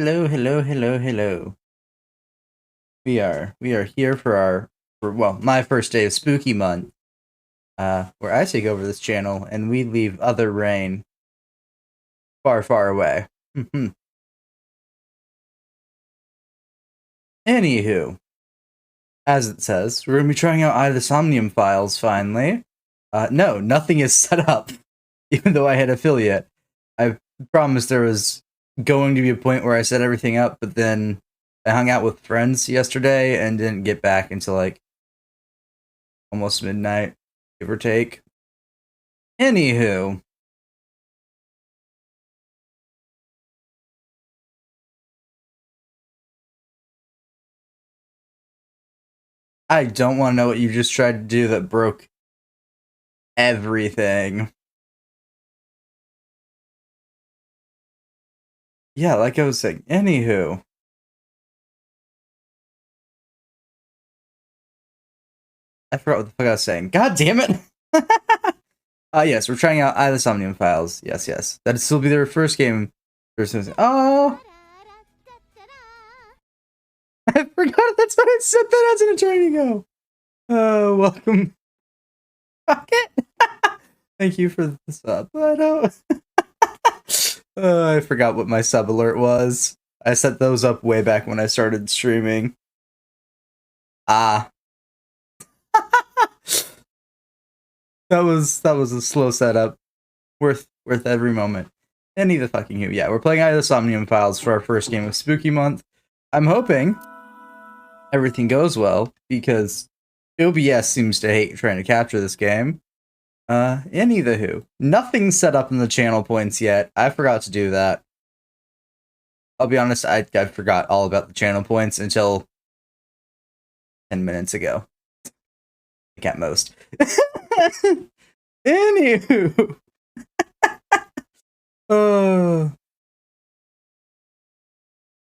Hello, hello, hello, hello. We are here for my first day of spooky month, where I take over this channel and we leave other Rain far, far away. Anywho, as it says, we're gonna be trying out Eye of the Somnium files finally. No, nothing is set up, even though I had affiliate. I promised there was going to be a point where I set everything up, but then I hung out with friends yesterday and didn't get back until like almost midnight, give or take. Anywho, I don't want to know what you just tried to do that broke everything. Yeah, like I was saying. Anywho, I forgot what the fuck I was saying. God damn it! Yes, we're trying out Eye of the Somnium Files. Yes, yes. That'd still be their first game. Oh! I forgot that's what I said that as an attorney go. Oh, welcome. Pocket. Thank you for the sub. I forgot what my sub alert was. I set those up way back when I started streaming. Ah. that was a slow setup. Worth every moment. Any the fucking who. Yeah, we're playing Eye of the Somnium Files for our first game of Spooky Month. I'm hoping everything goes well, because OBS seems to hate trying to capture this game. Any the who. Nothing's set up in the channel points yet. I forgot to do that. I'll be honest, I forgot all about the channel points until 10 minutes ago. Like at most. Anywho.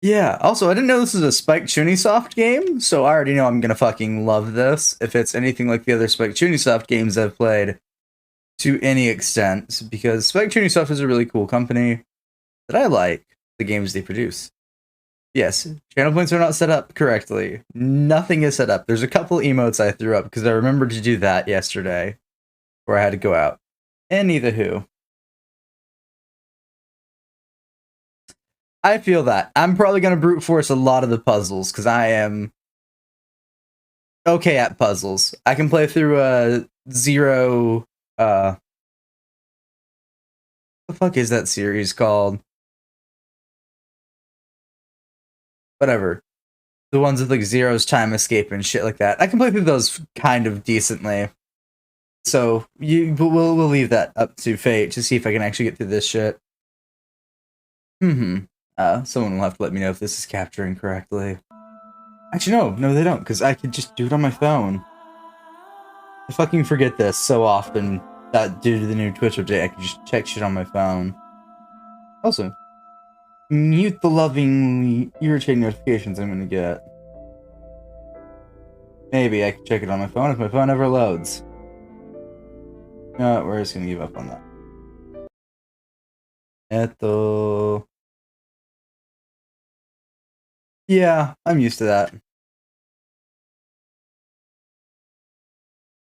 Yeah, also, I didn't know this is a Spike Chunisoft game, so I already know I'm gonna fucking love this if it's anything like the other Spike Chunisoft games I've played to any extent, because Spike Chunisoft is a really cool company that I like the games they produce. Yes, channel points are not set up correctly. Nothing is set up. There's a couple emotes I threw up because I remembered to do that yesterday, where I had to go out. Any the who. I feel that. I'm probably going to brute force a lot of the puzzles, because I am okay at puzzles. I can play through a Zero, what the fuck is that series called? Whatever. The ones with like Zero's Time Escape and shit like that. I can play through those kind of decently. So we'll leave that up to fate to see if I can actually get through this shit. Someone will have to let me know if this is capturing correctly. Actually, no, they don't, because I could just do it on my phone. I fucking forget this so often that due to the new Twitch update, I can just check shit on my phone. Also, mute the lovingly irritating notifications I'm gonna get. Maybe I can check it on my phone if my phone ever loads. No, we're just gonna give up on that. Yeah, I'm used to that.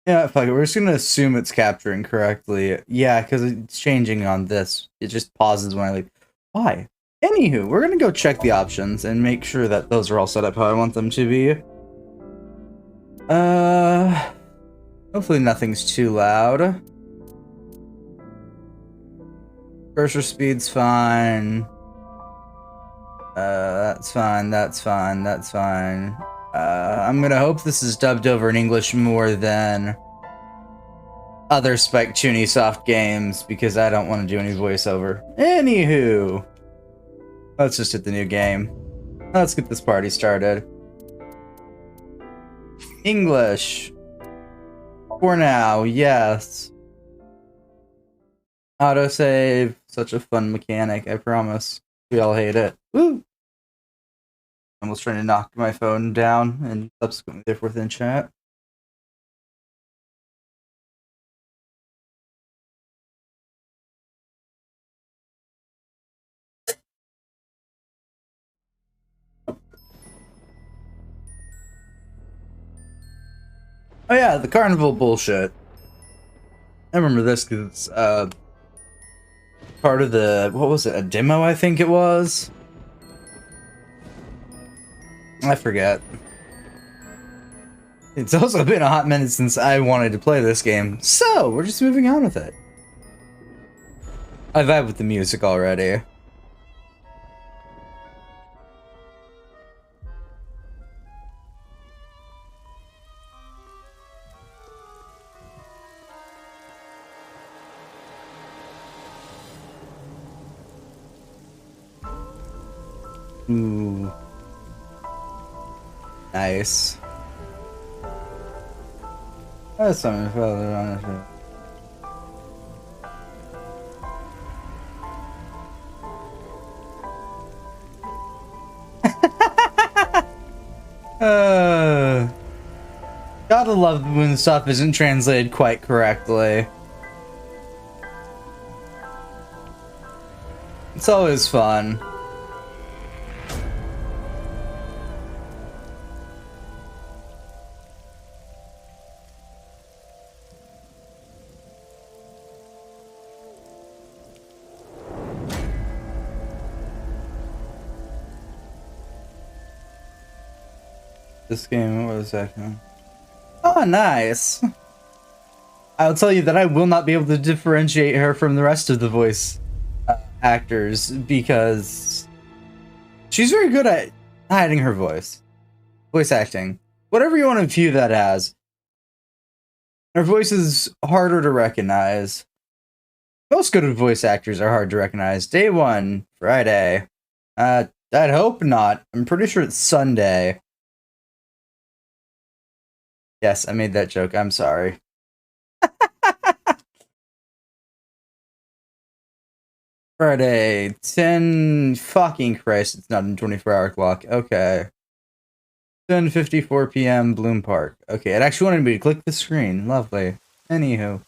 Yeah, fuck it. We're just gonna assume it's capturing correctly. Yeah, because it's changing on this. It just pauses when I leave. Why? Anywho, we're gonna go check the options and make sure that those are all set up how I want them to be. Hopefully nothing's too loud. Cursor speed's fine. That's fine, that's fine, that's fine. I'm gonna hope this is dubbed over in English more than other Spike Chunisoft games, because I don't want to do any voiceover. Anywho, let's just hit the new game. Let's get this party started. English. For now, yes. Autosave, such a fun mechanic, I promise. We all hate it. Woo! I almost trying to knock my phone down and subsequently therefore within chat. Oh yeah, the carnival bullshit. I remember this because part of the, what was it, a demo I think it was? I forget. It's also been a hot minute since I wanted to play this game, so we're just moving on with it. I vibe with the music already. Ooh. Nice. That's something further on it. Gotta love when stuff isn't translated quite correctly. It's always fun. This game, what was that? Oh, nice. I'll tell you that I will not be able to differentiate her from the rest of the voice actors because she's very good at hiding her voice. Voice acting. Whatever you want to view that as. Her voice is harder to recognize. Most good voice actors are hard to recognize. Day 1, Friday. I'd hope not. I'm pretty sure it's Sunday. Yes, I made that joke. I'm sorry. Friday, 10 fucking Christ, it's not a 24-hour clock. Okay. 10:54 p.m. Bloom Park. Okay, it actually wanted me to click the screen. Lovely. Anywho.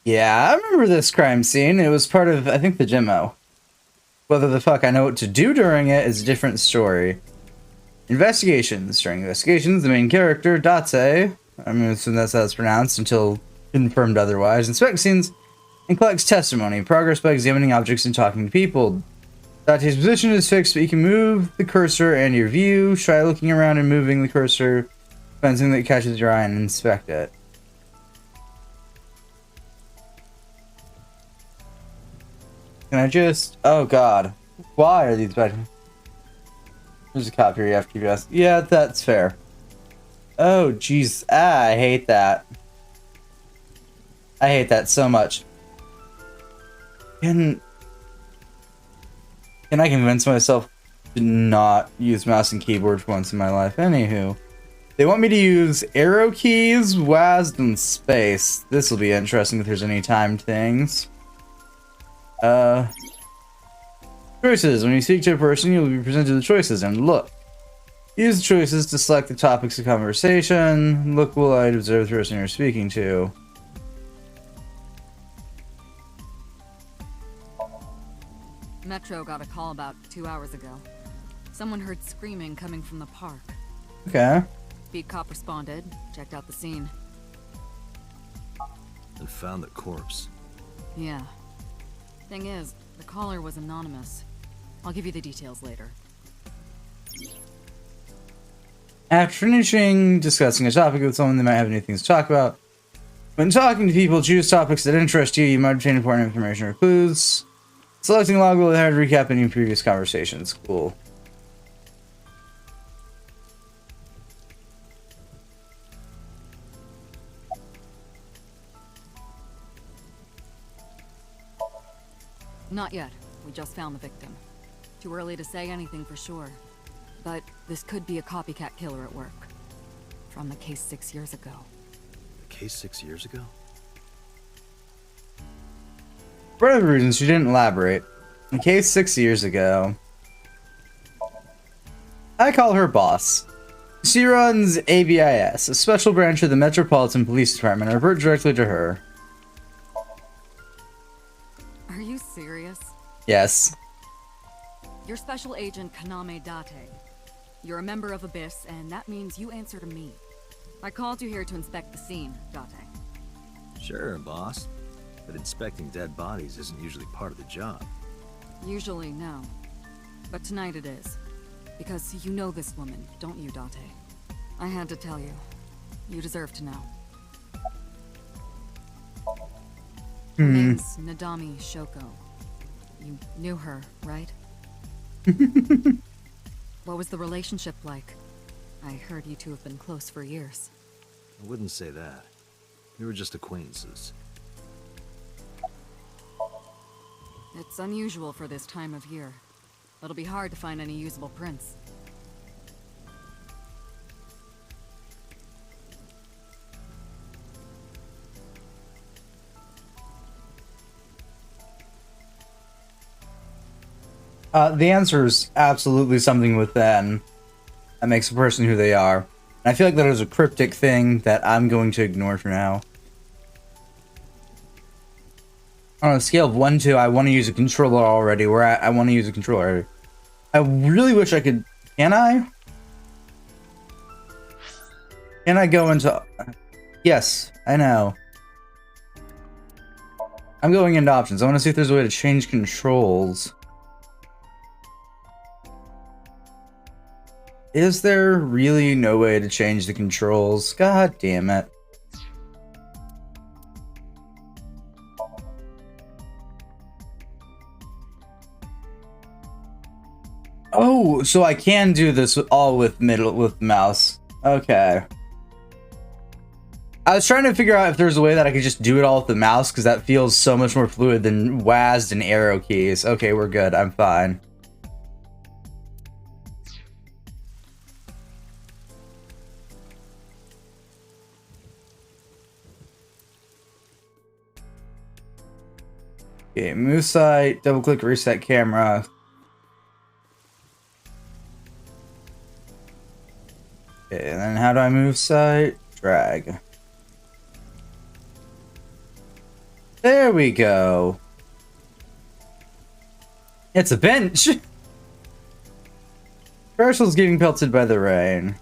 Yeah, I remember this crime scene. It was part of, I think, the demo. Whether the fuck I know what to do during it is a different story. Investigations. During investigations, the main character, Date, I'm assuming that's how it's pronounced until confirmed otherwise, inspects scenes and collects testimony. Progress by examining objects and talking to people. Date's position is fixed, but you can move the cursor and your view. Try looking around and moving the cursor. Find something that catches your eye and inspect it. Can I just... Oh god. Why are these bad... There's a cop here you have to keep asking. Yeah, that's fair. Oh, jeez. I hate that. I hate that so much. Can I convince myself to not use mouse and keyboard for once in my life? Anywho. They want me to use arrow keys, WASD, and space. This will be interesting if there's any timed things. Choices. When you speak to a person, you'll be presented with choices, and look. Use the choices to select the topics of conversation. Look will I observe the person you're speaking to. Metro got a call about 2 hours ago. Someone heard screaming coming from the park. Okay. Beat cop responded, checked out the scene. And found the corpse. Yeah. Thing is, the caller was anonymous. I'll give you the details later. After finishing discussing a topic with someone, they might have new things to talk about. When talking to people, choose topics that interest you. You might obtain important information or clues. Selecting log will have to recap any previous conversations. Cool. Not yet. We just found the victim. Too early to say anything for sure. But this could be a copycat killer at work. From the case 6 years ago. The case 6 years ago? For whatever reason, she didn't elaborate. In case 6 years ago, I call her boss. She runs ABIS, a special branch of the Metropolitan Police Department. I report directly to her. Are you serious? Yes. You're Special Agent Kaname Date. You're a member of Abyss, and that means you answer to me. I called you here to inspect the scene, Date. Sure, boss. But inspecting dead bodies isn't usually part of the job. Usually, no. But tonight it is. Because you know this woman, don't you, Date? I had to tell you. You deserve to know. Her name's Nadami Shoko. You knew her, right? What was the relationship like? I heard you two have been close for years. I wouldn't say that. We were just acquaintances. It's unusual for this time of year. It'll be hard to find any usable prints. The answer is absolutely something within that makes a person who they are. And I feel like that is a cryptic thing that I'm going to ignore for now. On a scale of 1 to I want to use a controller already, where I want to use a controller already. I really wish I could. Can I? Can I go into... Yes, I know. I'm going into options. I want to see if there's a way to change controls. Is there really no way to change the controls? God damn it. Oh, so I can do this all with mouse. Okay. I was trying to figure out if there's a way that I could just do it all with the mouse, because that feels so much more fluid than WASD and arrow keys. Okay, we're good. I'm fine. Okay, move site, double click, reset camera. Okay, and then how do I move site? Drag. There we go. It's a bench. Parcel's getting pelted by the rain.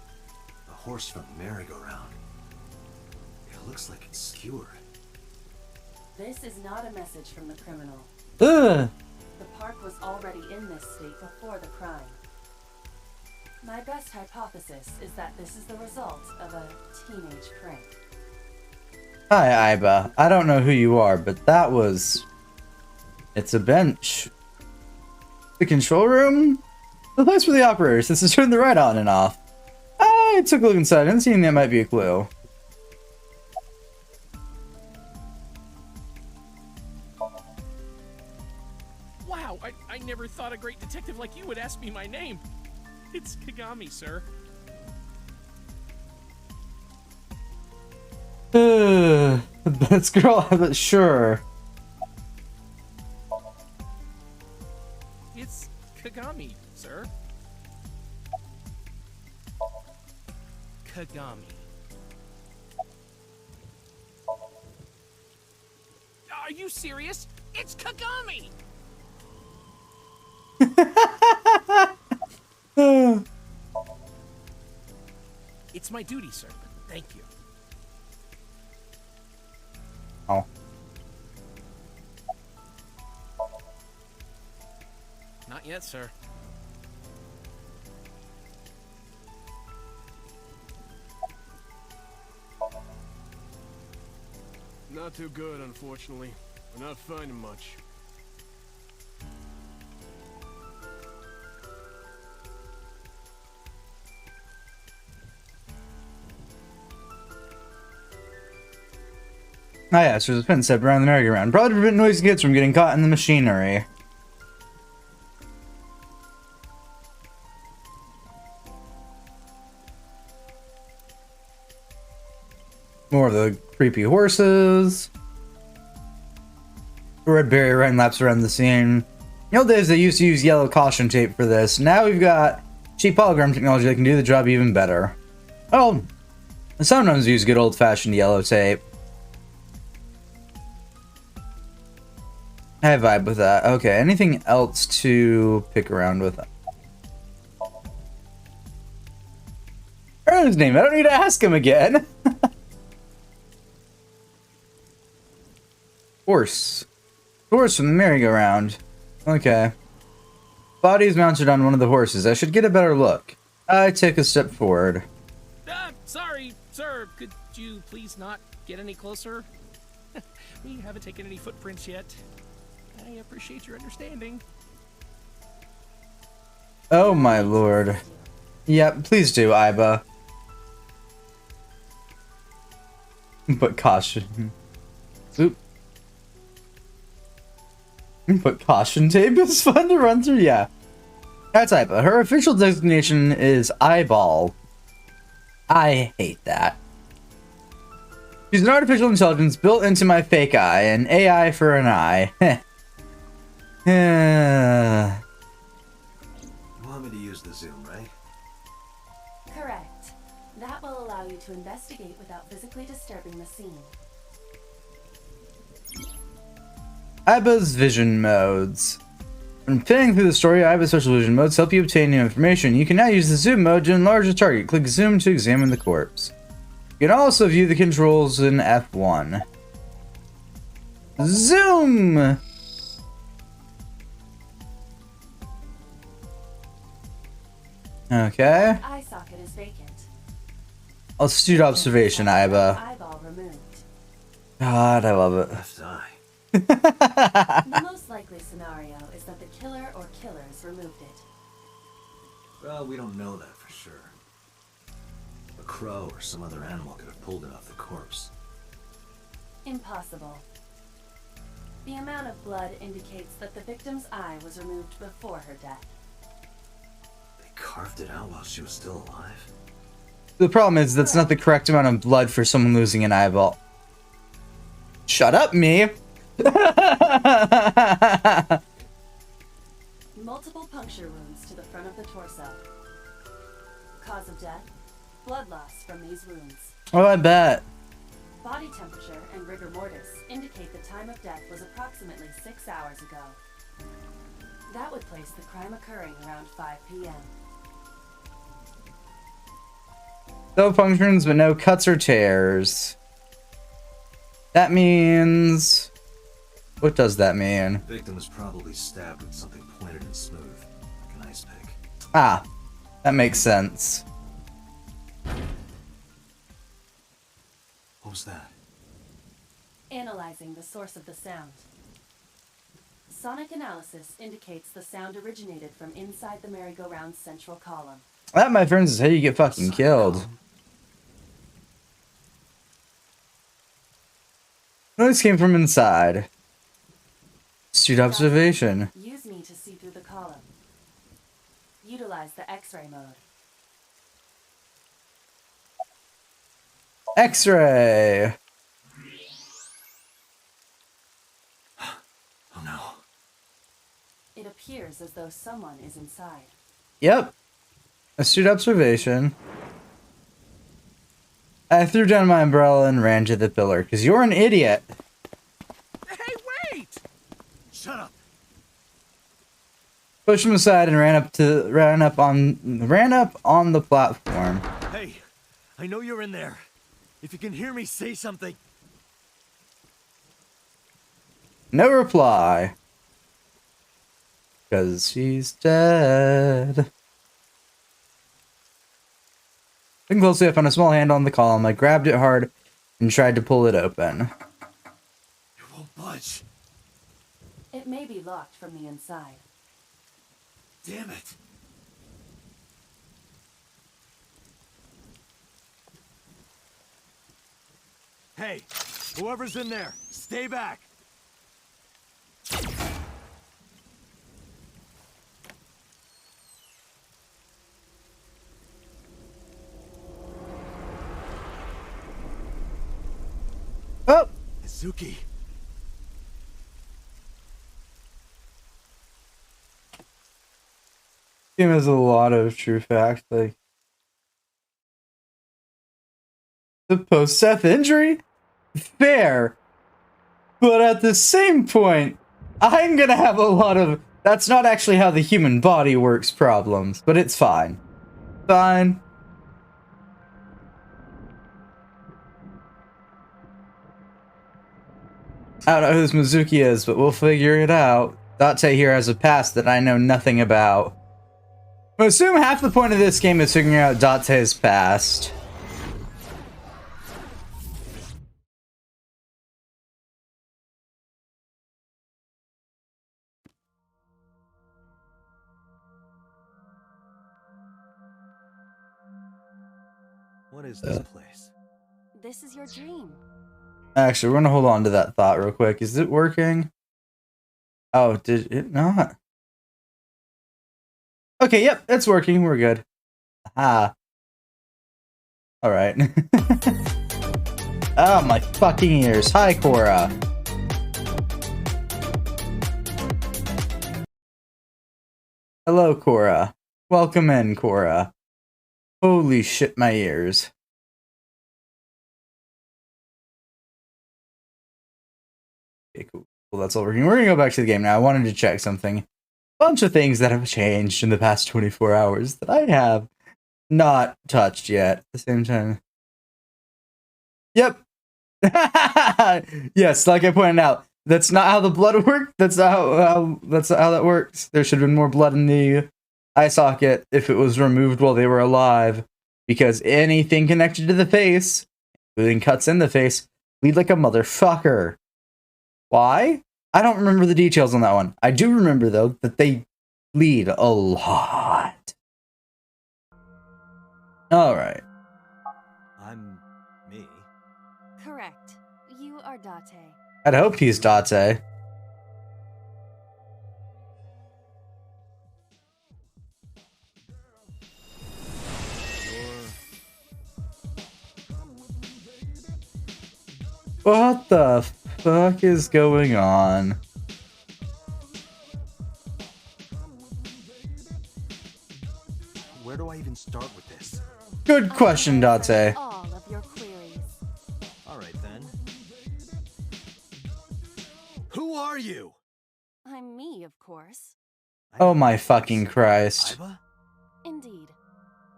A horse from merry-go-round. It looks like it's skewered. This is not a message from the criminal. Ugh. The park was already in this state before the crime. My best hypothesis is that this is the result of a teenage prank. Hi, Iba. I don't know who you are, but that was... It's a bench. The control room? The place for the operators. This is turn the right on and off. I took a look inside. I didn't see anything that might be a clue. Wow, I never thought a great detective like you would ask me my name. It's Kagami, sir. Best girl, but sure. It's Kagami, sir. Kagami. Are you serious? It's Kagami! It's my duty, sir. Thank you. Oh. Not yet, sir. Not too good, unfortunately. We're not finding much. Ah yes, there's a fence set around the merry-go-round. Probably to prevent noisy kids from getting caught in the machinery. More of the creepy horses. Red berry rain laps around the scene. In the old days, they used to use yellow caution tape for this. Now we've got cheap hologram technology that can do the job even better. Oh, sometimes use good old-fashioned yellow tape. I vibe with that. Okay, anything else to pick around with? Ern's name. I don't need to ask him again. Horse. Horse from the merry-go-round. Okay. Body is mounted on one of the horses. I should get a better look. I take a step forward. Sorry, sir. Could you please not get any closer? We haven't taken any footprints yet. I appreciate your understanding. Oh my lord. Yep, please do, Iba. But caution. Oop. But caution tape is fun to run through, yeah. That's Iba. Her official designation is Eyeball. I hate that. She's an artificial intelligence built into my fake eye, an AI for an eye. You want me to use the zoom, right? Correct. That will allow you to investigate without physically disturbing the scene. Iba's vision modes. When playing through the story, Iba's special vision modes help you obtain new information. You can now use the zoom mode to enlarge the target. Click zoom to examine the corpse. You can also view the controls in F1. Zoom! Okay. Eye socket is vacant. Astute observation, Iba. Eyeball removed. God, I love it. Left eye. The most likely scenario is that the killer or killers removed it. Well, we don't know that for sure. A crow or some other animal could have pulled it off the corpse. Impossible. The amount of blood indicates that the victim's eye was removed before her death. They carved it out while she was still alive? The problem is that's not the correct amount of blood for someone losing an eyeball. Shut up, me! Multiple puncture wounds to the front of the torso. Cause of death? Blood loss from these wounds. Oh, I bet. Body temperature and rigor mortis indicate the time of death was approximately 6 hours ago. That would place the crime occurring around 5 p.m. No punctures, but no cuts or tears. That means... What does that mean? The victim was probably stabbed with something pointed and smooth, like an ice pick. Ah, that makes sense. What was that? Analyzing the source of the sound. Sonic analysis indicates the sound originated from inside the merry-go-round's central column. That, my friends, is how you get fucking killed. Noise came from inside. Astute observation. Use me to see through the column. Utilize the X-ray mode. X-ray. Oh no. It appears as though someone is inside. Yep. Astute observation. I threw down my umbrella and ran to the pillar, because you're an idiot. Hey, wait! Shut up! Pushed him aside and ran up on the platform. Hey, I know you're in there. If you can hear me, say something. No reply. Because he's dead. Looking closely, I found a small handle on the column. I grabbed it hard and tried to pull it open. You won't budge. It may be locked from the inside. Damn it. Hey, whoever's in there, stay back. Oh! Izuki. Game has a lot of true fact, like the post-death injury? Fair. But at the same point, I'm gonna have a lot of that's not actually how the human body works problems, but it's fine. Fine. I don't know who this Mizuki is, but we'll figure it out. Date here has a past that I know nothing about. I assume half the point of this game is figuring out Date's past. What is this place? This is your dream. Actually, we're gonna hold on to that thought real quick. Is it working? Oh, did it not? Okay, yep, it's working. We're good. Ah. Alright. Oh, my fucking ears. Hi, Cora. Hello, Cora. Welcome in, Cora. Holy shit, my ears. Okay, cool. Well, that's all working. We're gonna go back to the game now. I wanted to check something. Bunch of things that have changed in the past 24 hours that I have not touched yet at the same time. Yep. Yes, like I pointed out, that's not how the blood worked. That's not how that works. There should have been more blood in the eye socket if it was removed while they were alive, because anything connected to the face, including cuts in the face, bleed like a motherfucker. Why? I don't remember the details on that one. I do remember, though, that they bleed a lot. Alright. I'm me. Correct. You are Date. I'd hope he's Date. What the fuck is going on? Where do I even start with this? Good question, I will answer Date. all of your queries. All right then. Who are you? I'm me, of course. Oh my fucking Christ. Iva? Indeed.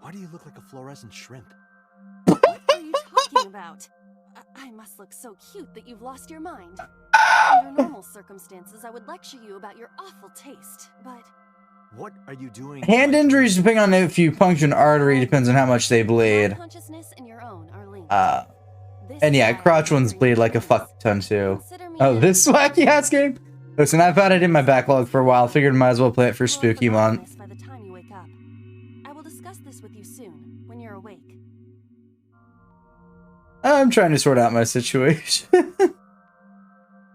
Why do you look like a fluorescent shrimp? What are you talking about? I must look so cute that you've lost your mind. Under normal circumstances, I would lecture you about your awful taste, but... What are you doing? Hand injuries, depending on if you puncture an artery, depends on how much they Your bleed. consciousness and your own are linked. This And yeah, is why crotch I'm ones offering bleed you like a this. fuck ton too. Consider me Oh, in. this wacky ass game? Listen, I've had it in my backlog for a while. Figured might as well play it for You will have Spooky forgotten Month. this by the time you wake up. I will discuss this with you soon, when you're awake. I'm trying to sort out my situation.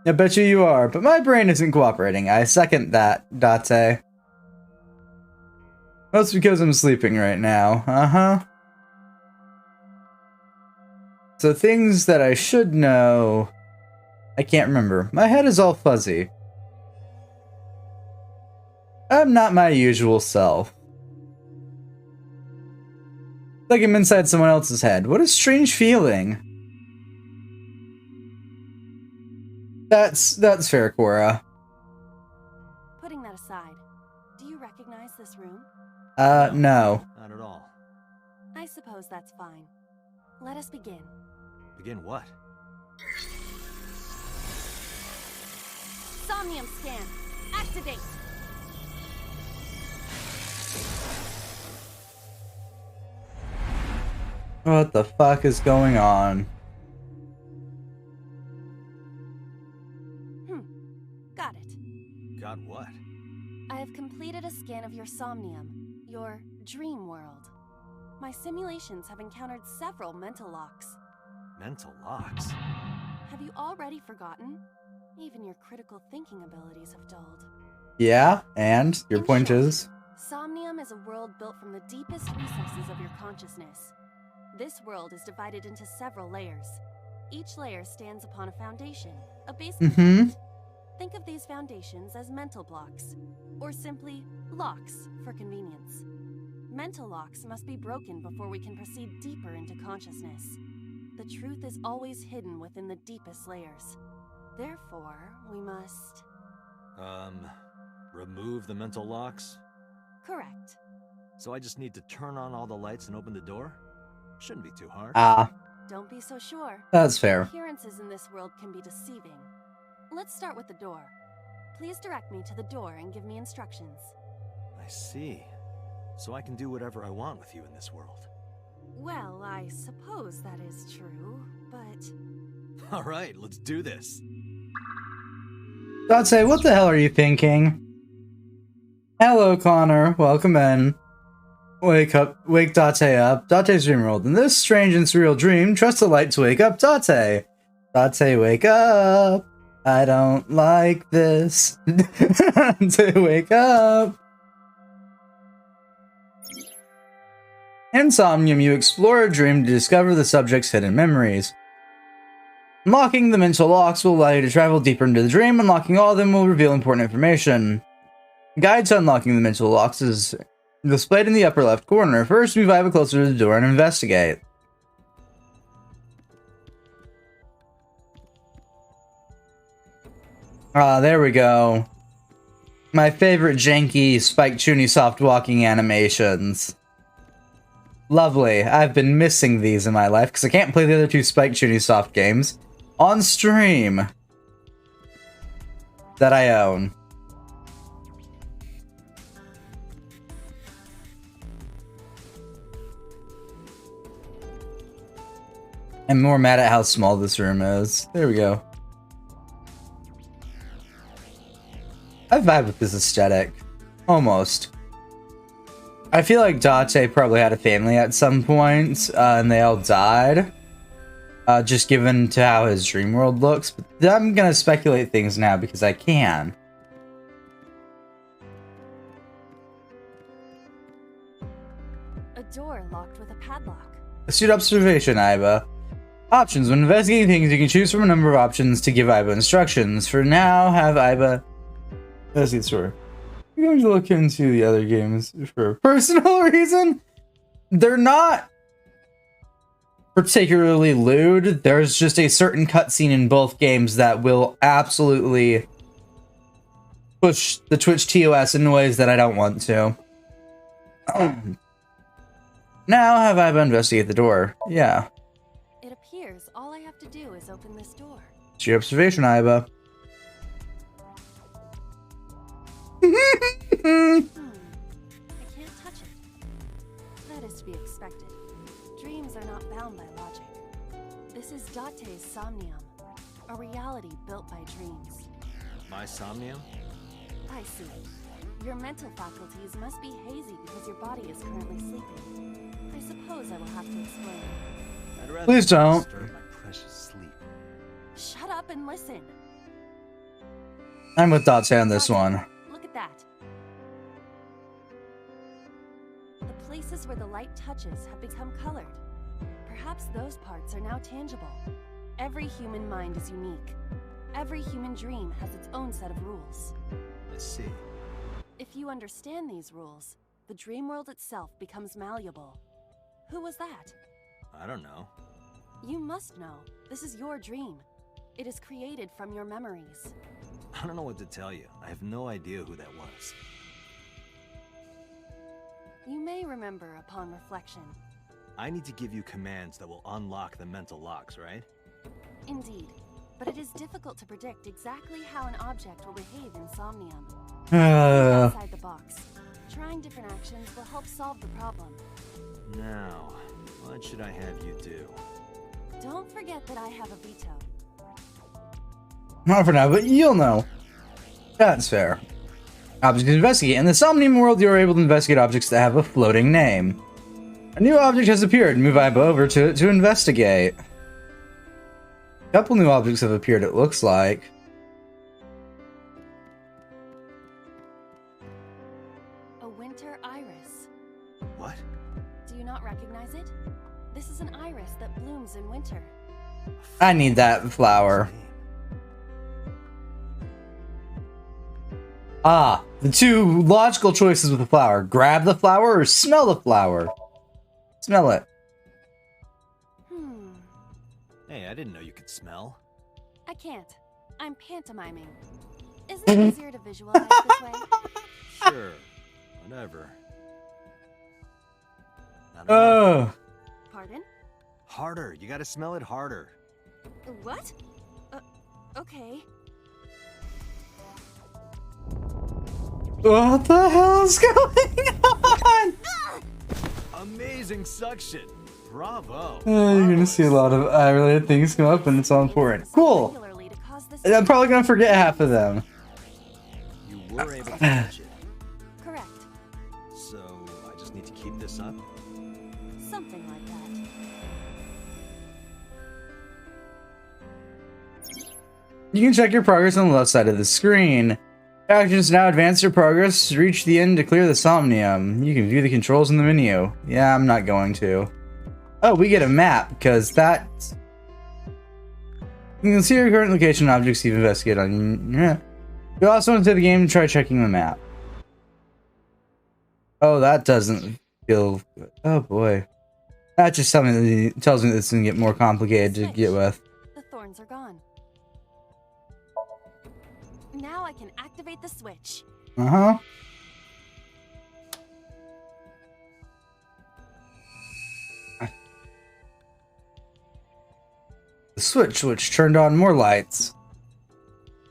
I bet you are, but my brain isn't cooperating. I second that, Date. That's because I'm sleeping right now. Uh-huh. So things that I should know... I can't remember. My head is all fuzzy. I'm not my usual self. Like I'm inside someone else's head. What a strange feeling. That's fair, Cora. Putting that aside, do you recognize this room? No. Not at all. I suppose that's fine. Let us begin. Begin what? Somnium scan. Activate. What the fuck is going on? Got it. Got what? I have completed a scan of your somnium, your dream world. My simulations have encountered several mental locks. Mental locks? Have you already forgotten? Even your critical thinking abilities have dulled. Yeah, and your In point short, is? Somnium is a world built from the deepest recesses of your consciousness. This world is divided into several layers. Each layer stands upon a foundation, a base component. Think of these foundations as mental blocks, or simply locks for convenience. Mental locks must be broken before we can proceed deeper into consciousness. the truth is always hidden within the deepest layers. Therefore, we must... Remove the mental locks? Correct. So I just need to turn on all the lights and open the door? Shouldn't be too hard. Don't be so sure. That's fair. Appearances in this world can be deceiving. Let's start with the door. Please direct me to the door and give me instructions. I see. So I can do whatever I want with you in this world. Well, I suppose that is true, but... Alright, let's do this. Date, what the hell are you thinking? Hello, Connor. Welcome in. Wake Date up. Date's dream world. In this strange and surreal dream, trust the light to wake up Date. Date, wake up. I don't like this. Date, wake up. In Somnium, you explore a dream to discover the subject's hidden memories. Unlocking the mental locks will allow you to travel deeper into the dream. Unlocking all of them will reveal important information. Guide to unlocking the mental locks is displayed in the upper left corner. First, move Aiba closer to the door and investigate. There we go. My favorite janky Spike Chunisoft walking animations. Lovely. I've been missing these in my life because I can't play the other two Spike Chunisoft games on stream that I own. I'm more mad at how small this room is. There we go. I vibe with this aesthetic. Almost. I feel like Date probably had a family at some point, and they all died. Just given to how his dream world looks. But I'm gonna speculate things now because I can. A door locked with a padlock. Astute observation, Aiba. Options. When investigating things, you can choose from a number of options to give Aiba instructions. For now, have Aiba... Let's see the story. I'm going to look into the other games for a personal reason. They're not particularly lewd. There's just a certain cutscene in both games that will absolutely push the Twitch TOS in ways that I don't want to. Now have Aiba investigate the door. Yeah. It appears all I have to do is open this door. It's your observation, Aiba. I can't touch it. That is to be expected. Dreams are not bound by logic. This is Date's Somnium, a reality built by dreams. My Somnium? I see. Your mental faculties must be hazy because your body is currently sleeping. I suppose I will have to explain. I'd rather Please not don't. disturb my precious sleep. Shut up and listen. I'm with Date on this one. Look at that. The places where the light touches have become colored. Perhaps those parts are now tangible. Every human mind is unique. Every human dream has its own set of rules. I see. If you understand these rules, the dream world itself becomes malleable. Who was that? I don't know. You must know. This is your dream. It is created from your memories. I don't know what to tell you. I have no idea who that was. You may remember upon reflection. I need to give you commands that will unlock the mental locks, right? Indeed. But it is difficult to predict exactly how an object will behave in Somnium. Outside the box. Trying different actions will help solve the problem. Now, what should I have you do? Don't forget that I have a veto. Not for now, but you'll know. That's fair. Objects to investigate. In the Somnium world, you're able to investigate objects that have a floating name. A new object has appeared. Move Aiba over to it to investigate. A couple new objects have appeared, it looks like. A winter iris. What? Do you not recognize it? This is an iris that blooms in winter. I need that flower. Ah, the two logical choices with the flower. Grab the flower or smell the flower? Smell it. Hey, I didn't know you could smell. I can't. I'm pantomiming. Isn't it easier to visualize this way? Sure. Whatever. Not enough. Oh. Pardon? Harder. You gotta smell it harder. What? Okay. What the hell is going on? Amazing suction. Bravo. You're gonna see a lot of eye-related things come up, and it's all important. Cool. Regularly to cause this I'm probably gonna forget half of them. You were able to catch it. Correct. So, I just need to keep this up? Something like that. You can check your progress on the left side of the screen. Actions now advance your progress. Reach the end to clear the Somnium. You can view the controls in the menu. Yeah, I'm not going to. Oh, we get a map, because that... You can see your current location and objects you've investigated on... Yeah. You also went to the game to try checking the map. Oh, that doesn't feel good. Oh, boy. That's just something that tells me this is going to get more complicated to get with. The thorns are gone. Now I can activate the switch. Uh-huh. The switch which turned on more lights.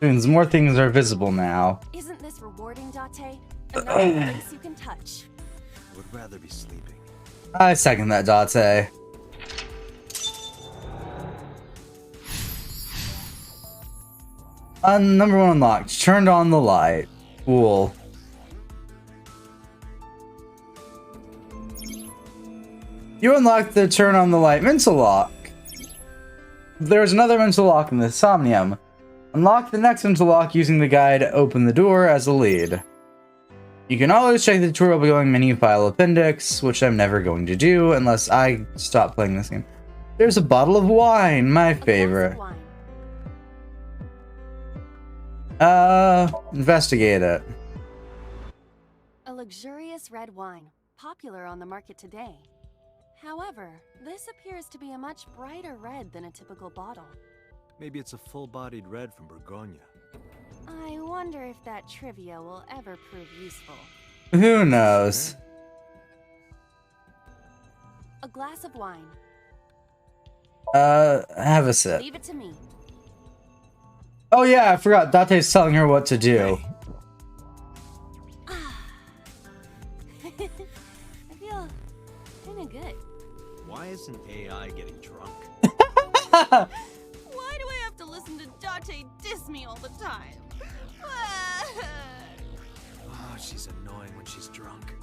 Means more things are visible now. Isn't this rewarding, Date? Another place you can touch. Would rather be sleeping. I second that, Date. Number 1 unlocked. Turned on the light. Cool. You unlocked the turn on the light mental lock. There's another mental lock in the Somnium. Unlock the next mental lock using the guide Open the Door as a lead. You can always check the tutorial by going menu file appendix, which I'm never going to do unless I stop playing this game. There's a bottle of wine, my A glass of favorite. wine. Investigate it. A luxurious red wine, popular on the market today. However, this appears to be a much brighter red than a typical bottle. Maybe it's a full-bodied red from Bourgogne. I wonder if that trivia will ever prove useful. Who knows? A glass of wine. Have a sip. Leave it to me. Oh yeah, I forgot. Date's telling her what to do. I feel kinda good. Why isn't AI getting drunk? Why do I have to listen to Date diss me all the time? Oh, she's annoying when she's drunk.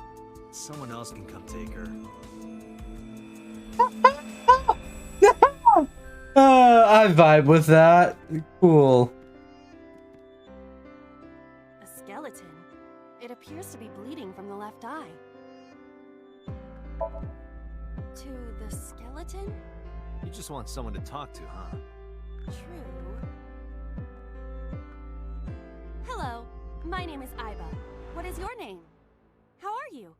Someone else can come take her. I vibe with that. Cool. A skeleton. It appears to be bleeding from the left eye. To the skeleton? You just want someone to talk to, huh? True. Hello, my name is Iba. What is your name? How are you?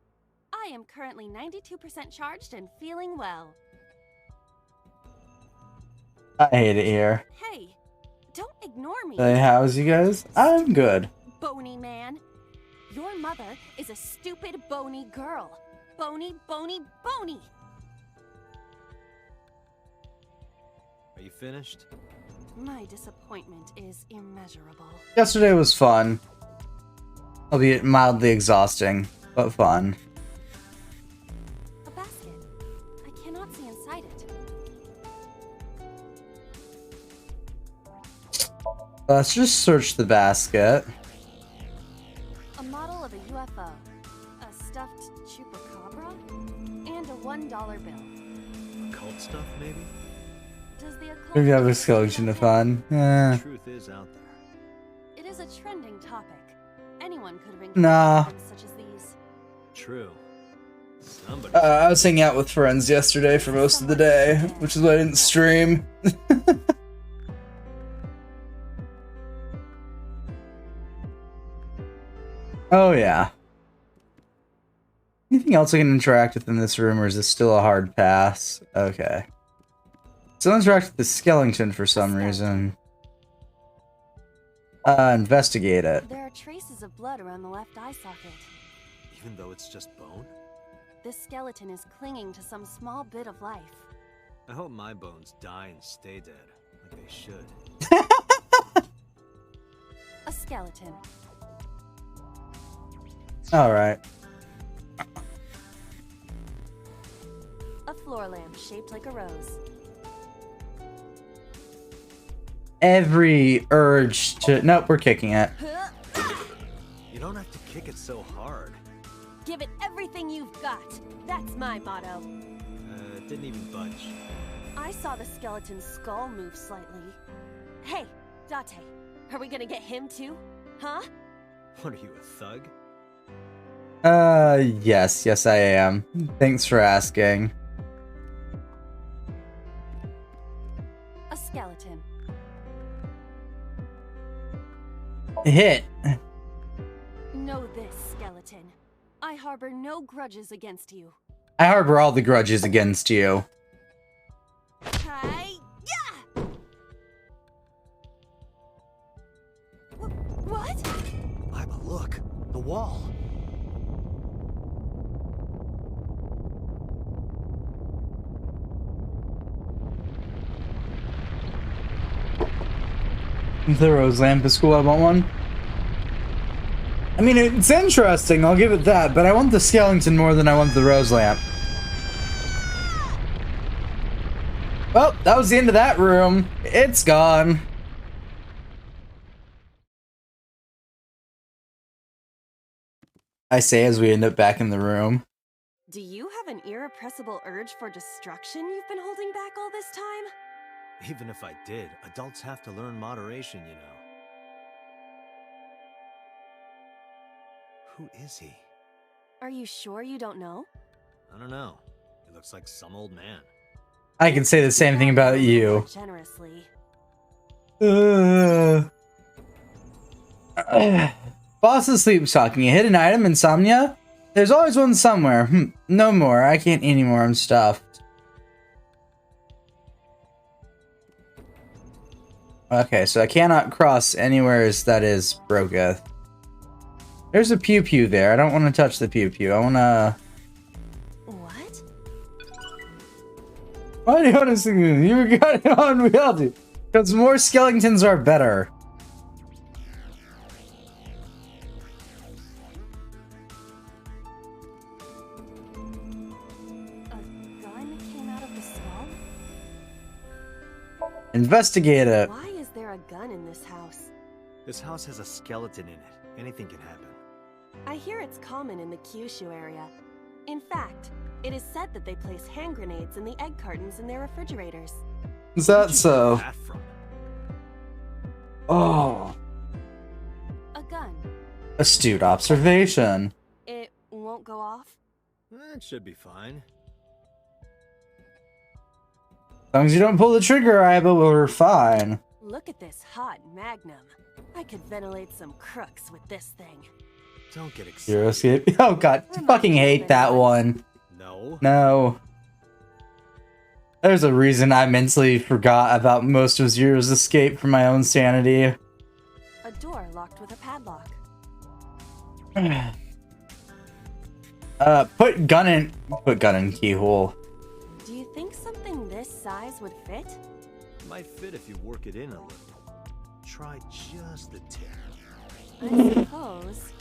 I am currently 92% charged and feeling well. I hate it here. Hey, don't ignore me. Hey, how's you guys? I'm good. Bony man. Your mother is a stupid bony girl. Bony, bony, bony. Are you finished? My disappointment is immeasurable. Yesterday was fun. Albeit mildly exhausting, but fun. A basket. I cannot see inside it. Let's just search the basket. A model of a UFO, a stuffed chupacabra, and a $1 bill. Occult stuff, maybe? Does the occult Maybe have a skeleton of fun. The truth is out there. It is a trending topic. Anyone could have been Nah. such as these. True. Somebody. I was hanging out with friends yesterday for most of the day, which is why I didn't stream. Oh yeah. Anything else I can interact with in this room, or is this still a hard pass? Okay. Someone's reacted to the skeleton for some reason. Investigate it. There are traces of blood around the left eye socket. Even though it's just bone? This skeleton is clinging to some small bit of life. I hope my bones die and stay dead, like they should. A skeleton. Alright. A floor lamp shaped like a rose. Every urge to... Nope, we're kicking it. You don't have to kick it so hard. Give it everything you've got. That's my motto. It didn't even budge. I saw the skeleton's skull move slightly. Hey, Date, are we gonna get him too? Huh? What are you, a thug? Yes, I am. Thanks for asking. A skeleton. Hit. Know this, skeleton. I harbor no grudges against you. I harbor all the grudges against you. Hi, yeah! What? Iba, look! The wall! The rose lamp is cool, I want one. I mean, it's interesting, I'll give it that, but I want the skeleton more than I want the rose lamp. Well, that was the end of that room. It's gone. I say as we end up back in the room. Do you have an irrepressible urge for destruction you've been holding back all this time? Even if I did, adults have to learn moderation, you know. Who is he? Are you sure you don't know? I don't know. He looks like some old man. I can say the same thing about you. Generously. Boss is sleep talking. A hidden item, insomnia? There's always one somewhere. No more. I can't eat anymore. I'm stuffed. Okay, so I cannot cross anywhere that is Brogeth. There's a pew pew there. I don't want to touch the pew pew. I want to... What? Why do you want to sing this? You got it on reality. Because more skeletons are better. A gun came out of the skull? Investigate it. Why is there a gun in this house? This house has a skeleton in it. Anything can happen. I hear it's common in the Kyushu area. In fact, it is said that they place hand grenades in the egg cartons in their refrigerators. Is that so? That from? Oh. A gun. Astute observation. It won't go off? It should be fine. As long as you don't pull the trigger, Iba, we're fine. Look at this hot magnum. I could ventilate some crooks with this thing. Don't get excited. Zero escape. Oh god, I fucking hate that one. No. No. There's a reason I mentally forgot about most of Zero's escape for my own sanity. A door locked with a padlock. Put gun in keyhole. Do you think something this size would fit? Might fit if you work it in a little. Try just the tip. I suppose.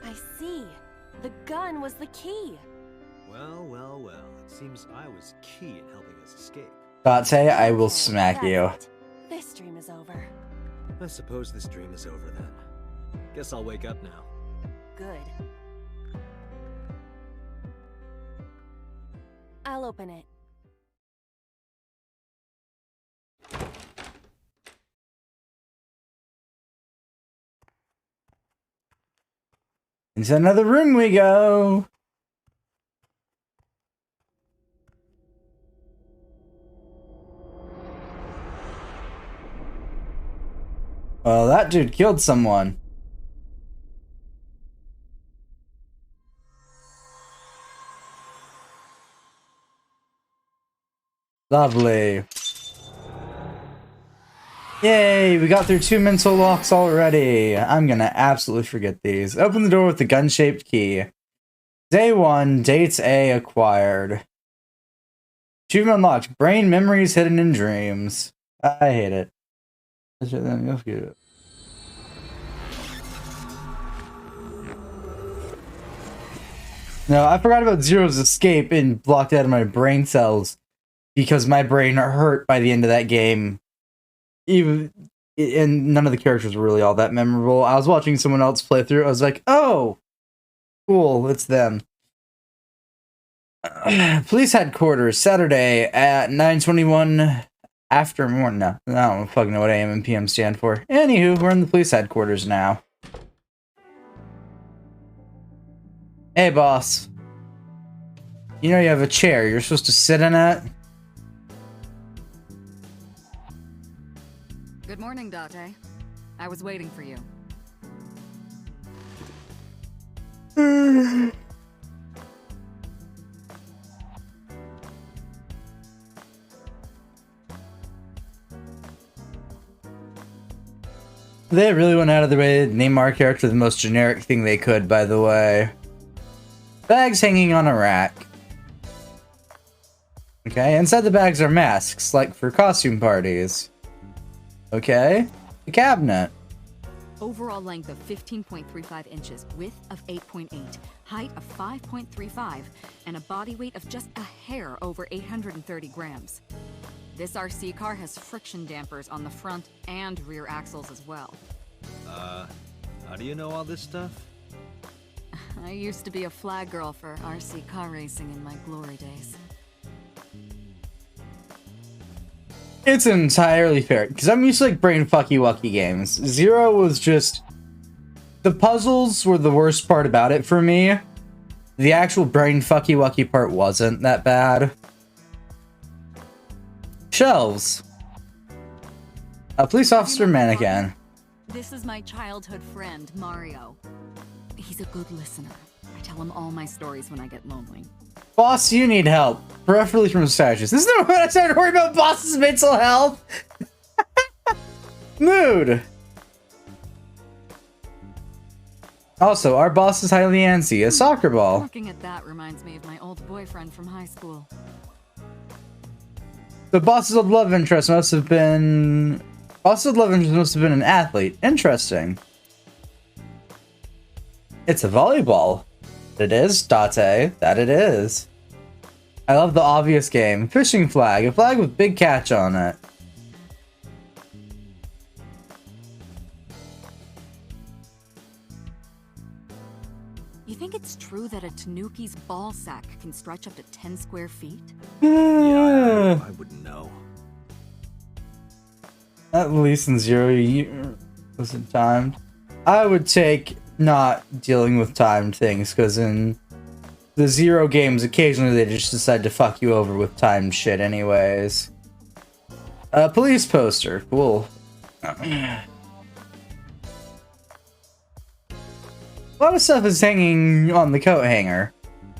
I see. The gun was the key. Well, well, well. It seems I was key in helping us escape. Date, I will Okay, smack that's you. it. This dream is over. I suppose this dream is over then. Guess I'll wake up now. Good. I'll open it. Into another room we go. Well, that dude killed someone. Lovely. Yay, we got through 2 mental locks already. I'm gonna absolutely forget these. Open the door with the gun-shaped key. Day 1, dates A acquired. Achievement unlocked. Brain memories hidden in dreams. I hate it. No, I forgot about Zero's escape and blocked out of my brain cells because my brain hurt by the end of that game. Even and none of the characters were really all that memorable. I was watching someone else play through. I was like, "Oh, cool, it's them." Police headquarters, Saturday at 9:21 after morning. No, I don't fucking know what AM and PM stand for. Anywho, we're in the police headquarters now. Hey, boss. You know you have a chair. You're supposed to sit in it. Good morning, Date. I was waiting for you. They really went out of their way to name our character the most generic thing they could, by the way. Bags hanging on a rack. Okay, inside the bags are masks, like for costume parties. Okay, the cabinet. Overall length of 15.35 inches, width of 8.8, height of 5.35, and a body weight of just a hair over 830 grams. This RC car has friction dampers on the front and rear axles as well. How do you know all this stuff? I used to be a flag girl for RC car racing in my glory days. It's entirely fair, because I'm used to like brain fucky wucky games. Zero was just... The puzzles were the worst part about it for me. The actual brain fucky wucky part wasn't that bad. Shelves. A police officer mannequin. This is my childhood friend, Mario. He's a good listener. I tell him all my stories when I get lonely. Boss, you need help. Preferably from statues. This is the moment I started to worry about boss's mental health. Mood. Also, our boss is highly antsy. A soccer ball. Looking at that reminds me of my old boyfriend from high school. The boss's old love interest must have been... Boss's love interest must have been an athlete. Interesting. It's a volleyball. It is, Date. That it is. I love the obvious game. Fishing flag. A flag with big catch on it. You think it's true that a Tanuki's ball sack can stretch up to 10 square feet? Yeah, I wouldn't know. At least in Zero, you wasn't timed. I would take not dealing with timed things, because in the Zero games, occasionally they just decide to fuck you over with timed shit anyways. A police poster. Cool. A lot of stuff is hanging on the coat hanger.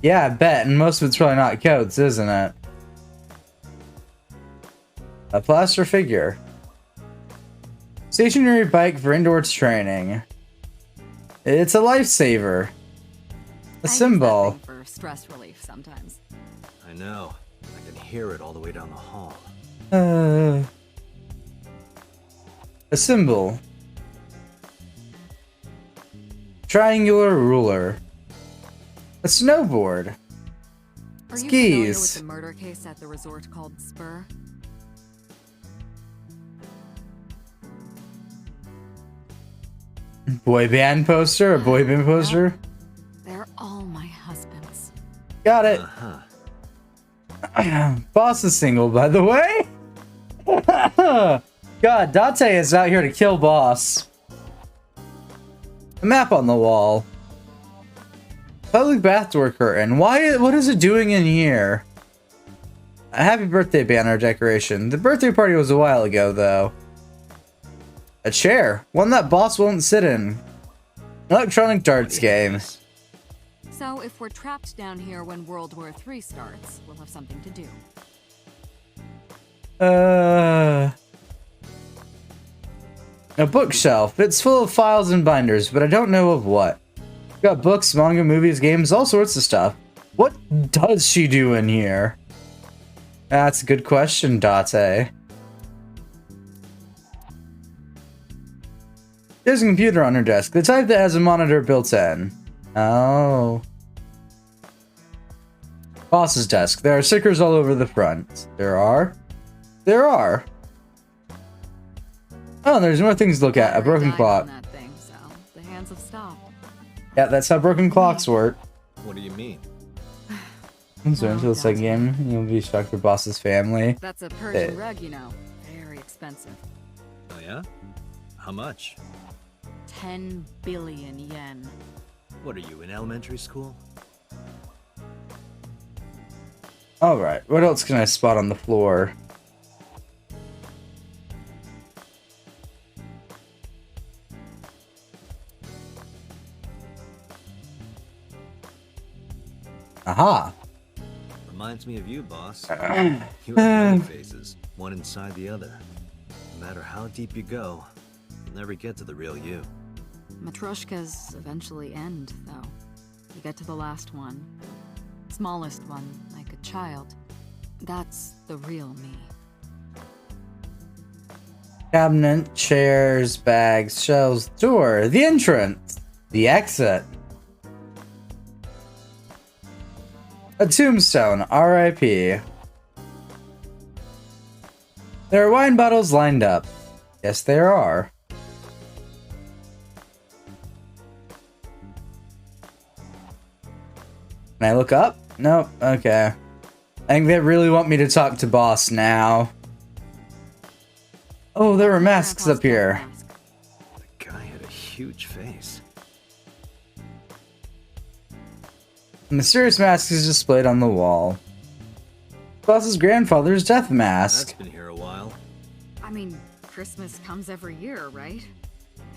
Yeah, I bet, and most of it's probably not coats, isn't it? A plaster figure. Stationary bike for indoor training. It's a lifesaver. A symbol. I use that thing for stress relief sometimes. I know. I can hear it all the way down the hall. A symbol. Triangular ruler. A snowboard. Are you familiar with Skis. the murder case at the resort called Spur? Boy band poster? A boy band poster? They're all my husbands. Got it. Uh-huh. Boss is single, by the way. God, Date is out here to kill Boss. A map on the wall. Public bath door curtain. What is it doing in here? A happy birthday banner decoration. The birthday party was a while ago, though. A chair. One that Boss won't sit in. Electronic darts game. So if we're trapped down here when World War III starts, we'll have something to do. A bookshelf. It's full of files and binders, but I don't know of what. Got books, manga, movies, games, all sorts of stuff. What does she do in here? That's a good question, Date. There's a computer on her desk, the type that has a monitor built in. Oh. Boss's desk. There are stickers all over the front. There are. Oh, there's more things to look at. A broken clock. That thing, so the hands have stopped. Yeah, that's how broken clocks work. What do you mean? So until the second game, you'll be shocked your boss's family. That's a Persian rug, you know. Very expensive. Oh yeah? How much? 10 billion yen. What are you, in elementary school? Alright, what else can I spot on the floor? Aha! Reminds me of you, boss. You have many faces, one inside the other. No matter how deep you go, you'll never get to the real you. Matryoshkas eventually end, though. You get to the last one. Smallest one, like a child. That's the real me. Cabinet, chairs, bags, shelves, door, the entrance, the exit. A tombstone, R.I.P. There are wine bottles lined up. Yes, there are. Can I look up? Nope. Okay. I think they really want me to talk to boss now. Oh, there were masks up here. The guy had a huge face. A mysterious mask is displayed on the wall. Boss's grandfather's death mask. That's been here a while. I mean, Christmas comes every year, right?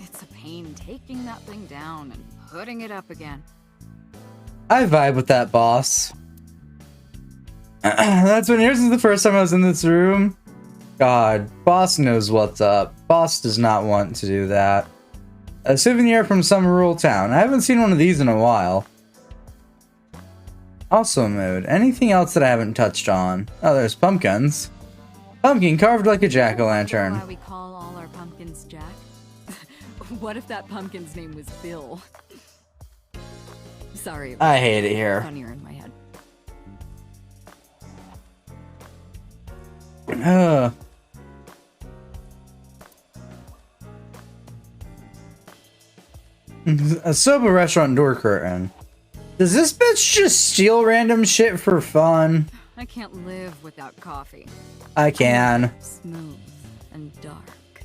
It's a pain taking that thing down and putting it up again. I vibe with that, boss. That's been here since the first time I was in this room. God, boss knows what's up. Boss does not want to do that. A souvenir from some rural town. I haven't seen one of these in a while. Also mode. Anything else that I haven't touched on? Oh, there's pumpkins. Pumpkin carved like a jack-o'-lantern. Why we call all our pumpkins Jack? What if that pumpkin's name was Bill? Sorry. I hate it here. Funnier in my head. A soba restaurant door curtain. Does this bitch just steal random shit for fun? I can't live without coffee. I can. Smooth and dark.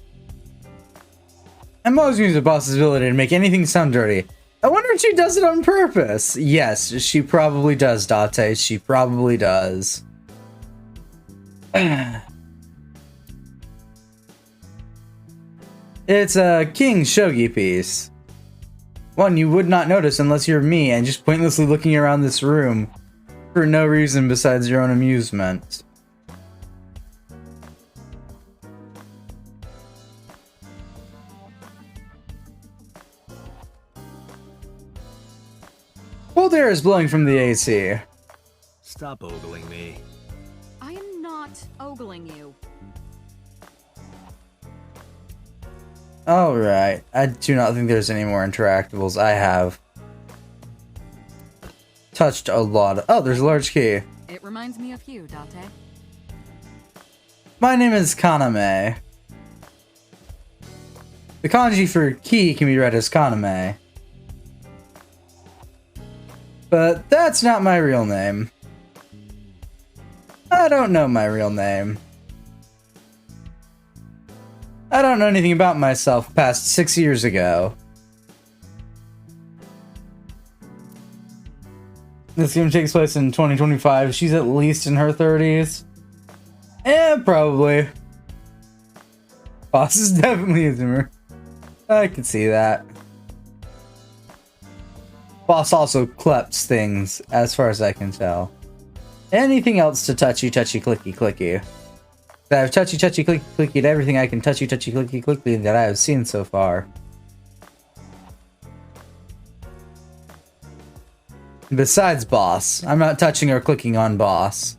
I'm always using the boss's ability to make anything sound dirty. I wonder if she does it on purpose. Yes, she probably does, Date. She probably does. It's a King Shogi piece. One you would not notice unless you're me and just pointlessly looking around this room for no reason besides your own amusement. Cold air is blowing from the AC. Stop ogling me. I am not ogling you. Alright, I do not think there's any more interactables. I have touched a lot. Oh, there's a large key. It reminds me of you, Date. My name is Kaname. The kanji for key can be read as Kaname. But that's not my real name. I don't know my real name. I don't know anything about myself past 6 years ago. This game takes place in 2025. She's at least in her 30s. Probably. Boss is definitely a zoomer. I can see that. Boss also kleps things, as far as I can tell. Anything else to touchy, clicky, clicky? I have touchy, clicky, clicky, everything I can touchy, clicky, clicky that I have seen so far. Besides boss. I'm not touching or clicking on boss.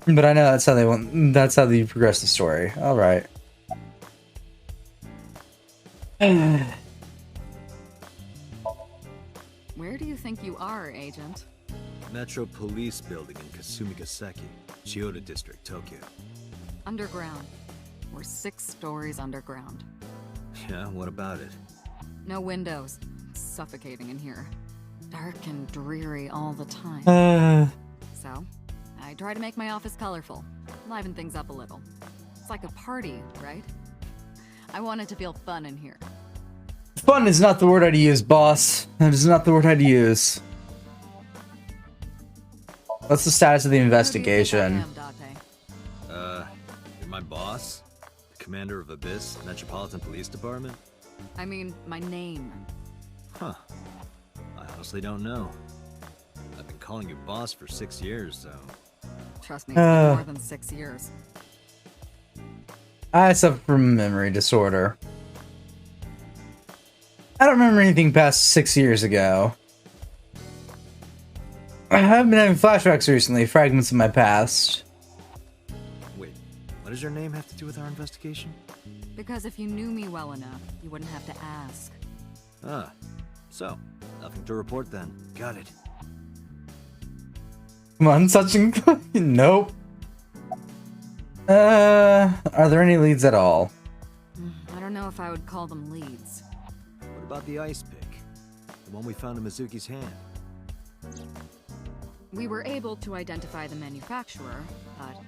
But I know that's how they want. That's how they progress the story. All right. Where do you think you are, Agent? Metro Police Building in Kasumigaseki, Chiyoda District, Tokyo. Underground. We're 6 stories underground. Yeah, what about it? No windows. It's suffocating in here. Dark and dreary all the time. So, I try to make my office colorful. Liven things up a little. It's like a party, right? I want it to feel fun in here. Fun is not the word I'd use, boss. That is not the word I'd use. What's the status of the investigation? You're my boss? The commander of Abyss Metropolitan Police Department? I mean, my name. Huh. I honestly don't know. I've been calling you boss for 6 years, so... Trust me, it's been more than 6 years. I suffer from memory disorder. I don't remember anything past 6 years ago. I have been having flashbacks recently, fragments of my past. Wait, what does your name have to do with our investigation? Because if you knew me well enough, you wouldn't have to ask. Ah, so, nothing to report then. Got it. Come on, touching. Nope. Are there any leads at all? I don't know if I would call them leads. What about the ice pick? The one we found in Mizuki's hand? We were able to identify the manufacturer, but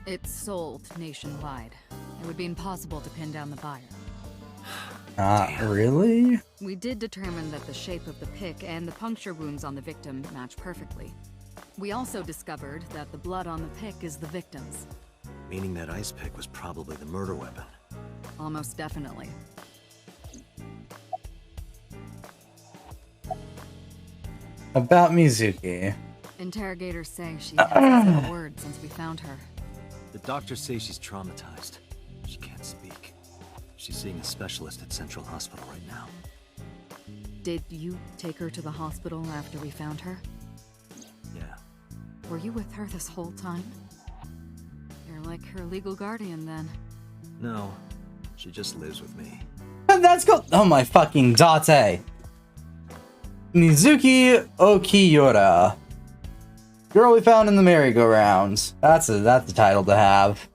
it's sold nationwide. It would be impossible to pin down the buyer. Not really? We did determine that the shape of the pick and the puncture wounds on the victim match perfectly. We also discovered that the blood on the pick is the victim's. Meaning that ice pick was probably the murder weapon. Almost definitely. About Mizuki. Interrogators say she hasn't said a word since we found her. The doctors say she's traumatized. She can't speak. She's seeing a specialist at Central Hospital right now. Did you take her to the hospital after we found her? Yeah. Were you with her this whole time? You're like her legal guardian then. No, she just lives with me. That's called. Oh my fucking date. Mizuki Okiyura. Girl we found in the merry-go-round. That's a title to have.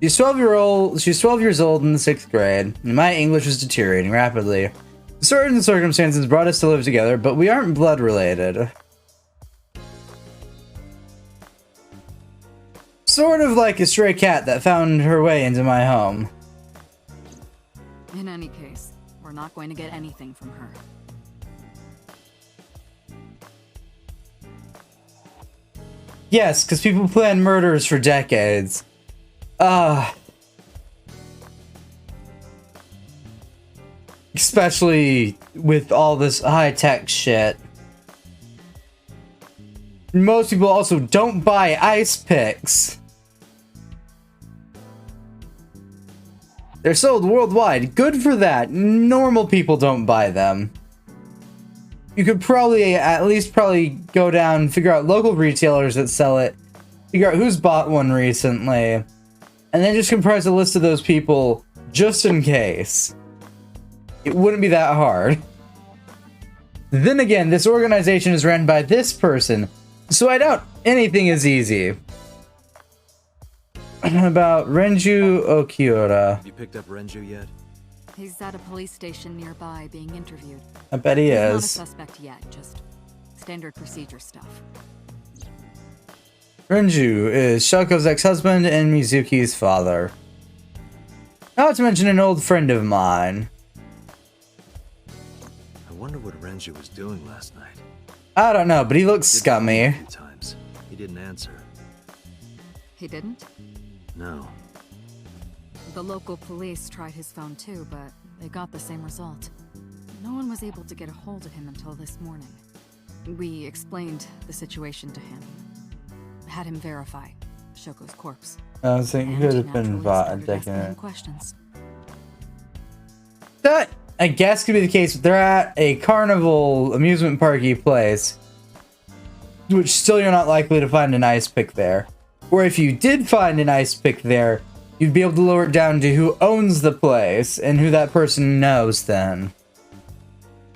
She's 12 years old in the 6th grade, and my English is deteriorating rapidly. Certain circumstances brought us to live together, but we aren't blood related. Sort of like a stray cat that found her way into my home. In any case, we're not going to get anything from her. Yes, because people plan murders for decades. Especially with all this high-tech shit. Most people also don't buy ice picks. They're sold worldwide. Good for that. Normal people don't buy them. You could probably at least go down and figure out local retailers that sell it. Figure out who's bought one recently. And then just comprise a list of those people just in case. It wouldn't be that hard. Then again, this organization is run by this person, so I doubt anything is easy. About Renju Okiyura. Have you picked up Renju yet? He's at a police station nearby being interviewed. I bet he He's not a is. suspect yet, just standard procedure stuff. Renju is Shoko's ex-husband and Mizuki's father. Not to mention an old friend of mine. I wonder what Renju was doing last night. I don't know, but he looks Did call me scummy. a few times. He didn't answer. He didn't? No. The local police tried his phone too, but they got the same result. No one was able to get a hold of him until this morning. We explained the situation to him. had him verify Shoko's corpse. I was thinking it And could he have been naturally bought started taken asking him it. questions. That, I guess, could be the case. They're at a carnival amusement parky place, which still you're not likely to find an ice pick there. Or if you did find an ice pick there, you'd be able to lower it down to who owns the place and who that person knows then.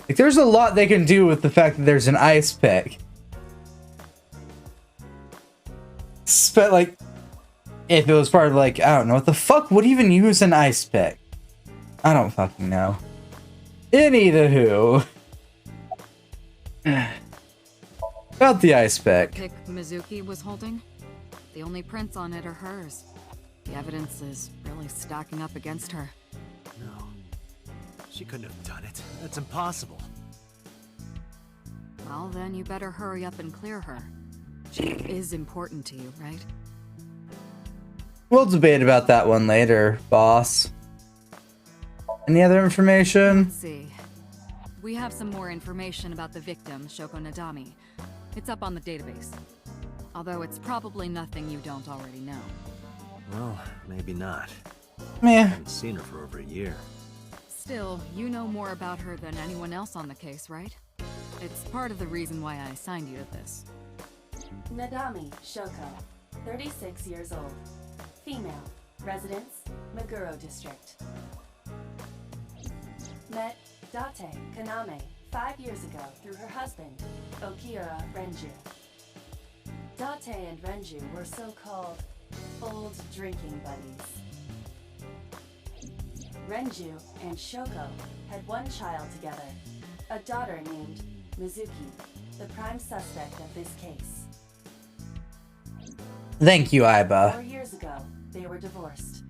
Like, there's a lot they can do with the fact that there's an ice pick. Like, if it was part of, like, I don't know, what the fuck would even use an ice pick? I don't fucking know. Anywho. About the ice pick. Pick Mizuki was holding? The only prints on it are hers. The evidence is really stacking up against her. No. She couldn't have done it. That's impossible. Well, then you better hurry up and clear her. She is important to you, right? We'll debate about that one later, boss. Any other information? Let's see. We have some more information about the victim, Shoko Nadami. It's up on the database. Although it's probably nothing you don't already know. Well, maybe not. Meh. Haven't seen her for over a year. Still, you know more about her than anyone else on the case, right? It's part of the reason why I assigned you to this. Nadami Shoko, 36 years old. Female. Residence, Meguro District. Met Date Kaname 5 years ago through her husband, Okira Renju. Date and Renju were so-called old drinking buddies. Renju and Shoko had one child together, a daughter named Mizuki, the prime suspect of this case. Thank you, 4 Aiba. years ago, they were divorced.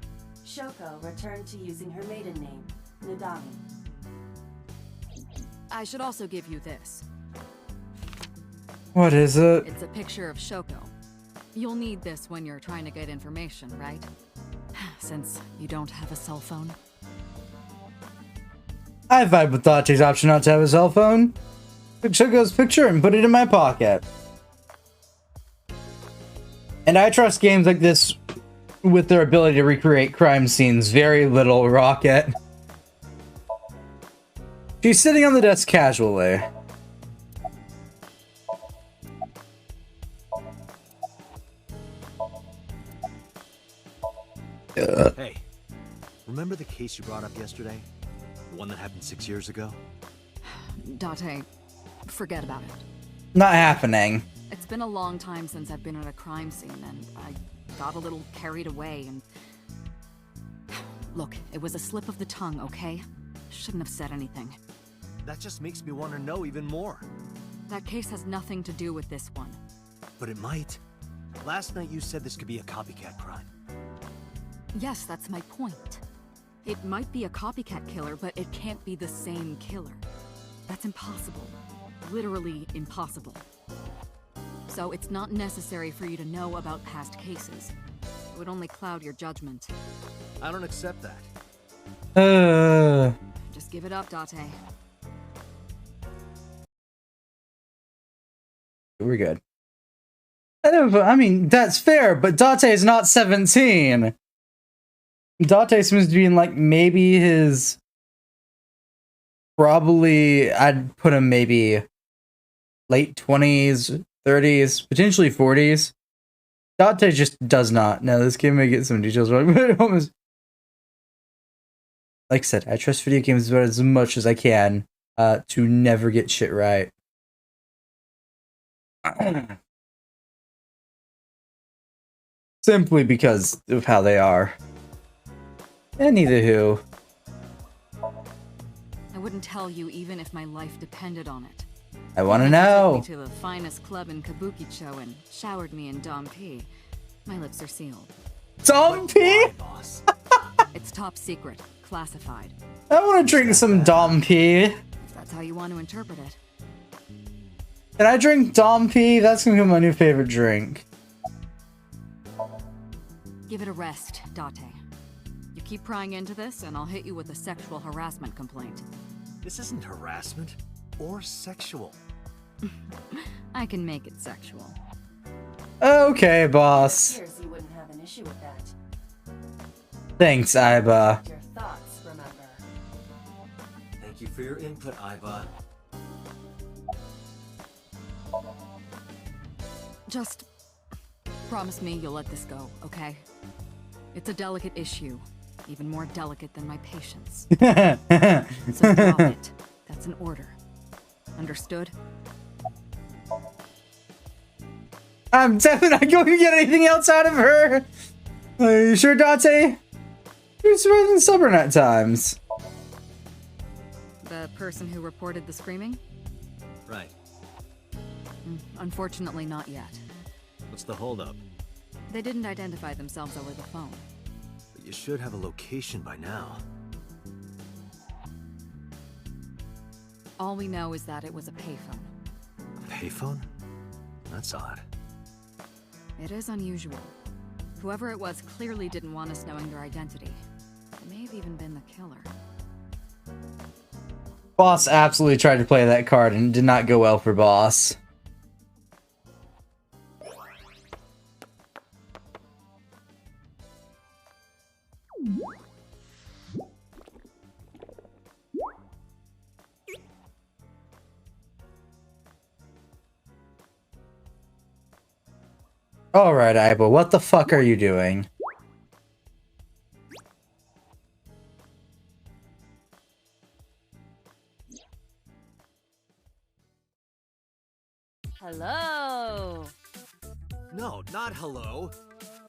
Shoko returned to using her maiden name, Nadami. I should also give you this. What is it? It's a picture of Shoko. You'll need this when you're trying to get information, right? Since you don't have a cell phone. I vibe with Date's option not to have a cell phone. Took Shoko's picture and put it in my pocket. And I trust games like this with their ability to recreate crime scenes very little, Rocket. She's sitting on the desk casually. Hey, remember the case you brought up yesterday? The one that happened 6 years ago? Date, forget about it. Not happening. It's been a long time since I've been at a crime scene, and I got a little carried away, and... Look, it was a slip of the tongue, okay? Shouldn't have said anything. That just makes me want to know even more. That case has nothing to do with this one. But it might. Last night you said this could be a copycat crime. Yes, that's my point. It might be a copycat killer, but it can't be the same killer. That's impossible. Literally impossible. So it's not necessary for you to know about past cases. It would only cloud your judgment. I don't accept that. Just give it up, Date. We're good. I mean, that's fair, but Date is not 17. Date seems to be in, like, maybe his... Probably, I'd put him maybe late 20s, 30s, potentially 40s. Date just does not. Now, this game may get some details wrong, but it almost... Like I said, I trust video games about as much as I can to never get shit right. Simply because of how they are. Anywho. I wouldn't tell you even if my life depended on it. I want to Even if you know. took me to the finest club in Kabukicho and showered me in Dom P. My lips are sealed. Dom P? Boss. It's top secret, classified. I want to drink some Dom P. If that's how you want to interpret it. Can I drink Dom P? That's gonna be my new favorite drink. Give it a rest, Date. You keep prying into this, and I'll hit you with a sexual harassment complaint. This isn't harassment or sexual. I can make it sexual. Okay, boss. Appears you wouldn't have an issue with that. Thanks, Iba. Your thoughts, remember. Thank you for your input, Iva. Just promise me you'll let this go, okay? It's a delicate issue, even more delicate than my patience. So drop it. That's an order. Understood? I'm definitely not going to get anything else out of her. Are you sure, Date? You're surprisingly stubborn at times. The person who reported the screaming? Right. Unfortunately, not yet. What's the holdup? They didn't identify themselves over the phone. But you should have a location by now. All we know is that it was a payphone. A payphone? That's odd. It is unusual. Whoever it was clearly didn't want us knowing their identity. It may have even been the killer. Boss absolutely tried to play that card and it did not go well for Boss. Alright, Iba, what the fuck are you doing? Hello. No, not hello.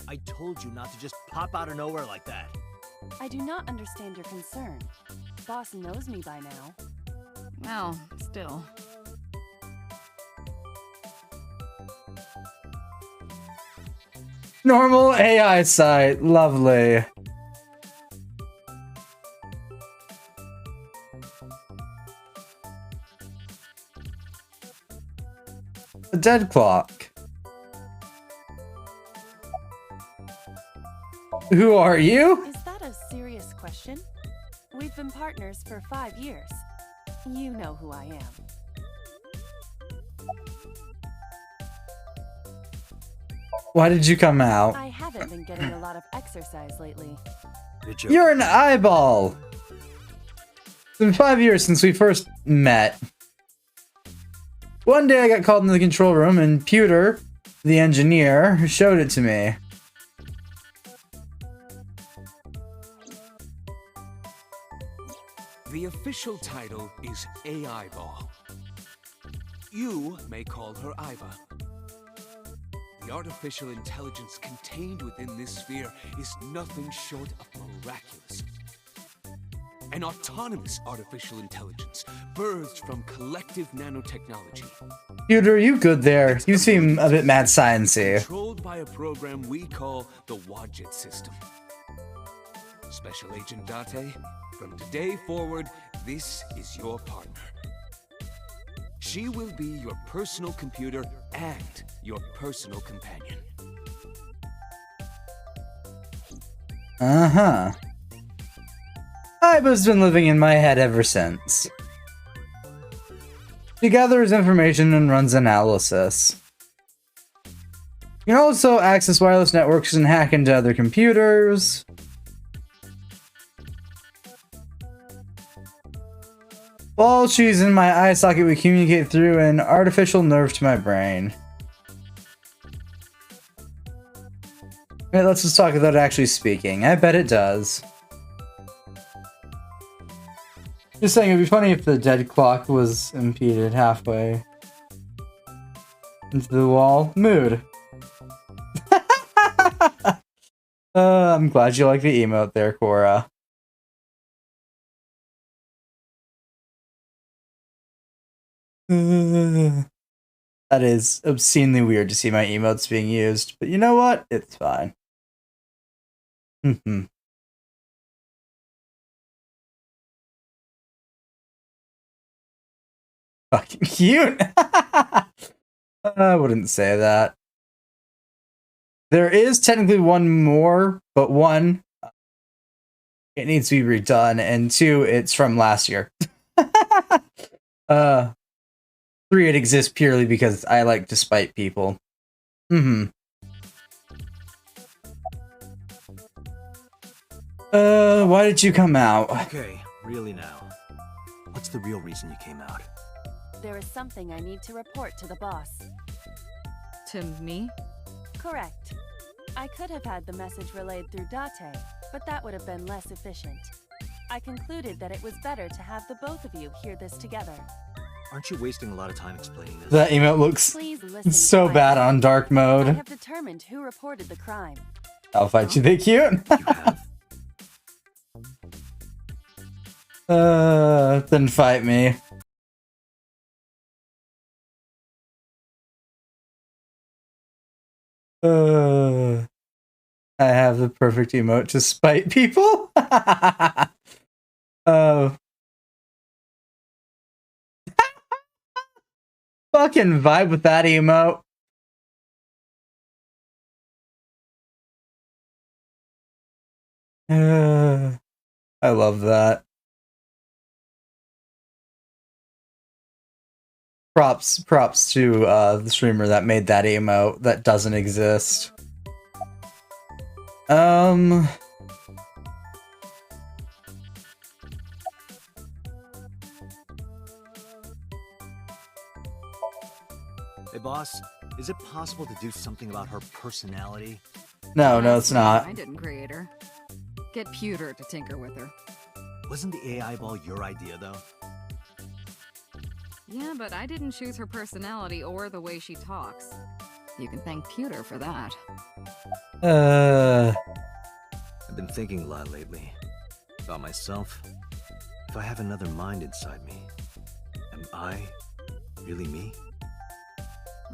I told you not to just pop out of nowhere like that. I do not understand your concern. Boss knows me by now. Well, still. Normal AI site, lovely. A dead clock. Who are you? Is that a serious question? We've been partners for 5 years. You know who I am. Why did you come out? I haven't been getting a lot of exercise lately. Did you? You're an eyeball! It's been 5 years since we first met. One day I got called into the control room and Pewter, the engineer, showed it to me. The official title is AI Ball. You may call her Iva. The artificial intelligence contained within this sphere is nothing short of miraculous. An autonomous artificial intelligence birthed from collective nanotechnology. Pewter, you good there? You seem a bit mad sciencey. Controlled by a program we call the Wadjet system. Special Agent Date, from today forward, this is your partner. She will be your personal computer and your personal companion. Uh-huh. Iba's been living in my head ever since. She gathers information and runs analysis. You can also access wireless networks and hack into other computers. While she's in my eye socket, we communicate through an artificial nerve to my brain. It lets us talk without actually speaking. I bet it does. Just saying, it'd be funny if the dead clock was impeded halfway into the wall. Mood. I'm glad you like the emote there, Cora. That is obscenely weird to see my emotes being used, but you know what? It's fine. Fucking cute. I wouldn't say that. There is technically one more, but one, it needs to be redone, and two, it's from last year. Three, it exists purely because I like to spite people. Why did you come out? Okay, really now. What's the real reason you came out? There is something I need to report to the boss. To me? Correct. I could have had the message relayed through Date, but that would have been less efficient. I concluded that it was better to have the both of you hear this together. Aren't you wasting a lot of time explaining this? That emote looks Please listen so quietly. bad on dark I mode. have determined who reported the crime. I'll fight you, they cute. You have? Then fight me. I have the perfect emote to spite people. Fucking vibe with that emote. I love that. Props to the streamer that made that emote that doesn't exist. Hey, boss, is it possible to do something about her personality? No, it's not. I didn't create her. Get Pewter to tinker with her. Wasn't the AI ball your idea, though? Yeah, but I didn't choose her personality or the way she talks. You can thank Pewter for that. I've been thinking a lot lately. About myself. If I have another mind inside me, am I really me?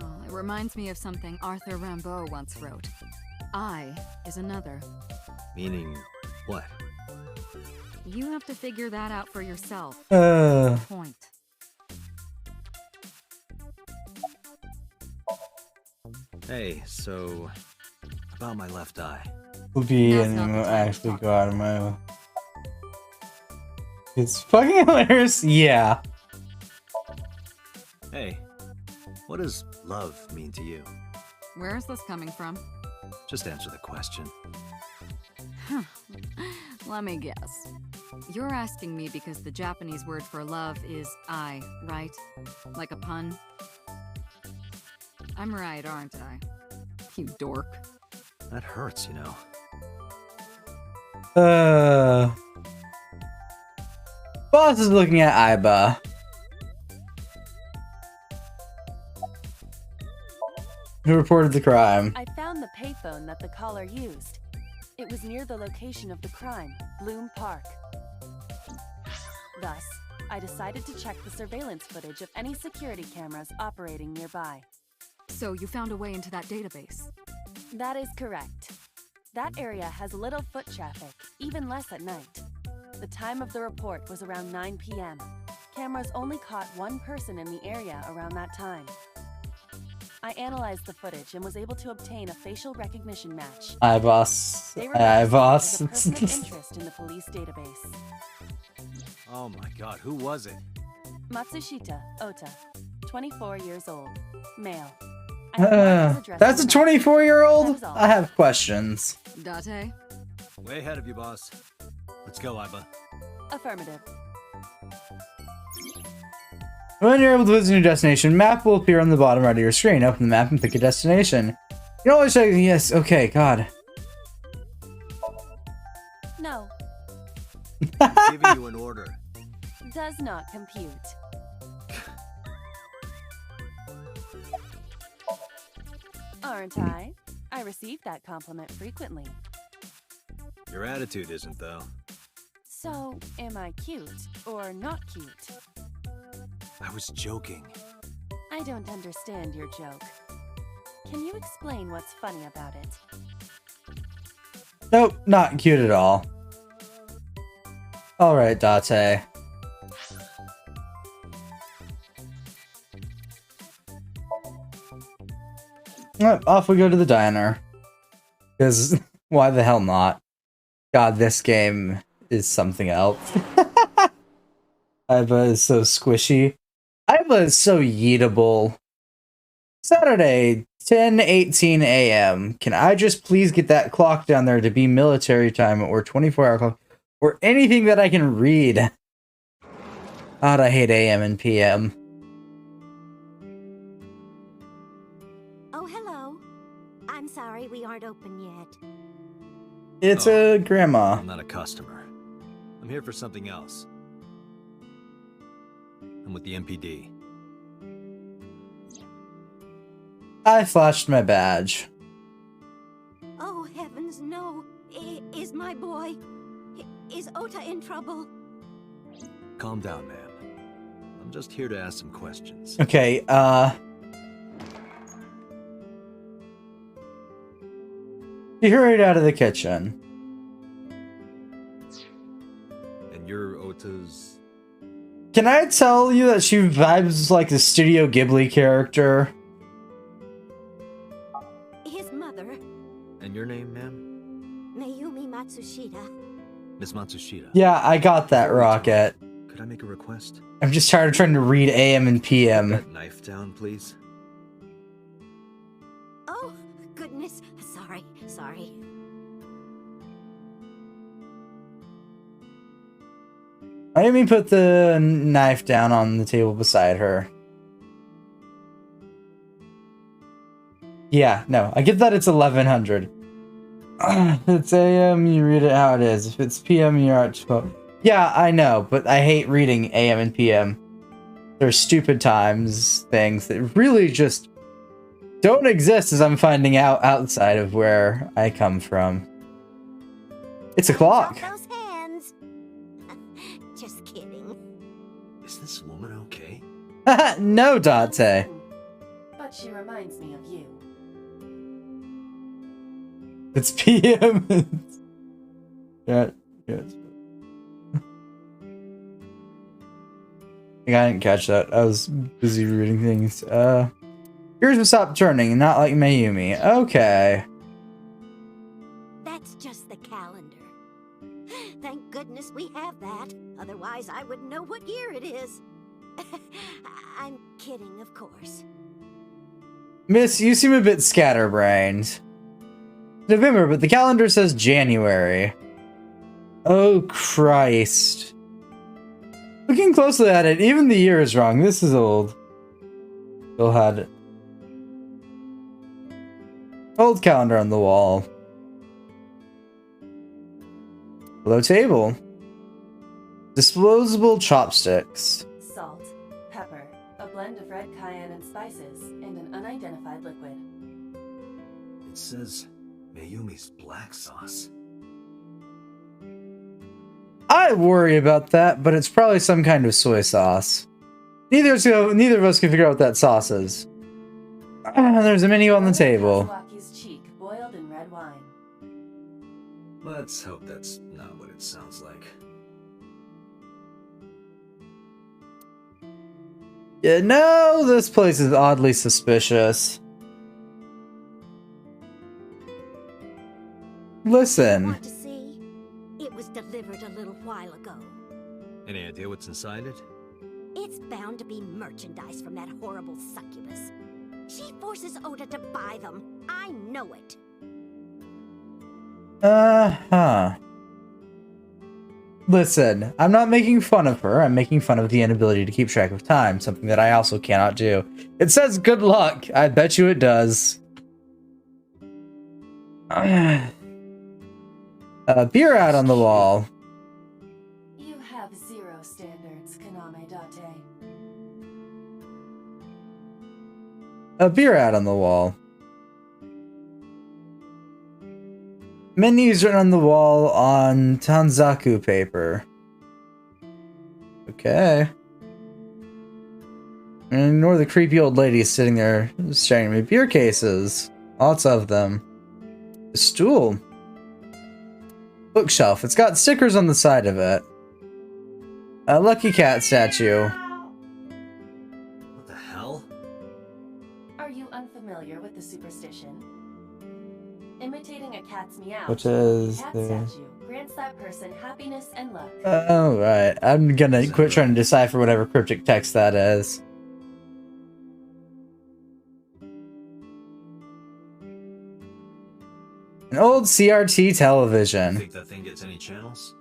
Well, it reminds me of something Arthur Rimbaud once wrote. I is another. Meaning what? You have to figure that out for yourself. Point. Hey, so about my left eye. Will be That's and not the will time to actually talk go out of my. It's fucking hilarious. Yeah. Hey, what does love mean to you? Where is this coming from? Just answer the question. Let me guess. You're asking me because the Japanese word for love is ai, right? Like a pun? I'm right, aren't I? You dork. That hurts, you know. Boss is looking at Aiba. Who reported the crime? I found the payphone that the caller used. It was near the location of the crime, Bloom Park. Thus, I decided to check the surveillance footage of any security cameras operating nearby. So you found a way into that database? That is correct. That area has little foot traffic, even less at night. The time of the report was around 9 p.m. Cameras only caught one person in the area around that time. I analyzed the footage and was able to obtain a facial recognition match. Hi, boss. They were Hi, registered boss. as a person of interest in the police database. Oh my god, who was it? Matsushita Ota, 24 years old, male. I have marked his address That's a on the map. 24-year-old? That was all. I have questions. Date? Way ahead of you, boss. Let's go, Aiba. Affirmative. When you're able to visit your destination, map will appear on the bottom right of your screen. Open the map and pick a destination. You can always check. Yes, okay, God. No, Giving you an order. does not compute. Aren't I? I receive that compliment frequently. Your attitude isn't, though. So, am I cute or not cute? I was joking. I don't understand your joke. Can you explain what's funny about it? Nope, not cute at all. Alright, Date. Off we go to the diner. Because why the hell not? God, this game is something else. Aiba is so squishy. Aiba is so yeetable. Saturday 10:18 a.m. Can I just please get that clock down there to be military time or 24-hour clock or anything that I can read? God, I hate AM and PM. Oh, hello. I'm sorry we aren't open yet. It's a grandma. I'm not a customer. I'm here for something else. I'm with the MPD. I flashed my badge. Oh, heavens, no. Is my boy... Is Ota in trouble? Calm down, ma'am. I'm just here to ask some questions. Okay, She hurried out of the kitchen. And you're Ota's... Can I tell you that she vibes like the Studio Ghibli character? His mother, And your name, ma'am? Mayumi Matsushita. Miss Matsushita. Yeah, I got that, Rocket. Could I make a request? I'm just tired of trying to read AM and PM. That knife down, please. Oh, goodness. Sorry. Mayumi put the knife down on the table beside her. Yeah, no, I get that it's 1100. It's AM, you read it how it is. If it's PM, you're at 12. Yeah, I know, but I hate reading AM and PM. They're stupid times, things that really just don't exist as I'm finding out outside of where I come from. It's a clock. Drop those hands. Just kidding. Is this woman okay? No, Dante. But she reminds me of you. It's PM. Yeah. I didn't catch that. I was busy reading things. Yours will stop turning, not like Mayumi. Okay. That's just the calendar. Thank goodness we have that. Otherwise, I wouldn't know what year it is. I'm kidding, of course. Miss, you seem a bit scatterbrained. November, but the calendar says January. Oh, Christ. Looking closely at it, even the year is wrong. This is old. Still had it. Old calendar on the wall. Low table. Disposable chopsticks. Salt, pepper, a blend of red cayenne and spices, and an unidentified liquid. It says Mayumi's black sauce. I worry about that, but it's probably some kind of soy sauce. Neither of us can figure out what that sauce is. There's a menu on the table. Kazuaki's cheek boiled in red wine. Let's hope that's not what it sounds like. Yeah, no, this place is oddly suspicious. Listen. Want to see? It was delivered a little while ago. Any idea what's inside it? It's bound to be merchandise from that horrible succubus. She forces Ota to buy them. I know it. Uh-huh. Listen, I'm not making fun of her. I'm making fun of the inability to keep track of time, something that I also cannot do. It says good luck. I bet you it does. Beer out on the wall. You have zero standards, Kaname Date. A beer out on the wall. Menus written on the wall on Tanzaku paper. Okay. And ignore the creepy old lady sitting there staring at me. Beer cases. Lots of them. A stool. Bookshelf. It's got stickers on the side of it. A lucky cat statue. What the hell? Are you unfamiliar with the superstition? Imitating a cat's meow. Which is cat the... statue grants that person happiness and luck. Oh, right. I'm gonna quit trying to decipher whatever cryptic text that is. An old CRT television. Think that thing gets any channels?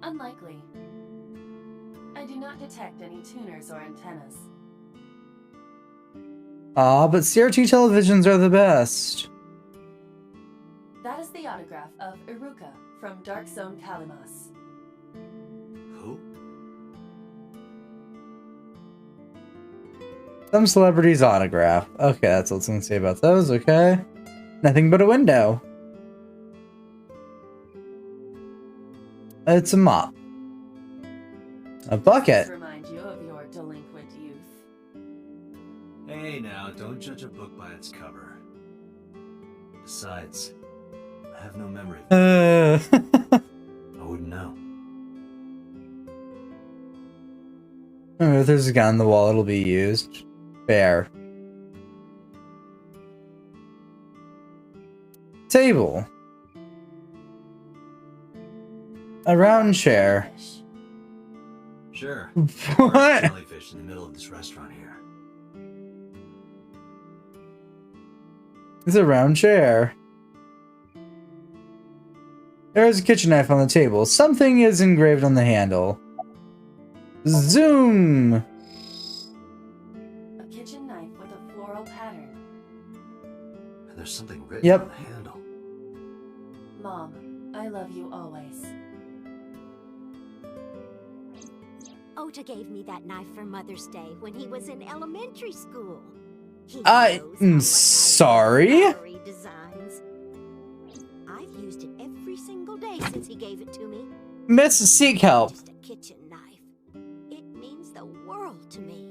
Unlikely. I do not detect any tuners or antennas. Aw, but CRT televisions are the best. That is the autograph of Iruka from Dark Zone Kalimas. Who? Some celebrity's autograph. Okay, that's all it's gonna say about those, okay. Nothing but a window. It's a mop. A bucket. Just remind you of your delinquent youth. Hey now, don't judge a book by its cover. Besides, I have no memory of it. I wouldn't know. If there's a gun on the wall, it'll be used. Fair. Table. A round chair. Sure. What? Jellyfish in the middle of this restaurant here. It's a round chair. There's a kitchen knife on the table. Something is engraved on the handle. Zoom! A kitchen knife with a floral pattern. And there's something written Yep. on the handle. Mom, I love you always. Ota gave me that knife for Mother's Day when he was in elementary school. He I'm knows how much I sorry? love flowery designs. I've used it every single day since he gave it to me. Miss, seek help. Just a kitchen knife. It means the world to me.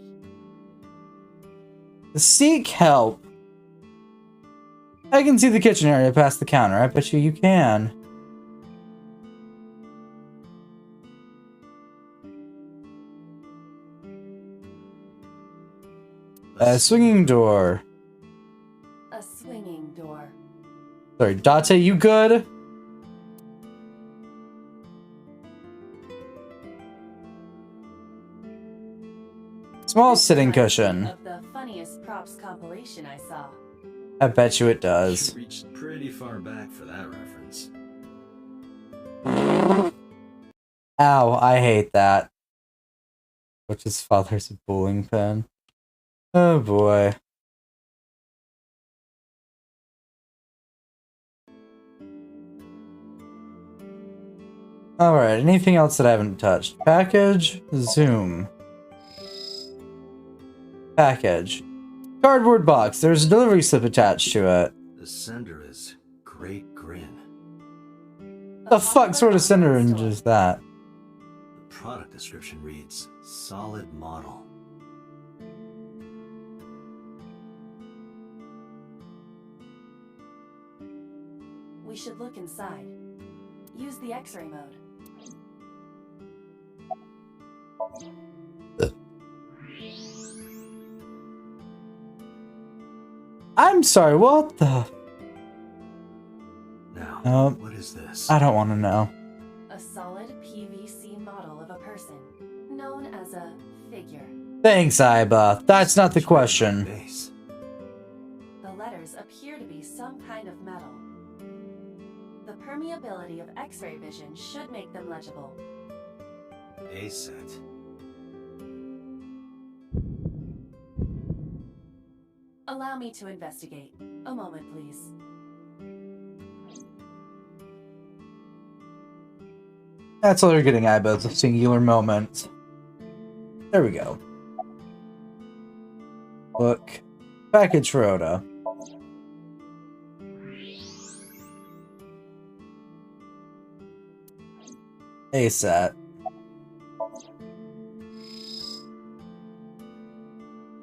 Seek help. I can see the kitchen area past the counter. I bet you can. A swinging door. A swinging door. Sorry, Date, you good? Small sitting cushion. Of the funniest props compilation I saw. I bet you it does. You reached pretty far back for that reference. Ow, I hate that. Which his father's a bowling pin. Oh boy. Alright, anything else that I haven't touched? Package, zoom. Package. Cardboard box, there's a delivery slip attached to it. The sender is Great Grin. The fuck sort of sender is that? The product description reads, solid model. We should look inside. Use the X-ray mode. I'm sorry, what the? Now, what is this? I don't want to know. A solid PVC model of a person, known as a figure. Thanks, Iba. That's not the question. Base. The letters appear to be some kind of metal. The permeability of X-ray vision should make them legible. A set. Allow me to investigate. A moment, please. That's all you're getting, Iba. It's a singular moment. There we go. Look. Package for Oda. A set.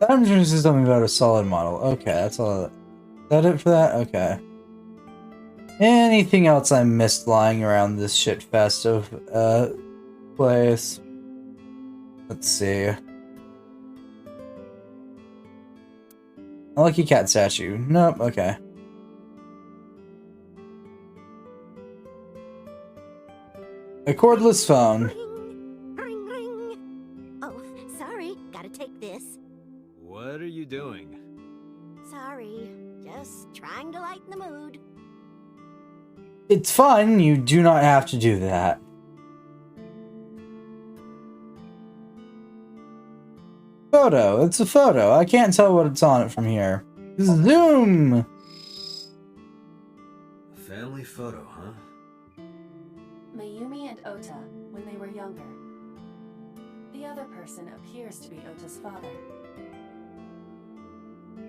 I'm just saying something about a solid model. Okay, that's all. Is that it for that? Okay. Anything else I missed lying around this shit fest of place? Let's see. A lucky cat statue. Nope, okay. A cordless phone. Ring, ring, ring. Oh, sorry. Gotta take this. What are you doing? Sorry. Just trying to lighten the mood. It's fun, you do not have to do that. Photo, it's a photo. I can't tell what's on it from here. Zoom! A family photo, huh? Mayumi and Ota, when they were younger. The other person appears to be Ota's father.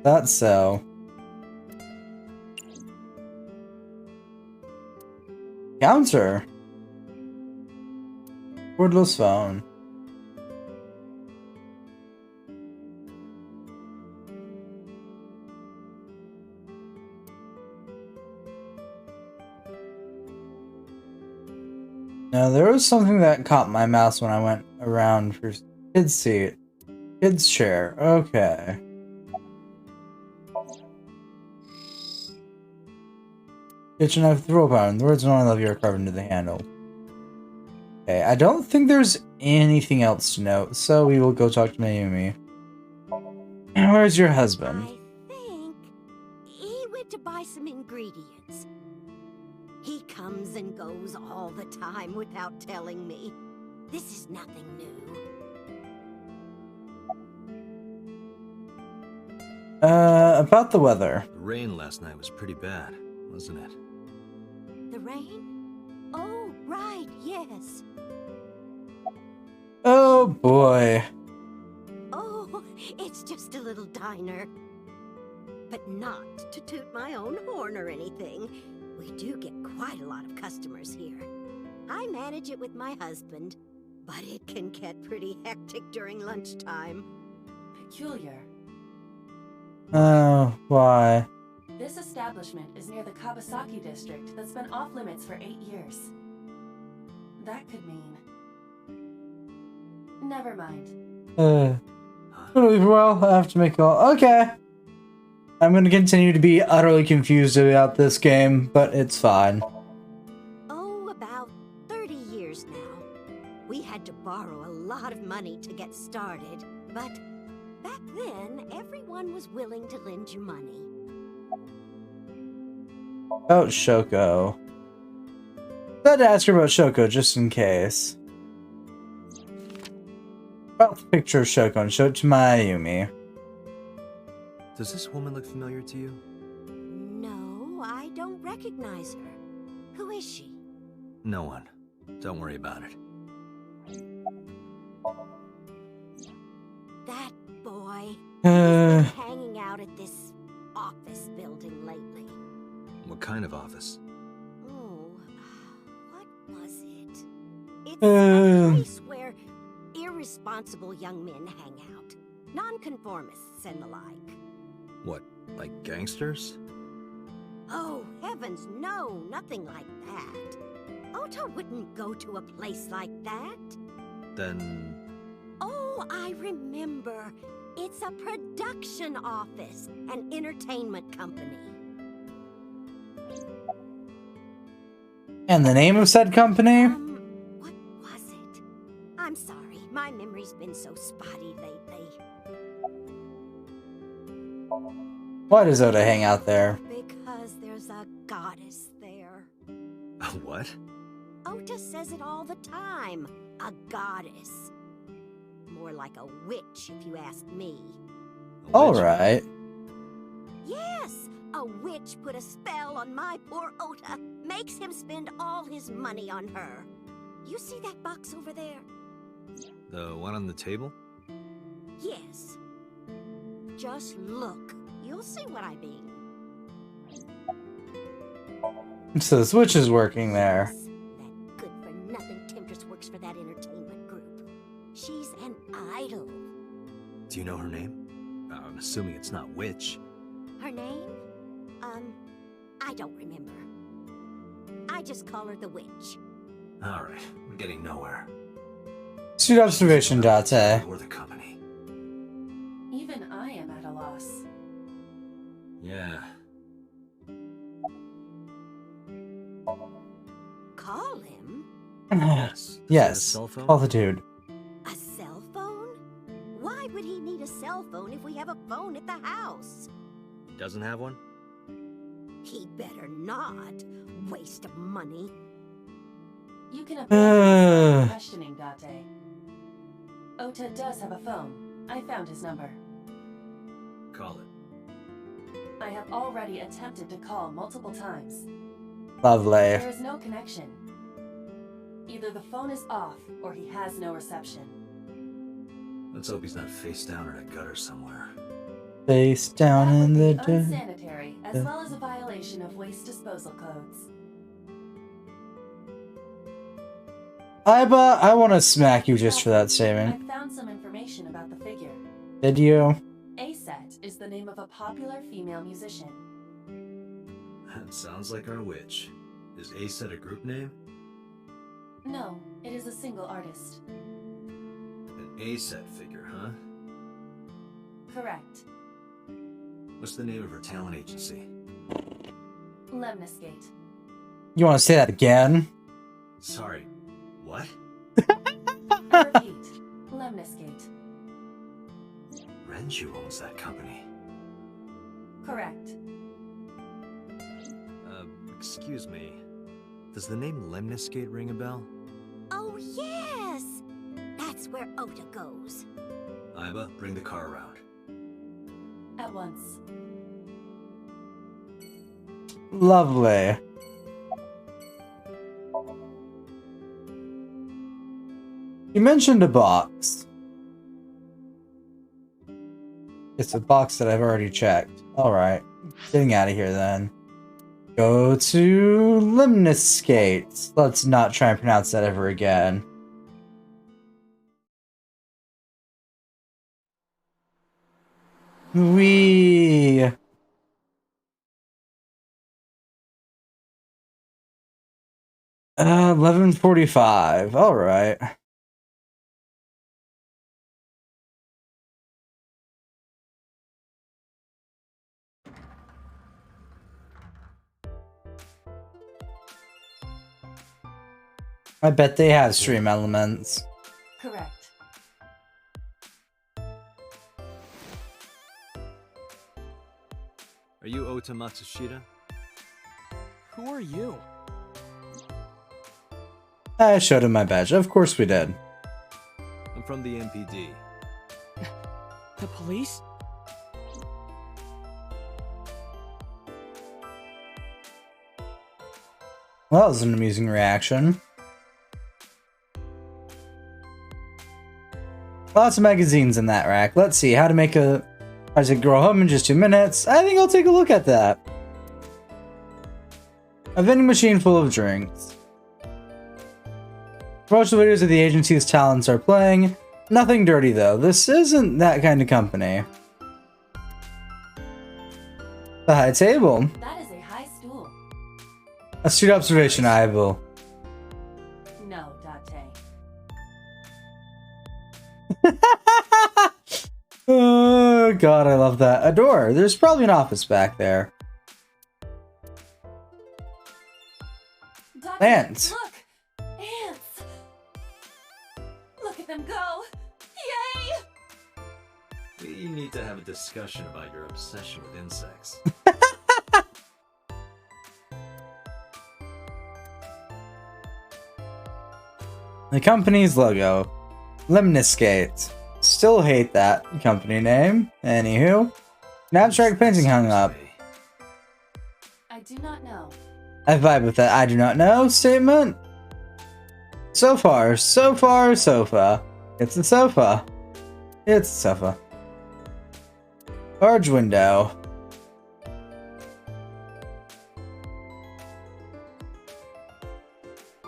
That's so. Counter. Cordless phone. Now, there was something that caught my mouse when I went around for kids' seat. Kids' chair. Okay. Kitchen knife with the roll pattern. The words "No, I love you" are carved into the handle. Okay, I don't think there's anything else to note, so we will go talk to Mayumi. Where's your husband? I think he went to buy some ingredients. He comes and goes all the time without telling me. This is nothing new. About the weather. The rain last night was pretty bad, wasn't it? The rain? Oh, right, yes. Oh boy. Oh, it's just a little diner. But not to toot my own horn or anything. We do get quite a lot of customers here. I manage it with my husband, but it can get pretty hectic during lunchtime. Peculiar. Oh, why? This establishment is near the Kawasaki district that's been off limits for 8 years. That could mean... Never mind. Well, I have to make a call. Okay. I'm going to continue to be utterly confused about this game, but it's fine. Oh, about 30 years now. We had to borrow a lot of money to get started, but back then, everyone was willing to lend you money. About Shoko. I had to ask her about Shoko just in case. About the picture of Shoko and show it to Mayumi. Does this woman look familiar to you? No, I don't recognize her. Who is she? No one. Don't worry about it. That boy. He's been hanging out at this office building lately. What kind of office? Oh, what was it? It's a place where irresponsible young men hang out. Nonconformists and the like. What, like gangsters? Oh, heavens, no, nothing like that. Ota wouldn't go to a place like that. Then... Oh, I remember. It's a production office, an entertainment company. And the name of said company? What was it? I'm sorry, my memory's been so spotty lately. Why does Ota hang out there? Because there's a goddess there. What? Ota says it all the time. A goddess. More like a witch, if you ask me. Alright. Yes, a witch put a spell on my poor Ota. Makes him spend all his money on her. You see that box over there? The one on the table? Yes. Just look. You'll see what I mean. So the switch is working there. That good-for-nothing temptress works for that entertainment group. She's an idol. Do you know her name? I'm assuming it's not Witch. Her name? I don't remember. I just call her the witch. Alright, we're getting nowhere. Student observation data. Or the company. Even I am at a loss. Yeah. Call him? Yes. Yes. Cell phone? Call the dude. A cell phone? Why would he need a cell phone if we have a phone at the house? Doesn't have one? He'd better not. Waste of money. You can avoid questioning, Date. Ota does have a phone. I found his number. Call it. I have already attempted to call multiple times. Lovely. There is no connection. Either the phone is off, or he has no reception. Let's hope he's not face down in a gutter somewhere. Face down That in would the be dirt. unsanitary, as well as a violation of waste disposal codes. I want to smack you just for that I statement. found some information about the figure. Did you? Aset is the name of a popular female musician. That sounds like our witch. Is Aset a group name? No, it is a single artist. An Aset figure, huh? Correct. What's the name of her talent agency? Lemniscate. You want to say that again? Sorry, what? I repeat, Lemniscate. Renju owns that company. Correct. Excuse me. Does the name Lemniscate ring a bell? Oh, yes! That's where Ota goes. Iba, bring the car around. At once. Lovely. You mentioned a box. It's a box that I've already checked. Alright. Getting out of here then. Go to Lemniscate. Let's not try and pronounce that ever again. We 11:45. All right. I bet they have stream elements. Correct. Are you Ota Matsushita? Who are you? I showed him my badge. Of course we did. I'm from the MPD. The police? Well, that was an amusing reaction. Lots of magazines in that rack. Let's see how to make a project grow home in just 2 minutes. I think I'll take a look at that. A vending machine full of drinks. Promotional videos of the agency's talents are playing. Nothing dirty though. This isn't that kind of company. The high table. That is a high stool. Astute observation, Ivo. No, Date. Oh god, I love that. A door. There's probably an office back there. Date, Ants. Look! Ants! Look at them go! Yay! We need to have a discussion about your obsession with insects. The company's logo. Lemniscate. Still hate that company name. Anywho. An abstract painting hung up. I do not know. I vibe with that I do not know statement. Sofa. It's a sofa. It's a sofa. Large window.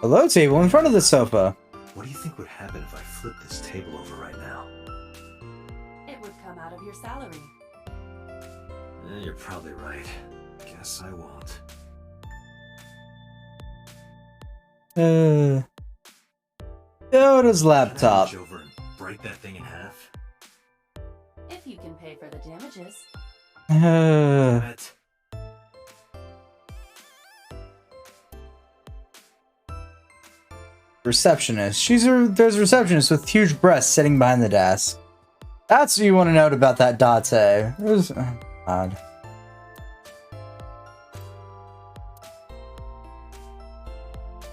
A low table in front of the sofa. What do you think would happen if I flipped this table over right now? It would come out of your salary. You're probably right. Guess I won't. Yoda's laptop. Can I reach over and break that thing in half? If you can pay for the damages. Bet. Receptionist. There's a receptionist with huge breasts sitting behind the desk. That's what you want to note about that Date. God.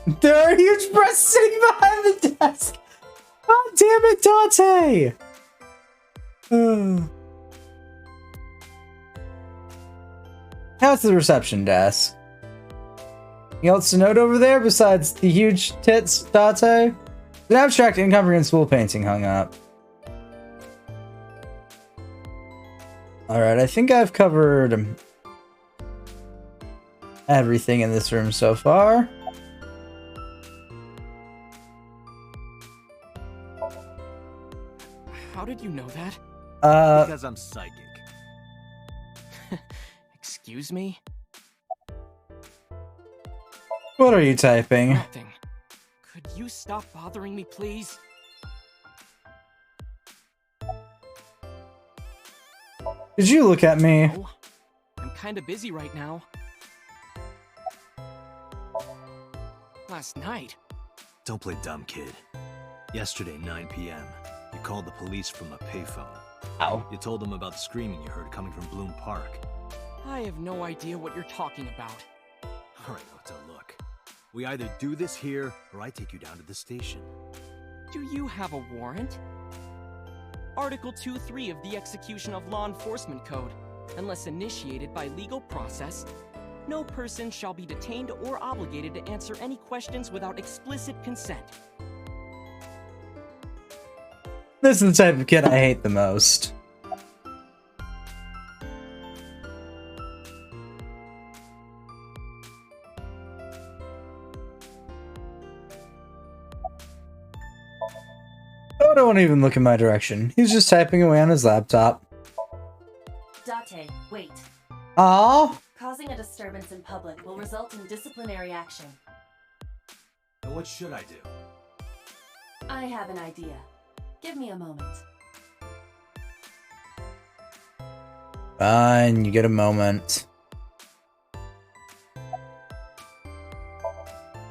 There are huge breasts sitting behind the desk! God damn it, Dante! How's the reception desk? Anything else to note over there besides the huge tits, Dante? An abstract, incomprehensible painting hung up. Alright, I think I've covered everything in this room so far. How did you know that? Because I'm psychic. Excuse me? What are you typing? Nothing. Could you stop bothering me, please? Did you look at me? Oh, I'm kinda busy right now. Last night? Don't play dumb, kid. Yesterday, 9 p.m., you called the police from a payphone. Ow. You told them about the screaming you heard coming from Bloom Park. I have no idea what you're talking about. Alright, Ota, look. We either do this here, or I take you down to the station. Do you have a warrant? Article 2.3 of the Execution of Law Enforcement Code. Unless initiated by legal process, no person shall be detained or obligated to answer any questions without explicit consent. This is the type of kid I hate the most. Oh, don't even look in my direction. He's just typing away on his laptop. Date, wait. Aww. Causing a disturbance in public will result in disciplinary action. And what should I do? I have an idea. Give me a moment. Fine, you get a moment.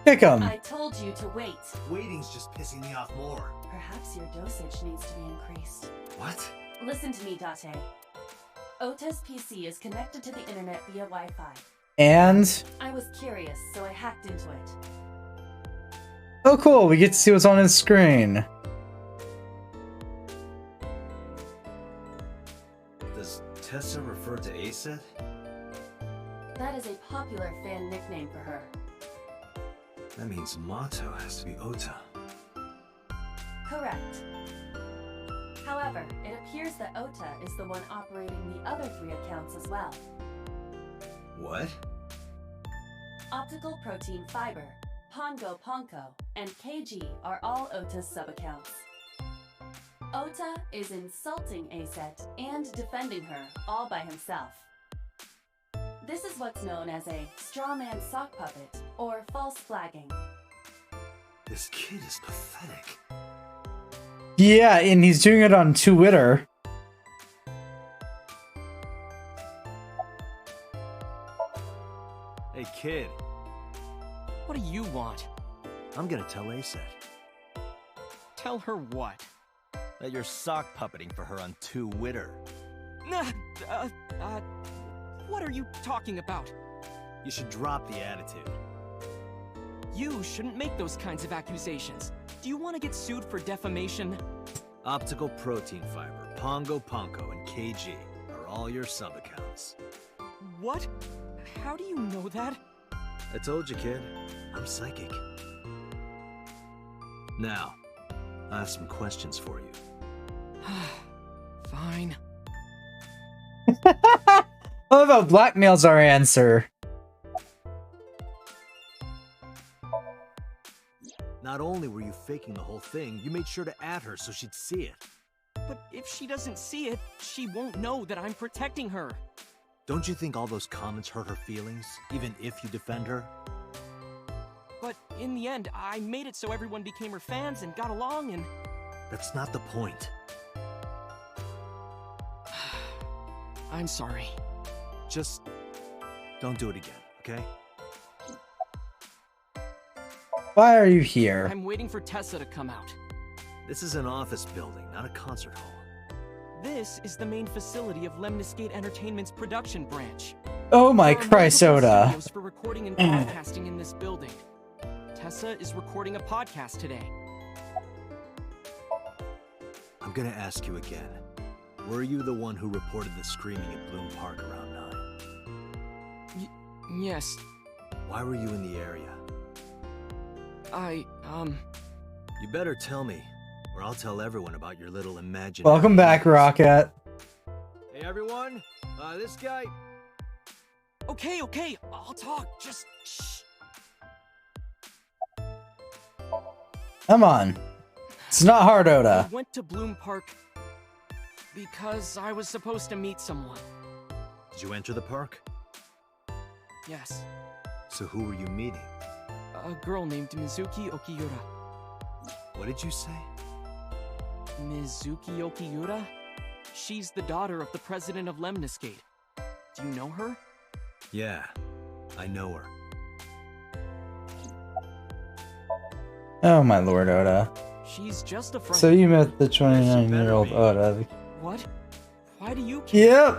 Kick him. I told you to wait. Waiting's just pissing me off more. Perhaps your dosage needs to be increased. What? Listen to me, Date. Ota's PC is connected to the internet via Wi-Fi. And? I was curious, so I hacked into it. Oh cool, we get to see what's on his screen. Does Tessa refer to Aset? That is a popular fan nickname for her. That means Mato has to be Ota. Correct. However, it appears that Ota is the one operating the other 3 accounts as well. What? Optical Protein Fiber, Pongo Ponko, and KG are all Ota's sub-accounts. Ota is insulting Aset and defending her all by himself. This is what's known as a straw man sock puppet or false flagging. This kid is pathetic. Yeah, and he's doing it on Twitter. Hey, kid. What do you want? I'm gonna tell Aset Tell her what? that you're sock puppeting for her on Twitter. What are you talking about? You should drop the attitude. You shouldn't make those kinds of accusations. Do you want to get sued for defamation? Optical Protein Fiber, Pongo Ponko, and KG are all your sub-accounts. What? How do you know that? I told you, kid. I'm psychic. Now, I have some questions for you. Fine. I love how blackmail's our answer. Not only were you faking the whole thing, you made sure to add her so she'd see it. But if she doesn't see it, she won't know that I'm protecting her. Don't you think all those comments hurt her feelings, even if you defend her? But in the end, I made it so everyone became her fans and got along and... That's not the point. I'm sorry. Just don't do it again, okay? Why are you here? I'm waiting for Tessa to come out. This is an office building, not a concert hall. This is the main facility of Lemniscate Entertainment's production branch. Oh my There are Christ, multiple Oda. studios for recording and broadcasting in this building. Tessa is recording a podcast today. I'm gonna ask you again. Were you the one who reported the screaming at Bloom Park around 9? Yes. Why were you in the area? You better tell me, or I'll tell everyone about your little imaginary... Welcome back, Rocket. Hey everyone, this guy... Okay, I'll talk, just shh. Come on. It's not hard, Oda. I went to Bloom Park because I was supposed to meet someone. Did you enter the park? Yes. So who were you meeting? A girl named Mizuki Okiura. What did you say? Mizuki Okiura? She's the daughter of the president of Lemniscate. Do you know her? Yeah, I know her. Oh my lord, Oda. She's just a friend. So you met the 29-year-old Oda. What? Why do you care? Yep.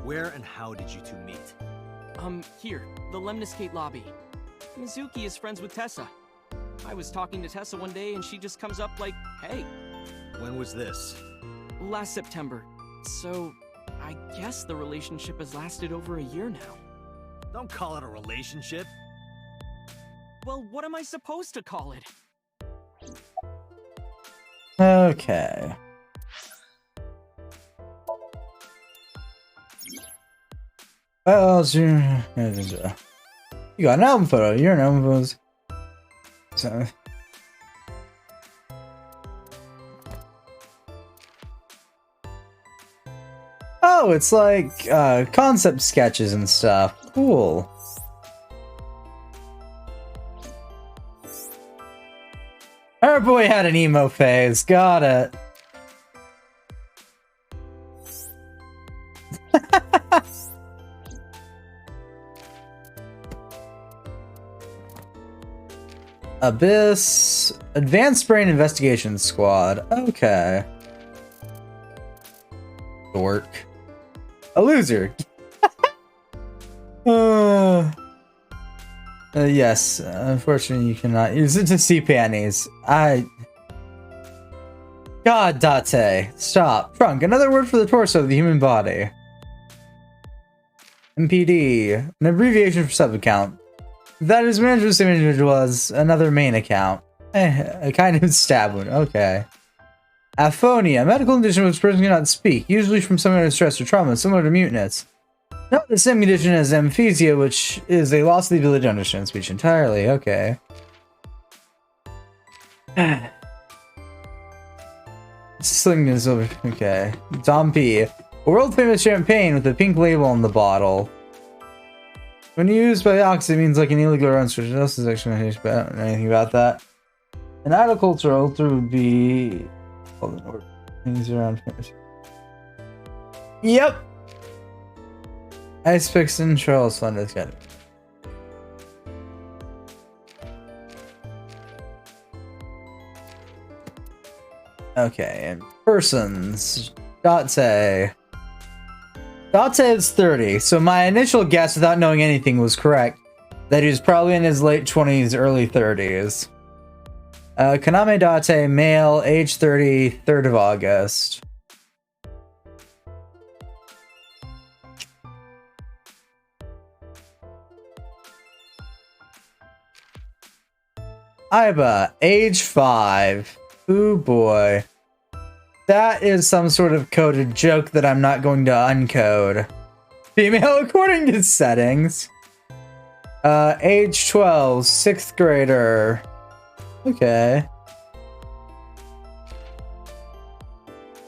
Where and how did you two meet? Here, the Lemniscate lobby. Mizuki is friends with Tessa. I was talking to Tessa one day and she just comes up like, hey. When was this? Last September. So, I guess the relationship has lasted over a year now. Don't call it a relationship. Well, what am I supposed to call it? Okay. What else you got an album photo. You're an album photos. So. Oh, it's like concept sketches and stuff. Cool. Our boy had an emo phase. Got it. Abyss Advanced Brain Investigation Squad. Okay. Dork. A loser. Yes, unfortunately you cannot use it to see panties. God, Date. Stop. Trunk, another word for the torso of the human body. MPD, an abbreviation for sub-account. That is manager's image was another main account. A kind of stab wound. Okay. Aphonia, a medical condition which person cannot speak, usually from some kind of stress or trauma, similar to muteness. Not the same condition as emphasia, which is a loss of the ability to understand speech entirely. Okay. Sling is over. Okay. Dom P. A world famous champagne with a pink label on the bottle. When used by the Ox, it means like an illegal or unscripted. What else is actually, but I don't know anything about that. An agricultural altar would be. Things around. Yep. Ice Vixen, Charles Slender's got it. Okay, and persons. Date. Date is 30, so my initial guess without knowing anything was correct. That he was probably in his late 20s, early 30s. Kaname Date, male, age 30, 3rd of August. Aiba, age 5. Ooh boy. That is some sort of coded joke that I'm not going to uncode. Female according to settings. Age 12, 6th grader. Okay.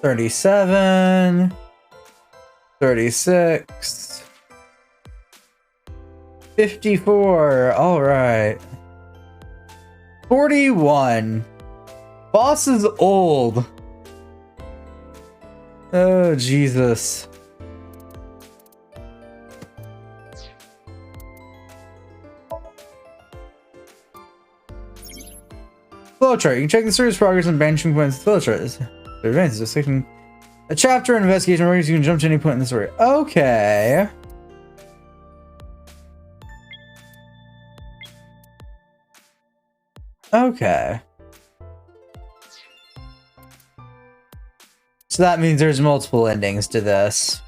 37. 36. 54. Alright. 41. Boss is old. Oh, Jesus. Flowchart. You can check the service progress and branching points of the flowchart. Advances. Just clicking a chapter or investigation where you can jump to any point in the story. Okay. Okay. So that means there's multiple endings to this.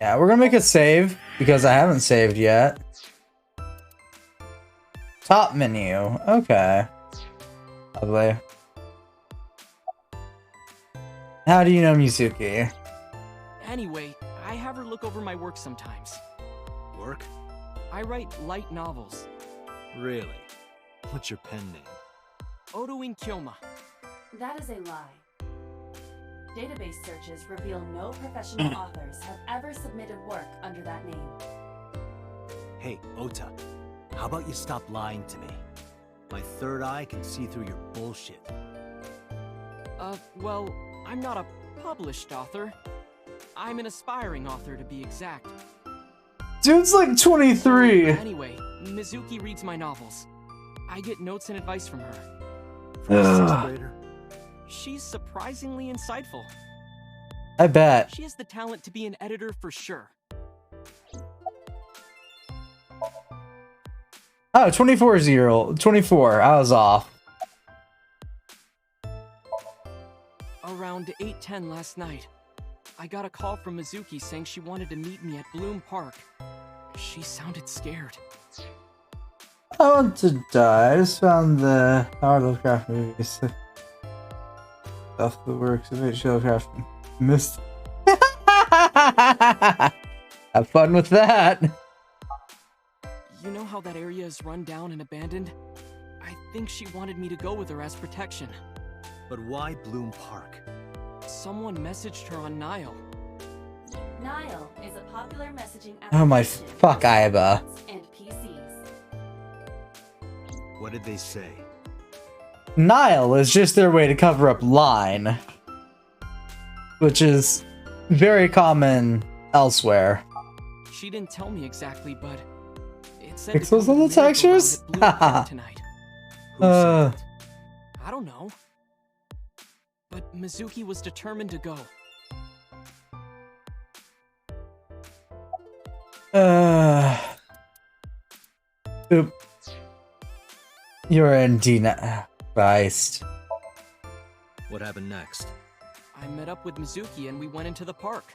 Yeah, we're gonna make a save because I haven't saved yet. Top menu. Okay. Lovely. How do you know Mizuki? Anyway, I have her look over my work sometimes. Work? I write light novels. Really? What's your pen name? Odoin Kyoma. That is a lie. Database searches reveal no professional authors have ever submitted work under that name. Hey, Ota. How about you stop lying to me? My third eye can see through your bullshit. Well, I'm not a published author. I'm an aspiring author, to be exact. Dude's like 23. Anyway, Mizuki reads my novels. I get notes and advice from her. For a 6th grader? She's surprisingly insightful. I bet. She has the talent to be an editor for sure. Oh, 24. I was off. Around 8:10 last night, I got a call from Mizuki saying she wanted to meet me at Bloom Park. She sounded scared. I want to die. I just found the Howard Lovecraft movies. Stuff the works of H. Lovecraft. Missed. Have fun with that. You know how that area is run down and abandoned? I think she wanted me to go with her as protection. But why Bloom Park? Someone messaged her on Nile. Nile is a popular messaging application. Oh my fuck, Aiba. And PCs. What did they say? Nile is just their way to cover up line, which is very common elsewhere. She didn't tell me exactly, but it said Pixels to on the come to textures? Miracle Round at Bloom Park tonight. Who said that? I don't know. But Mizuki was determined to go. Oop. You're in Dina. Christ. What happened next? I met up with Mizuki and we went into the park.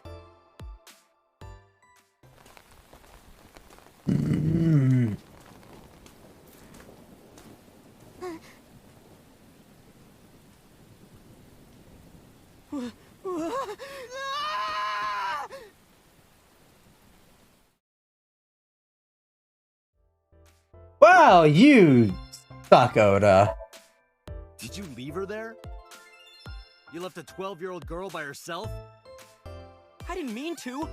Mm. Wow, you suck, Oda. Did you leave her there? You left a 12-year-old girl by herself? I didn't mean to.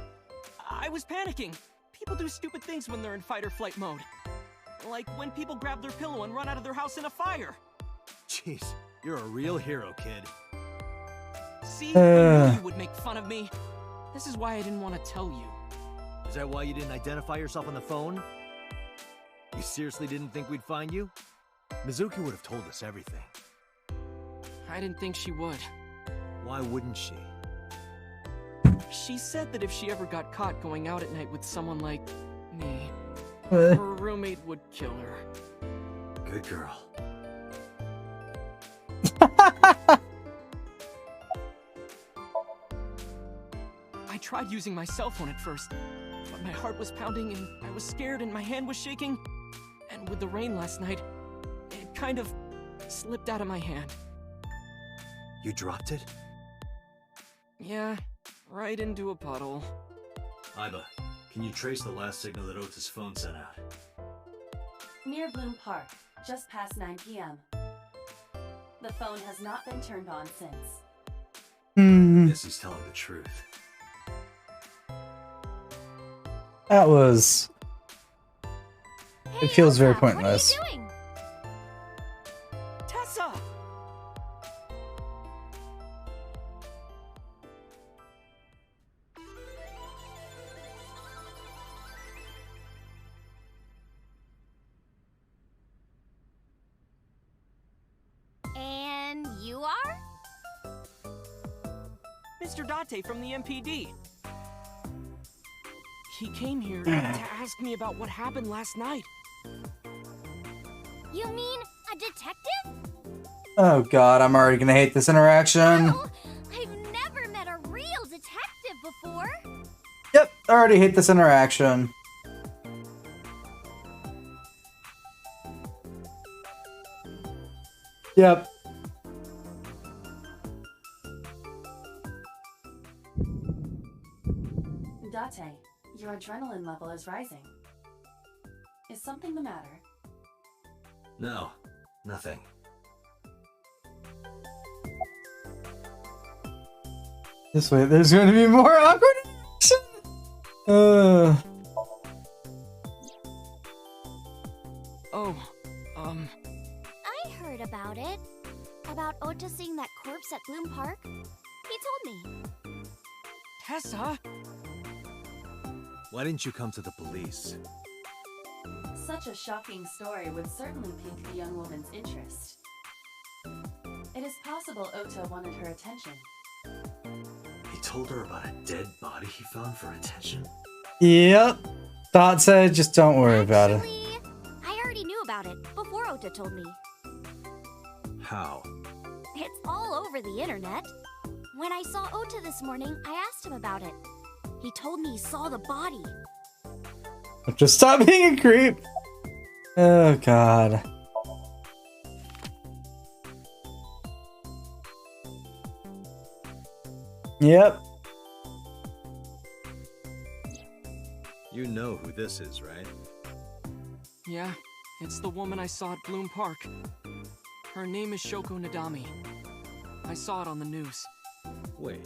I was panicking. People do stupid things when they're in fight or flight mode. Like when people grab their pillow and run out of their house in a fire. Jeez, you're a real hero, kid. See, I knew you would make fun of me. This is why I didn't want to tell you. Is that why you didn't identify yourself on the phone? You seriously didn't think we'd find you? Mizuki would have told us everything. I didn't think she would. Why wouldn't she? She said that if she ever got caught going out at night with someone like me, What? her roommate would kill her. Good girl. I tried using my cell phone at first, but my heart was pounding and I was scared and my hand was shaking. And with the rain last night, it kind of slipped out of my hand. You dropped it? Yeah, right into a puddle. Aiba, can you trace the last signal that Ota's phone sent out? Near Bloom Park, just past 9 p.m. The phone has not been turned on since. Guess he's telling the truth. That was... It feels very pointless. What are you doing? Tessa! And you are? Mr. Date from the MPD. He came here to ask me about what happened last night. You mean a detective? Oh god, I'm already gonna hate this interaction. Well, I've never met a real detective before. Yep, I already hate this interaction. Yep. Date, your adrenaline level is rising. Is something the matter? No, nothing. This way, there's going to be more awkward action. I heard about it. About Ota seeing that corpse at Bloom Park. He told me. Tessa? Why didn't you come to the police? Such a shocking story would certainly pique the young woman's interest. It is possible Ota wanted her attention. He told her about a dead body he found for attention? Yep. Thought said, just don't worry about it. Actually, I already knew about it before Ota told me. How? It's all over the internet. When I saw Ota this morning, I asked him about it. He told me he saw the body. Just stop being a creep. Oh god. Yep. You know who this is, right? Yeah, it's the woman I saw at Bloom Park. Her name is Shoko Nadami. I saw it on the news. Wait,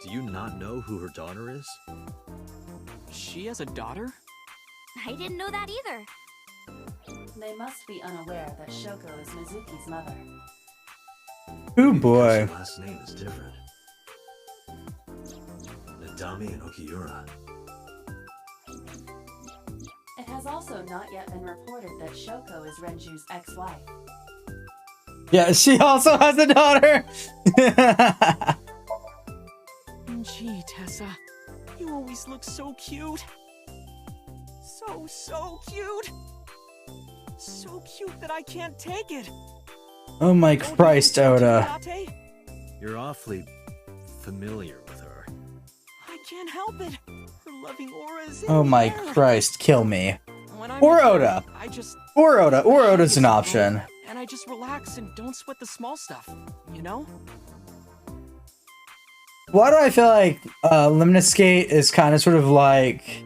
do you not know who her daughter is? She has a daughter? I didn't know that either. They must be unaware that Shoko is Mizuki's mother. Oh boy. Her last name is different. Nadami and Okiura. It has also not yet been reported that Shoko is Renju's ex-wife. Yeah, she also has a daughter. Gee, Tessa, you always look so cute. So cute. So cute that I can't take it. Oh my Christ, Oda. You're awfully familiar with her. I can't help it. Her loving aura is in Oh the my air. Christ, kill me. When I'm Or with her, Oda. I just Or Oda. Or Oda's an option. and I just relax and don't sweat the small stuff, you know? Why do I feel like Lemnis Gate is kind of sort of like...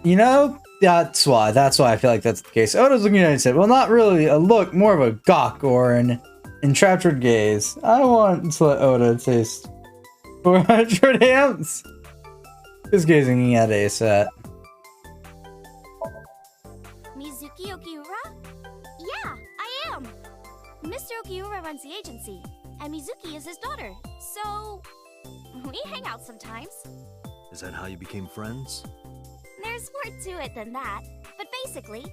You know? That's why I feel like that's the case. Oda's looking at it and said, well, not really a look, more of a gawk or an enraptured gaze. I want to let Oda taste 400 amps. Just gazing at ASAT. Mizuki Okiura? Yeah, I am. Mr. Okiura runs the agency, and Mizuki is his daughter, so we hang out sometimes. Is that how you became friends? There's more to it than that, but basically,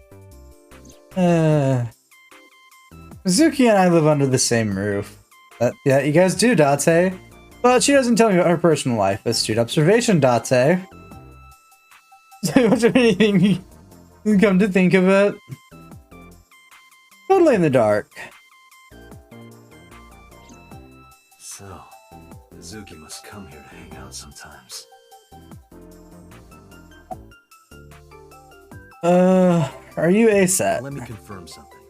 Mizuki and I live under the same roof. Yeah, you guys do, Date. But she doesn't tell me about her personal life. Astute observation, Date. Much of anything you come to think of it. Totally in the dark. So, Mizuki must come here to hang out sometimes. Are you ASAT? Let me confirm something.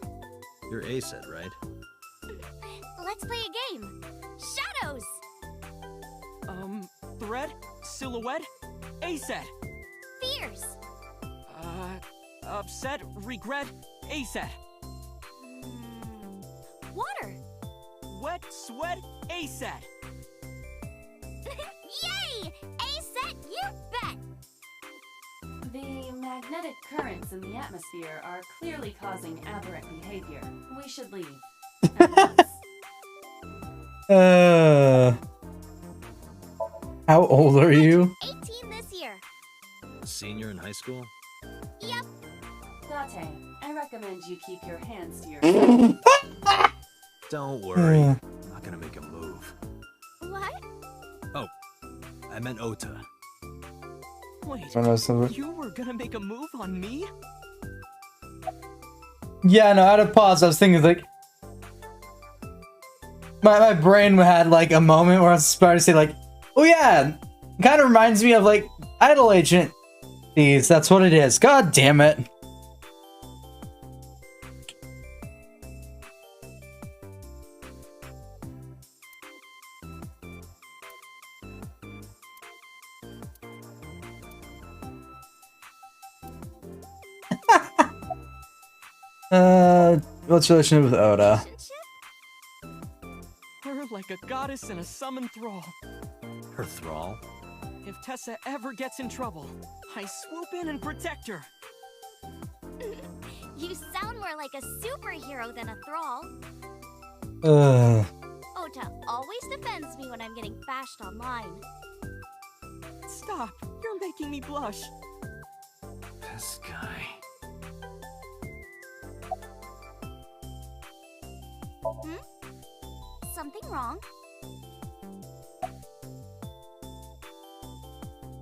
You're ASAT, right? let's play a game. Shadows! Thread? Silhouette? ASET! Fears! Upset? Regret? ASET! Water! Wet? Sweat? ASET! Yay! ASET, you bet! The magnetic currents in the atmosphere are clearly causing aberrant behavior. We should leave. How old are you? 18 this year. A senior in high school? Yep. Date, I recommend you keep your hands to yourself. Don't worry. I'm not gonna make a move. What? Oh, I meant Ota. Wait, you were gonna make a move on me? Yeah, no, I had to pause. I was thinking, like, my brain had, like, a moment where I was about to say, like, oh yeah, it kind of reminds me of, like, Idle Agent. Jeez, that's what it is. God damn it. What's your relationship with Oda? Her like a goddess and a summoned thrall. Her thrall? If Tessa ever gets in trouble, I swoop in and protect her. You sound more like a superhero than a thrall. Ota always defends me when I'm getting bashed online. Stop! You're making me blush. This guy. Something wrong?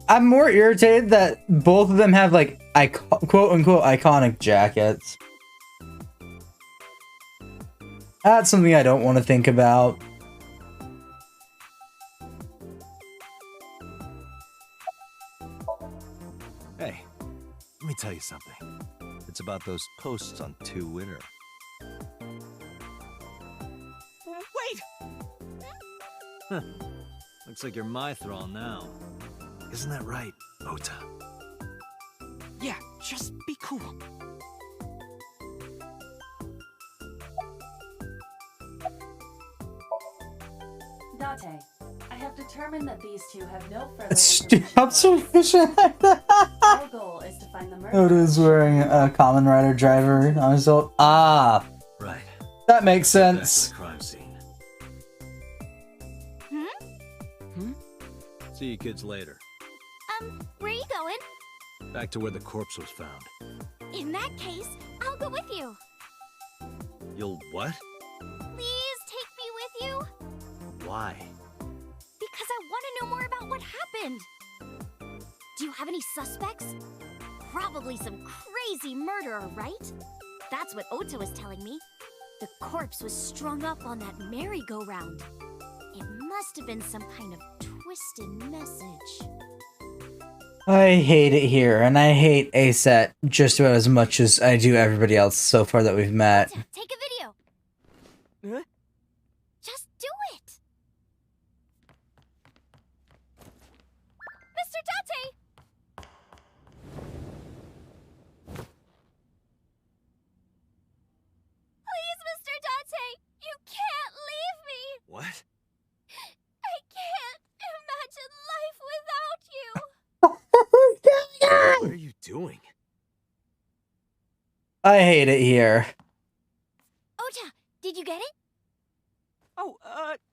I'm more irritated that both of them have, like, quote-unquote iconic jackets. That's something I don't want to think about. Hey, let me tell you something. It's about those posts on Twitter. Wait! Huh. Looks like you're my thrall now. Isn't that right, Ota? Yeah, just be cool. Date, I have determined that these two have no further Observation. Our goal is to find the murderer. Oda is wearing a Kamen Rider driver on his own. Ah, right. That makes sense. Back to the crime scene. See you kids later. Where are you going? Back to where the corpse was found. In that case, I'll go with you. You'll what? Please take me with you. Why? Because I want to know more about what happened. Do you have any suspects? Probably some crazy murderer, right? That's what Ota was telling me. The corpse was strung up on that merry-go-round. It must have been some kind of twisted message. I hate it here, and I hate ASET just about as much as I do everybody else so far that we've met. Take a video. Huh? Just do it. Mr. Date! Please, Mr. Date! You can't leave me! What? I can't imagine life without you! What are you doing? I hate it here. Ota, did you get it? Oh,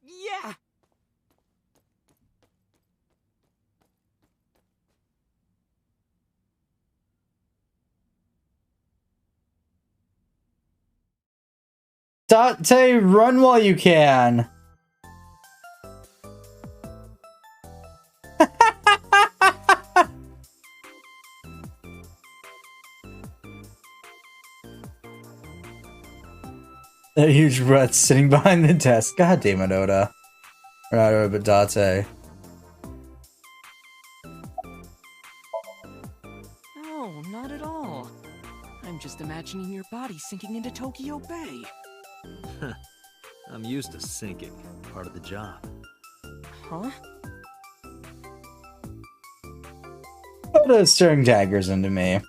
yeah. Date, run while you can. That huge rat sitting behind the desk. God damn it, Oda. Or not Oda, but Date. No, not at all. I'm just imagining your body sinking into Tokyo Bay. I'm used to sinking. Part of the job. Huh? Oda is staring daggers into me. I'm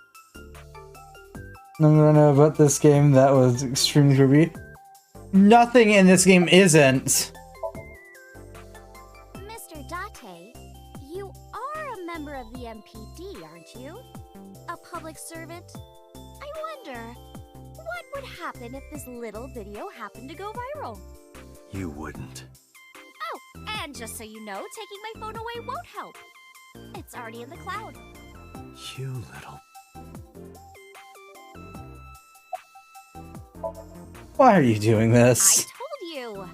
gonna know about this game that was extremely creepy. Nothing in this game isn't. Mr. Date, you are a member of the MPD, aren't you? A public servant? I wonder, what would happen if this little video happened to go viral? You wouldn't. Oh, and just so you know, taking my phone away won't help. It's already in the cloud. You little... Why are you doing I this? told you!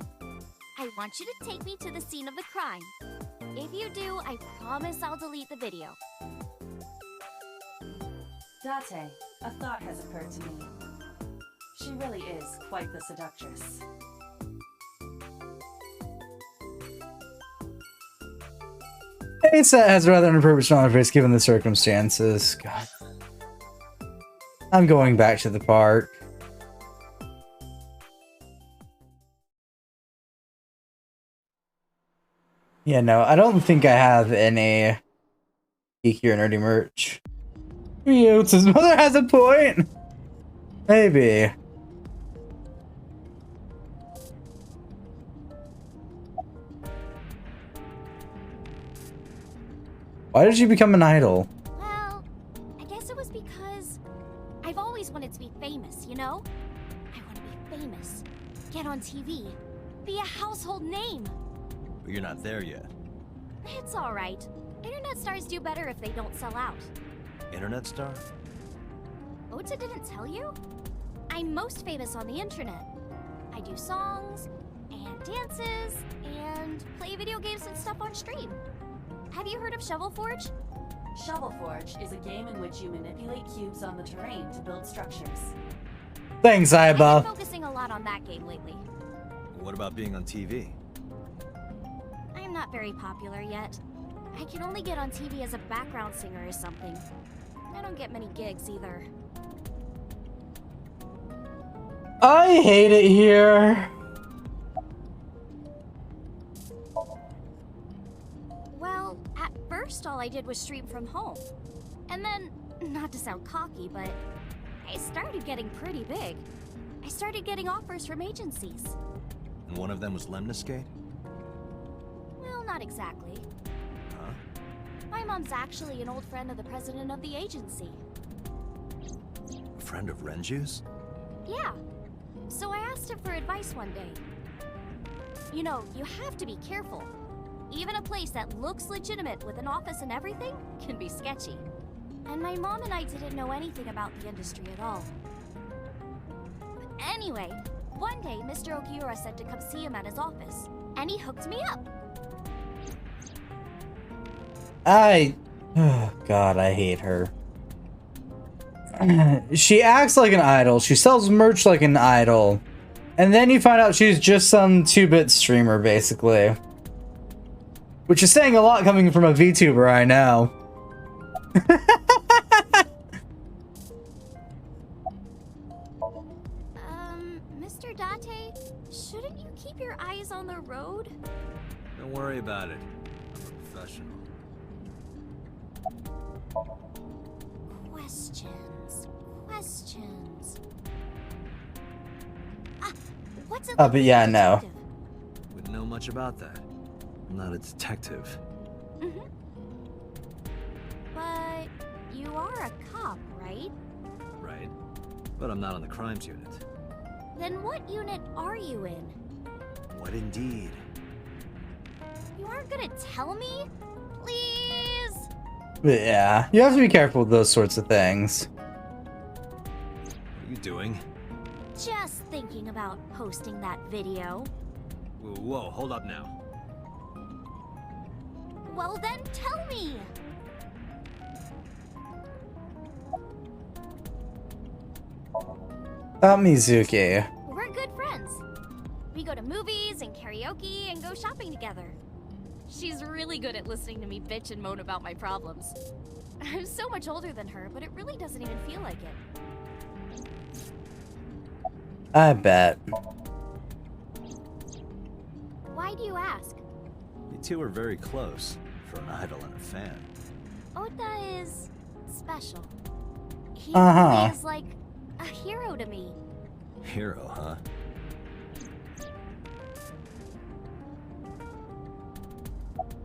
I want you to take me to the scene of the crime. If you do, I promise I'll delete the video. Date, a thought has occurred to me. She really is quite the seductress. ASAT has a rather inappropriate smile on her face given the circumstances. God. I'm going back to the park. Yeah, no, I don't think I have any geeky or nerdy merch. His mother has a point! Maybe. Why did you become an idol? Well, I guess it was because I've always wanted to be famous, you know? I want to be famous, get on TV, be a household name. But you're not there yet. It's alright. Internet stars do better if they don't sell out. Internet star? Ota didn't tell you? I'm most famous on the internet. I do songs, and dances, and play video games and stuff on stream. Have you heard of Shovel Forge? Shovel Forge is a game in which you manipulate cubes on the terrain to build structures. Thanks, I've Iba. been focusing a lot on that game lately. What about being on TV? I'm not very popular yet. I can only get on TV as a background singer or something. I don't get many gigs either. I hate it here. Well, at first all I did was stream from home. And then, not to sound cocky, but I started getting pretty big. I started getting offers from agencies. And one of them was Lemniscate? Well, not exactly. Huh? My mom's actually an old friend of the president of the agency. A friend of Renju's? Yeah. So I asked him for advice one day. You know, you have to be careful. Even a place that looks legitimate with an office and everything can be sketchy. And my mom and I didn't know anything about the industry at all. But anyway, one day Mr. Okiura said to come see him at his office, and he hooked me up. Oh God, I hate her. She acts like an idol. She sells merch like an idol. And then you find out she's just some 2-bit streamer, basically. Which is saying a lot coming from a VTuber, I know. Mr. Date, shouldn't you keep your eyes on the road? Don't worry about it. I'm a professional. Questions. Ah, what's it But yeah, no. Wouldn't know much about that. I'm not a detective. But you are a cop, right? Right. But I'm not on the crimes unit. Then what unit are you in? What indeed? You aren't gonna tell me? Please? But yeah, you have to be careful with those sorts of things. What are you doing? Just thinking about posting that video. Whoa, hold up now. Well then, tell me! Mizuki. We're good friends. We go to movies and karaoke and go shopping together. She's really good at listening to me bitch and moan about my problems. I'm so much older than her, but it really doesn't even feel like it. I bet. Why do you ask? You two are very close for an idol and a fan. Ota is special. He Uh-huh. is like a hero to me. Hero, huh?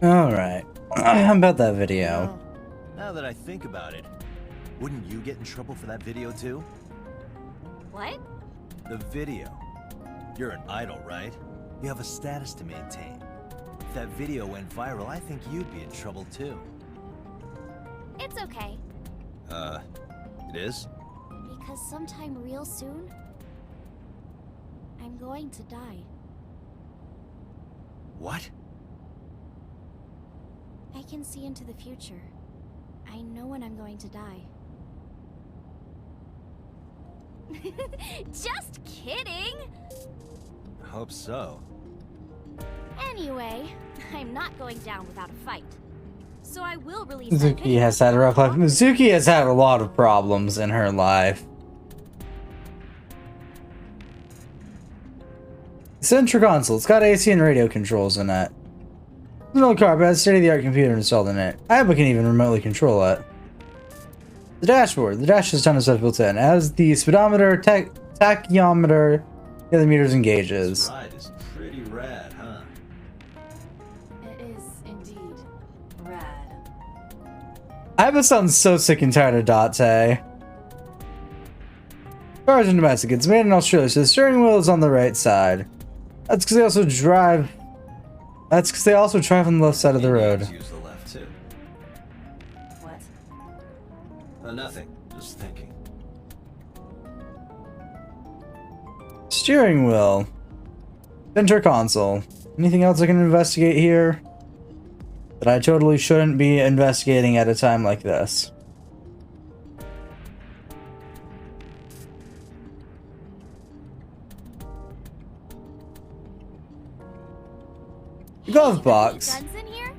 Alright. How about that video? Now that I think about it, wouldn't you get in trouble for that video too? What? The video. You're an idol, right? You have a status to maintain. If that video went viral, I think you'd be in trouble too. It's okay. It is? Because sometime real soon, I'm going to die. What? I can see into the future. I know when I'm going to die. Just kidding! Hope so. Anyway, I'm not going down without a fight. So I will release Mizuki has had a rough life. Mizuki has had a lot of problems in her life. Central console. It's got AC and radio controls in it. It's an old car, but it has state-of-the-art computer installed in it. I hope I can even remotely control it. The dashboard. The dash has tons of stuff built in. It has the speedometer, tachyometer, the other meters and gauges. This ride is pretty rad, huh? It is indeed rad. I bet sounds so sick and tired of Date. Cars and domestic. It's made in Australia, so the steering wheel is on the right side. That's because they also drive. That's because they also drive on the left side of the road. Use the left too. What? Nothing. Just thinking. Steering wheel. Center console. Anything else I can investigate here? That I totally shouldn't be investigating at a time like this. Glove box. Guns in here?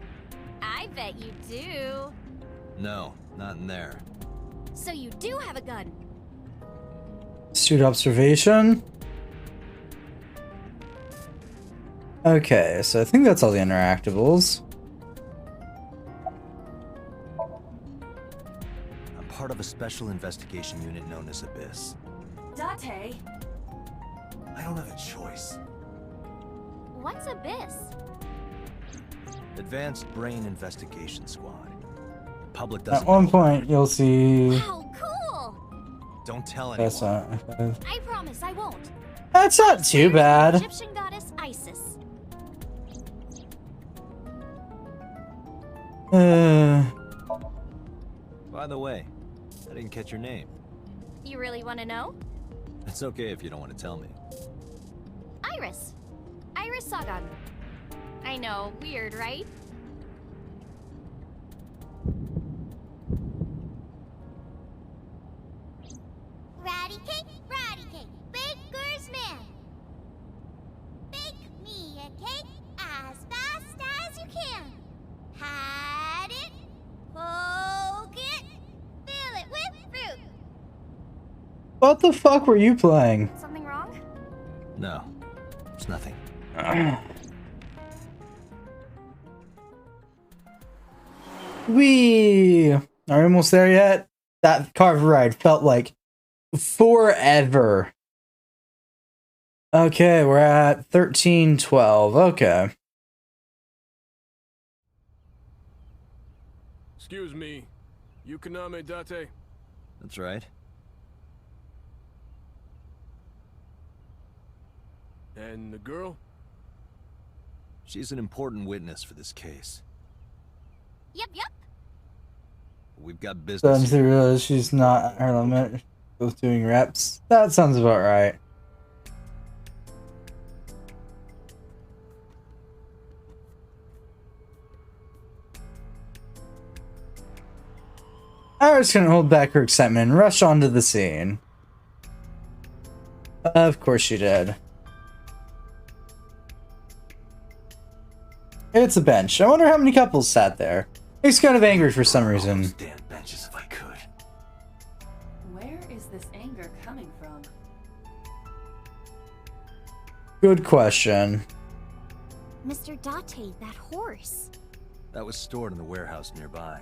I bet you do. No, not in there. So you do have a gun. Astute observation. Okay, so I think that's all the interactables. I'm part of a special investigation unit known as Abyss. Date! I don't have a choice. What's Abyss? Advanced Brain Investigation Squad. The public doesn't At one know. point, you'll see. Wow, cool! Don't tell anyone. That's not. I promise I won't. That's not too bad. Egyptian goddess Isis. By the way, I didn't catch your name. You really want to know? It's okay if you don't want to tell me. Iris. Iris Sagan. I know, weird, right? Ratty cake, baker's man. Bake me a cake as fast as you can. Had it, poke it, fill it with fruit. What the fuck were you playing? Something wrong? No, it's nothing. We are we almost there yet? That car ride felt like forever. Okay, we're at 1312. Okay. Excuse me. Yukaname Date? That's right. And the girl? She's an important witness for this case. Yep. We've got Starting business. to realize she's not at her limit. Both doing reps. That sounds about right. Iris couldn't hold back her excitement and rushed onto the scene. Of course she did. It's a bench. I wonder how many couples sat there. He's kind of angry for some reason. Stand benches if I could. Where is this anger coming from? Good question. Mr. Date, that horse. That was stored in the warehouse nearby.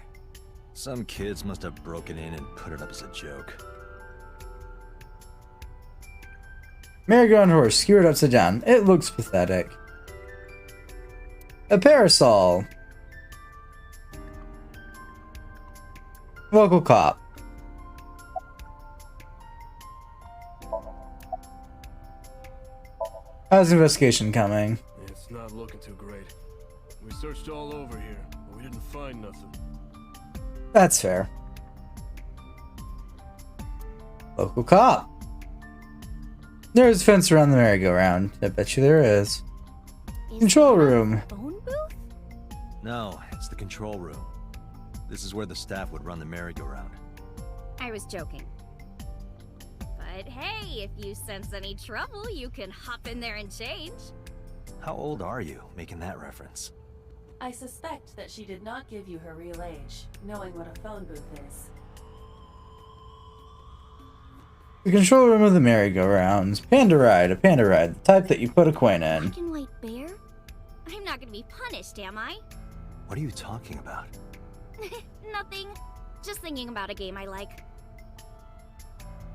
Some kids must have broken in and put it up as a joke. Merry-go-round horse, skewered upside down. It looks pathetic. A parasol. Local cop. How's the investigation coming? It's not looking too great. We searched all over here, but we didn't find nothing. That's fair. Local cop. There's a fence around the merry-go-round. I bet you there is. Control room. Phone booth? No, it's the control room. This is where the staff would run the merry-go-round. I was joking. But But hey, if you sense any trouble, you can hop in there and change. How old are you, making that reference? I suspect that she did not give you her real age, knowing what a phone booth is. The control room of the merry-go-rounds. Panda ride, a panda ride, the type that you put a coin in. Black and white bear? I'm not gonna be punished, am I? What are you talking about? Nothing. Just thinking about a game I like.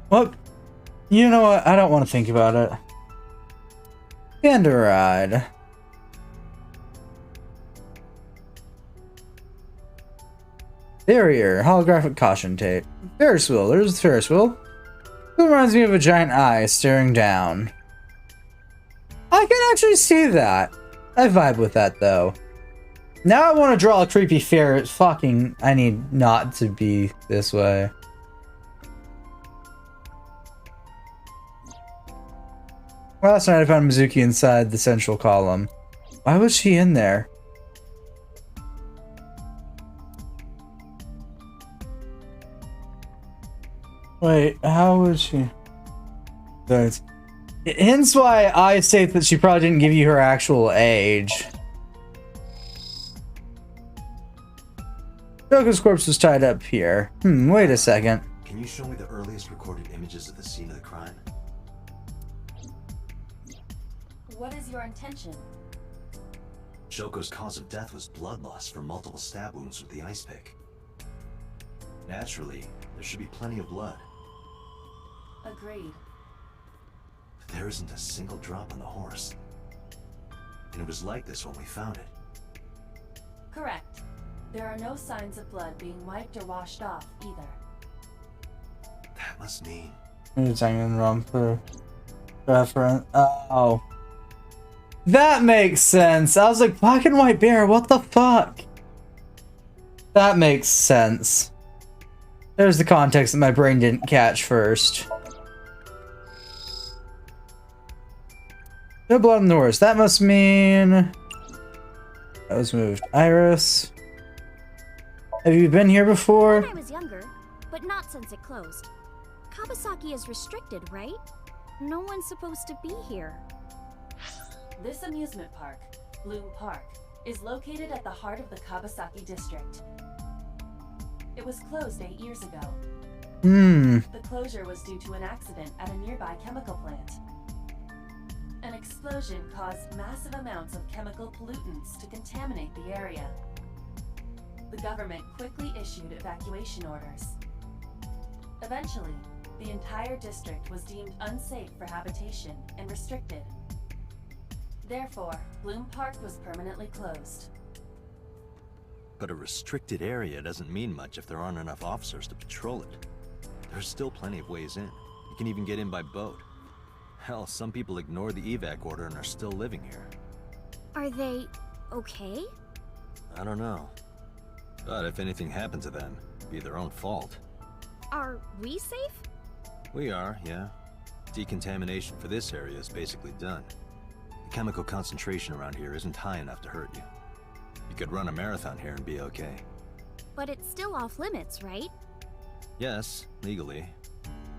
Well, you know what? I don't want to think about it. Panda ride. Barrier, holographic caution tape. Ferris wheel, there's the Ferris wheel. It reminds me of a giant eye staring down. I can actually see that. I vibe with that though. Now I want to draw a creepy ferret. Fucking, I need not to be this way. Last night I found Mizuki inside the central column. Why was she in there? Wait, how was she? That's hence why I state that she probably didn't give you her actual age. Joker's corpse was tied up here. Wait a second. Can you show me the earliest recorded images of the scene of the crime? What is your intention? Shoko's cause of death was blood loss from multiple stab wounds with the ice pick. Naturally, there should be plenty of blood. Agreed. But there isn't a single drop on the horse. And it was like this when we found it. Correct. There are no signs of blood being wiped or washed off, either. That must mean... I'm hanging wrong for reference. Oh. That makes sense. I was like, black and white bear, what the fuck? That makes sense. There's the context that my brain didn't catch first. No blood on the horse. That must mean... That was moved. Iris. Have you been here before? When I was younger, but not since it closed. Kabasaki is restricted, right? No one's supposed to be here. This amusement park, Bloom Park, is located at the heart of the Kabasaki district. It was closed 8 years ago. The closure was due to an accident at a nearby chemical plant. An explosion caused massive amounts of chemical pollutants to contaminate the area. The government quickly issued evacuation orders. Eventually, the entire district was deemed unsafe for habitation and restricted. Therefore, Bloom Park was permanently closed. But a restricted area doesn't mean much if there aren't enough officers to patrol it. There's still plenty of ways in. You can even get in by boat. Hell, some people ignore the evac order and are still living here. Are they okay? I don't know. But if anything happened to them, it'd be their own fault. Are we safe? We are, yeah. Decontamination for this area is basically done. The chemical concentration around here isn't high enough to hurt you. You could run a marathon here and be okay. But it's still off limits, right? Yes, legally.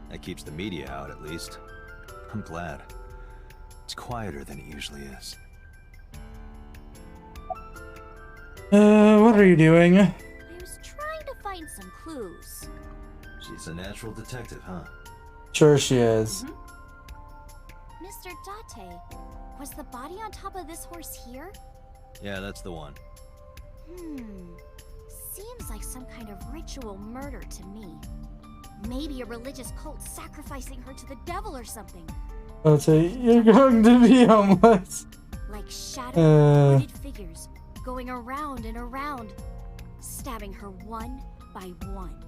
That keeps the media out, at least. I'm glad. It's quieter than it usually is. What are you doing? I was trying to find some clues. She's a natural detective, huh? Sure she is. Mr. Date, was the body on top of this horse here? Yeah, that's the one. Seems like some kind of ritual murder to me. Maybe a religious cult sacrificing her to the devil or something. I'll say, you're going to be homeless. Like shadowy, hooded figures going around and around, stabbing her one by one.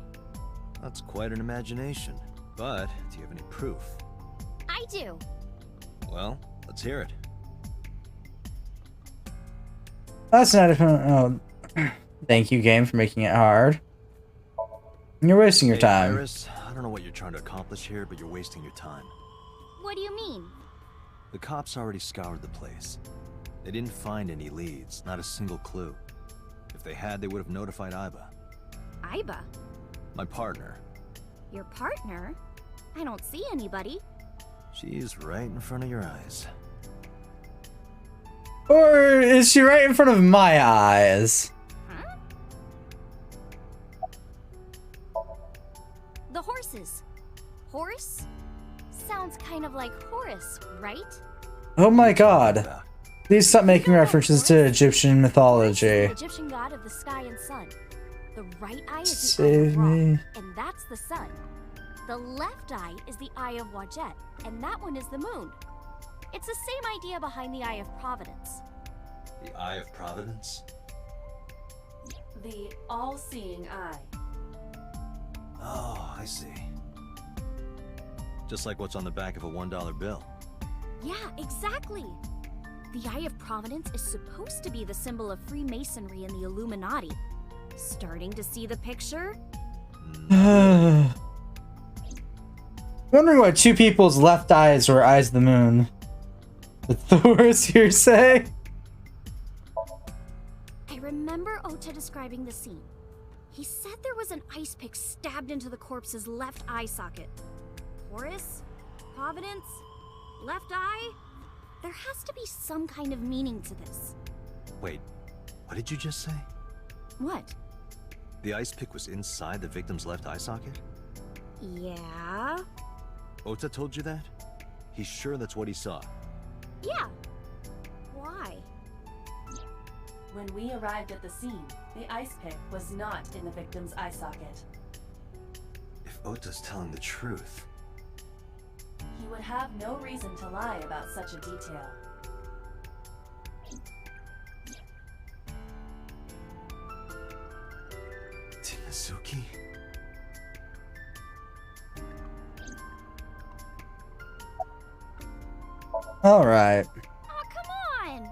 That's quite an imagination. But, do you have any proof? I do. Well, let's hear it. That's not a... Oh, thank you, game, for making it hard. You're wasting your time. Iris, I don't know what you're trying to accomplish here, but you're wasting your time. What do you mean? The cops already scoured the place. They didn't find any leads, not a single clue. If they had, they would have notified Aiba. Aiba? My partner. Your partner? I don't see anybody. She's right in front of your eyes. Or is she right in front of my eyes? Huh? The horses. Horse? Sounds kind of like Horus, right? Oh my god. Please stop making references to Egyptian mythology. The Egyptian god of the sky and sun. The right eye is the Save eye of Ra, me. and that's the sun. The left eye is the eye of Wadjet, and that one is the moon. It's the same idea behind the Eye of Providence. The Eye of Providence? The all-seeing eye. Oh, I see. Just like what's on the back of a $1 bill. Yeah, exactly. The Eye of Providence is supposed to be the symbol of Freemasonry and the Illuminati. Starting to see the picture? Wondering why two people's left eyes were eyes of the moon. That's the worst hearsay. I remember Ota describing the scene. He said there was an ice pick stabbed into the corpse's left eye socket. Horus? Providence? Left eye? There has to be some kind of meaning to this. Wait, what did you just say? What? The ice pick was inside the victim's left eye socket? Yeah? Ota told you that? He's sure that's what he saw. Yeah. Why? When we arrived at the scene, the ice pick was not in the victim's eye socket. If Ota's telling the truth... He would have no reason to lie about such a detail. Tinazuki? Alright. Oh, come on!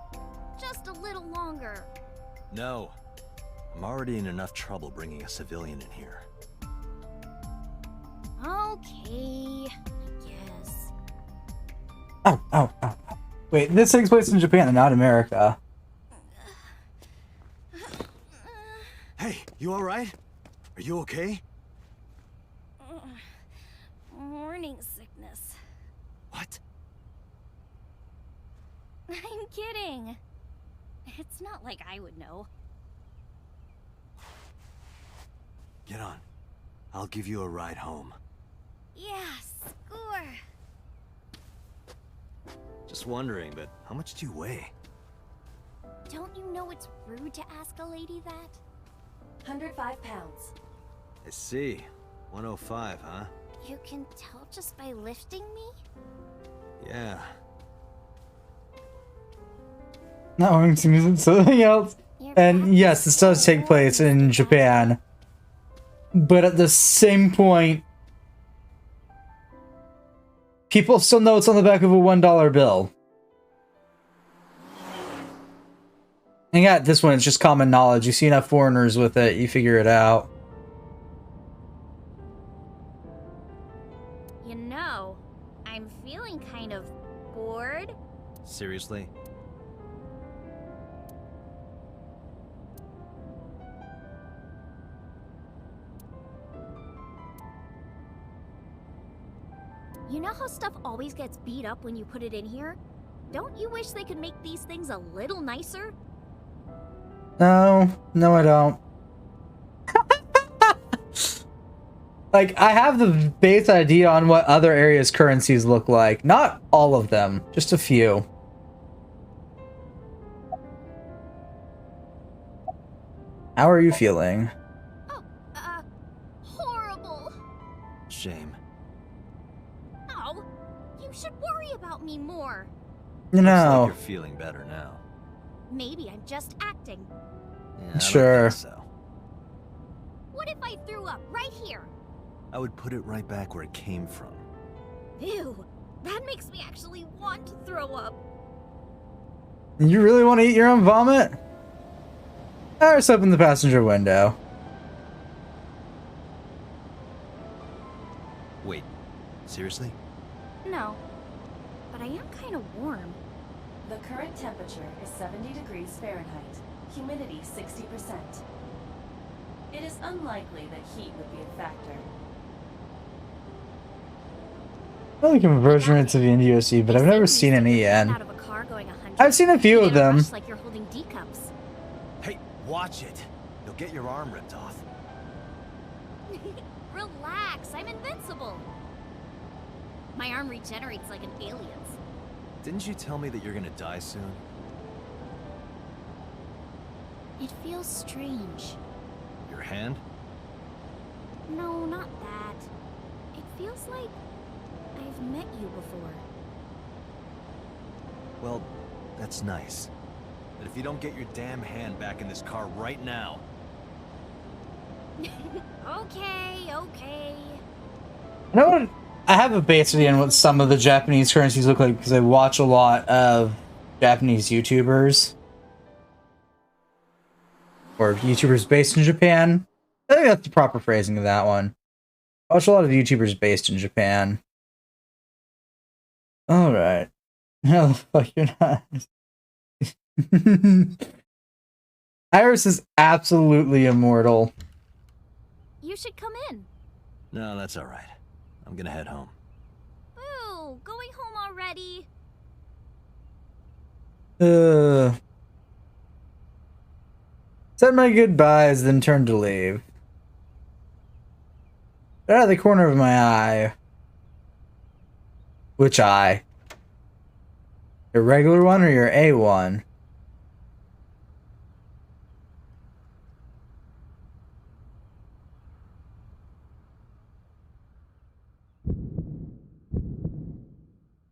Just a little longer. No. I'm already in enough trouble bringing a civilian in here. Okay, I guess. Ow, ow, ow, ow. Wait, this takes place in Japan and not America. Hey, you alright? Are you okay? Morning sickness. What? I'm kidding. It's not like I would know. Get on. I'll give you a ride home. Yeah, score. Just wondering, but how much do you weigh? Don't you know it's rude to ask a lady that? 105 pounds. I see. 105, huh? You can tell just by lifting me? Yeah. Not wanting to use something else. And yes, this does take place in Japan. But at the same point, people still know it's on the back of a $1 bill. And yeah, this one is just common knowledge. You see enough foreigners with it, you figure it out. You know, I'm feeling kind of bored. Seriously? You know how stuff always gets beat up when you put it in here? Don't you wish they could make these things a little nicer? No, no I don't. Like, I have the base idea on what other areas' currencies look like. Not all of them, just a few. How are you feeling? Horrible. Shame. Oh, you should worry about me more. You Looks know. like you're feeling better now. Maybe I'm just acting. Yeah, I don't Sure. think so. What if I threw up right here? I would put it right back where it came from. Ew, that makes me actually want to throw up. You really want to eat your own vomit? Iris opened the passenger window. Wait, seriously? No, but I am kind of warm. The current temperature is 70 degrees Fahrenheit, humidity 60%. It is unlikely that heat would be a factor. I like conversion rates of the NDOC, but I've never seen any EN. I've seen a few of them. Like you're holding D cups. Hey, watch it. You'll get your arm ripped off. Relax, I'm invincible. My arm regenerates like an alien's. Didn't you tell me that you're gonna die soon? It feels strange. Your hand? No, not that. It feels like I've met you before. Well, that's nice. But if you don't get your damn hand back in this car right now... Okay. You know what? I have a basic idea on what some of the Japanese currencies look like because I watch a lot of Japanese YouTubers. Or YouTubers based in Japan. I think that's the proper phrasing of that one. I watch a lot of YouTubers based in Japan. Alright. No, the fuck you're not. Iris is absolutely immortal. You should come in. No, that's alright. I'm gonna head home. Ooh, going home already? Said my goodbyes, then turned to leave. Out of the corner of my eye. Which eye? Your regular one or your A one?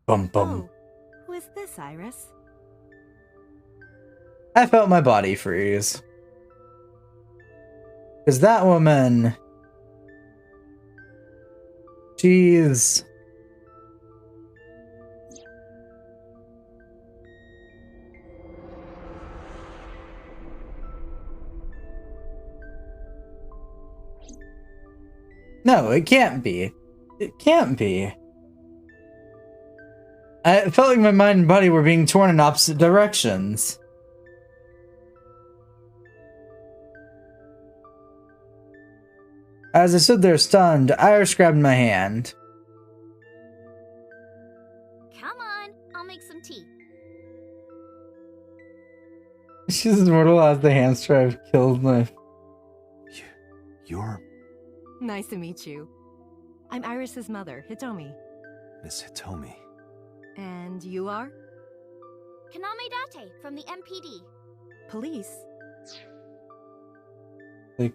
Bum bum. Oh, who is this, Iris? I felt my body freeze. Because that woman... She's... No, it can't be. It can't be. I felt like my mind and body were being torn in opposite directions. As I stood there stunned, Iris grabbed my hand. Come on, I'll make some tea. She's as mortal as the hamster I've killed my... You're... Nice to meet you. I'm Iris's mother, Hitomi. Miss Hitomi. And you are? Kaname Date from the MPD. Police? Like,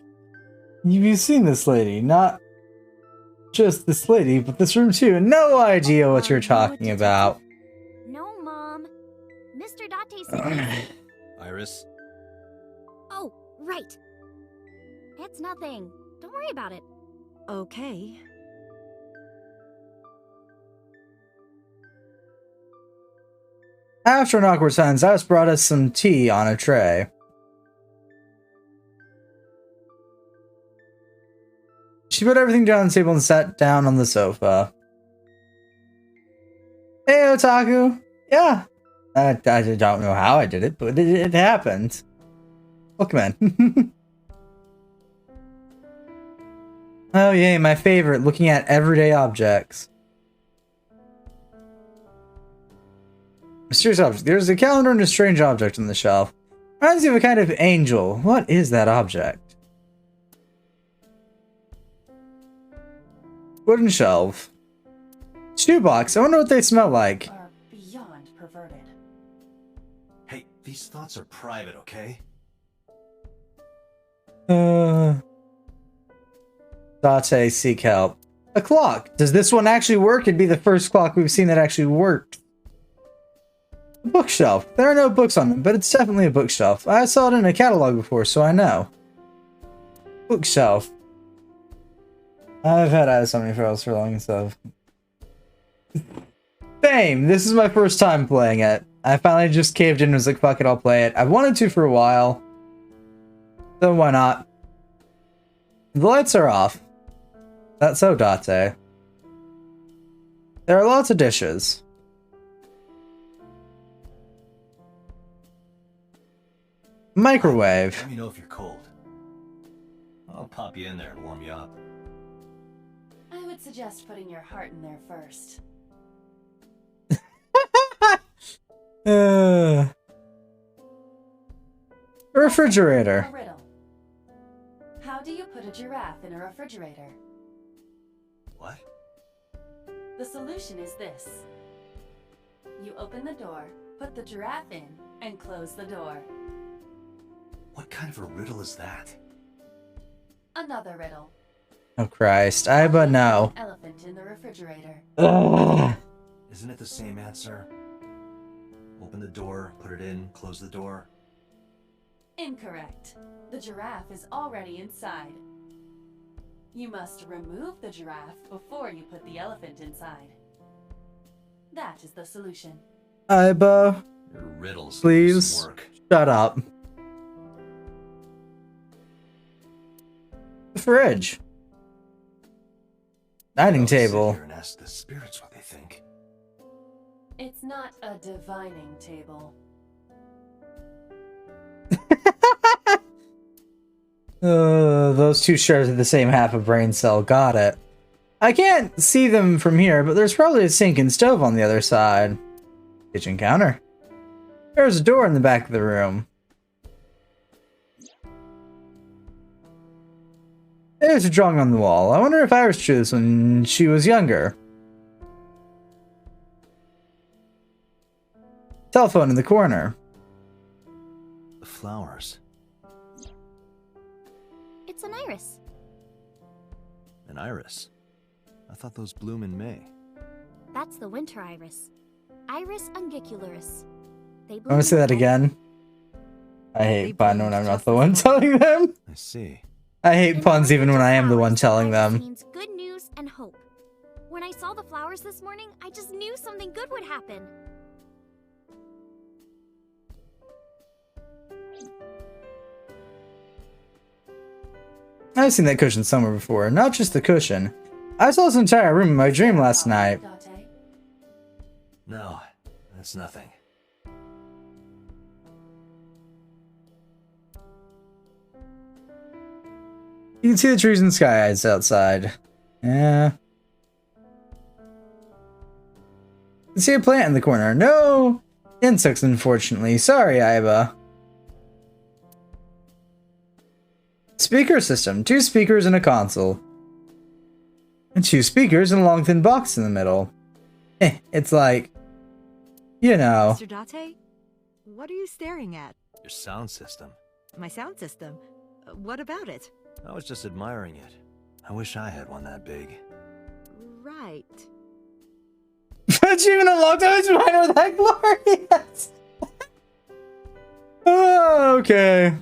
you've seen this lady, not just this lady, but this room too, and no idea what you're talking about. No, Mom. Mr. Date said... Iris? Oh, right. It's nothing. Don't worry about it. Okay. After an awkward silence, Iris brought us some tea on a tray. She put everything down on the table and sat down on the sofa. Hey, Otaku! Yeah! I don't know how I did it, but it happened. Welcome in. Oh yay, my favorite, looking at everyday objects. Mysterious object. There's a calendar and a strange object on the shelf. Reminds you of a kind of angel. What is that object? Wooden shelf. Shoebox. I wonder what they smell like. Are beyond perverted. Hey, these thoughts are private, okay? Date, seek help. A clock. Does this one actually work? It'd be the first clock we've seen that actually worked. A bookshelf. There are no books on them, but it's definitely a bookshelf. I saw it in a catalog before, so I know. Bookshelf. I've had Isomnia Files for long and stuff. Same. This is my first time playing it. I finally just caved in and was like, fuck it, I'll play it. I've wanted to for a while. So why not? The lights are off. That's so Date. There are lots of dishes. Microwave. Let me know if you're cold. I'll pop you in there and warm you up. I would suggest putting your heart in there first. Refrigerator. A riddle. How do you put a giraffe in a refrigerator? What? The solution is this. You open the door, put the giraffe in, and close the door. What kind of a riddle is that? Another riddle. Oh Christ, Aiba, no. Elephant in the refrigerator. Ugh. Isn't it the same answer? Open the door, put it in, close the door. Incorrect. The giraffe is already inside. You must remove the giraffe before you put the elephant inside. That is the solution. Aiba, Your riddles please work. shut up. The fridge. Dining I'll sit table. here and ask the spirits what they think. It's not a divining table. Those two share the same half of brain cell. Got it. I can't see them from here, but there's probably a sink and stove on the other side. Kitchen counter. There's a door in the back of the room. There's a drawing on the wall. I wonder if Iris drew this when she was younger. Telephone in the corner. The flowers. It's an iris. An iris. I thought those bloom in May. That's the winter iris. Iris ungicularis. They I'm gonna say that again. I hate pun when I'm not the one telling them. I see. I hate puns even when I am the one telling them. Means good news and hope. When I saw the flowers this morning, I just knew something good would happen. I've seen that cushion somewhere before. Not just the cushion. I saw this entire room in my dream last night. No, that's nothing. You can see the trees and skies outside. Yeah. You can see a plant in the corner. No insects, unfortunately. Sorry, Aiba. Speaker system. 2 speakers and a console. And 2 speakers and a long thin box in the middle. It's like, you know. Mr. Date? What are you staring at? Your sound system. My sound system. What about it? I was just admiring it. I wish I had one that big. Right. Achievement unlocked. It's mine or that glorious. Oh, okay.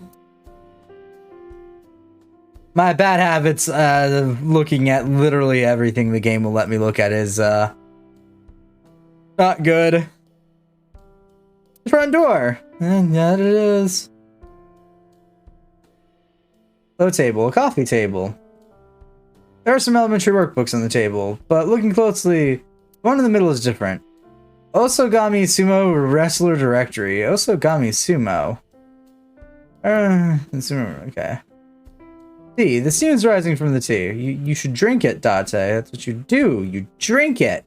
My bad habits of looking at literally everything the game will let me look at is not good. The front door. And that it is. Low table, a coffee table. There are some elementary workbooks on the table, but looking closely, the one in the middle is different. Osogami Sumo Wrestler Directory. Osogami Sumo. Okay. Tea. The steam is rising from the tea. You should drink it, Date. That's what you do. You drink it.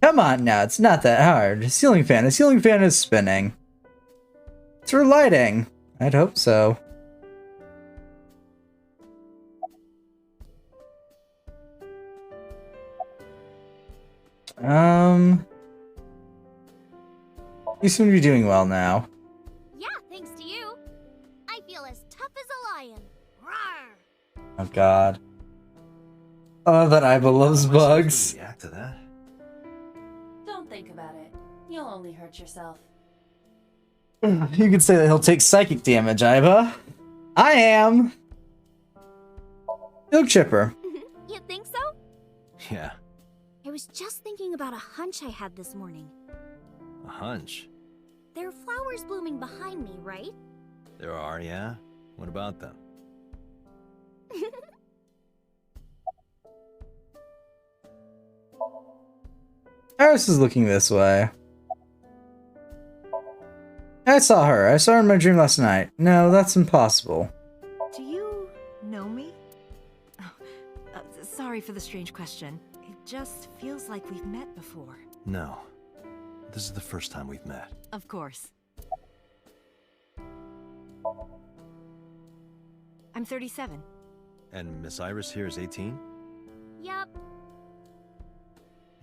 Come on now, it's not that hard. Ceiling fan. The ceiling fan is spinning. It's for lighting. I'd hope so. You seem to be doing well now. Yeah, thanks to you. I feel as tough as a lion. Rawr! Oh god. Oh, that Aiba loves bugs. React to that? Don't think about it. You'll only hurt yourself. You could say that he'll take psychic damage, Aiba. I am. Milk chipper. You think so? Yeah. I was just thinking about a hunch I had this morning. A hunch. There are flowers blooming behind me, right? There are, yeah? What about them? Iris is looking this way. I saw her. I saw her in my dream last night. No, that's impossible. Do you know me? Oh, sorry for the strange question. It just feels like we've met before. No. This is the first time we've met. Of course. I'm 37. And Miss Iris here is 18? Yup.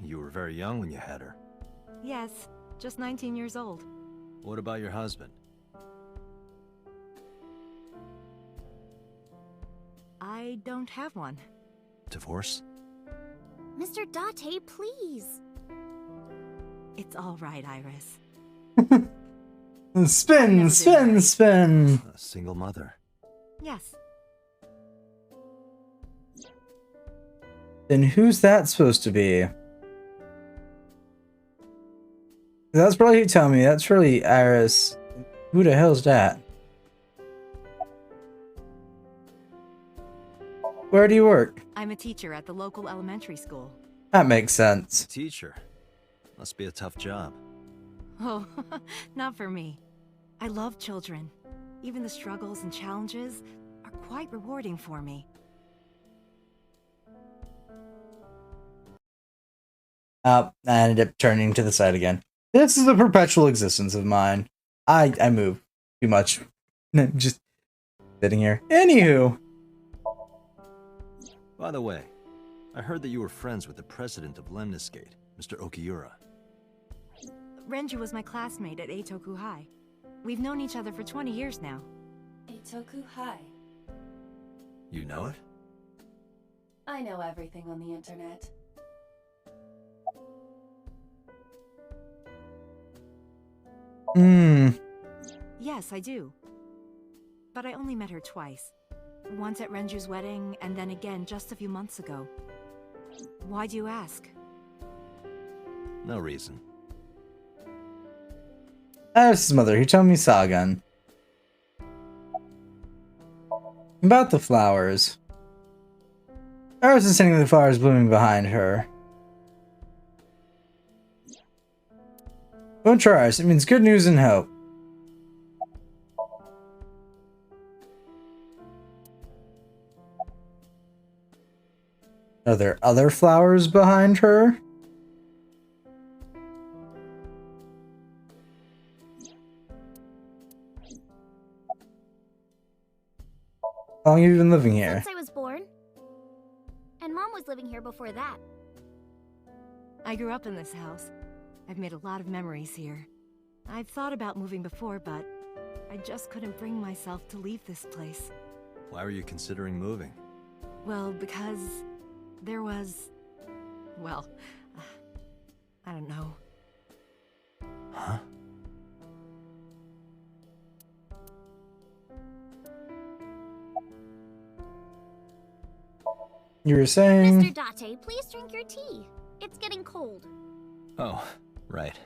You were very young when you had her. Yes, just 19 years old. What about your husband? I don't have one. Divorce? Mr. Date, please. It's all right, Iris. Spin, spin, spin. A single mother. Yes. Then who's that supposed to be? That's probably you tell me. That's really Iris. Who the hell's that? Where do you work? I'm a teacher at the local elementary school. That makes sense. Teacher. Must be a tough job. Oh, not for me. I love children. Even the struggles and challenges are quite rewarding for me. I ended up turning to the side again. This is a perpetual existence of mine. I move too much. Just sitting here. Anywho. By the way, I heard that you were friends with the president of Lemniscate, Mr. Okiura. Renju was my classmate at Eitoku High. We've known each other for 20 years now. Eitoku High. You know it? I know everything on the internet. Yes, I do. But I only met her twice. Once at Renju's wedding, and then again just a few months ago. Why do you ask? No reason. Iris' mother, Hitomi Sagan. About the flowers. Iris is sitting with the flowers blooming behind her. Don't try Iris, it means good news and hope. Are there other flowers behind her? How long have you been living here? Since I was born. And Mom was living here before that. I grew up in this house. I've made a lot of memories here. I've thought about moving before, but I just couldn't bring myself to leave this place. Why were you considering moving? Well, because there was... well, I don't know. Huh? You were saying... Mr. Date, please drink your tea. It's getting cold. Oh, right.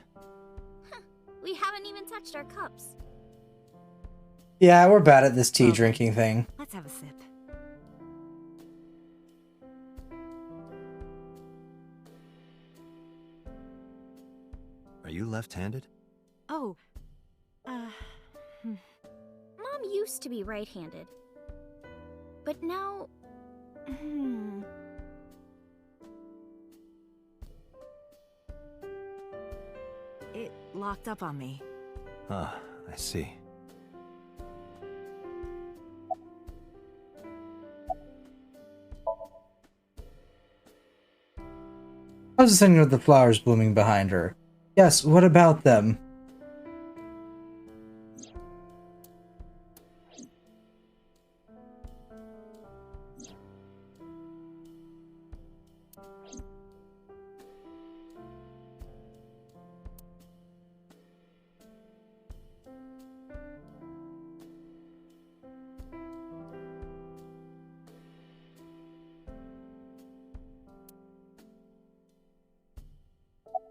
We haven't even touched our cups. Yeah, we're bad at this tea drinking thing. Let's have a sip. Are you left-handed? Oh, Mom used to be right-handed. But now... It locked up on me. Ah, I see. I was sitting with the flowers blooming behind her. Yes, what about them?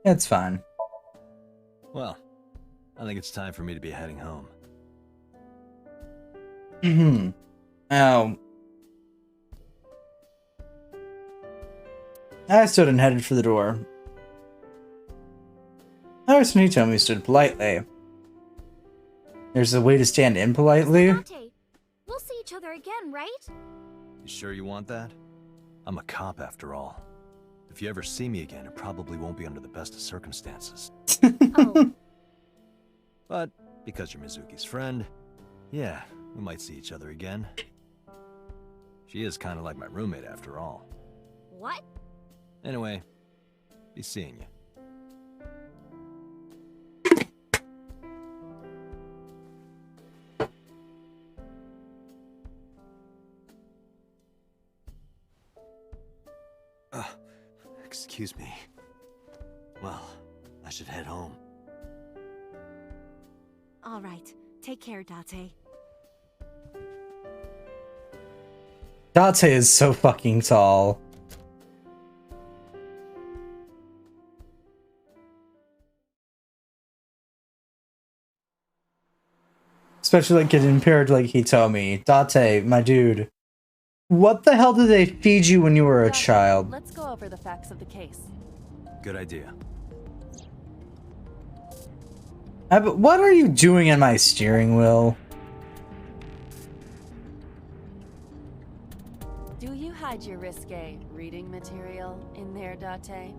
It's fine. Well, I think it's time for me to be heading home. Oh. I stood and headed for the door. Iris and Hitomi stood politely. There's a way to stand impolitely? Date, we'll see each other again, right? You sure you want that? I'm a cop after all. If you ever see me again, it probably won't be under the best of circumstances. Oh. But because you're Mizuki's friend, yeah, we might see each other again. She is kind of like my roommate after all. What? Anyway, be seeing you. Excuse me. Well, I should head home. All right. Take care, Date. Date is so fucking tall. Especially like getting paired like Hitomi. Date, my dude. What the hell did they feed you when you were a child? Let's go over the facts of the case. Good idea. What are you doing in my steering wheel? Do you hide your risque reading material in there, Date?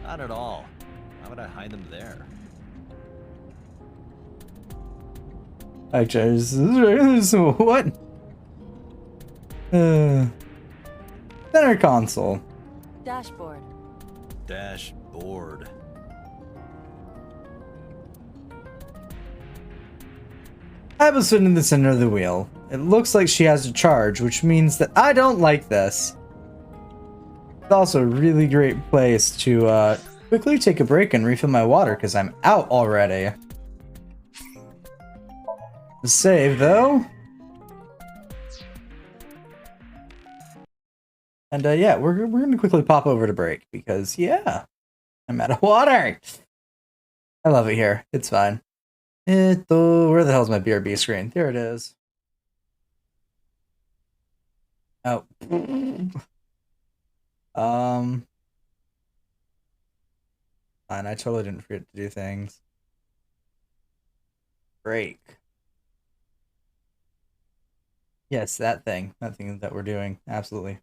Not at all. Why would I hide them there? Actually, what? Center console. Dashboard. Dashboard. I was sitting in the center of the wheel. It looks like she has a charge, which means that I don't like this. It's also a really great place to quickly take a break and refill my water because I'm out already. Save though. And yeah, we're gonna quickly pop over to break because yeah, I'm out of water. I love it here. It's fine. Where the hell's my BRB screen? There it is. Oh. Fine, I totally didn't forget to do things. Break. Yes, that thing that we're doing. Absolutely.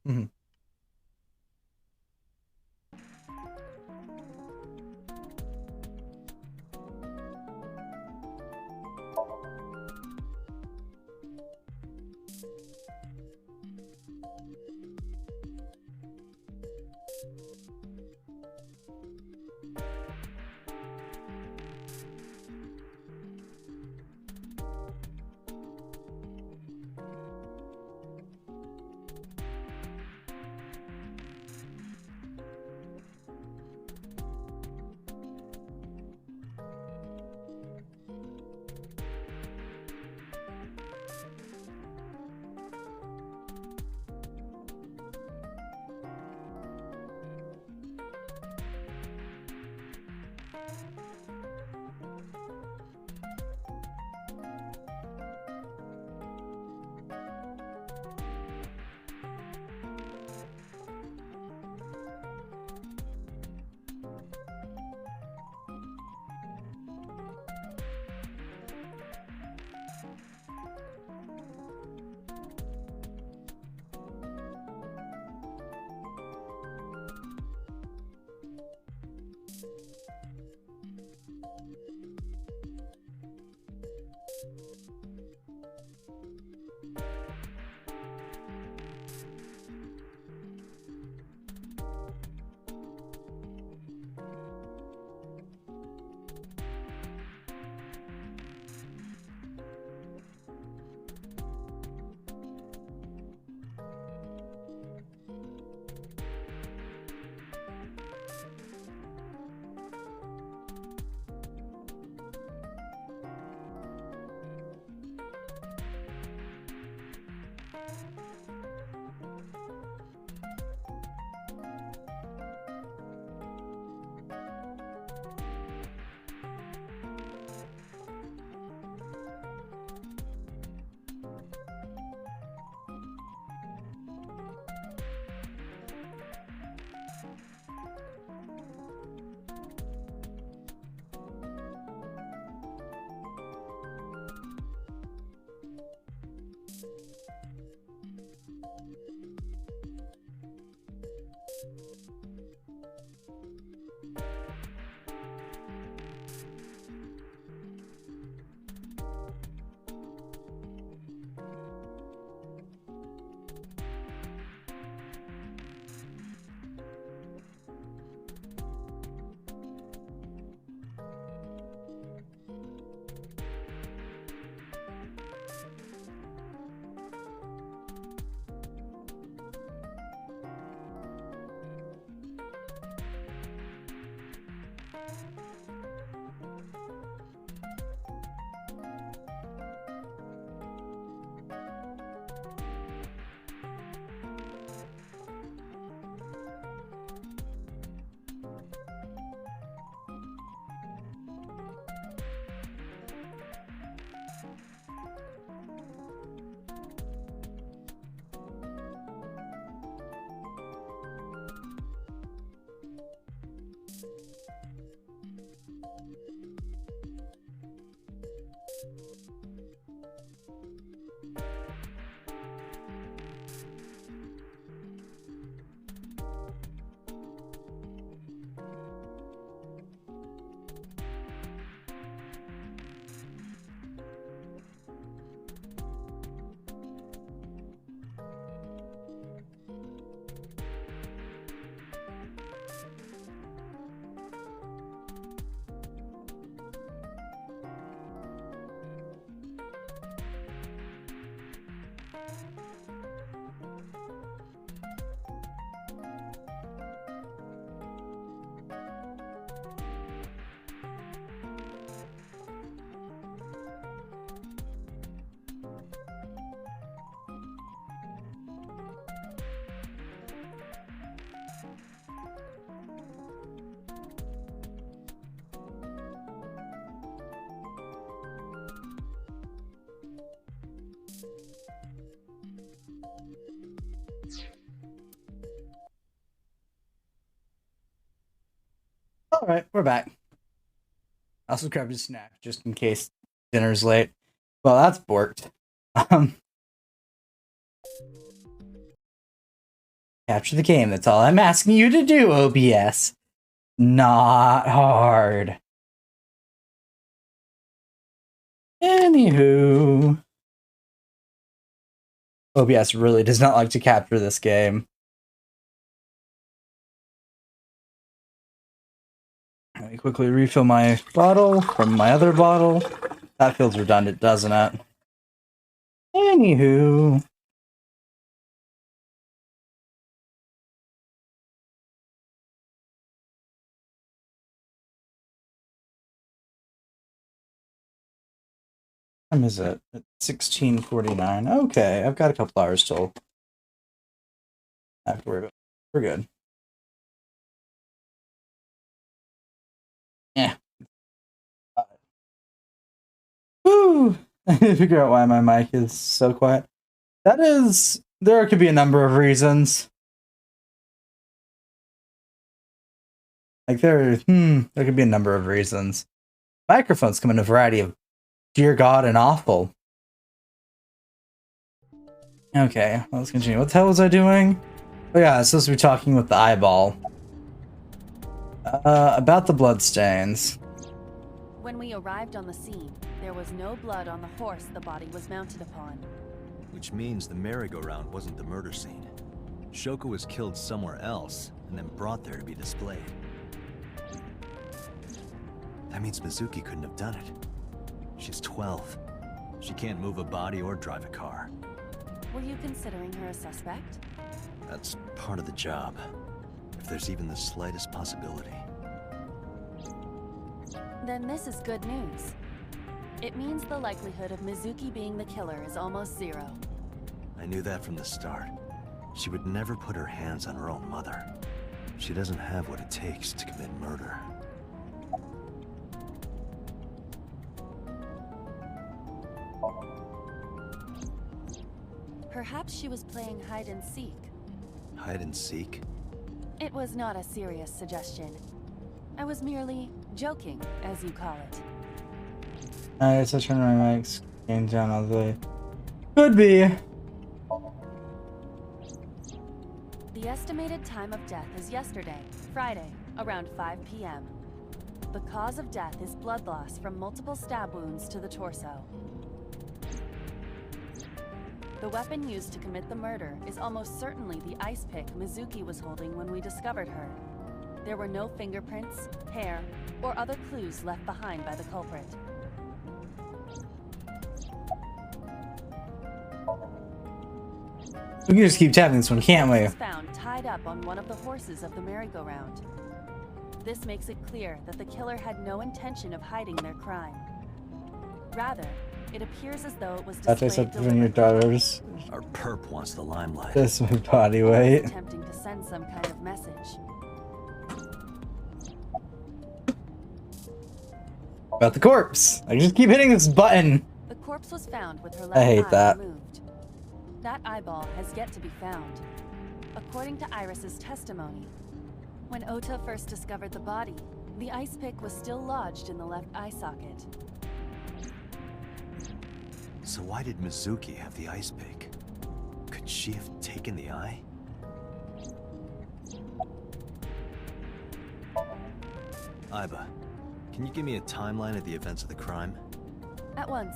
Alright, we're back. I also grabbed a snack just in case dinner's late. Well, that's borked. Capture the game, that's all I'm asking you to do, OBS. Not hard. Anywho. OBS really does not like to capture this game. Let me quickly refill my bottle from my other bottle. That feels redundant, doesn't it? Anywho. What time is it? It's 16:49. Okay, I've got a couple hours till I have to worry about. We're good. Yeah. Woo! I need to figure out why my mic is so quiet. There could be a number of reasons. Like there could be a number of reasons. Microphones come in a variety of dear God and awful. Okay, let's continue. What the hell was I doing? Oh yeah, I was supposed to be talking with the eyeball. About the bloodstains. When we arrived on the scene, there was no blood on the horse the body was mounted upon. Which means the merry-go-round wasn't the murder scene. Shoko was killed somewhere else, and then brought there to be displayed. That means Mizuki couldn't have done it. She's 12. She can't move a body or drive a car. Were you considering her a suspect? That's part of the job. If there's even the slightest possibility. Then this is good news. It means the likelihood of Mizuki being the killer is almost zero. I knew that from the start. She would never put her hands on her own mother. She doesn't have what it takes to commit murder. Perhaps she was playing hide and seek. Hide and seek? It was not a serious suggestion. I was merely joking, as you call it. I guess I turned my mic gain down all the way. Could be. The estimated time of death is yesterday, Friday, around 5 p.m. The cause of death is blood loss from multiple stab wounds to the torso. The weapon used to commit the murder is almost certainly the ice pick Mizuki was holding when we discovered her. There were no fingerprints, hair, or other clues left behind by the culprit. We can just keep tapping this one, can't we? Was found tied up on one of the horses of the merry-go-round. This makes it clear that the killer had no intention of hiding their crime. Rather, it appears as though it was displayed when your daughters. Our perp wants the limelight. This is my body weight. Attempting to send some kind of message. About the corpse. I just keep hitting this button. The corpse was found with her left I hate eye that. removed. That eyeball has yet to be found. According to Iris's testimony, when Ota first discovered the body, the ice pick was still lodged in the left eye socket. So why did Mizuki have the ice pick? Could she have taken the eye? Aiba, can you give me a timeline of the events of the crime? At once.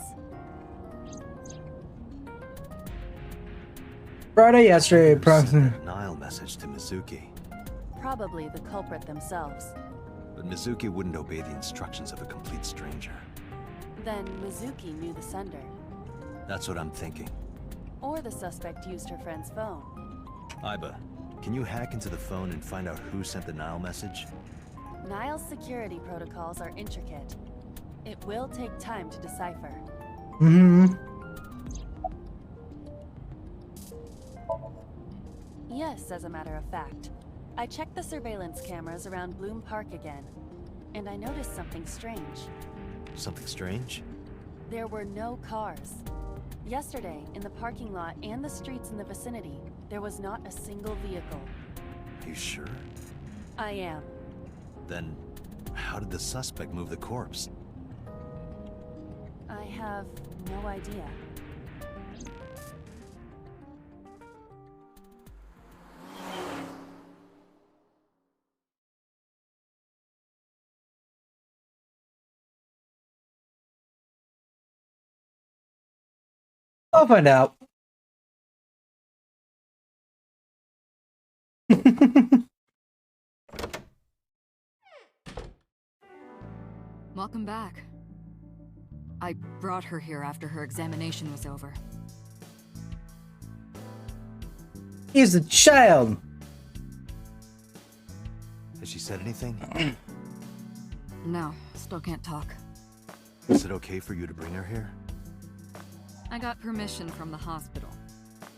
Friday, yesterday, approximately. Denial message to Mizuki. Probably the culprit themselves. But Mizuki wouldn't obey the instructions of a complete stranger. Then Mizuki knew the sender. That's what I'm thinking. Or the suspect used her friend's phone. Aiba, can you hack into the phone and find out who sent the Nile message? Nile's security protocols are intricate. It will take time to decipher. Yes, as a matter of fact. I checked the surveillance cameras around Bloom Park again, and I noticed something strange. Something strange? There were no cars. Yesterday, in the parking lot and the streets in the vicinity, there was not a single vehicle. Are you sure? I am. Then, How did the suspect move the corpse? I have no idea. I'll find out. Welcome back. I brought her here after her examination was over. He's a child. Has she said anything? No, still can't talk. Is it okay for you to bring her here? I got permission from the hospital.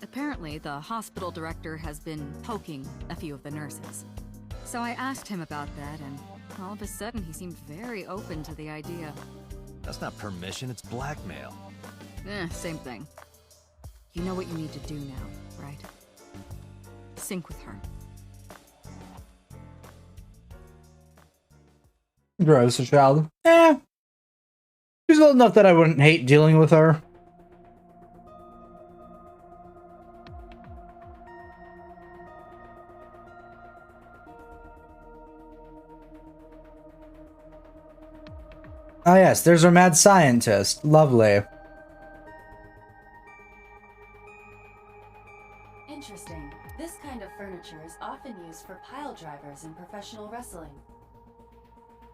Apparently, the hospital director has been poking a few of the nurses. So I asked him about that, and all of a sudden he seemed very open to the idea. That's not permission, it's blackmail. Same thing. You know what you need to do now, right? Sync with her. Gross, a child. She's old enough that I wouldn't hate dealing with her. Oh yes, there's our mad scientist. Lovely. Interesting. This kind of furniture is often used for pile drivers in professional wrestling.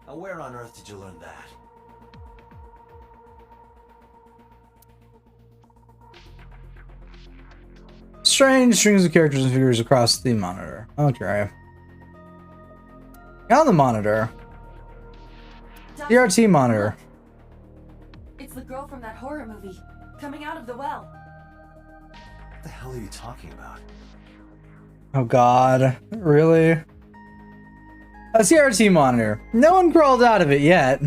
Now, where on earth did you learn that? Strange strings of characters and figures across the monitor. Okay. On the monitor. CRT monitor. It's the girl from that horror movie, coming out of the well. What the hell are you talking about? Oh god. Really? A CRT monitor. No one crawled out of it yet.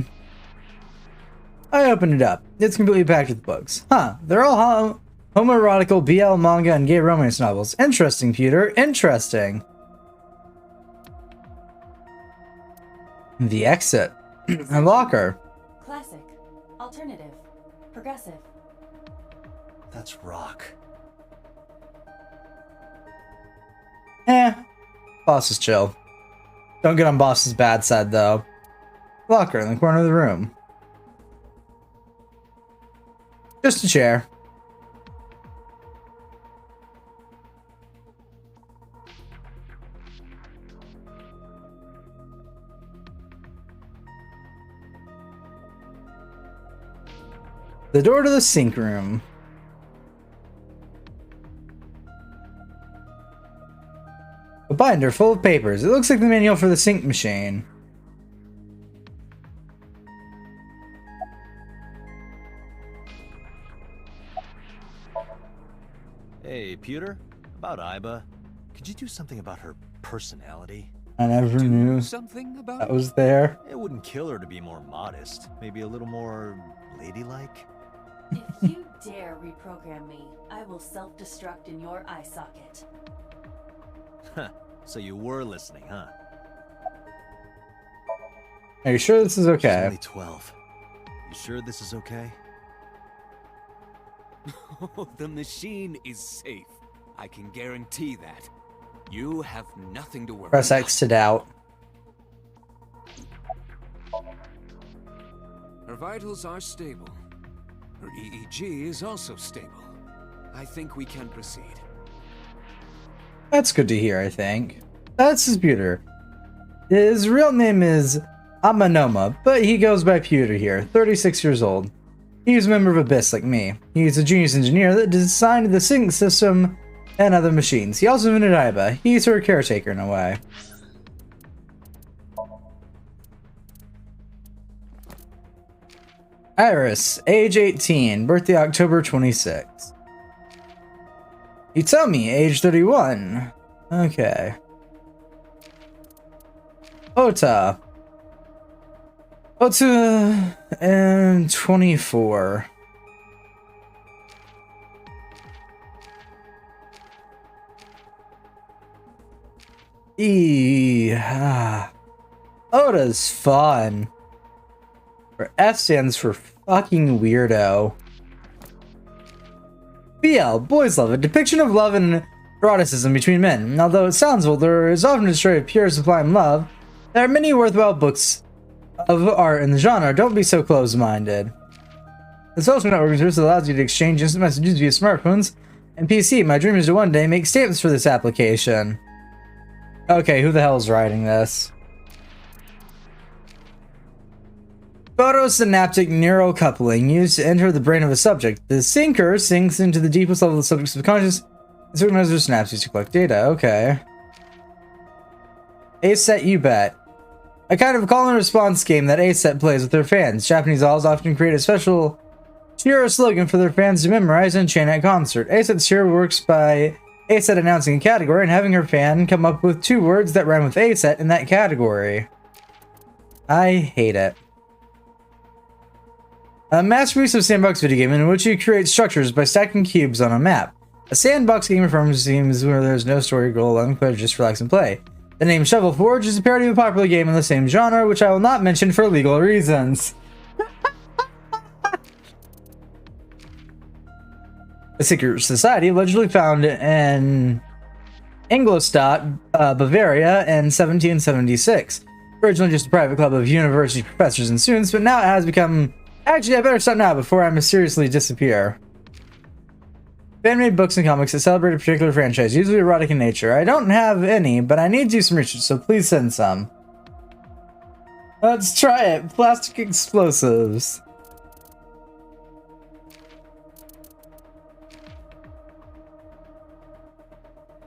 I opened it up. It's completely packed with books. Huh. They're all homoerotical BL manga and gay romance novels. Interesting, Peter. Interesting. The exit. A locker. Classic. Alternative. Progressive. That's rock. Boss is chill. Don't get on boss's bad side, though. Locker in the corner of the room. Just a chair. The door to the sink room. A binder full of papers. It looks like the manual for the sink machine. Hey, Pewter? About Aiba. Could you do something about her personality? I never knew something about that was there. It wouldn't kill her to be more modest. Maybe a little more ladylike? If you dare reprogram me, I will self-destruct in your eye socket. Huh. So you were listening, huh? Are you sure this is okay? She's only 12. You sure this is okay? The machine is safe. I can guarantee that. You have nothing to worry Press about. X to doubt. Her vitals are stable. Her EEG is also stable. I think we can proceed. That's good to hear, I think. That's his Pewter. His real name is Amanoma, but he goes by Pewter here, 36 years old. He's a member of Abyss like me. He's a genius engineer that designed the sync system and other machines. He also invented Aiba. He's her caretaker in a way. Iris, age 18, birthday October 26. Itomi, age 31. Okay. Ota. Ota and 24. Oda's fun. Where F stands for fucking weirdo. BL, boys love, a depiction of love and eroticism between men. And although it sounds vulgar, it is often a story of pure sublime love. There are many worthwhile books of art in the genre. Don't be so close-minded. The social network service allows you to exchange instant messages via smartphones and PC. My dream is to one day make stamps for this application. Okay, who the hell is writing this? Photosynaptic neural coupling used to enter the brain of a subject. The sinker sinks into the deepest level of the subject's subconscious and synchronizes synapses to collect data. Okay. ACET You Bet. A kind of call and response game that ACET plays with their fans. Japanese dolls often create a special cheer or slogan for their fans to memorize and chant at concert. ACET's cheer works by ACET announcing a category and having her fan come up with 2 words that rhyme with ACET in that category. I hate it. A masterpiece of sandbox video game in which you create structures by stacking cubes on a map. A sandbox game reforms seems where there's no story goal, allowing the player to just relax and play. The name Shovel Forge is a parody of a popular game in the same genre, which I will not mention for legal reasons. A secret society allegedly found in Ingolstadt, Bavaria in 1776. Originally just a private club of university professors and students, but now it has become... Actually, I better stop now before I mysteriously disappear. Fan-made books and comics that celebrate a particular franchise, usually erotic in nature. I don't have any, but I need to do some research, so please send some. Let's try it. Plastic explosives.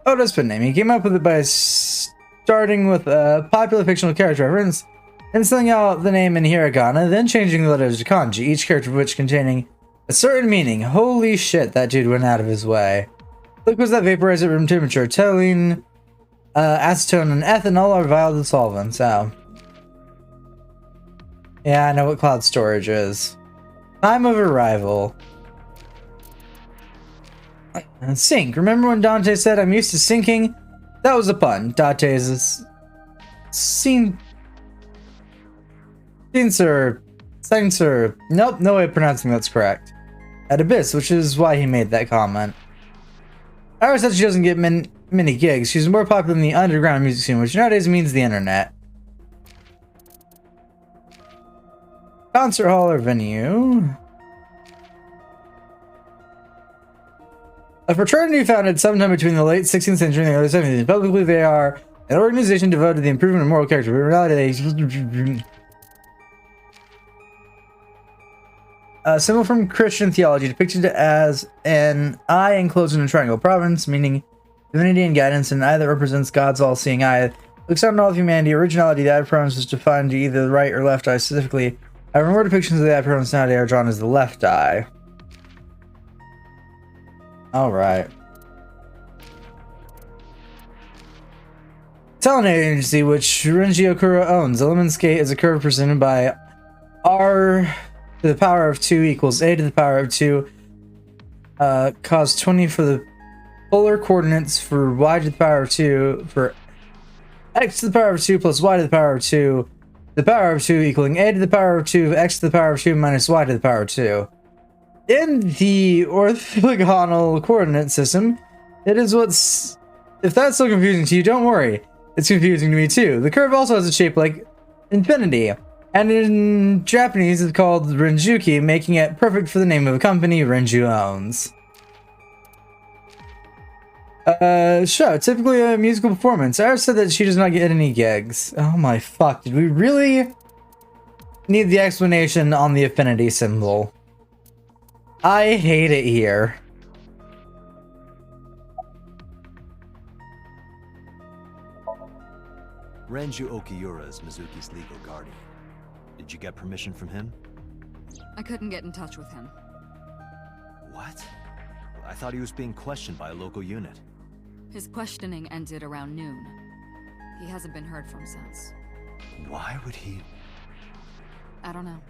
Oda's pen name. He came up with it by starting with a popular fictional character reference and spelling out the name in hiragana, then changing the letters to kanji, each character of which containing a certain meaning. Holy shit, that dude went out of his way. Liquids that vaporize at room temperature. Toluene, acetone, and ethanol are viable solvents. Oh. Yeah, I know what cloud storage is. Time of arrival. Sink. Remember when Dante said, "I'm used to sinking"? That was a pun. Dante is a Sensor. Nope, no way of pronouncing that's correct. At Abyss, which is why he made that comment. Iris said she doesn't get many gigs. She's more popular in the underground music scene, which nowadays means the internet. Concert hall or venue. A fraternity founded sometime between the late 16th century and the early 17th. Publicly, they are an organization devoted to the improvement of moral character, but in reality, they... A symbol from Christian theology depicted as an eye enclosed in a triangle. Providence, meaning divinity and guidance, and an eye that represents God's all-seeing eye. Looks out on all of humanity. Originality, the eye province is defined to either the right or left eye specifically. However, more depictions of the eye province nowadays are drawn as the left eye. Alright. Talent agency, which Renji Okura owns. The Lemon Skate is a curve presented by R to the power of 2 equals A to the power of 2. Cos 20 for the polar coordinates for Y to the power of 2. For X to the power of 2 plus Y to the power of 2. The power of 2 equaling A to the power of 2. X to the power of 2 minus Y to the power of 2. In the orthogonal coordinate system, it is what's... If that's so confusing to you, don't worry. It's confusing to me too. The curve also has a shape like infinity. And in Japanese, it's called Renjuki, making it perfect for the name of a company Renju owns. Show. Typically a musical performance. Iris said that she does not get any gigs. Oh my fuck. Did we really need the explanation on the affinity symbol? I hate it here. Renju Okiura is Mizuki's legal guardian. Did you get permission from him? I couldn't get in touch with him. What? I thought he was being questioned by a local unit. His questioning ended around noon. He hasn't been heard from since. Why would he... I don't know.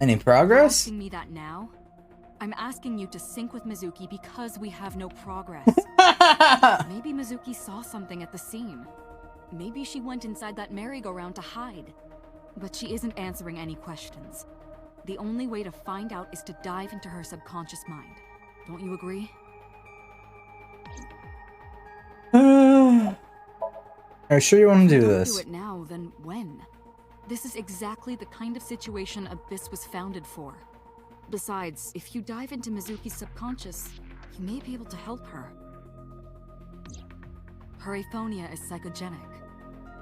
Any progress? Asking me that now? I'm asking you to sync with Mizuki because we have no progress. Maybe Mizuki saw something at the scene. Maybe she went inside that merry-go-round to hide. But she isn't answering any questions. The only way to find out is to dive into her subconscious mind. Don't you agree? Are you sure you want to do If you this? don't do it now, then when? This is exactly the kind of situation Abyss was founded for. Besides, if you dive into Mizuki's subconscious, you may be able to help her. Her aphonia is psychogenic.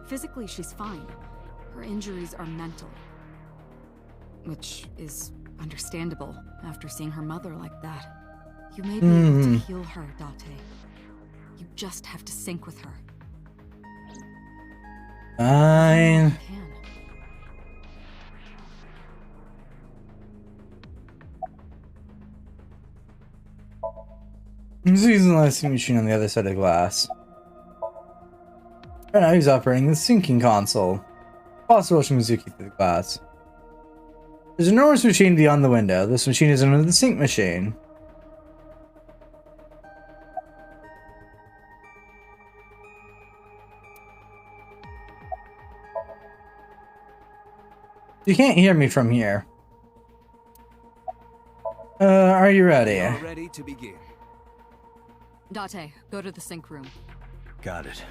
Physically, she's fine. Her injuries are mental. Which is understandable after seeing her mother like that. You may be able to heal her, Date. You just have to sync with her. Fine. He's using the last machine on the other side of the glass. Right now he's operating the syncing console. Also watching Mizuki through the glass. There's an enormous machine beyond the window. This machine is under the sync machine. You can't hear me from here. Are you ready? You're ready to begin. Date, go to the sync room. Got it.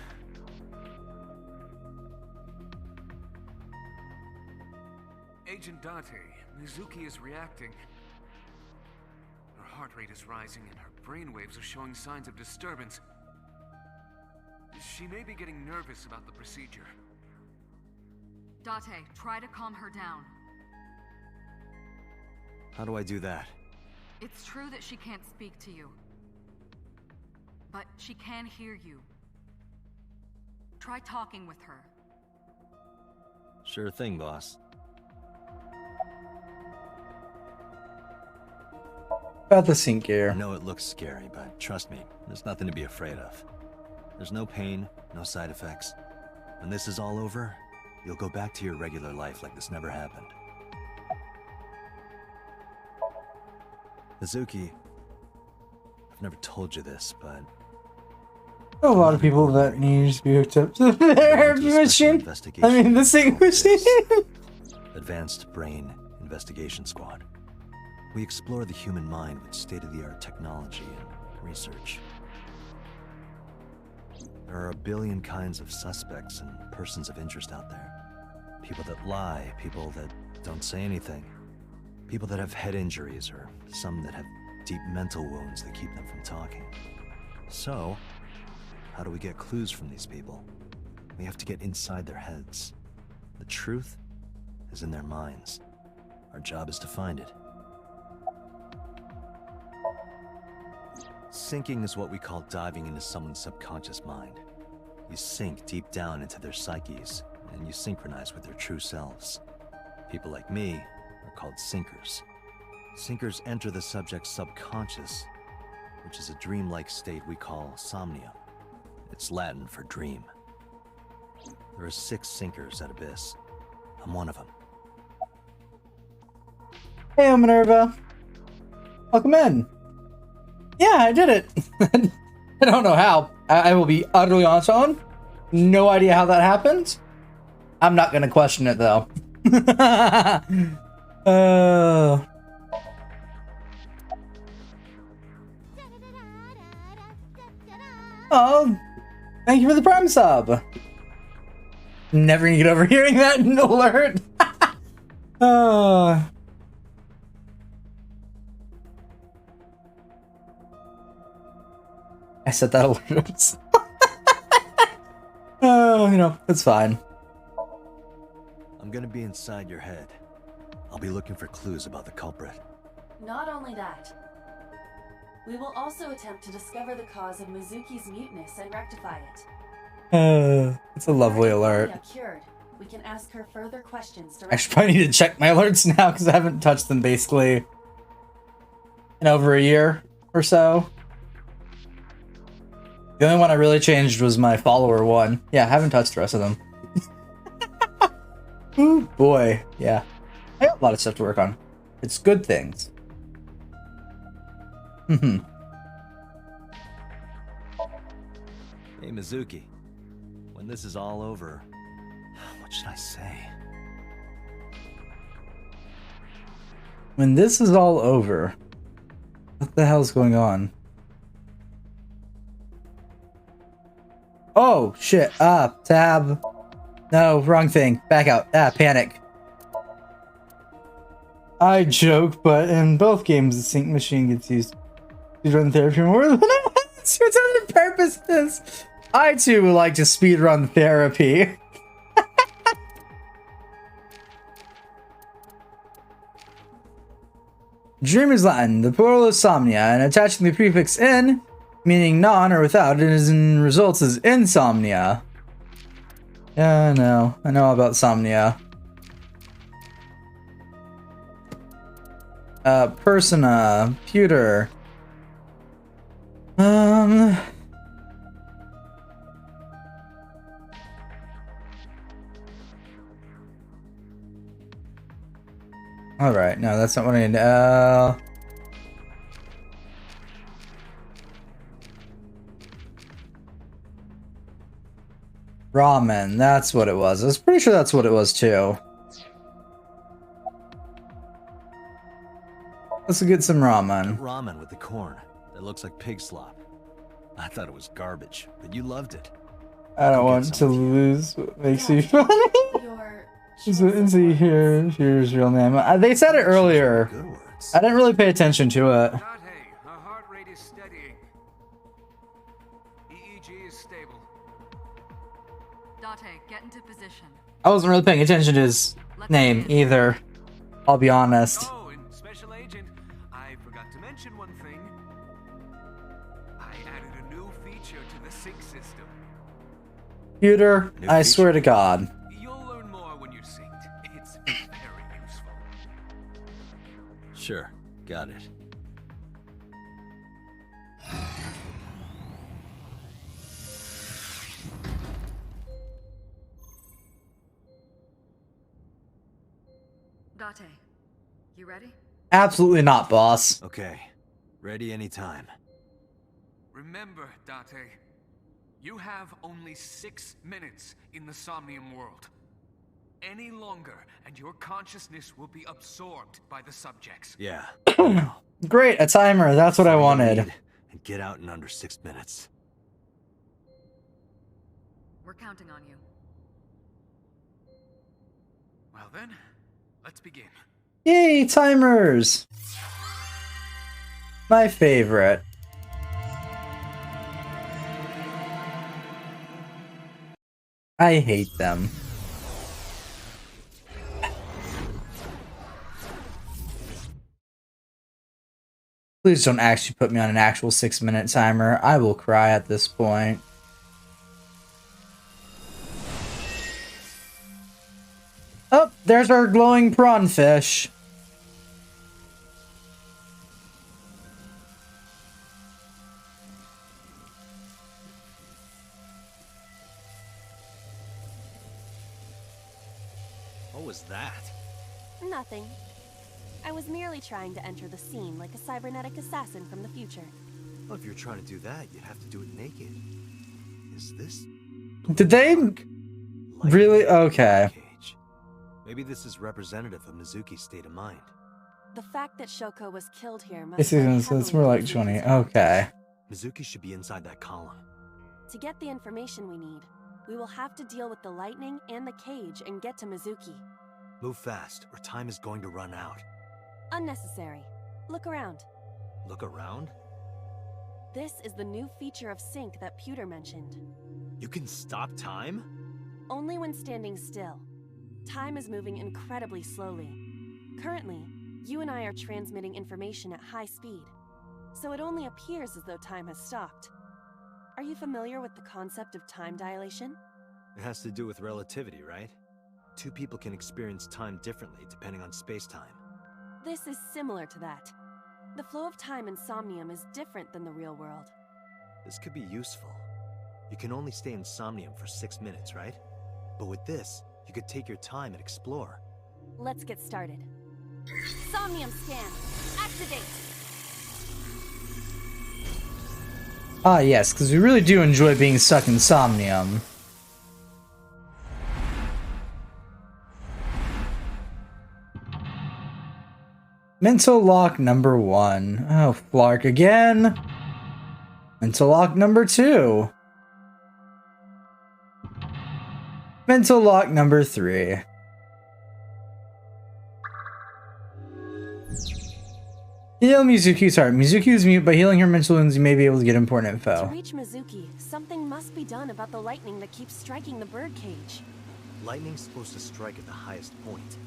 Agent Date, Mizuki is reacting. Her heart rate is rising and her brainwaves are showing signs of disturbance. She may be getting nervous about the procedure. Date, try to calm her down. How do I do that? It's true that she can't speak to you. But she can hear you. Try talking with her. Sure thing, boss. About the sync gear. I know it looks scary, but trust me, there's nothing to be afraid of. There's no pain, no side effects. When this is all over, you'll go back to your regular life like this never happened. Mizuki, I've never told you this, but A lot of people that need to be hooked up to their machine. I mean, the sync machine. Advanced Brain Investigation Squad. We explore the human mind with state-of-the-art technology and research. There are a billion kinds of suspects and persons of interest out there. People that lie, people that don't say anything, people that have head injuries, or some that have deep mental wounds that keep them from talking. So, how do we get clues from these people? We have to get inside their heads. The truth is in their minds. Our job is to find it. Syncing is what we call diving into someone's subconscious mind. You sink deep down into their psyches, and you synchronize with their true selves. People like me are called sinkers. Sinkers enter the subject's subconscious, which is a dreamlike state we call somnia. It's Latin for dream. There are 6 sinkers at Abyss. I'm one of them. Hey, Minerva. Welcome in. Yeah, I did it. I don't know how. I will be utterly honest on. No idea how that happened. I'm not going to question it, though. Oh, thank you for the Prime sub. Never gonna get over hearing that alert. I said that alert. Oh, you know, it's fine. I'm gonna be inside your head. I'll be looking for clues about the culprit. Not only that, we will also attempt to discover the cause of Mizuki's muteness and rectify it. It's a lovely alert. Cured, we can ask her further questions I should probably need to check my alerts now because I haven't touched them basically in over a year or so. The only one I really changed was my follower one. Yeah, I haven't touched the rest of them. Ooh, boy. Yeah. I got a lot of stuff to work on. It's good things. Hey, Mizuki. When this is all over, what should I say? When this is all over, what the hell's going on? Oh, shit. Tab. No, wrong thing. Back out. Panic. I joke, but in both games, the sync machine gets used to run therapy more than once for other purposes. I too would like to speedrun therapy. Dream is Latin, the plural is somnia, and attaching the prefix in, meaning non or without, it is in results as insomnia. Yeah, I know about somnia. Persona, pewter. Alright, no, that's not what I need. Ramen, that's what it was. I was pretty sure that's what it was too. Let's get some ramen. Ramen with the corn. That looks like pig slop. I thought it was garbage, but you loved it. I don't want to lose what makes you funny. Here's real name. They said it earlier. I didn't really pay attention to it. Her heart rate is steadying. EEG is stable. Date, get into position. I wasn't really paying attention to his name either. I'll be honest. Oh, and Special Agent, I forgot to mention one thing. I added a new feature to the sync system. Computer, I swear to God. You'll learn more when you're synced. It's very useful. Sure, got it. Date, you ready? Absolutely not, boss. Okay, ready anytime. Remember, Date, you have only 6 minutes in the Somnium world. Any longer, and your consciousness will be absorbed by the subjects. Yeah. Great, a timer. That's what I wanted. And get out in under 6 minutes. We're counting on you. Well then, let's begin. Yay, timers! My favorite. I hate them. Please don't actually put me on an actual 6-minute timer. I will cry at this point. Oh, there's our glowing prawn fish. What was that? Nothing. I was merely trying to enter the scene like a cybernetic assassin from the future. Well, if you're trying to do that, you'd have to do it naked. Is this... Did they really? Okay. Maybe this is representative of Mizuki's state of mind. The fact that Shoko was killed here must So it's more like 20. Okay. Mizuki should be inside that column. To get the information we need, we will have to deal with the lightning and the cage and get to Mizuki. Move fast, or time is going to run out. Unnecessary. Look around. Look around? This is the new feature of Sync that Pewter mentioned. You can stop time? Only when standing still. Time is moving incredibly slowly. Currently, you and I are transmitting information at high speed, so it only appears as though time has stopped. Are you familiar with the concept of time dilation? It has to do with relativity, right? Two people can experience time differently depending on space-time. This is similar to that. The flow of time in Somnium is different than the real world. This could be useful. You can only stay in Somnium for 6 minutes, right? But with this, you could take your time and explore. Let's get started. Somnium scan. Activate. Ah, yes, because we really do enjoy being stuck in Somnium. Mental lock number 1. Oh, Flark again. Mental lock number 2. Mental lock number 3. Heal Mizuki's heart. Mizuki is mute. By healing her mental wounds, you may be able to get important info. To reach Mizuki, something must be done about the lightning that keeps striking the birdcage. Lightning's supposed to strike at the highest point.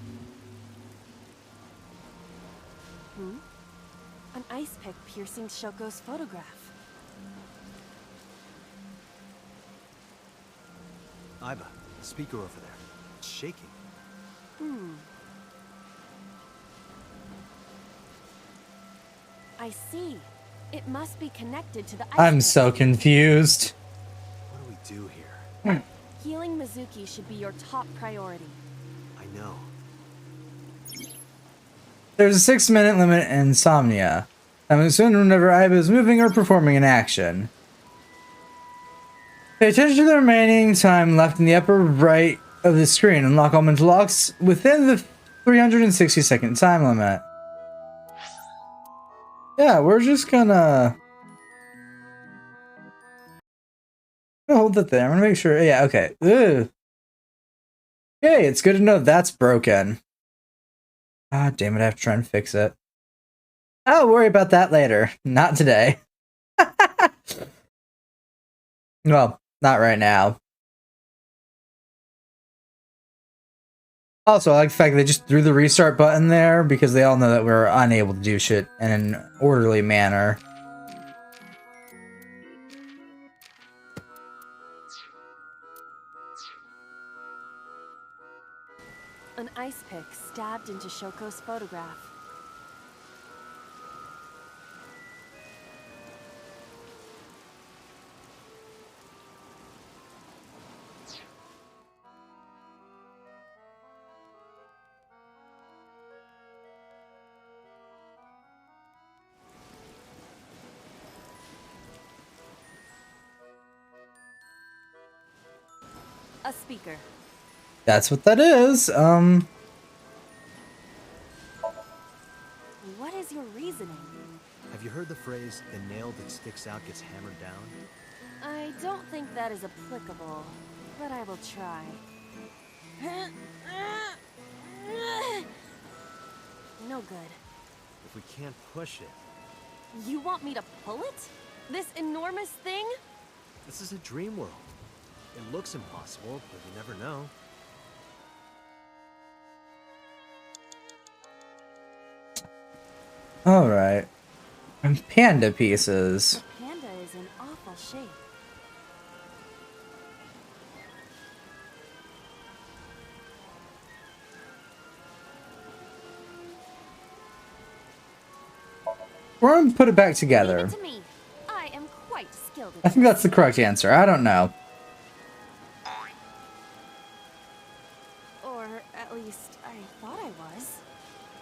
An ice pick piercing Shoko's photograph. Aiba, the speaker over there. It's shaking. I see. It must be connected to the ice I'm pick. so confused. What do we do here? Healing Mizuki should be your top priority. I know. There's a 6-minute limit in Insomnia. I'm assuming whenever Aiba is moving or performing an action. Pay attention to the remaining time left in the upper right of the screen. Unlock all mental locks within the 360-second time limit. Yeah, we're just gonna hold it there. I'm gonna make sure. Yeah, okay. Ugh. Okay, it's good to know that's broken. Ah, damn it, I have to try and fix it. I'll worry about that later. Not today. Well, not right now. Also, I like the fact that they just threw the restart button there because they all know that we're unable to do shit in an orderly manner. An ice pick stabbed into Shoko's photograph. A speaker. That's what that is. What is your reasoning? Have you heard the phrase, the nail that sticks out gets hammered down? I don't think that is applicable, but I will try. No good. If we can't push it. You want me to pull it? This enormous thing? This is a dream world. It looks impossible, but you never know. Alright. Panda pieces. The panda is in awful shape. We're gonna put it back together. Leave it to me. I am quite skilled at I think that's the correct answer. I don't know. Or at least I thought I was.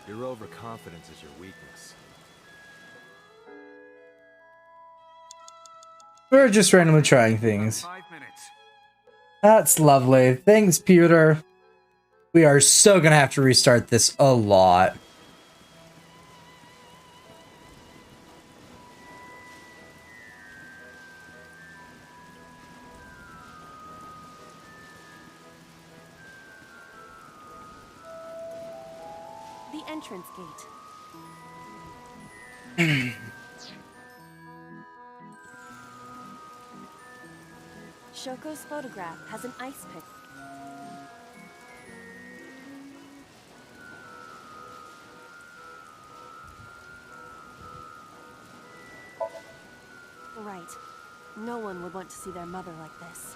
Your overconfidence is your weakness. We're just randomly trying things. 5 minutes. That's lovely. Thanks, Pewter. We are so gonna have to restart this a lot. The entrance gate. Shoko's photograph has an ice pick. Right. No one would want to see their mother like this.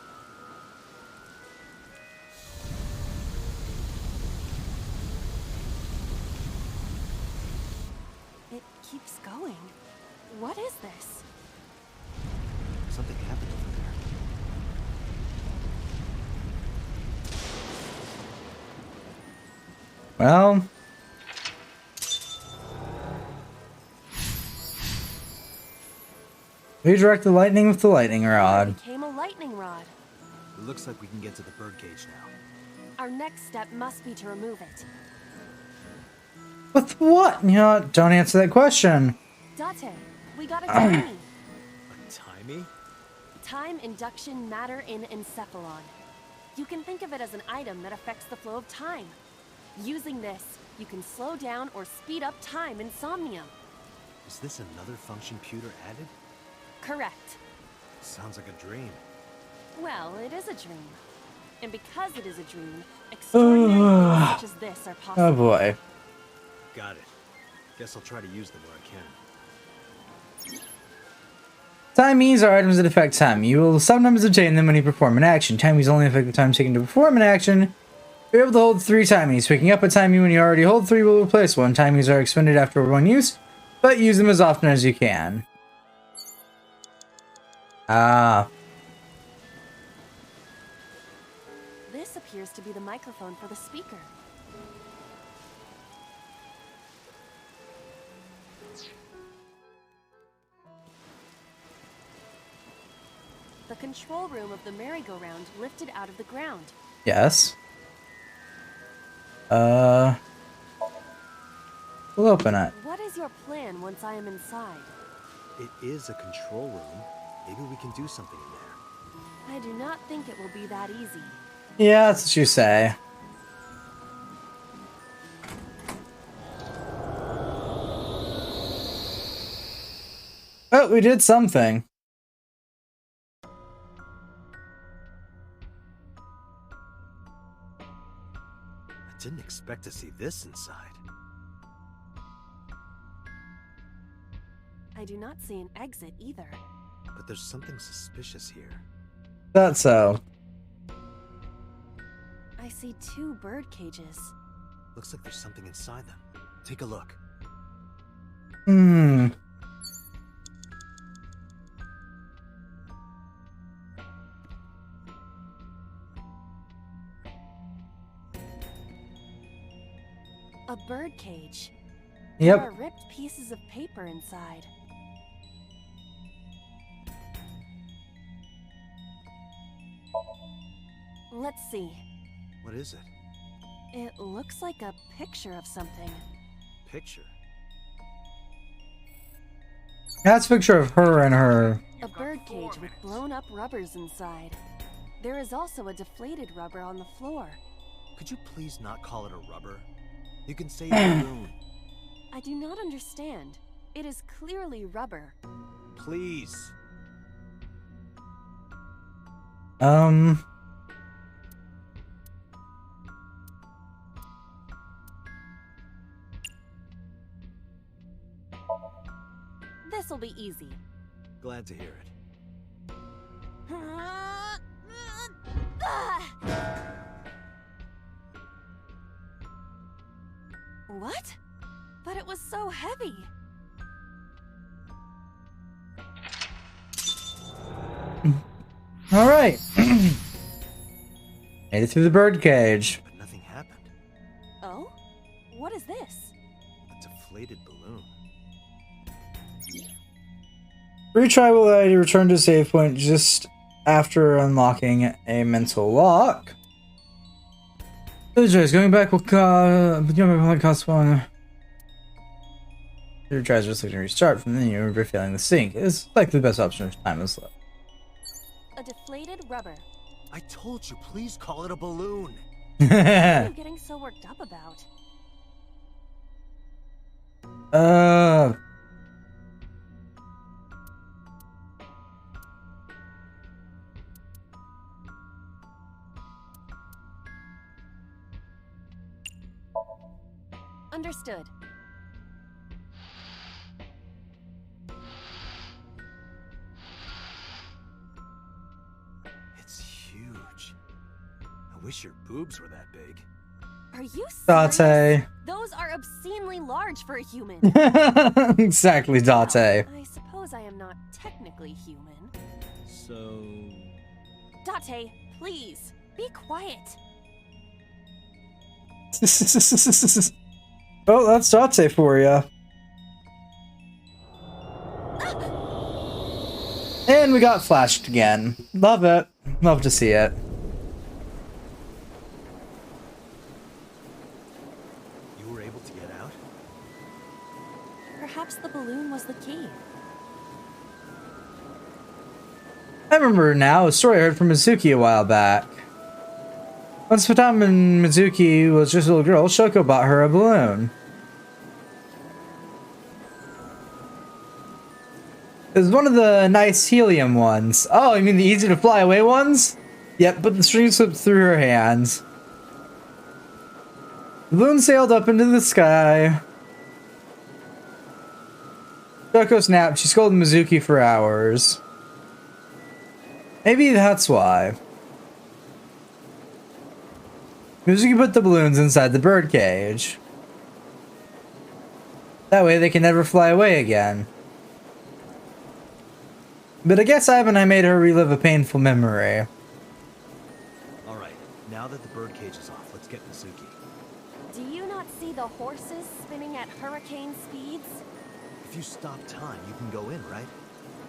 It keeps going. What is this? Something happened over there. Well, Redirect the lightning with the lightning rod. Became a lightning rod. It looks like we can get to the birdcage now. Our next step must be to remove it. With what? You know what? Don't answer that question. Date, we got a timey. A timey? Time induction matter in encephalon. You can think of it as an item that affects the flow of time. Using this, you can slow down or speed up time in Somnium. Is this another function Pewter added? Correct. Sounds like a dream. Well, it is a dream. And because it is a dream, extraordinary things such as this are possible. Oh boy. Got it. Guess I'll try to use them where I can. Timies are items that affect time. You will sometimes obtain them when you perform an action. Timies only affect the time taken to perform an action. You're able to hold 3 timies. Picking up a timie when you already hold 3 will replace 1. Timies are expended after 1 use, but use them as often as you can. Ah. This appears to be the microphone for the speaker. The control room of the merry-go-round lifted out of the ground. Yes. We'll open it. What is your plan once I am inside? It is a control room. Maybe we can do something in there. I do not think it will be that easy. Yeah, that's what you say. Oh, we did something. I didn't expect to see this inside. I do not see an exit either. But there's something suspicious here. That's so. I see 2 bird cages. Looks like there's something inside them. Take a look. Hmm. A bird cage. Yep. There are ripped pieces of paper inside. Let's see. What is it? It looks like a picture of something. Picture? That's a picture of her and her. A bird cage with blown up rubbers inside. There is also a deflated rubber on the floor. Could you please not call it a rubber? You can say balloon. I do not understand. It is clearly rubber. Please. This'll be easy. Glad to hear it. What? But it was so heavy. All right. Made it through the bird cage. But nothing happened. Oh? What is this? A deflated balloon. Retry will allow you to return to a save point just after unlocking a mental lock. Going back will cost 1. Your tries just looking to restart from then you're refilling the sink. It's like the best option if time is left. A deflated rubber. I told you, please call it a balloon. What are you getting so worked up about? Understood. It's huge. I wish your boobs were that big. Are you serious? Date. Those are obscenely large for a human. Exactly, Date. Well, I suppose I am not technically human. So... Date, please, be quiet. Oh, that's Date for you. And we got flashed again. Love it. Love to see it. You were able to get out? Perhaps the balloon was the key. I remember now a story I heard from Mizuki a while back. Once upon a time when Mizuki was just a little girl, Shoko bought her a balloon. It was one of the nice helium ones. Oh, you mean the easy to fly away ones? Yep, but the string slipped through her hands. The balloon sailed up into the sky. Shoko snapped. She scolded Mizuki for hours. Maybe that's why. Mizuki put the balloons inside the birdcage. That way they can never fly away again. But I guess Ivan and I made her relive a painful memory. Alright, now that the birdcage is off, let's get Mizuki. Do you not see the horses spinning at hurricane speeds? If you stop time, you can go in, right?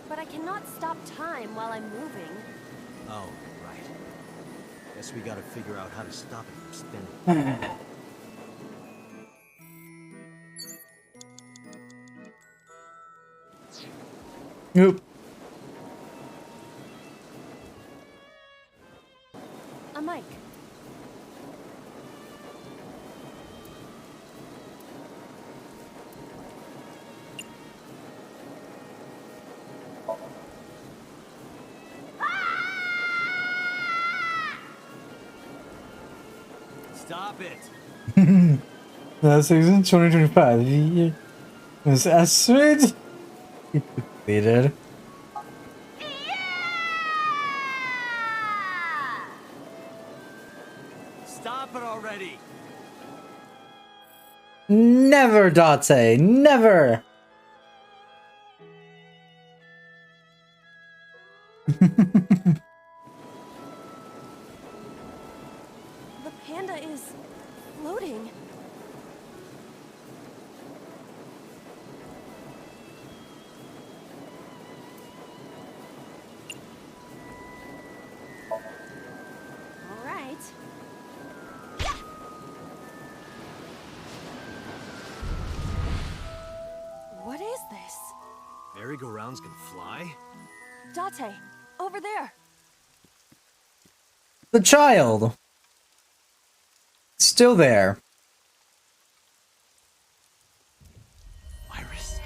But I cannot stop time while I'm moving. Oh, right. Guess we gotta figure out how to stop it from spinning. Oop. A mic. Stop it! That's in 2025. Was Astrid completed. Stop it already! Never, Date, never. The panda is floating. All right. What is this? Merry-go-rounds can fly? Date, over there. The child. Still there. Iris?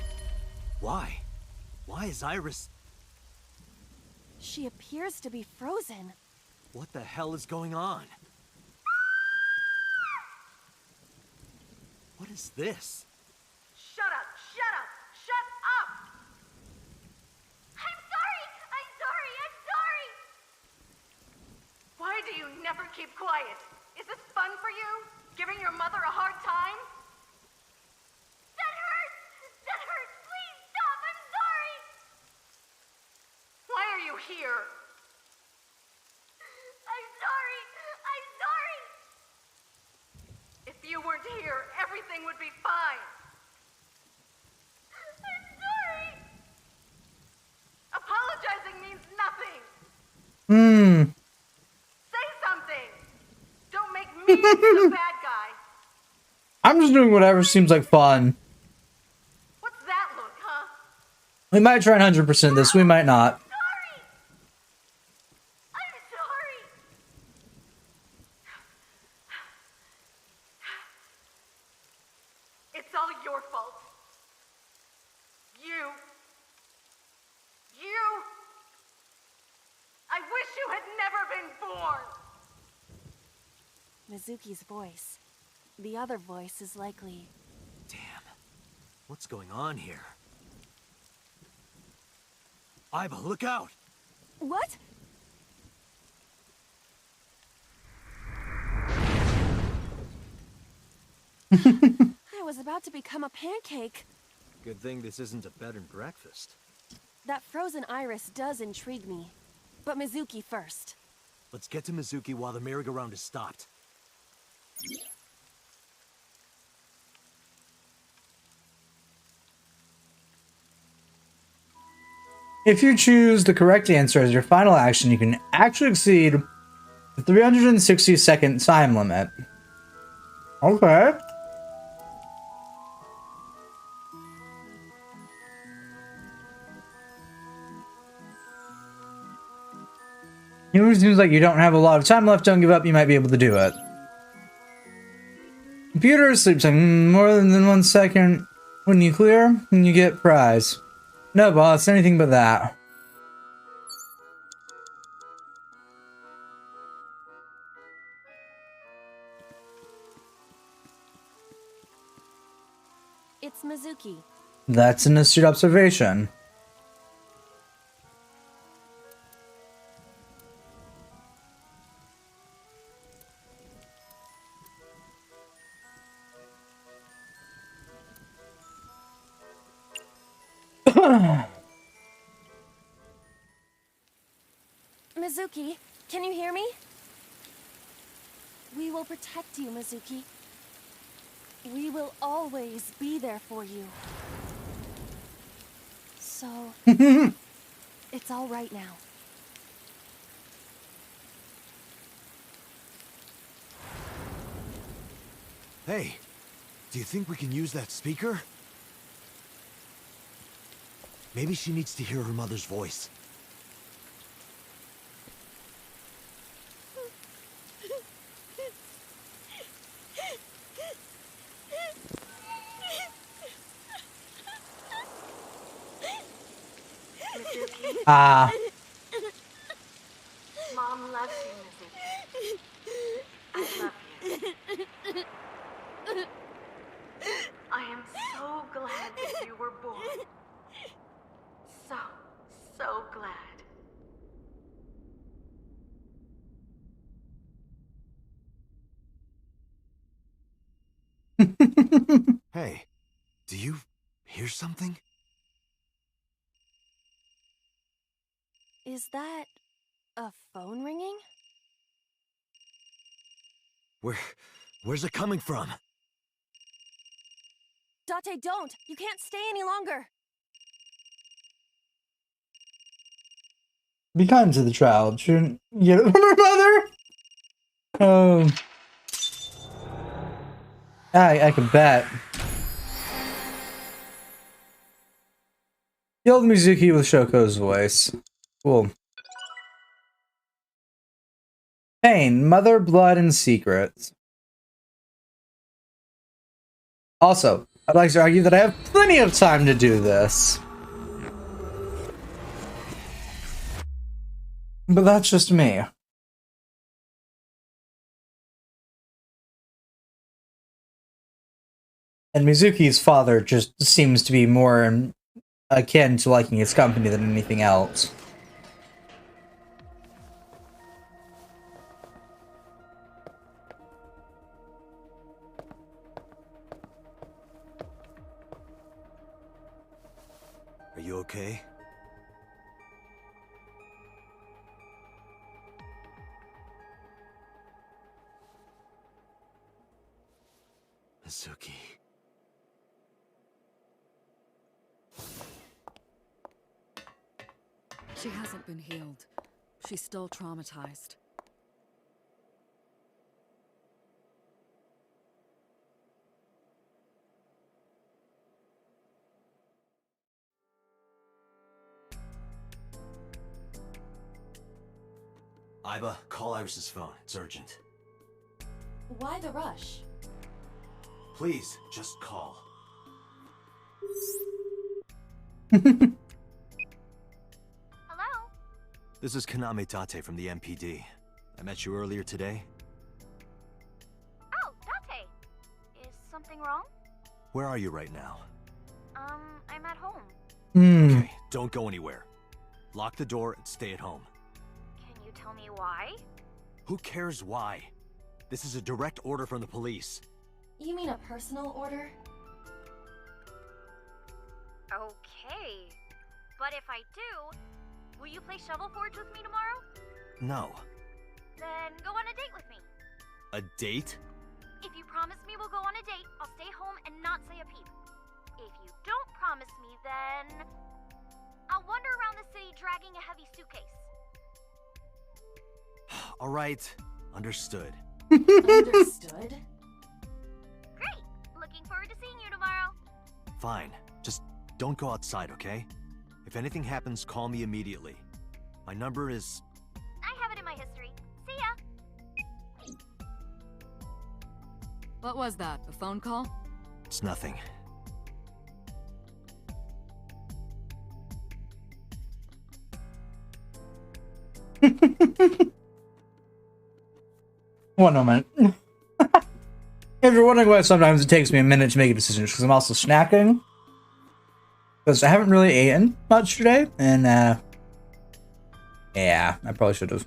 Why? Why is Iris... She appears to be frozen. What the hell is going on? What is this? Shut up! Shut up! Shut up! I'm sorry! I'm sorry! I'm sorry! Why do you never keep quiet? Is this fun for you? Giving your mother a hard time? That hurts! That hurts! Please stop! I'm sorry! Why are you here? I'm sorry! I'm sorry! If you weren't here, everything would be fine. I'm sorry! Apologizing means nothing! Say something! Don't make me the bad guy! I'm just doing whatever seems like fun. What's that look, huh? We might try and 100% this, we might not. Sorry! I'm sorry! It's all your fault. You. I wish you had never been born! Mizuki's voice. The other voice is likely... Damn. What's going on here? Aiba, look out! What? I was about to become a pancake. Good thing this isn't a bed and breakfast. That frozen iris does intrigue me. But Mizuki first. Let's get to Mizuki while the merry-go-round is stopped. If you choose the correct answer as your final action, you can actually exceed the 360-second time limit. Okay. It seems like you don't have a lot of time left. Don't give up. You might be able to do it. Computer sleeps in more than 1 second. When you clear, you get prize. No, boss. Anything but that. It's Mizuki. That's an astute observation. Mizuki, can you hear me? We will protect you, Mizuki. We will always be there for you. So, it's all right now. Hey, do you think we can use that speaker? Maybe she needs to hear her mother's voice. Ah. Mom loves you, Mizuki. I love you. I am so glad that you were born. So glad. Hey, do you hear something? Is that a phone ringing? Where's it coming from? Date, don't! You can't stay any longer! Be kind to the child. Shouldn't get it from her mother. I can bet. Yelled Mizuki with Shoko's voice. Cool. Pain, Mother, Blood, and Secrets. Also, I'd like to argue that I have plenty of time to do this. But that's just me. And Mizuki's father just seems to be more akin to liking his company than anything else. Are you okay? Mizuki. She hasn't been healed. She's still traumatized. Aiba, call Iris's phone. It's urgent. Why the rush? Please, just call. Hello? This is Kaname Tate from the MPD. I met you earlier today. Oh, Date. Is something wrong? Where are you right now? I'm at home. Okay, don't go anywhere. Lock the door and stay at home. Can you tell me why? Who cares why? This is a direct order from the police. You mean a personal order? Okay. But if I do, will you play Shovel Forge with me tomorrow? No. Then go on a date with me. A date? If you promise me we'll go on a date, I'll stay home and not say a peep. If you don't promise me, then I'll wander around the city dragging a heavy suitcase. All right, understood. Understood? Great! Looking forward to seeing you tomorrow. Fine. Just don't go outside, okay? If anything happens, call me immediately. My number is... I have it in my history. See ya! What was that? A phone call? It's nothing. One moment. If you're wondering why sometimes it takes me a minute to make a decision, because I'm also snacking. Because I haven't really eaten much today, and yeah, I probably should have.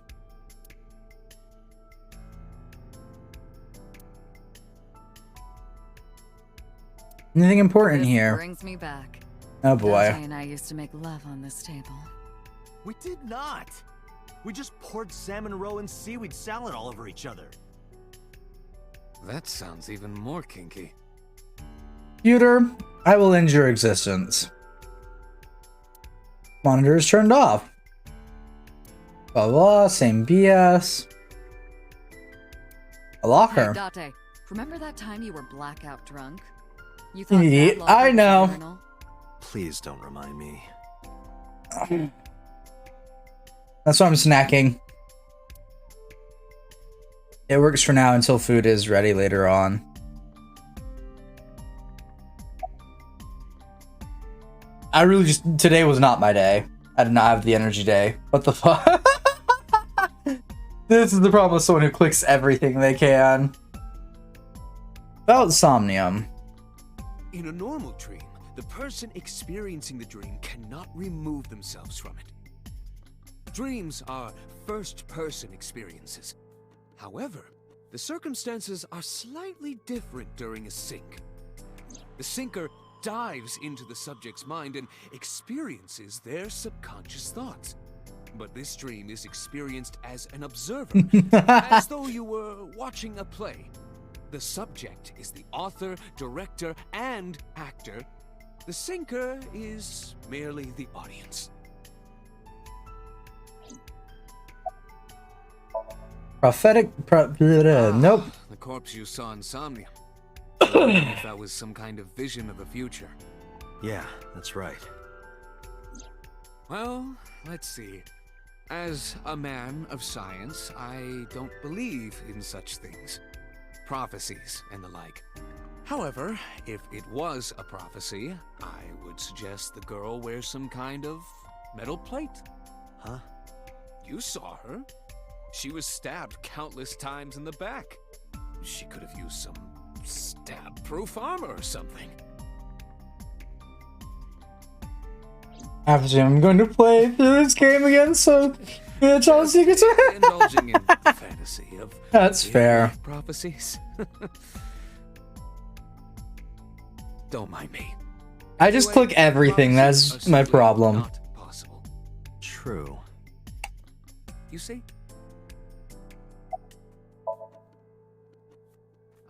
Anything important This here? brings me back. Oh boy. Dante and I used to make love on this table. We did not! We just poured salmon roe and seaweed salad all over each other. That sounds even more kinky. Computer, I will end your existence. Monitor is turned off. Blah blah, same BS. A locker. Hey, Dante, remember that time you were blackout drunk? You thought Yeah, that locker I was know. criminal? Please don't remind me. That's why I'm snacking. It works for now until food is ready later on. I really just... Today was not my day. I did not have the energy day. What the fuck? This is the problem with someone who clicks everything they can. About Somnium. In a normal dream, the person experiencing the dream cannot remove themselves from it. Dreams are first-person experiences. However, the circumstances are slightly different during a sync. The syncer dives into the subject's mind and experiences their subconscious thoughts. But this dream is experienced as an observer, as though you were watching a play. The subject is the author, director, and actor. The syncer is merely the audience. Prophetic... nope. The corpse you saw in Somnium. If that was some kind of vision of the future. Yeah, that's right. Well, let's see. As a man of science, I don't believe in such things. Prophecies and the like. However, if it was a prophecy, I would suggest the girl wears some kind of metal plate. Huh? You saw her. She was stabbed countless times in the back. She could have used some stab-proof armor or something. After I'm going to play through this game again, so yeah, Charles Secrets. Indulging in the fantasy of That's fair. prophecies. Don't mind me. I just click everything. That's my problem. Not possible. True. You see?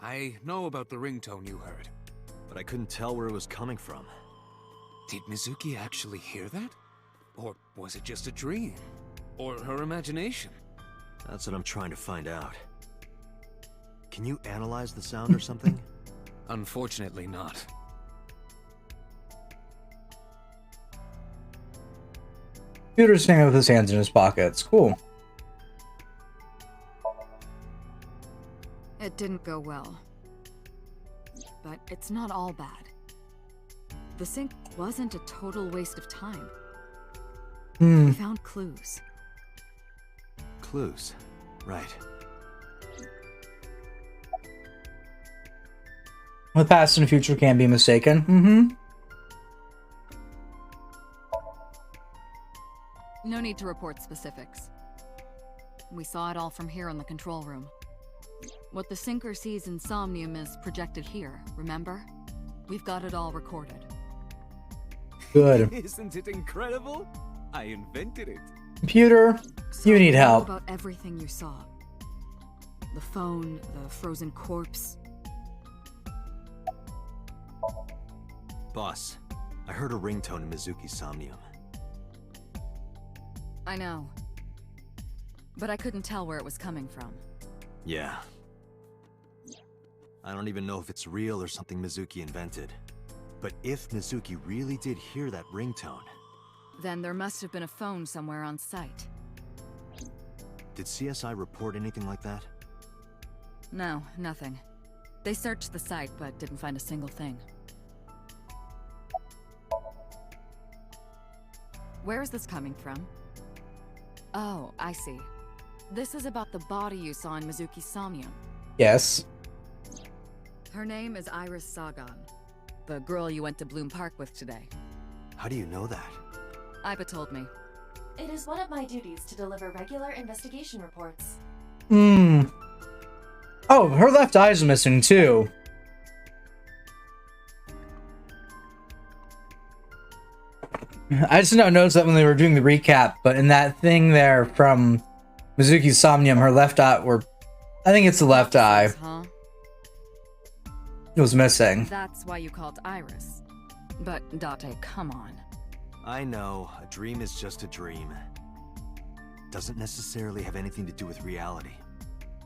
I know about the ringtone you heard. But I couldn't tell where it was coming from. Did Mizuki actually hear that? Or was it just a dream? Or her imagination? That's what I'm trying to find out. Can you analyze the sound or something? Unfortunately not. Computer's standing with his hands in his pockets. Cool. It didn't go well. But it's not all bad. The sync wasn't a total waste of time. We found clues. Clues. Right. The past and future can be mistaken. No need to report specifics. We saw it all from here in the control room. What the syncer sees in Somnium is projected here, remember? We've got it all recorded. Good. Isn't it incredible? I invented it. Computer, you need help. About everything you saw. The phone, the frozen corpse. Boss, I heard a ringtone in Mizuki's Somnium. I know. But I couldn't tell where it was coming from. Yeah. I don't even know if it's real or something Mizuki invented. But if Mizuki really did hear that ringtone... Then there must have been a phone somewhere on site. Did CSI report anything like that? No, nothing. They searched the site, but didn't find a single thing. Where is this coming from? Oh, I see. This is about the body you saw in Mizuki's Somnium. Yes. Her name is Iris Sagan, the girl you went to Bloom Park with today. How do you know that? Iba told me. It is one of my duties to deliver regular investigation reports. Oh, her left eye's missing too. I just now noticed that when they were doing the recap, but in that thing there from Mizuki's Somnium, her left eye, I think it's the left eye. Huh? It was missing. That's why you called Iris. But Date, come on. I know, a dream is just a dream. Doesn't necessarily have anything to do with reality.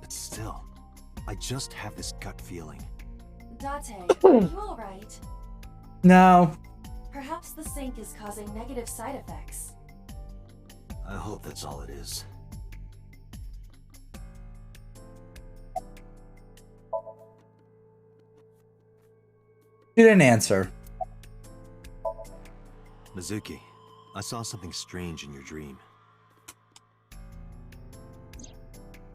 But still, I just have this gut feeling. Date, are you alright? No. Perhaps the sink is causing negative side effects. I hope that's all it is. She didn't answer. Mizuki, I saw something strange in your dream.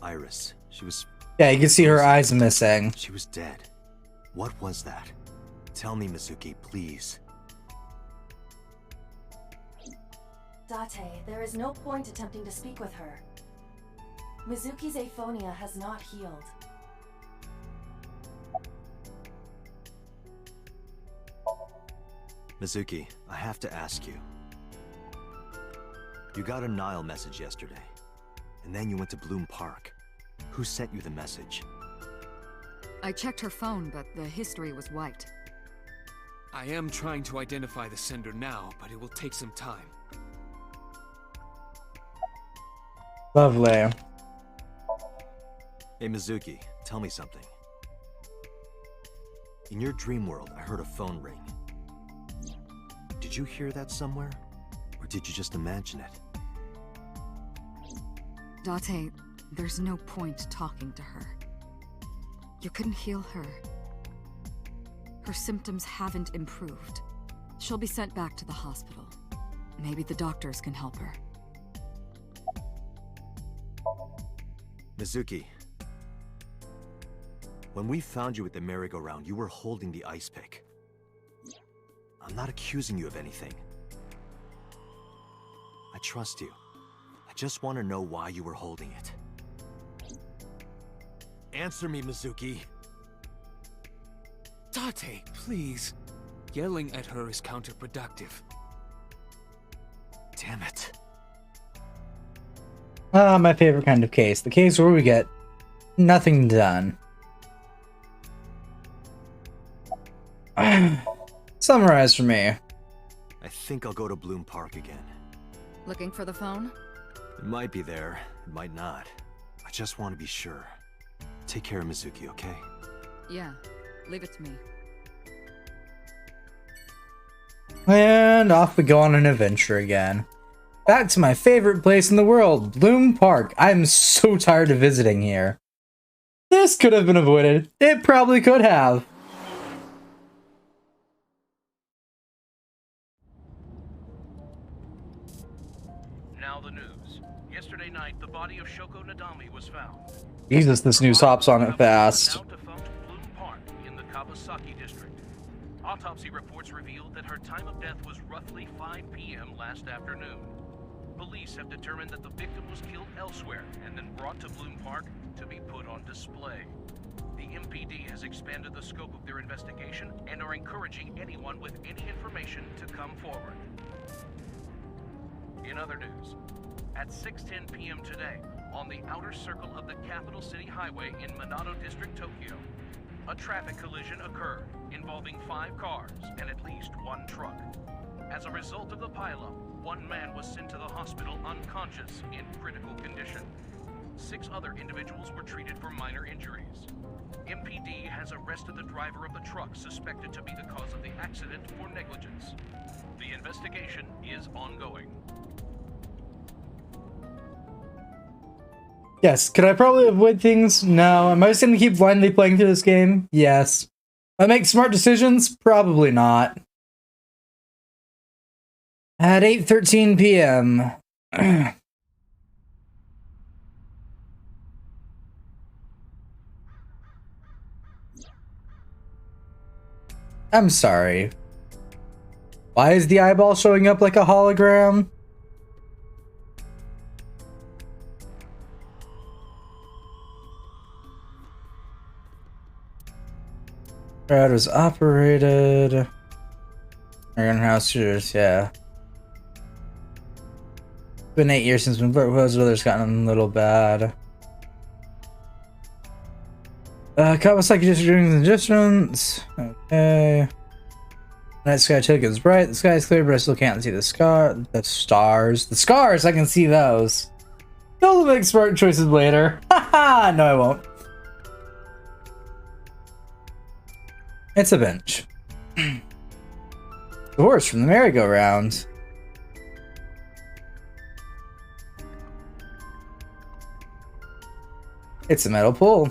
Iris, she was... Yeah, you can see her eyes missing. She was dead. What was that? Tell me, Mizuki, please. Date, there is no point attempting to speak with her. Mizuki's aphonia has not healed. Mizuki, I have to ask you. You got a Nile message yesterday, and then you went to Bloom Park. Who sent you the message? I checked her phone, but the history was wiped. I am trying to identify the sender now, but it will take some time. Lovely. Hey Mizuki, tell me something. In your dream world, I heard a phone ring. Did you hear that somewhere? Or did you just imagine it? Date, there's no point talking to her. You couldn't heal her. Her symptoms haven't improved. She'll be sent back to the hospital. Maybe the doctors can help her. Mizuki, when we found you at the merry-go-round, you were holding the ice pick. I'm not accusing you of anything. I trust you. I just want to know why you were holding it. Answer me, Mizuki. Date, please. Yelling at her is counterproductive. Damn it. Ah, my favorite kind of case. The case where we get nothing done. Summarize for me. I think I'll go to Bloom Park again. Looking for the phone? It might be there, it might not. I just want to be sure. Take care of Mizuki, okay? Yeah, leave it to me. And off we go on an adventure again. Back to my favorite place in the world, Bloom Park. I'm so tired of visiting here. This could have been avoided. It probably could have. Now the news. Yesterday night, the body of Shoko Nadami was found. Jesus, this news hops on it fast. Now defunct Bloom Park in the Kawasaki district. Autopsy reports revealed that her time of death was roughly 5 p.m. last afternoon. Police have determined that the victim was killed elsewhere and then brought to Bloom Park to be put on display. The MPD has expanded the scope of their investigation and are encouraging anyone with any information to come forward. In other news, at 6:10 p.m. today, on the outer circle of the Capital City Highway in Minato District, Tokyo, a traffic collision occurred involving 5 cars and at least 1 truck. As a result of the pileup, one man was sent to the hospital unconscious in critical condition. 6 other individuals were treated for minor injuries. MPD has arrested the driver of the truck suspected to be the cause of the accident for negligence. The investigation is ongoing. Yes, could I probably avoid things? No. Am I just gonna keep blindly playing through this game? Yes. I make smart decisions? Probably not. At 8:13 p.m. I'm sorry. Why is the eyeball showing up like a hologram? Crowd was operated. Iron House shooters, yeah. It's been 8 years since when Buzz Brothers gotten a little bad. Kawasaki distributing the distance. Okay. Night sky check is bright. The sky is clear, but I still can't see the stars. The scars, I can see those. You'll make smart choices later. Haha! No, I won't. It's a bench. The horse from the merry-go-round. It's a metal pole.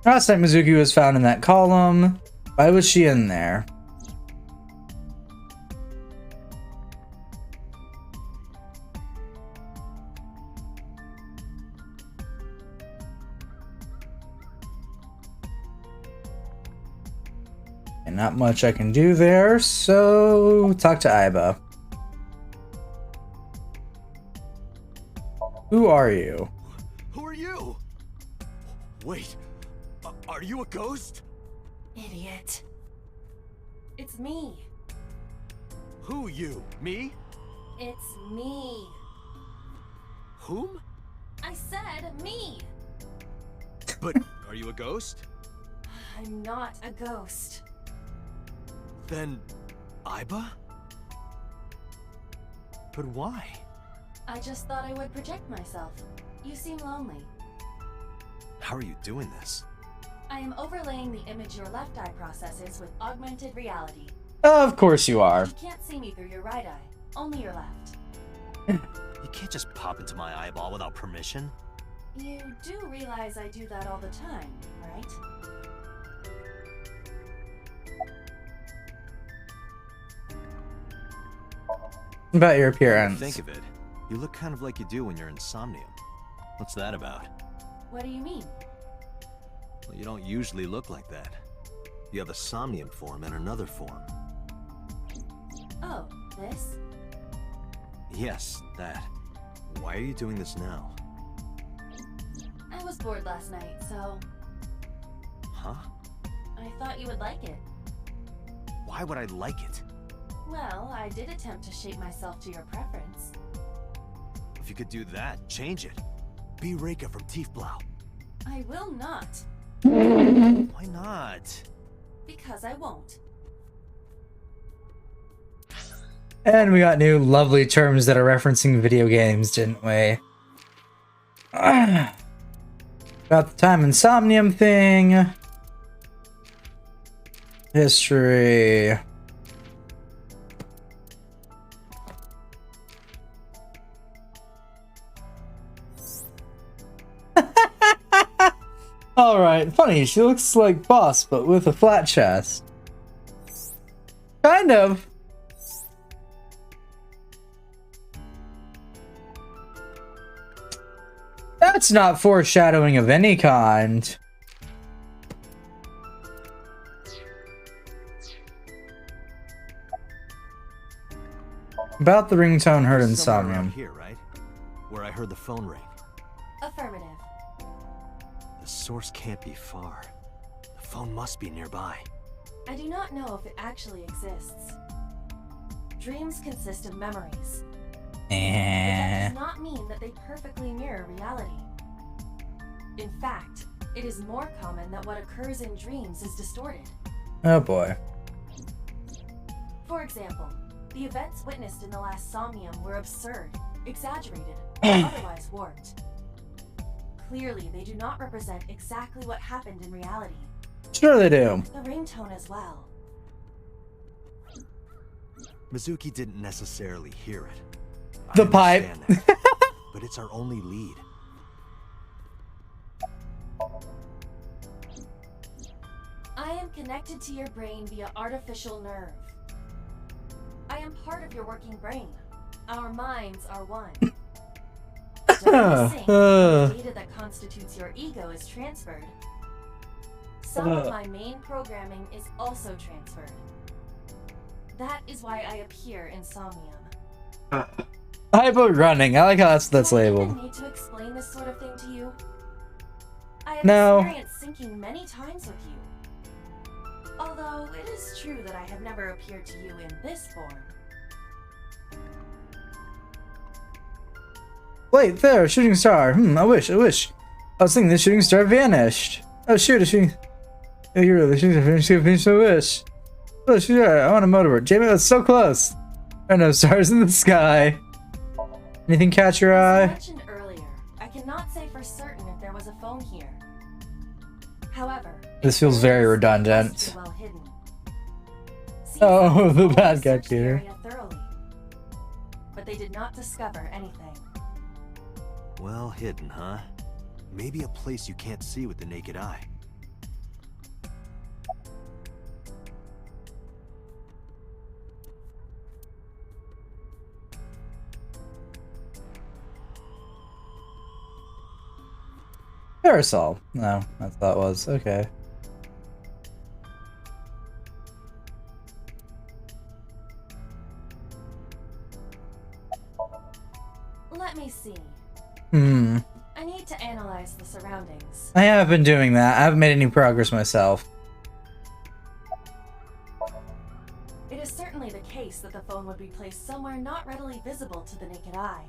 Last time Mizuki was found in that column. Why was she in there? And not much I can do there, so talk to Aiba. Who are you? Who are you? Wait, are you a ghost? Idiot. It's me. Who you? Me? It's me. Whom? I said me. But are you a ghost? I'm not a ghost. Then, Aiba? But why? I just thought I would project myself. You seem lonely. How are you doing this? I am overlaying the image your left eye processes with augmented reality. Of course you are. You can't see me through your right eye, only your left. You can't just pop into my eyeball without permission. You do realize I do that all the time, right? About your appearance. Think of it. You look kind of like you do when you're in Somnium. What's that about? What do you mean? Well, you don't usually look like that. You have a Somnium form and another form. Oh, this? Yes, that. Why are you doing this now? I was bored last night, so... Huh? I thought you would like it. Why would I like it? Well, I did attempt to shape myself to your preference. If you could do that, change it. Be Reika from Tiefblau. I will not. Why not? Because I won't. And we got new lovely terms that are referencing video games, didn't we? About the time Insomnium thing. History. Alright, funny, she looks like Boss, but with a flat chest. Kind of. That's not foreshadowing of any kind. About the ringtone heard in Somewhere around Somnium. here, right? Where I heard the phone ring. Affirmative. The source can't be far. The phone must be nearby. I do not know if it actually exists. Dreams consist of memories. But that does not mean that they perfectly mirror reality. In fact, it is more common that what occurs in dreams is distorted. Oh boy. For example, the events witnessed in the last Somnium were absurd, exaggerated, or otherwise warped. Clearly, they do not represent exactly what happened in reality. Sure they do. The ringtone as well. Mizuki didn't necessarily hear it. The pipe. That, but it's our only lead. I am connected to your brain via artificial nerve. I am part of your working brain. Our minds are one. The data that constitutes your ego is transferred. Some of my main programming is also transferred. That is why I appear in Somnium. Hypo running. I like how that's Do I labeled. even need to explain this sort of thing to you? I have No. experienced syncing many times with you. Although it is true that I have never appeared to you in this form. Wait, there, shooting star. I wish. I was thinking the shooting star vanished. Oh shoot, a shooting. Oh, you're really shooting star finished my wish. Oh shoot, I want a motorboat. Jamie, that's so close. There are no stars in the sky. Anything catch your As I eye? mentioned earlier, I cannot say for certain if there was a phone here. However, This feels very redundant. well hidden. Oh, the bad guy cheater. Area thoroughly, but they did not discover anything. Well hidden, huh? Maybe a place you can't see with the naked eye. Parasol. No, that's what that was. Okay. Let me see. I need to analyze the surroundings. I have been doing that. I haven't made any progress myself. It is certainly the case that the phone would be placed somewhere not readily visible to the naked eye.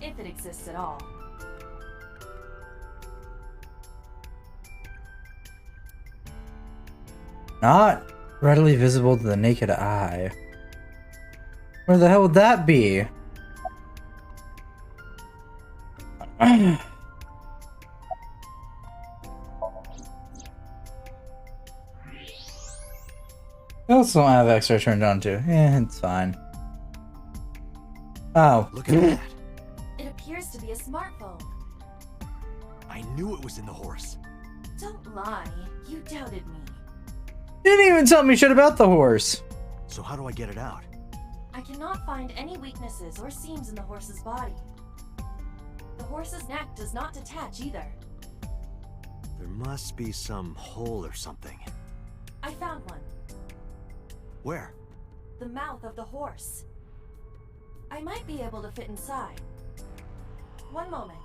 If it exists at all. Not readily visible to the naked eye. Where the hell would that be? I also don't have X-ray turned on too. Yeah, it's fine. Oh. Look at that. It appears to be a smartphone. I knew it was in the horse. Don't lie. You doubted me. You didn't even tell me shit about the horse. So how do I get it out? I cannot find any weaknesses or seams in the horse's body. The horse's neck does not detach either. There must be some hole or something. I found one. Where? The mouth of the horse. I might be able to fit inside. One moment.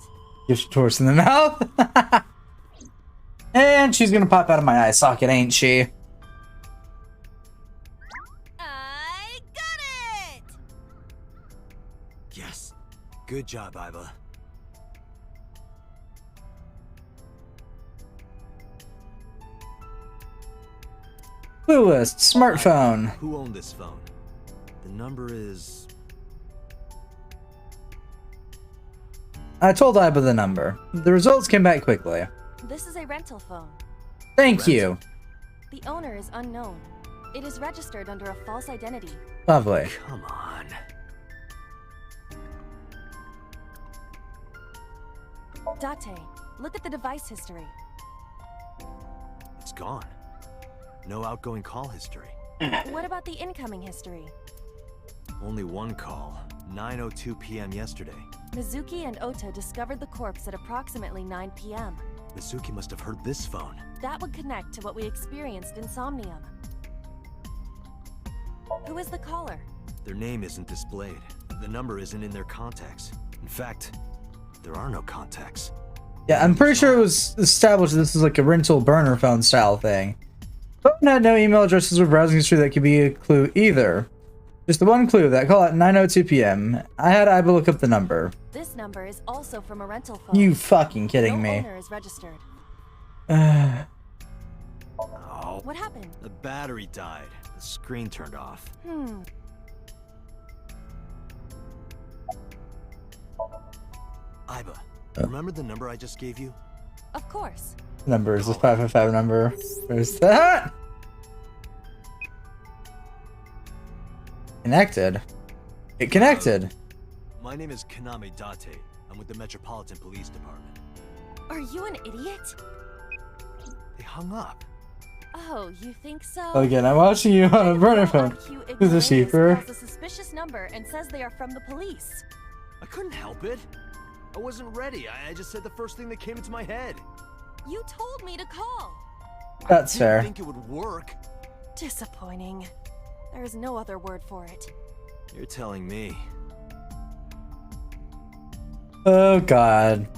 Get your horse in the mouth. And she's gonna pop out of my eye socket, ain't she? I got it! Yes. Good job, Iva. Clue list, smartphone. Who owned this phone? The number is... I told Iba the number. The results came back quickly. This is a rental phone. Thank you. The owner is unknown. It is registered under a false identity. Lovely. Come on. Date, look at the device history. It's gone. No outgoing call history. What about the incoming history? Only one call. 9:02 p.m. yesterday. Mizuki and Ota discovered the corpse at approximately 9 p.m. Mizuki must have heard this phone. That would connect to what we experienced in Somnium. Who is the caller? Their name isn't displayed. The number isn't in their contacts. In fact, there are no contacts. Yeah, I'm pretty sure it was established this is like a rental burner phone style thing. But had no email addresses or browsing history that could be a clue either. Just the one clue, that call at 9:02 p.m. I had Iba look up the number. This number is also from a rental phone. You fucking kidding no me. owner is registered. Oh, What happened? the battery died. The screen turned off. Iba, remember the number I just gave you? Of course. Number is the 555 number. Where's that? Connected. It connected. My name is Kaname Date. I'm with the Metropolitan Police Department. Are you an idiot? They hung up. Oh, you think so? Again, I'm watching you on a burner phone. Who's a sheeper? Calls a suspicious number and says they are from the police. I couldn't help it. I wasn't ready. I just said the first thing that came into my head. You told me to call. That's I fair. didn't think it would work. Disappointing. There is no other word for it. You're telling me. Oh god.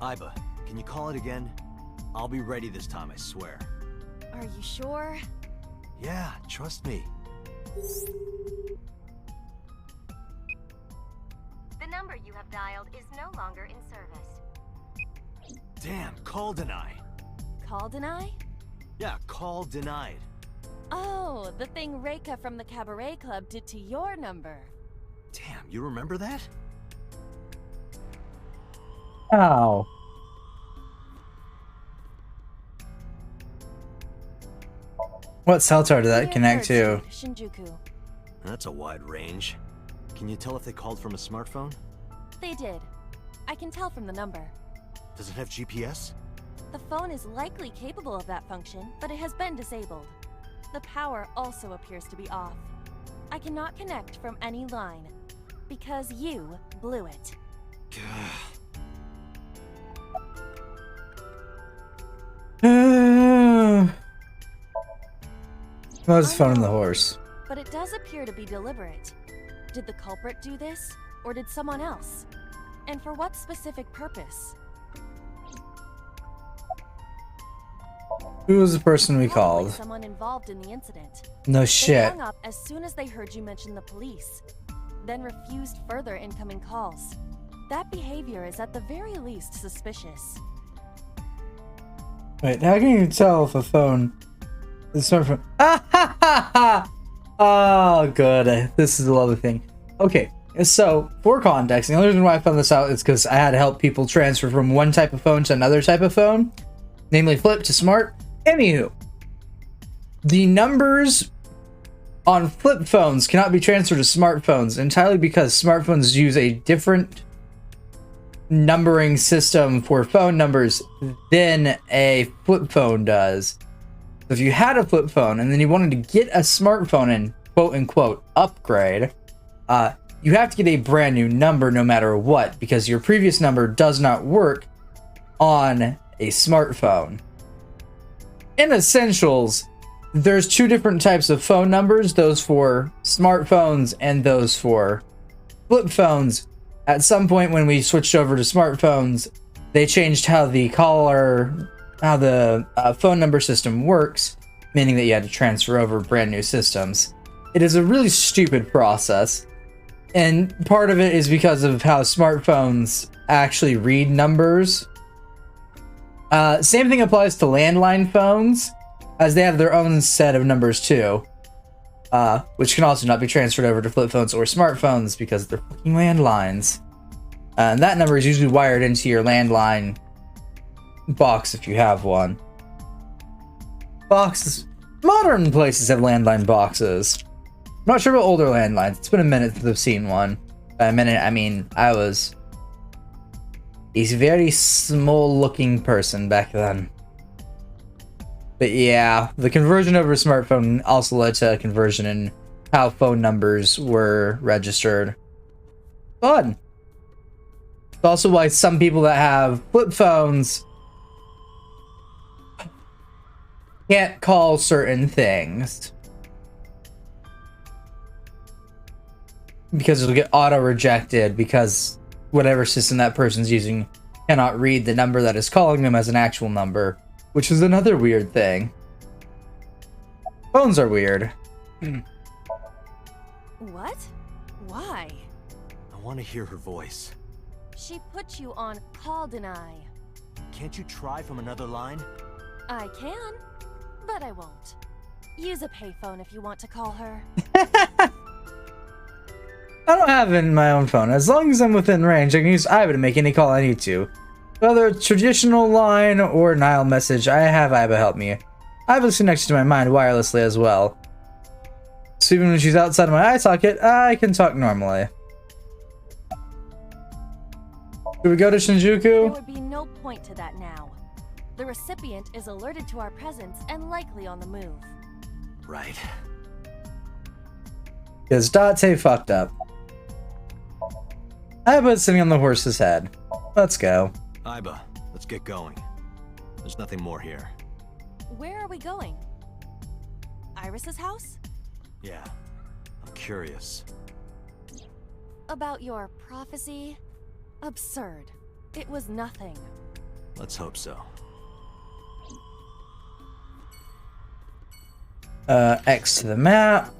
Iba, can you call it again? I'll be ready this time, I swear. Are you sure? Yeah, trust me. The number you have dialed is no longer in service. Damn, call deny. Call deny? Yeah, call denied. Oh, the thing Reika from the Cabaret Club did to your number. Damn, you remember that? Ow. What cell tower did that connect to? Shinjuku. That's a wide range. Can you tell if they called from a smartphone? They did. I can tell from the number. Does it have GPS? The phone is likely capable of that function, but it has been disabled. The power also appears to be off. I cannot connect from any line, because you blew it. Let's phone the horse. But it does appear to be deliberate. Did the culprit do this, or did someone else? And for what specific purpose? Who was the person we called? Someone involved in the incident. No They shit. hung up as soon as they heard you mention the police, then refused further incoming calls. That behavior is at the very least suspicious. Wait, how can you tell if a phone is a smartphone? Ah ha ha ha! Oh, good. This is a lovely thing. Okay, so for context, the only reason why I found this out is because I had to help people transfer from one type of phone to another type of phone, namely flip to smart. Anywho, the numbers on flip phones cannot be transferred to smartphones entirely because smartphones use a different numbering system for phone numbers than a flip phone does. So if you had a flip phone and then you wanted to get a smartphone and quote unquote upgrade, you have to get a brand new number no matter what, because your previous number does not work on a smartphone. In Essentials, there's two different types of phone numbers, those for smartphones and those for flip phones. At some point when we switched over to smartphones, they changed how the phone number system works, meaning that you had to transfer over brand new systems. It is a really stupid process, and part of it is because of how smartphones actually read numbers. Same thing applies to landline phones, as they have their own set of numbers too, which can also not be transferred over to flip phones or smartphones because they're fucking landlines. And that number is usually wired into your landline box if you have one. Boxes. Modern places have landline boxes. I'm not sure about older landlines. It's been a minute since I've seen one. By a minute, I mean I was a very small looking person back then. But yeah, the conversion over a smartphone also led to a conversion in how phone numbers were registered. Fun. It's also why some people that have flip phones can't call certain things, because it'll get auto rejected because whatever system that person's using cannot read the number that is calling them as an actual number, which is another weird thing. Phones are weird. What? Why? I want to hear her voice. She put you on call deny. Can't you try from another line? I can, but I won't. Use a payphone if you want to call her. I don't have it in my own phone. As long as I'm within range, I can use Aiba to make any call I need to. Whether it's traditional line or Nile message, I have Aiba help me. Aiba's connected to my mind wirelessly as well. So even when she's outside of my eye socket, I can talk normally. Do we go to Shinjuku? There would be no point to that now. The recipient is alerted to our presence and likely on the move. Right. Because Date fucked up. Aiba's sitting on the horse's head. Let's go. Aiba, let's get going. There's nothing more here. Where are we going? Iris's house? Yeah, I'm curious. About your prophecy? Absurd. It was nothing. Let's hope so. X to the map.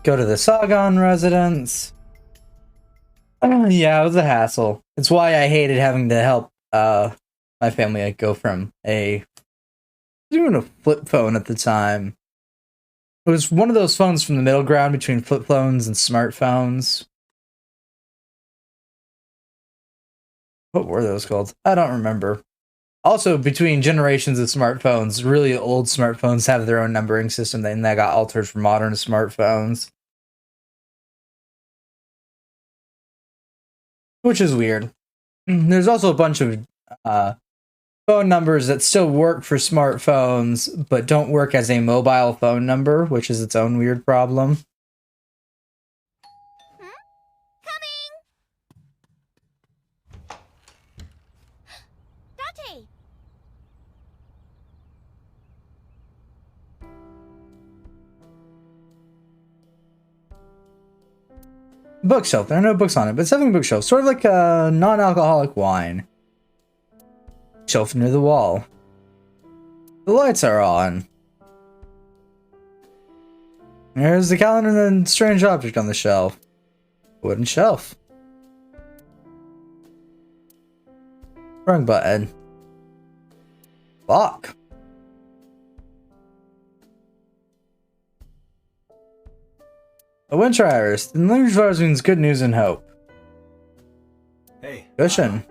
Go to the Sagan residence. Yeah, it was a hassle. It's why I hated having to help my family go from doing a flip phone at the time. It was one of those phones from the middle ground between flip phones and smartphones. What were those called? I don't remember. Also, between generations of smartphones, really old smartphones have their own numbering system, then that got altered for modern smartphones. Which is weird. There's also a bunch of phone numbers that still work for smartphones, but don't work as a mobile phone number, which is its own weird problem. Date! Bookshelf. There are no books on it, but it's having bookshelf. Sort of like a non-alcoholic wine. Shelf near the wall. The lights are on. There's the calendar and a strange object on the shelf. Wooden shelf. Wrong button. Lock. A winter iris. The language flowers means good news and hope. Hey. Cushion.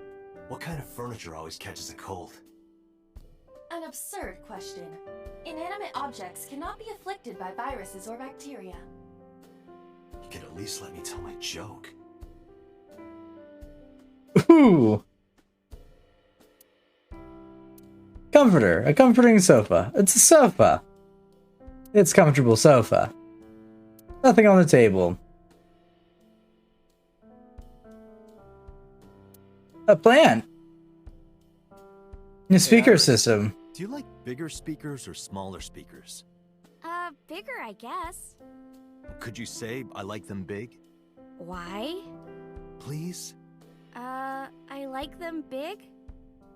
What kind of furniture always catches a cold? An absurd question. Inanimate objects cannot be afflicted by viruses or bacteria. You could at least let me tell my joke. Ooh. Comforter. A comforting sofa. It's a sofa. It's a comfortable sofa. Nothing on the table. A plant. A speaker system. Do you like bigger speakers or smaller speakers? Bigger, I guess. Could you say I like them big? Why? Please? I like them big?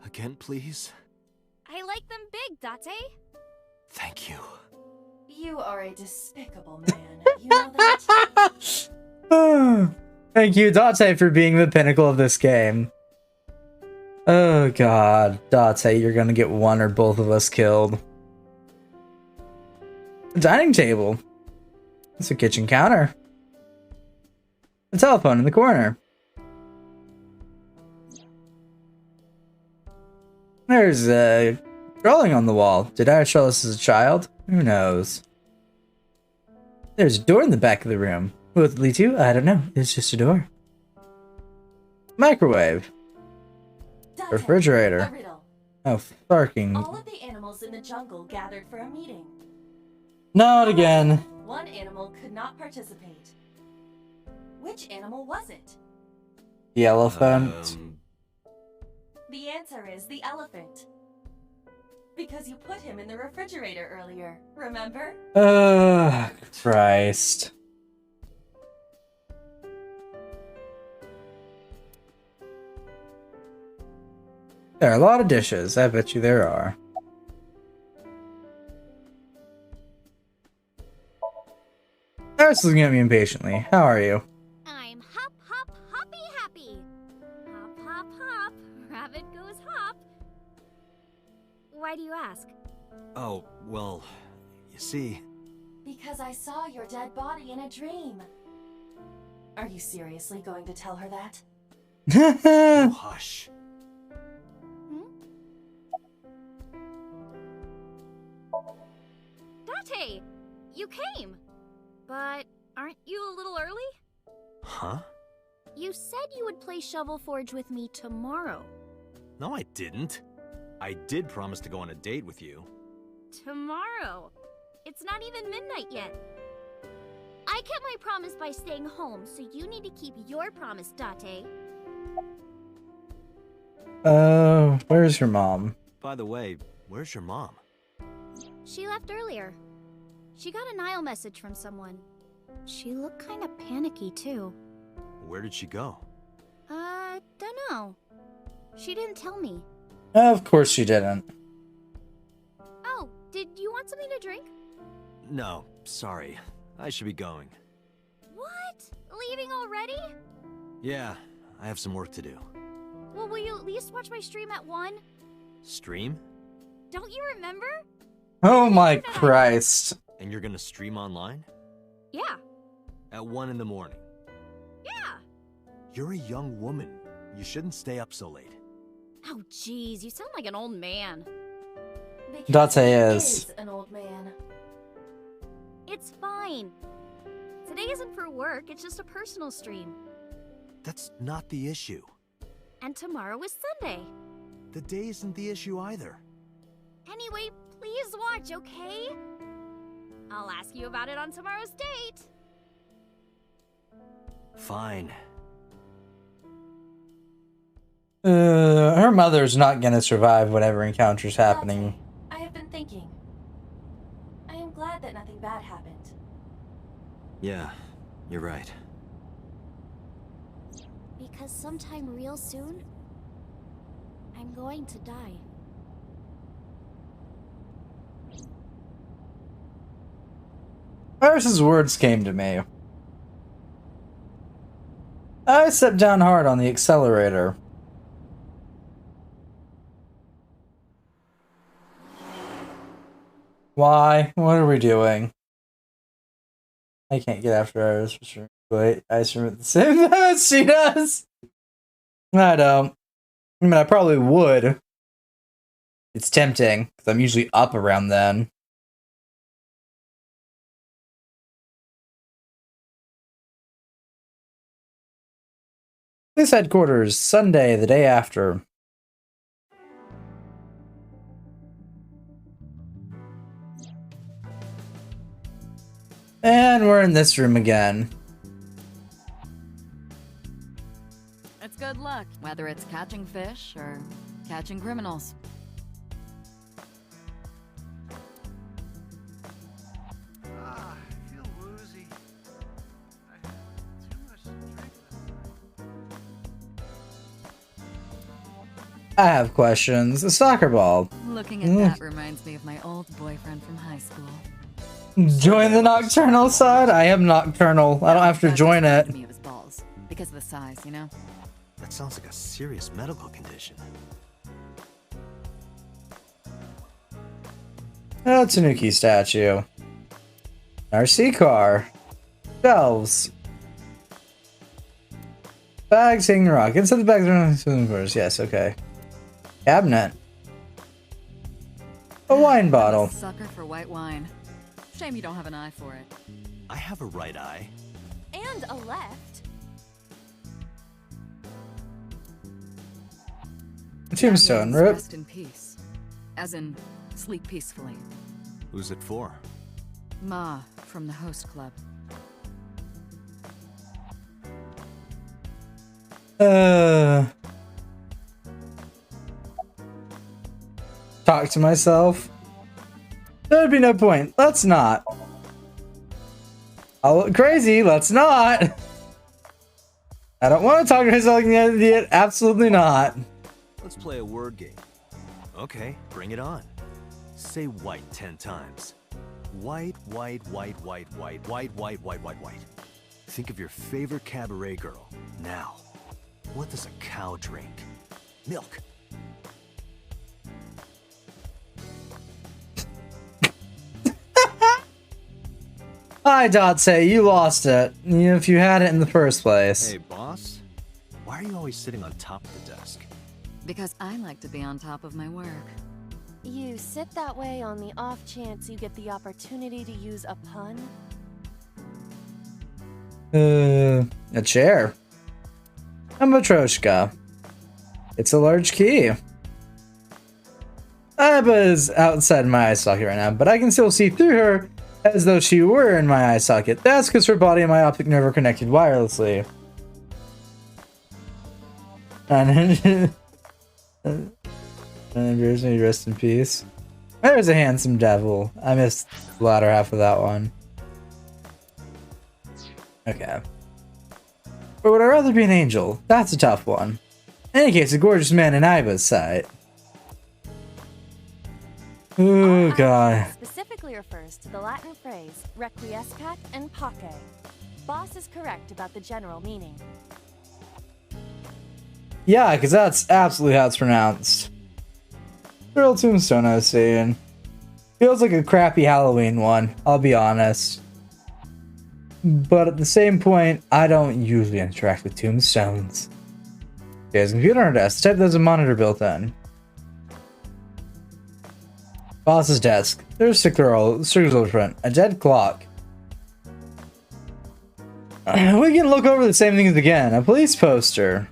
Again, please? I like them big, Date. Thank you. You are a despicable man. You know that? Thank you, Date, for being the pinnacle of this game. Oh god, Date, you're gonna get one or both of us killed. A dining table. It's a kitchen counter. A telephone in the corner. There's a drawing on the wall. Did I show this as a child? Who knows? There's a door in the back of the room. Will it lead to? I don't know. It's just a door. Microwave. Date, Refrigerator. a riddle. Oh, fucking. All of the animals in the jungle gathered for a meeting. Not again. One animal could not participate. Which animal was it? The elephant. The answer is the elephant. Because you put him in the refrigerator earlier, remember? Christ. There are a lot of dishes. I bet you there are. Iris is looking at me impatiently. How are you? I'm hop, hop, hoppy, happy. Hop, hop, hop. Rabbit goes hop. see? Because I saw your dead body in a dream. Are you seriously going to tell her that? Oh, hush. Date, you came. But aren't you a little early? Huh? You said you would play Shovel Forge with me tomorrow. No, I didn't. I did promise to go on a date with you. Tomorrow? It's not even midnight yet. I kept my promise by staying home, so you need to keep your promise, Date. Where's your mom? By the way, where's your mom? She left earlier. She got a Nile message from someone. She looked kind of panicky, too. Where did she go? Dunno. She didn't tell me. Of course she didn't. Oh, did you want something to drink? No, sorry. I should be going. What? Leaving already? Yeah, I have some work to do. Well, will you at least watch my stream at 1? Stream? Don't you remember? Oh my Christ. And you're gonna stream online? Yeah. At 1 in the morning? Yeah. You're a young woman. You shouldn't stay up so late. Oh, jeez, you sound like an old man. Date is. An old man. It's fine. Today isn't for work, it's just a personal stream. That's not the issue. And tomorrow is Sunday. The day isn't the issue either. Anyway, please watch, okay? I'll ask you about it on tomorrow's date. Fine. Her mother's not gonna survive whatever encounter's happening. I have been thinking. I am glad that nothing bad happened. Yeah, you're right. Because sometime real soon, I'm going to die. Iris's words came to me. I stepped down hard on the accelerator. Why? What are we doing? I can't get after Iris. Wait, I stream at the same time as she does. I don't. I mean, I probably would. It's tempting, because I'm usually up around then. Police headquarters, Sunday, the day after. And we're in this room again. It's good luck, whether it's catching fish or catching criminals. I feel woozy. I had too much to drink I have questions. A soccer ball. Looking at that reminds me of my old boyfriend from high school. Join the nocturnal side? I am nocturnal. I don't have to join it. Me of his balls because of the size, you know. That sounds like a serious medical condition. Oh, Tanuki statue. RC car. Shelves. Bags hanging rock. Inside the bags. Yes, okay. Cabinet. A wine bottle. I'm a sucker for white wine. Shame you don't have an eye for it. I have a right eye. And a left. Tombstone, That means rip. rest in peace. As in, sleep peacefully. Who's it for? Ma, from the host club. Talk to myself. There'd be no point. Let's not. I'll look crazy. Let's not. I don't want to talk to myself like an idiot. Absolutely not. Let's play a word game. Okay, bring it on. Say white 10 times. White, white, white, white, white, white, white, white, white, white. Think of your favorite cabaret girl. Now, what does a cow drink? Milk. Hi, Dotse, you lost it. If you had it in the first place. Hey, boss. Why are you always sitting on top of the desk? Because I like to be on top of my work. You sit that way on the off chance you get the opportunity to use a pun? A chair. A Matryoshka. It's a large key. Aiba is outside my eye socket right now, but I can still see through her as though she were in my eye socket. That's because her body and my optic nerve are connected wirelessly. And may rest in peace. There's a handsome devil. I missed the latter half of that one. Okay. Or would I rather be an angel? That's a tough one. In any case, a gorgeous man in Aiba's sight. Oh god. Specifically refers to the Latin phrase requiescat in pace. Boss is correct about the general meaning. Yeah, because that's absolutely how it's pronounced. Real tombstone I was saying. Feels like a crappy Halloween one, I'll be honest. But at the same point, I don't usually interact with tombstones. There's a computer on our desk. The type there's a monitor built in. Boss's desk. There's stickers over front. A dead clock. We can look over the same things again. A police poster.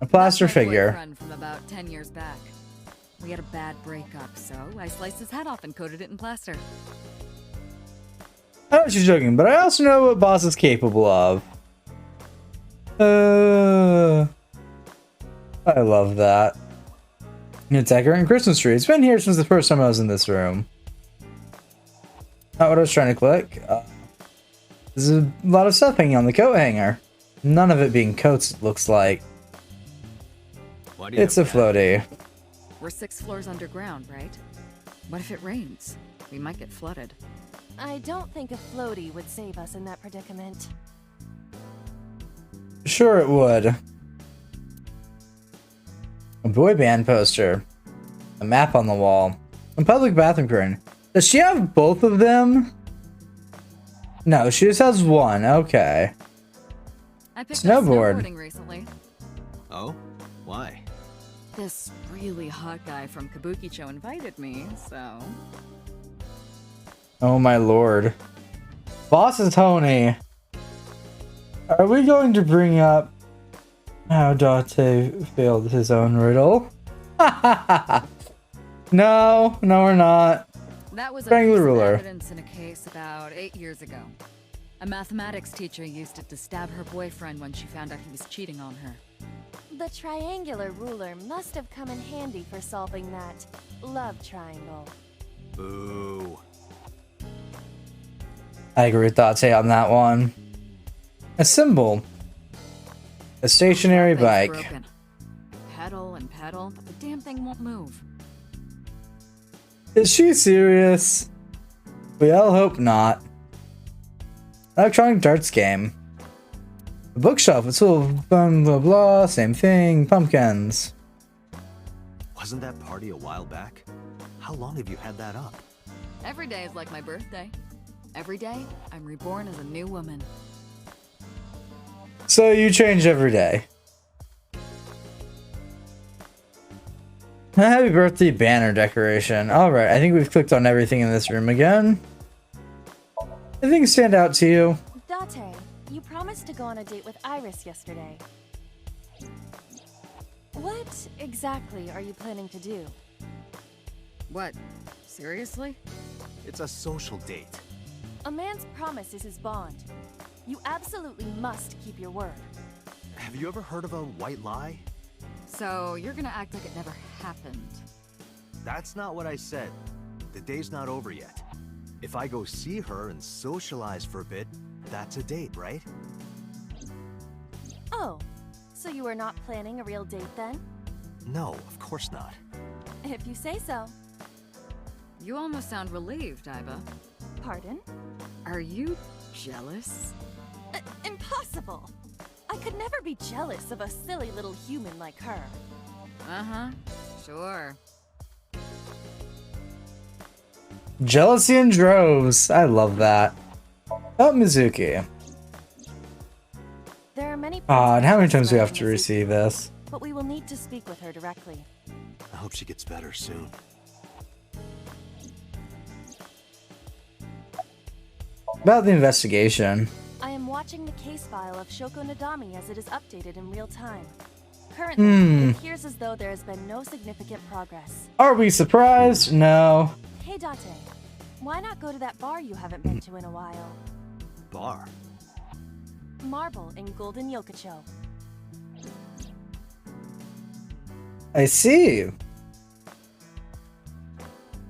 A plaster figure. Friend from about 10 years back. We had a bad breakup, so I sliced his head off and coated it in plaster. I know she's joking, but I also know what Boss is capable of. I love that. It's decorating Christmas tree. It's been here since the first time I was in this room. Not what I was trying to click. There's a lot of stuff hanging on the coat hanger. None of it being coats, it looks like. It's a floaty. We're 6 floors underground, right? What if it rains? We might get flooded. I don't think a floaty would save us in that predicament. Sure it would. A boy band poster. A map on the wall. A public bathroom curtain. Does she have both of them? No, she just has one. Okay. I picked up snowboarding recently. Oh? Why? This really hot guy from Kabukicho invited me, so... Oh my lord. Boss is Tony. Are we going to bring up how Date failed his own riddle? No, we're not. That was Triangular ruler. Evidence in a case about 8 years ago. A mathematics teacher used it to stab her boyfriend when she found out he was cheating on her. The triangular ruler must have come in handy for solving that love triangle. Boo. I agree with Date on that one. A symbol. A stationary bike. Broken. Pedal and pedal, but the damn thing won't move. Is she serious? We all hope not. Electronic darts game. A bookshelf, it's full of blah blah blah, same thing, pumpkins. Wasn't that party a while back? How long have you had that up? Every day is like my birthday. Every day, I'm reborn as a new woman. So you change every day. Happy birthday banner decoration. Alright, I think we've clicked on everything in this room again. Anything stand out to you? Date, you promised to go on a date with Iris yesterday. What exactly are you planning to do? What? Seriously? It's a social date. A man's promise is his bond. You absolutely must keep your word. Have you ever heard of a white lie? So you're gonna act like it never happened. That's not what I said. The day's not over yet. If I go see her and socialize for a bit, that's a date, right? Oh, so you are not planning a real date then? No, of course not. If you say so. You almost sound relieved, Aiba. Pardon? Are you jealous? Impossible! I could never be jealous of a silly little human like her. Uh-huh, sure. Jealousy in droves. I love that. Oh, Mizuki. There are many. Ah, and how many times do we have surrounding to Mizuki, receive this? But we will need to speak with her directly. I hope she gets better soon. About the investigation. I am watching the case file of Shoko Nadami as it is updated in real time. Currently, it appears as though there has been no significant progress. Are we surprised? No. Hey Date, why not go to that bar you haven't been to in a while? Bar? Marble in Golden Yokocho. I see.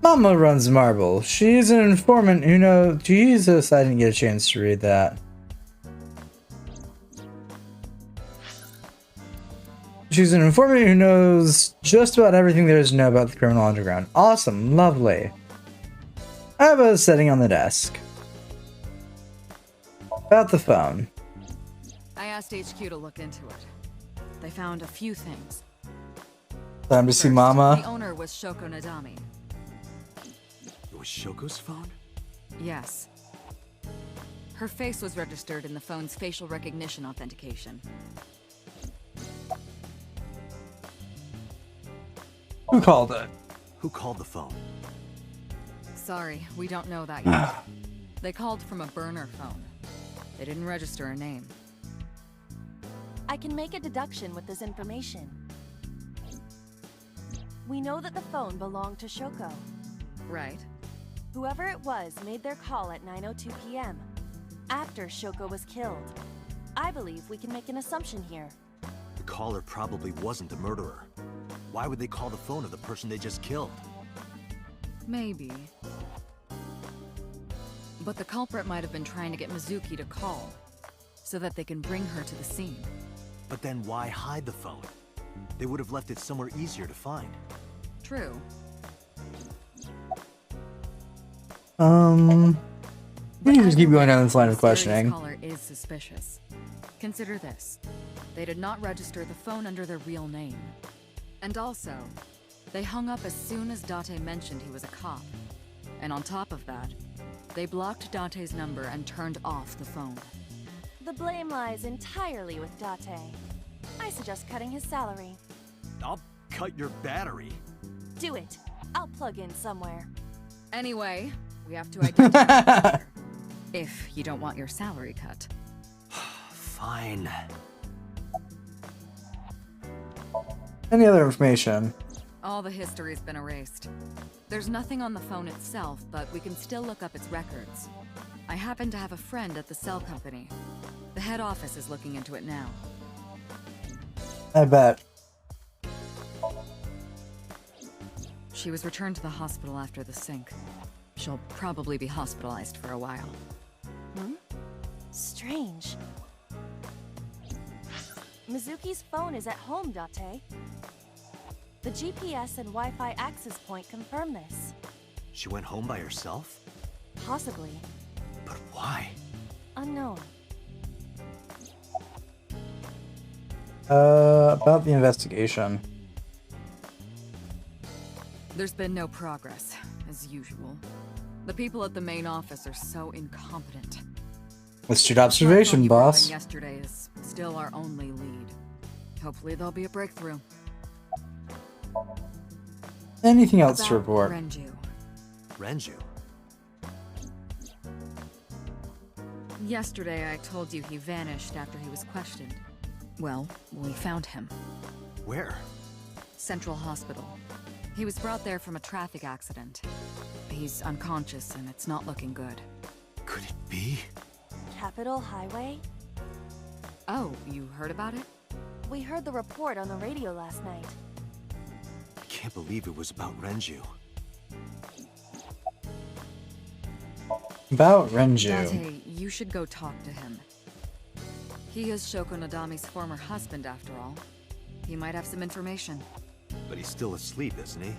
Mama runs Marble. She's an informant who knows. Jesus, I didn't get a chance to read that. She's an informant who knows just about everything there is to know about the criminal underground. Awesome, lovely. I have a setting on the desk. About the phone. I asked HQ to look into it. They found a few things. Time to see First, Mama. The owner was Shoko Nadami. It was Shoko's phone? Yes. Her face was registered in the phone's facial recognition authentication. Who called it? Who called the phone? Sorry, we don't know that yet. They called from a burner phone. They didn't register a name. I can make a deduction with this information. We know that the phone belonged to Shoko. Right. Whoever it was made their call at 9:02 p.m. after Shoko was killed. I believe we can make an assumption here. The caller probably wasn't the murderer. Why would they call the phone of the person they just killed? Maybe. But the culprit might have been trying to get Mizuki to call, so that they can bring her to the scene. But then why hide the phone? They would have left it somewhere easier to find. True. We can just keep going down this line of questioning. The caller is suspicious. Consider this. They did not register the phone under their real name. And also, they hung up as soon as Date mentioned he was a cop. And on top of that, they blocked Date's number and turned off the phone. The blame lies entirely with Date. I suggest cutting his salary. I'll cut your battery. Do it. I'll plug in somewhere. Anyway, we have to identify her, if you don't want your salary cut. Fine. Any other information? All the history's been erased. There's nothing on the phone itself, but we can still look up its records. I happen to have a friend at the cell company. The head office is looking into it now. I bet. She was returned to the hospital after the sync. She'll probably be hospitalized for a while. Strange. Mizuki's phone is at home, Date. The GPS and Wi-Fi access point confirm this. She went home by herself? Possibly. But why? Unknown. About the investigation. There's been no progress, as usual. The people at the main office are so incompetent. Astute observation, boss. Yesterday is still our only lead. Hopefully there'll be a breakthrough. Anything else to About report? Renju. Renju? Yesterday I told you he vanished after he was questioned. Well, we found him. Where? Central Hospital. He was brought there from a traffic accident. He's unconscious and it's not looking good. Could it be? Capitol Highway? Oh, you heard about it? We heard the report on the radio last night. I can't believe it was about Renju. About Renju. Date, you should go talk to him. He is Shoko Nadami's former husband, after all. He might have some information. But he's still asleep, isn't he?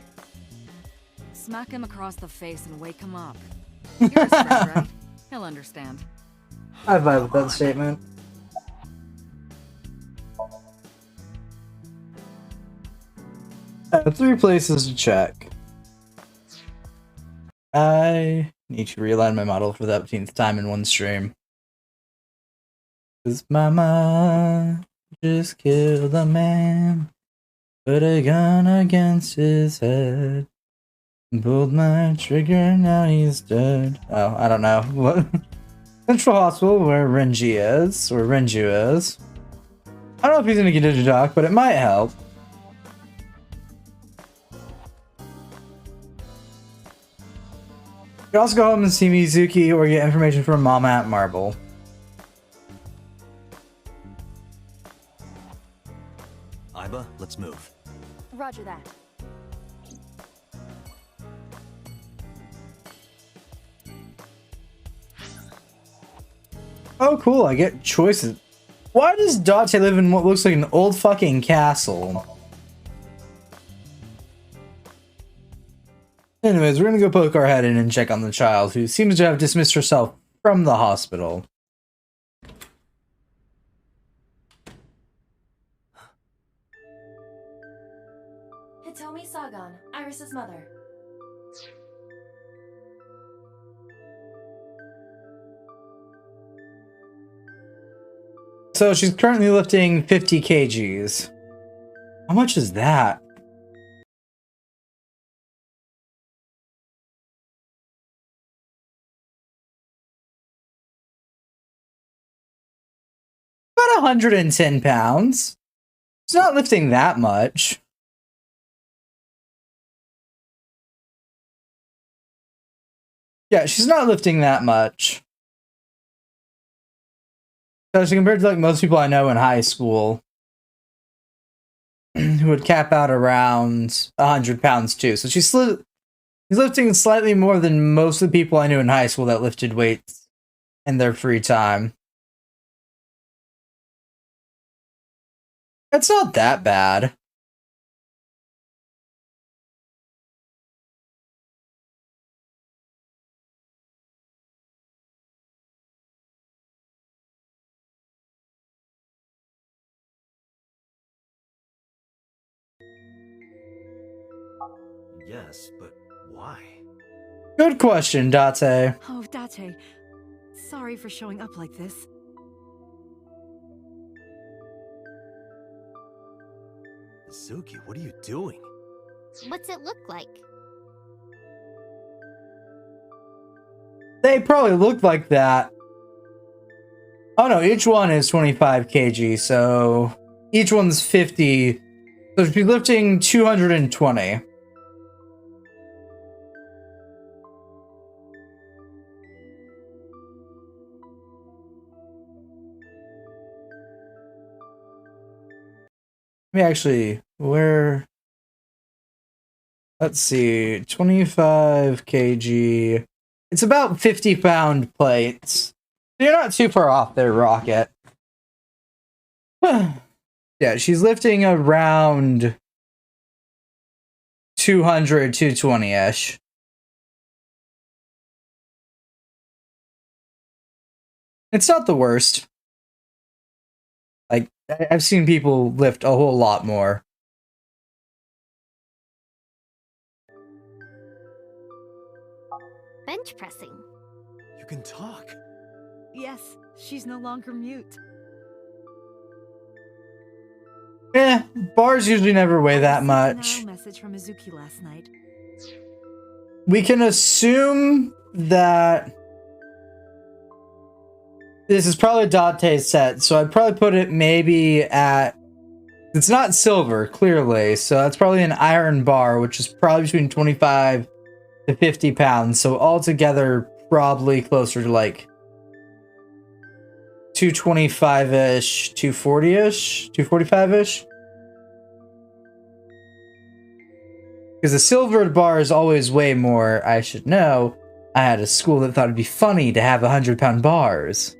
Smack him across the face and wake him up. You're his friend, right? He'll understand. I vibe with that statement. Three places to check. I Need to realign my model for the 18th time in one stream. 'Cause mama just killed a man, put a gun against his head, pulled my trigger, now he's dead. Oh, I don't know. What? Central Hospital, where Renji is, or Renju is. I don't know if he's gonna get into doc, but it might help. You can also go home and see Mizuki or get information from Mama at Marble. Aiba, let's move. Roger that. Oh, cool, I get choices. Why does Date live in what looks like an old fucking castle? Anyways, we're gonna go poke our head in and check on the child, who seems to have dismissed herself from the hospital. Hitomi Sagan, Iris's mother. So she's currently lifting 50 kgs. How much is that? About 110 pounds. She's not lifting that much. Yeah, she's not lifting that much. So compared to like most people I know in high school, who would cap out around 100 pounds too. So she's lifting slightly more than most of the people I knew in high school that lifted weights in their free time. It's not that bad. Yes, but why? Good question, Date. Oh, Date. Sorry for showing up like this. Suki, what are you doing? What's it look like? They probably look like that. Oh no, each one is 25 kg, so each one's 50. So she'd be lifting 220. Let me actually, let's see, 25 kg. It's about 50-pound plates. You're not too far off there, Rocket. Yeah, she's lifting around 200, 220-ish. It's not the worst. Like, I've seen people lift a whole lot more. Bench pressing. You can talk. Yes, she's no longer mute. Bars usually never weigh that much. Message from Mizuki last night. We can assume that this is probably Date's set, so I'd probably put it maybe at... It's not silver, clearly, so that's probably an iron bar, which is probably between 25 to 50 pounds, so altogether probably closer to like 225-ish, 240-ish, 245-ish. Because the silver bar is always way more, I should know. I had a school that thought it'd be funny to have 100-pound bars.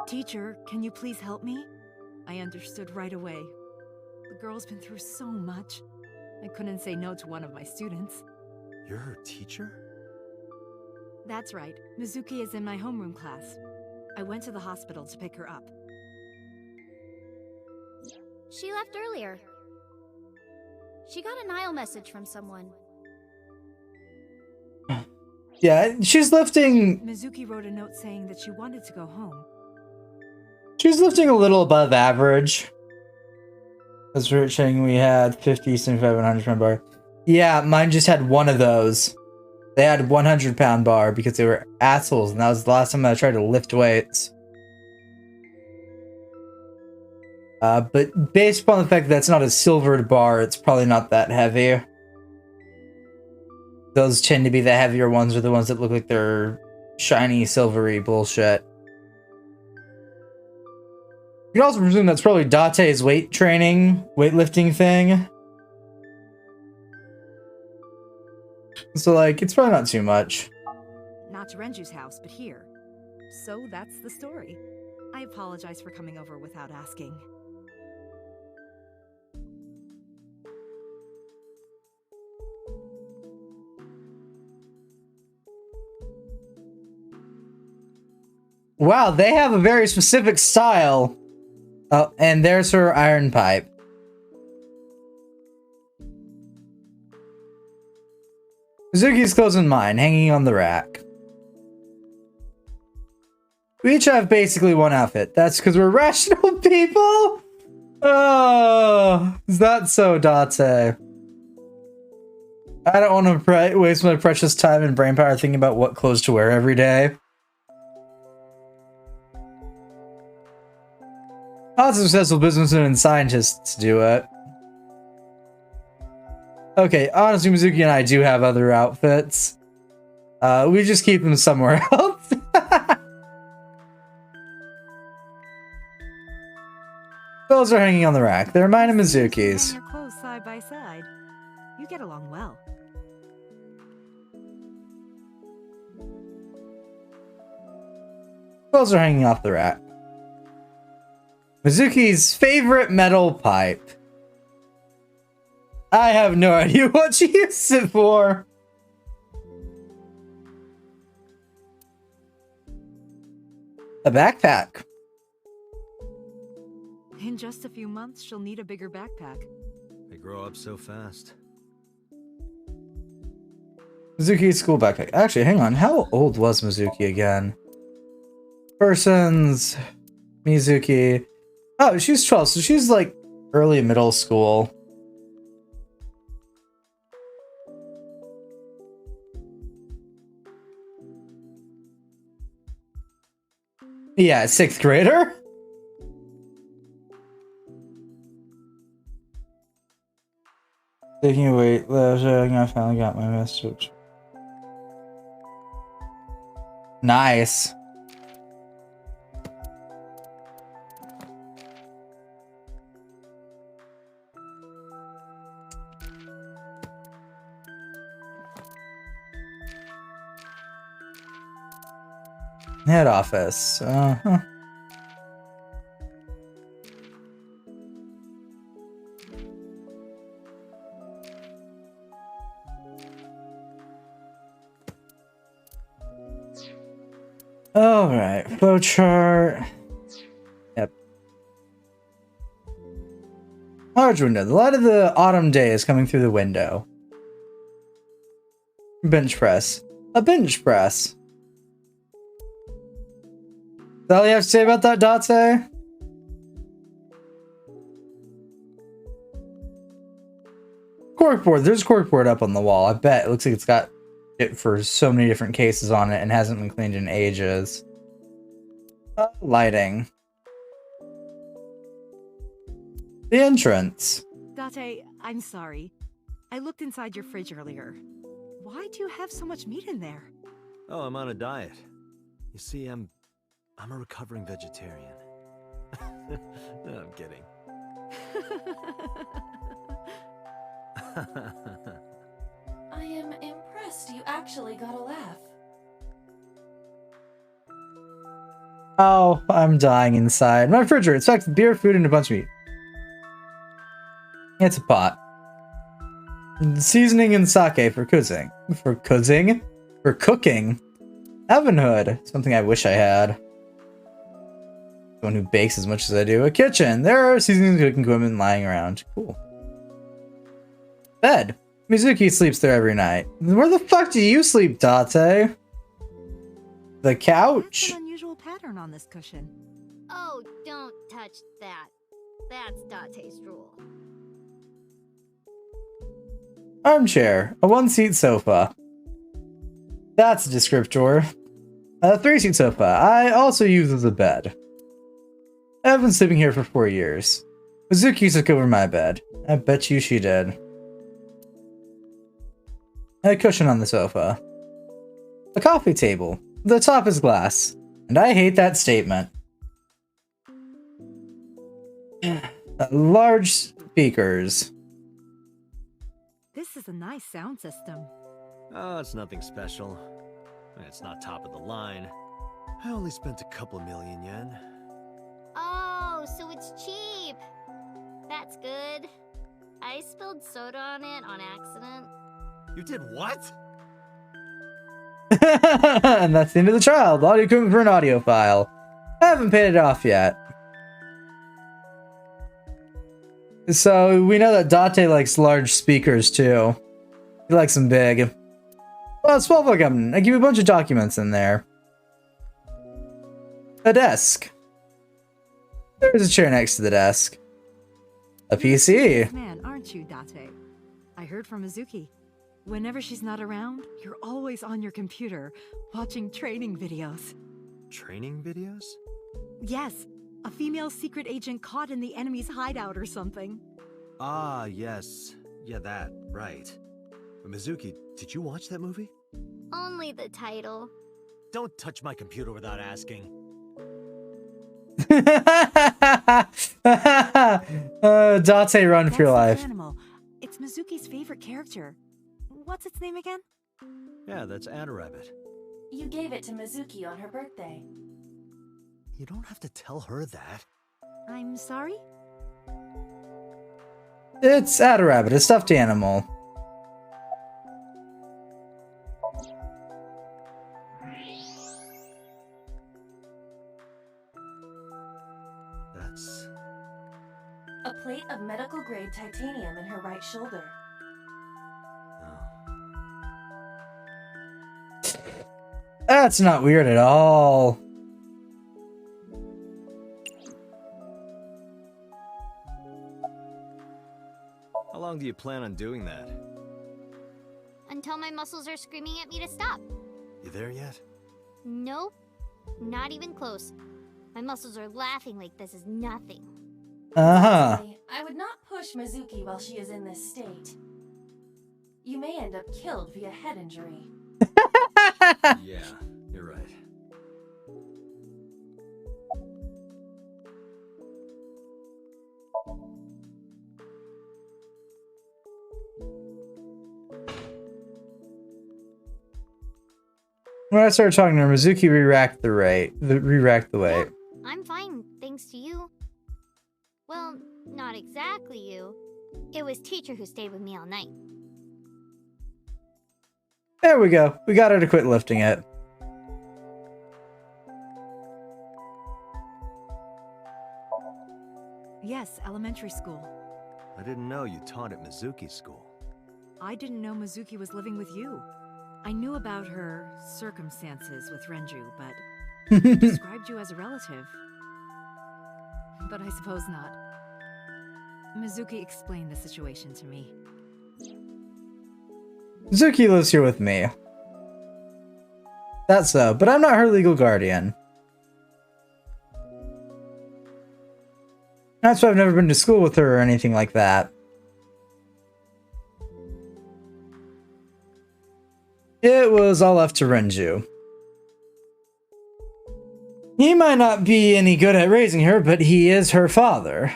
Teacher, can you please help me? I understood right away. The girl's been through so much. I couldn't say no to one of my students. You're her teacher? That's right. Mizuki is in my homeroom class. I went to the hospital to pick her up. She left earlier. She got a Nile message from someone. Yeah, she's lifting. Mizuki wrote a note saying that she wanted to go home. She's lifting a little above average. As we're saying, we had 50, 75, 100 pound bar. Yeah, mine just had one of those. They had 100 pound bar because they were assholes, and that was the last time I tried to lift weights. But based upon the fact that that's not a silvered bar, it's probably not that heavy. Those tend to be the heavier ones, or the ones that look like they're shiny, silvery bullshit. You can also presume that's probably Date's weightlifting thing. So, like, it's probably not too much. Not to Renju's house, but here. So that's the story. I apologize for coming over without asking. Wow, they have a very specific style. Oh, and there's her iron pipe. Mizuki's clothes and mine, hanging on the rack. We each have basically one outfit. That's because we're rational people? Oh, is that so, Date? I don't want to waste my precious time and brainpower thinking about what clothes to wear every day. Lots of successful businessmen and scientists do it. Okay, honestly, Mizuki and I do have other outfits. We just keep them somewhere else. Those are hanging on the rack. They're mine and Mizuki's. Your clothes side by side. You get along well. Those are hanging off the rack. Mizuki's favorite metal pipe. I have no idea what she used it for. A backpack. In just a few months, she'll need a bigger backpack. They grow up so fast. Mizuki's school backpack. Actually, hang on. How old was Mizuki again? Persons. Mizuki. Oh, she's 12, so she's like early middle school. Yeah, 6th grader? Taking a wait, I finally got my message. Nice. Head office. Uh-huh. Alright, flowchart. Yep. Large window. The light of the autumn day is coming through the window. Bench press. A bench press. Is that all you have to say about that, Date? Corkboard. There's a corkboard up on the wall. I bet. It looks like it's got it for so many different cases on it and hasn't been cleaned in ages. Lighting. The entrance. Date, I'm sorry. I looked inside your fridge earlier. Why do you have so much meat in there? Oh, I'm on a diet. You see, I'm a recovering vegetarian. No, I'm kidding. I am impressed you actually got a laugh. Oh, I'm dying inside. My refrigerator. It's packed with beer, food, and a bunch of meat. It's a pot. Seasoning and sake for cooking. For cooking? For cooking. Oven hood. Something I wish I had. Someone who bakes as much as I do. A kitchen. There are seasonings and cooking equipment lying around. Cool. Bed. Mizuki sleeps there every night. Where the fuck do you sleep, Date? The couch? That's an unusual pattern on this cushion. Oh, don't touch that. That's Date's rule. Armchair. A one-seat sofa. That's a descriptor. A three-seat sofa. I also use as a bed. I've been sleeping here for 4 years. Mizuki took over my bed. I bet you she did. A cushion on the sofa. A coffee table. The top is glass. And I hate that statement. Large speakers. This is a nice sound system. Oh, it's nothing special. It's not top of the line. I only spent a couple million yen. Oh, so it's cheap. That's good. I spilled soda on it on accident. You did what? And that's the end of the trial. The audio equipment for an audio file. I haven't paid it off yet. So we know that Date likes large speakers too. He likes them big. Well, it's 12 o'clock. I give you a bunch of documents in there. A desk. There's a chair next to the desk. A PC. Man, aren't you, Date? I heard from Mizuki. Whenever she's not around, you're always on your computer, watching training videos. Training videos? Yes, a female secret agent caught in the enemy's hideout or something. Ah, yes. Yeah, that. Right. Mizuki, did you watch that movie? Only the title. Don't touch my computer without asking. Date, run for your life. Animal. It's Mizuki's favorite character. What's its name again? Yeah, that's Adarabbit. You gave it to Mizuki on her birthday. You don't have to tell her that. I'm sorry? It's Adarabbit, a stuffed animal. That's... A plate of medical-grade titanium in her right shoulder. That's not weird at all. How long do you plan on doing that? Until my muscles are screaming at me to stop. You there yet? Nope. Not even close. My muscles are laughing like this is nothing. Uh-huh. I would not push Mizuki while she is in this state. You may end up killed via head injury. Yeah, you're right. When I started talking to her, Mizuki re-racked the weight. I'm fine, thanks to you. Well, not exactly you. It was teacher who stayed with me all night. There we go. We got her to quit lifting it. Yes, elementary school. I didn't know you taught at Mizuki school. I didn't know Mizuki was living with you. I knew about her circumstances with Renju, but described you as a relative. But I suppose not. Mizuki explained the situation to me. Mizuki lives here with me. That's so, but I'm not her legal guardian. That's why I've never been to school with her or anything like that. It was all left to Renju. He might not be any good at raising her, but he is her father.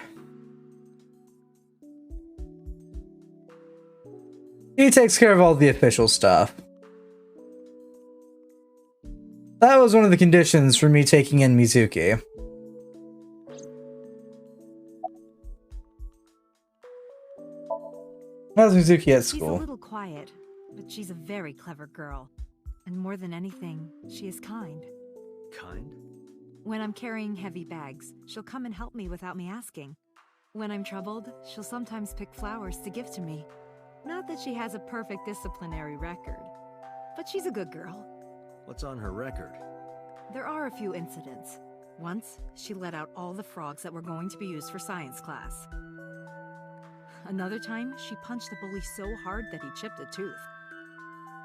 He takes care of all the official stuff. That was one of the conditions for me taking in Mizuki. How's Mizuki at school? She's a little quiet, but she's a very clever girl. And more than anything, she is kind. Kind? When I'm carrying heavy bags, she'll come and help me without me asking. When I'm troubled, she'll sometimes pick flowers to give to me. Not that she has a perfect disciplinary record, but she's a good girl. What's on her record? There are a few incidents. Once, she let out all the frogs that were going to be used for science class. Another time, she punched the bully so hard that he chipped a tooth.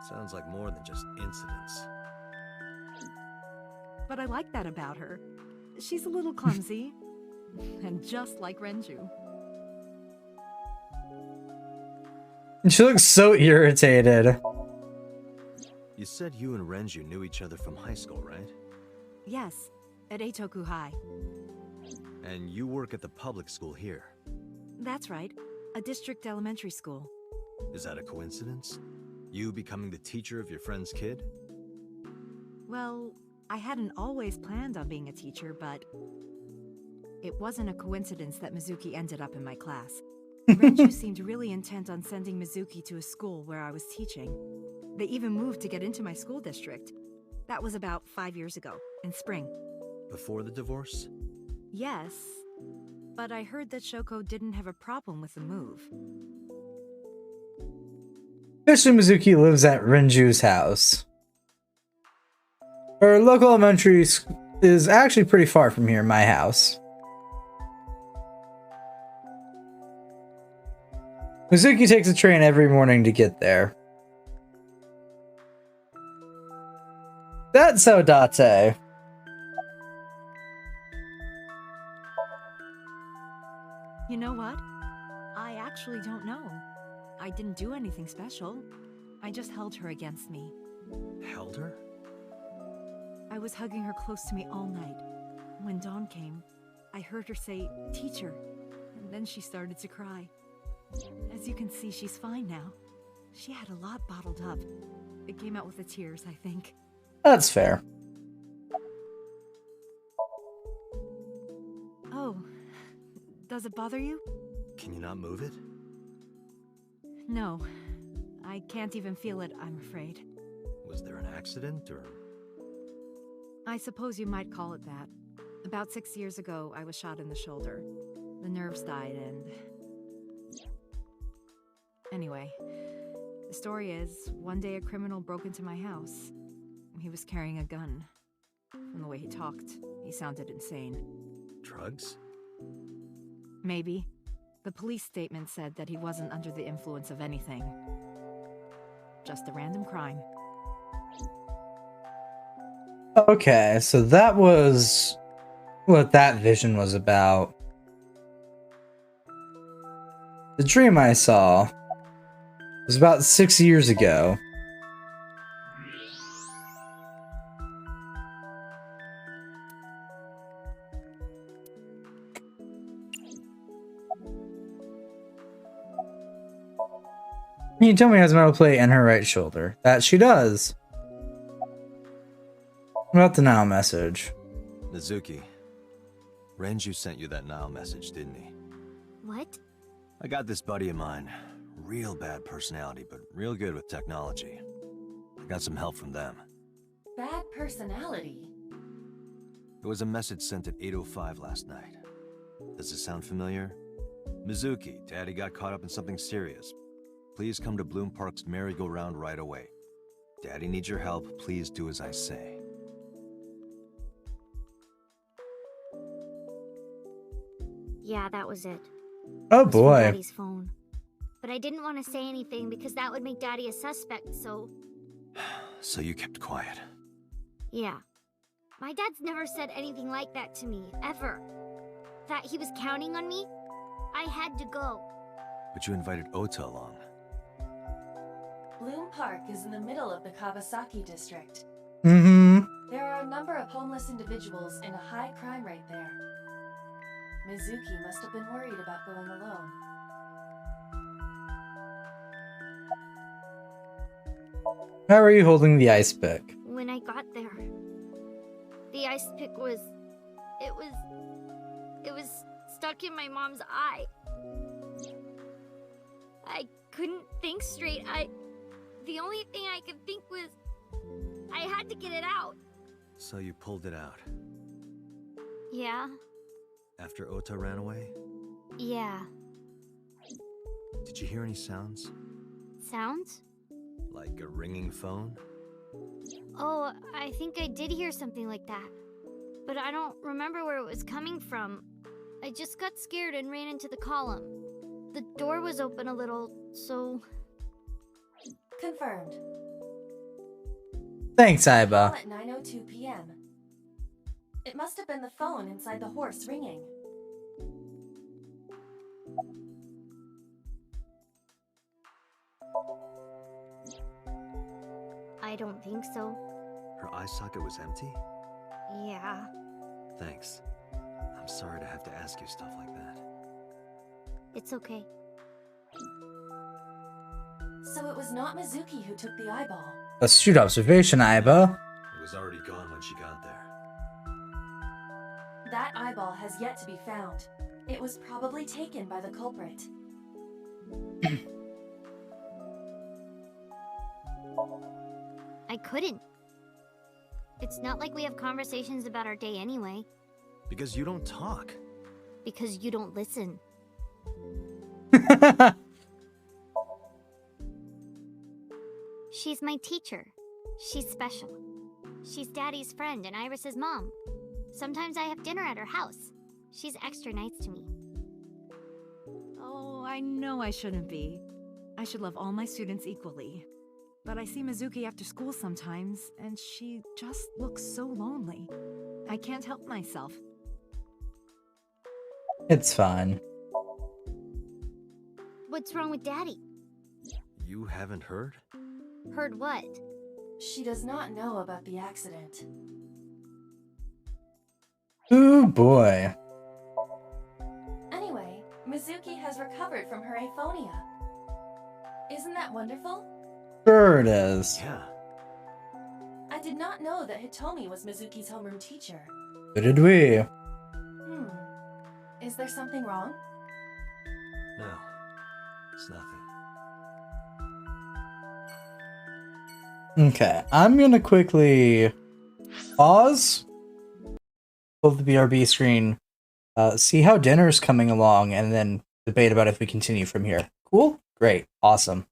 Sounds like more than just incidents. But I like that about her. She's a little clumsy, and just like Renju. And she looks so irritated. You said you and Renju knew each other from high school, right? Yes, at Eitoku High. And you work at the public school here. That's right, a district elementary school. Is that a coincidence? You becoming the teacher of your friend's kid? Well, I hadn't always planned on being a teacher, but it wasn't a coincidence that Mizuki ended up in my class. Renju seemed really intent on sending Mizuki to a school where I was teaching. They even moved to get into my school district. That was about 5 years ago, in spring. Before the divorce? Yes, but I heard that Shoko didn't have a problem with the move. Especially Mizuki lives at Renju's house. Her local elementary is actually pretty far from here, my house. Mizuki takes a train every morning to get there. That's Odate. You know what? I actually don't know. I didn't do anything special. I just held her against me. Held her? I was hugging her close to me all night. When dawn came, I heard her say, "Teacher," and then she started to cry. As you can see, she's fine now. She had a lot bottled up. It came out with the tears, I think. That's fair. Oh, does it bother you? Can you not move it? No, I can't even feel it, I'm afraid. Was there an accident, or...? I suppose you might call it that. About 6 years ago, I was shot in the shoulder. The nerves died and... Anyway, the story is, one day a criminal broke into my house. He was carrying a gun. From the way he talked, he sounded insane. Drugs? Maybe. The police statement said that he wasn't under the influence of anything. Just a random crime. Okay, so that was what that vision was about. The dream I saw was about 6 years ago. You tell me she has a metal plate in her right shoulder. That she does. What about the now message? Mizuki, Renju sent you that now message, didn't he? What? I got this buddy of mine. Real bad personality, but real good with technology. I got some help from them. Bad personality? It was a message sent at 8:05 last night. Does it sound familiar? Mizuki, Daddy got caught up in something serious. Please come to Bloom Park's merry-go-round right away. Daddy needs your help. Please do as I say. Yeah, that was it. Oh It was from boy. Daddy's phone. But I didn't want to say anything because that would make Daddy a suspect, so... So you kept quiet. Yeah. My dad's never said anything like that to me, ever. That he was counting on me? I had to go. But you invited Ota along. Bloom Park is in the middle of the Kawasaki district. Mm-hmm. There are a number of homeless individuals in a high crime rate there. Mizuki must have been worried about going alone. How are you holding the ice pick? When I got there, the ice pick was... It was stuck in my mom's eye. I couldn't think straight. The only thing I could think was... I had to get it out. So you pulled it out. Yeah? After Ota ran away? Yeah. Did you hear any sounds? sounds? Like a ringing phone? Oh, I think I did hear something like that. But I don't remember where it was coming from. I just got scared and ran into the column. The door was open a little, so... Confirmed. Thanks, Aiba. At 9:02 p.m. It must have been the phone inside the horse ringing. I don't think so. Her eye socket was empty? Yeah. Thanks. I'm sorry to have to ask you stuff like that. It's okay. So it was not Mizuki who took the eyeball. Astute observation, Aiba. It was already gone when she got there. That eyeball has yet to be found. It was probably taken by the culprit. I couldn't. It's not like we have conversations about our day anyway. Because you don't talk. Because you don't listen. She's my teacher. She's special. She's Daddy's friend and Iris's mom. Sometimes I have dinner at her house. She's extra nice to me. Oh, I know I shouldn't be. I should love all my students equally. But I see Mizuki after school sometimes, and she just looks so lonely. I can't help myself. It's fine. What's wrong with Daddy? You haven't heard? Heard what? She does not know about the accident. Ooh boy. Anyway, Mizuki has recovered from her aphonia. Isn't that wonderful? Sure it is. Yeah. I did not know that Hitomi was Mizuki's homeroom teacher. So did we. Is there something wrong? No. It's nothing. Okay, I'm gonna quickly pause, pull the BRB screen, see how dinner's coming along, and then debate about if we continue from here. Cool? Great. Awesome.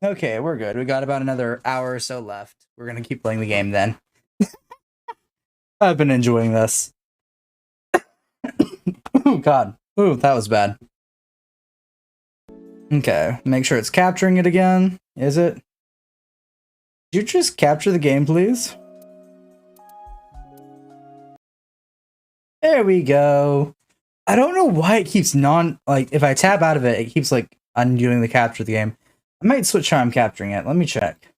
Okay, we're good. We got about another hour or so left. We're gonna keep playing the game then. I've been enjoying this. Oh god. Ooh, that was bad. Okay, make sure it's capturing it again. Is it? Did you just capture the game, please? There we go. I don't know why it keeps if I tap out of it, it keeps like undoing the capture of the game. I might switch how I'm capturing it. Let me check.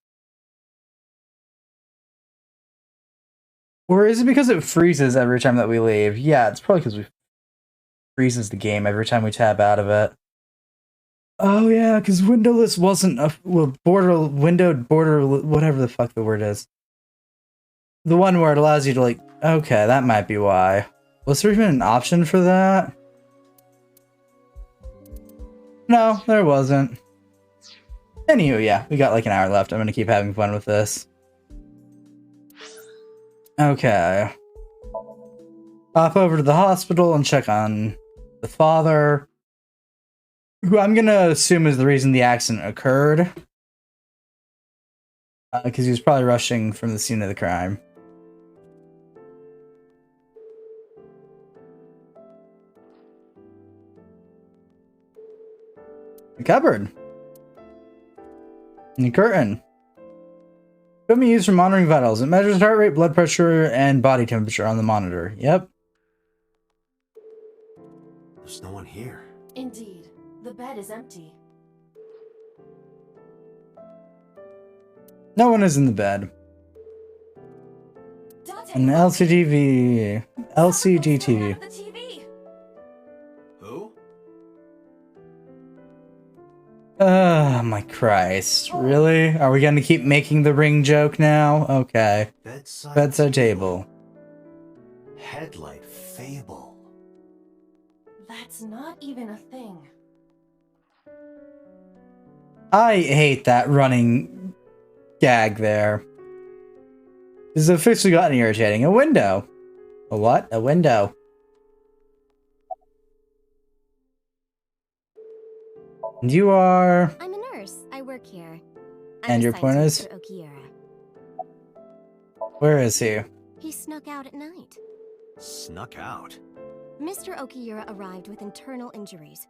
Or is it because it freezes every time that we leave? Yeah, it's probably because we freezes the game every time we tab out of it. Oh yeah, because windowless wasn't a windowed border, whatever the fuck the word is. The one where it allows you to like, okay, that might be why. Was there even an option for that? No, there wasn't. Anywho, yeah, we got like an hour left. I'm gonna keep having fun with this. Okay. Pop over to the hospital and check on the father, who I'm gonna assume is the reason the accident occurred. Because he was probably rushing from the scene of the crime. The cupboard. And the curtain. Equipment used for monitoring vitals. It measures heart rate, blood pressure, and body temperature on the monitor. Yep. There's no one here. Indeed. The bed is empty. No one is in the bed. An LCD TV. Who? Oh my Christ. Really? Are we gonna keep making the ring joke now? Okay. Bedside table. Headlight fable. That's not even a thing. I hate that running gag there. This has officially gotten irritating. A window. A what? A window. And you are... I'm a nurse. I work here. And your point is? Mr. Okiura. Where is he? He snuck out at night. Snuck out? Mr. Okiura arrived with internal injuries.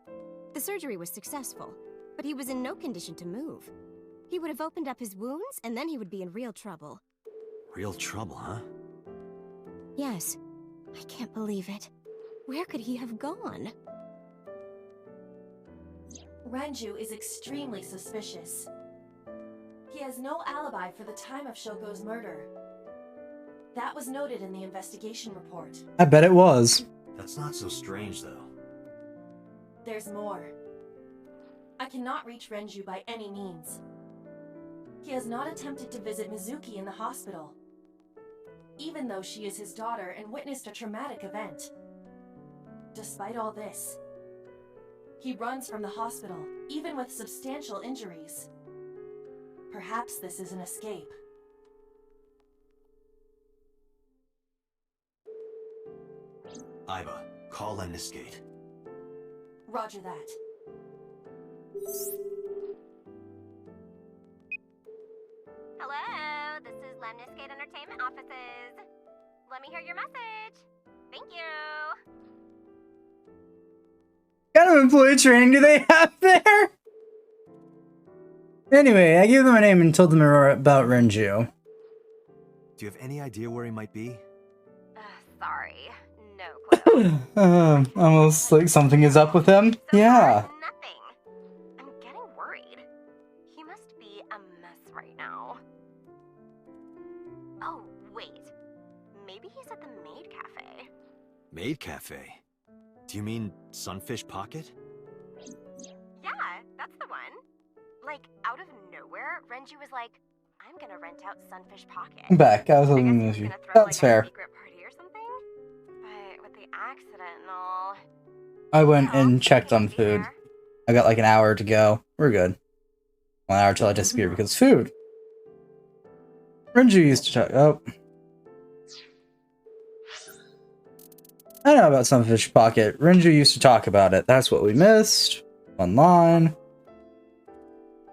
The surgery was successful, but he was in no condition to move. He would have opened up his wounds, and then he would be in real trouble. Real trouble, huh? Yes. I can't believe it. Where could he have gone? Renju is extremely suspicious. He has no alibi for the time of Shoko's murder. That was noted in the investigation report. I bet it was. That's not so strange, though. There's more. I cannot reach Renju by any means. He has not attempted to visit Mizuki in the hospital, even though she is his daughter and witnessed a traumatic event. Despite all this, he runs from the hospital, even with substantial injuries. Perhaps this is an escape. Aiba, call Lemniscate. Roger that. Hello, this is Lemniscate Entertainment offices. Let me hear your message. Thank you. What kind of employee training do they have there? Anyway, I gave them a name and told them about Renju. Do you have any idea where he might be? Sorry, no clue. Almost like something is up with him. Yeah. Nothing. I'm getting worried. He must be a mess right now. Oh, wait. Maybe he's at the Maid Cafe. Maid Cafe? Do you mean Sunfish Pocket? Yeah, that's the one. Like, out of nowhere, Renju was like, I'm gonna rent out Sunfish Pocket. I'm back. I was looking at you. That's fair. But with the accident and all... I went and checked on food. I got like an hour to go. We're good. 1 hour till I disappear because food. Renju used to talk. Oh. I know about Sunfish Pocket. Renju used to talk about it. That's what we missed. Online.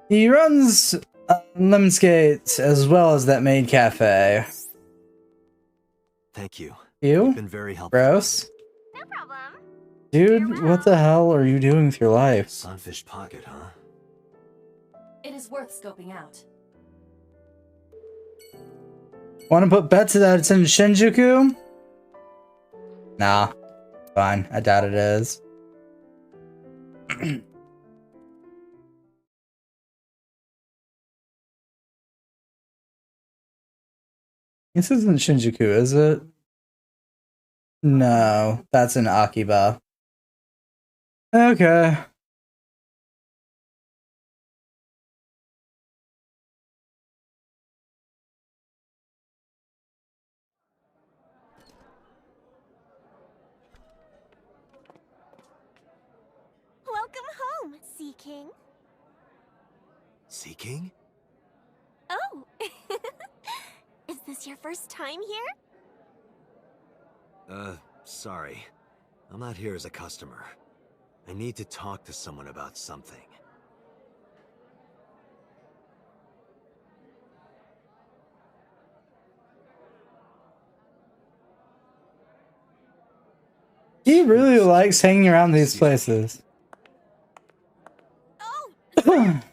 He runs Lemon Skates as well as that maid cafe. Thank you. You? You've been very helpful. Gross. No problem. Dude, what the hell are you doing with your life? Sunfish Pocket, huh? It is worth scoping out. Want to put bets that it's in Shinjuku? Nah. Fine. I doubt it is. This isn't Shinjuku, is it? No, that's in Akiba. Okay. Welcome home, Sea King. Sea King? Oh! Is this your first time here? Sorry. I'm not here as a customer. I need to talk to someone about something. He really likes hanging around these places. Oh! Wait a minute!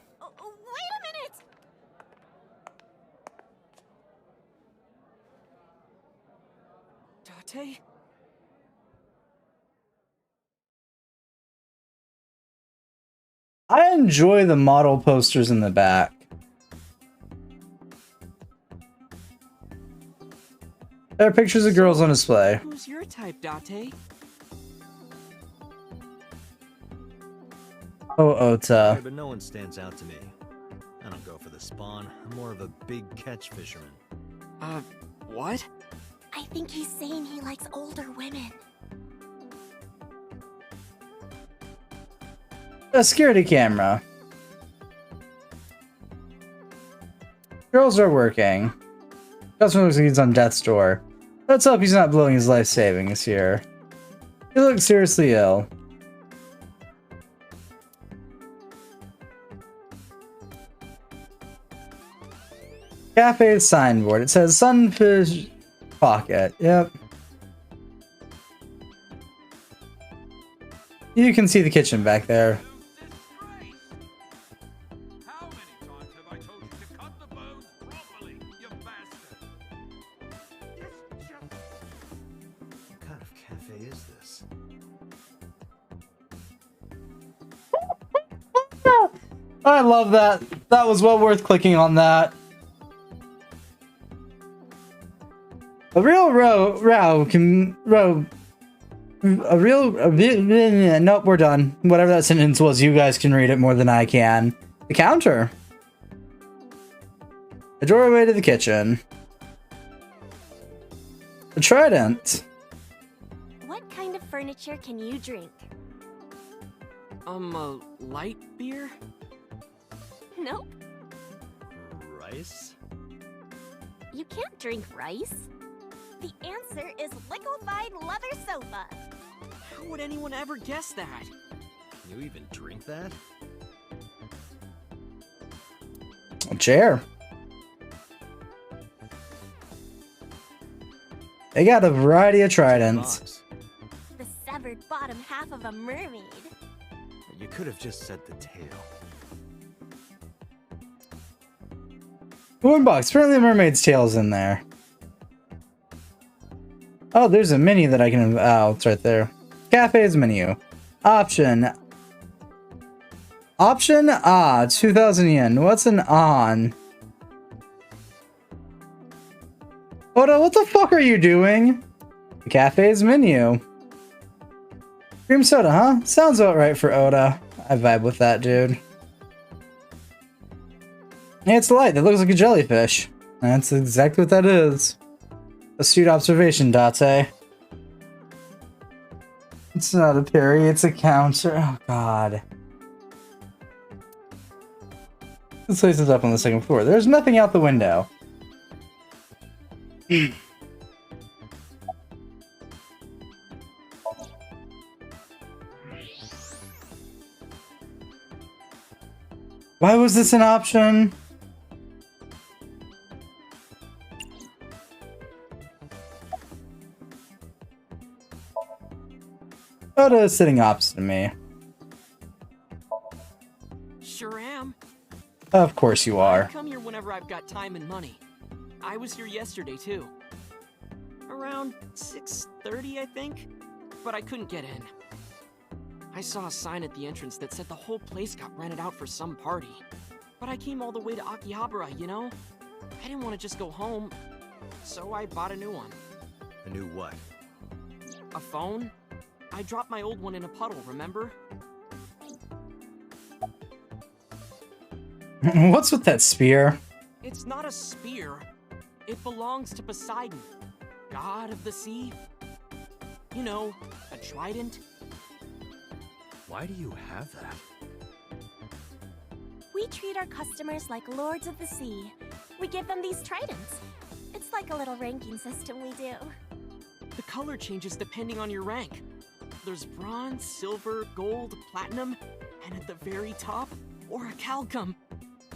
Date? I enjoy the model posters in the back. There are pictures of girls on display. Who's your type, Date? Oh, Ota. Hey, but no one stands out to me. I don't go for the spawn. I'm more of a big catch fisherman. What? I think he's saying he likes older women. A security camera. Girls are working. Customer looks like he's on death's door. Let's hope he's not blowing his life savings here. He looks seriously ill. Cafe signboard. It says Sunfish Pocket. Yep. You can see the kitchen back there. What kind of cafe is this? I love that. That was well worth clicking on that. A real nope, we're done. Whatever that sentence was, you guys can read it more than I can. The counter. A doorway to the kitchen. A trident. What kind of furniture can you drink? A light beer? Nope. Rice? You can't drink rice. The answer is liquefied leather sofa. How would anyone ever guess that? You even drink that? A chair. They got a variety of tridents. The severed bottom half of a mermaid. You could have just said the tail. Horn box. Apparently, a mermaid's tail's in there. Oh, there's a menu that I can. Oh, it's right there. Cafe's menu. Option. Option? 2,000 yen. What's an on? Oda, what the fuck are you doing? The cafe's menu. Cream soda, huh? Sounds about right for Oda. I vibe with that, dude. Hey, it's light. That looks like a jellyfish. That's exactly what that is. Astute observation, Date. It's not a parry, it's a counter. Oh, God. This place is up on the second floor. There's nothing out the window. Why was this an option? Oda is sitting opposite of me. Sure am. Of course you I are. come here whenever I've got time and money. I was here yesterday too. Around 6:30, I think, but I couldn't get in. I saw a sign at the entrance that said the whole place got rented out for some party. But I came all the way to Akihabara, you know? I didn't want to just go home, so I bought a new one. A new what? A phone? I dropped my old one in a puddle, remember? What's with that spear? It's not a spear. It belongs to Poseidon, god of the sea. You know, a trident. Why do you have that? We treat our customers like lords of the sea. We give them these tridents. It's like a little ranking system we do. The color changes depending on your rank. There's bronze, silver, gold, platinum, and at the very top, orichalcum.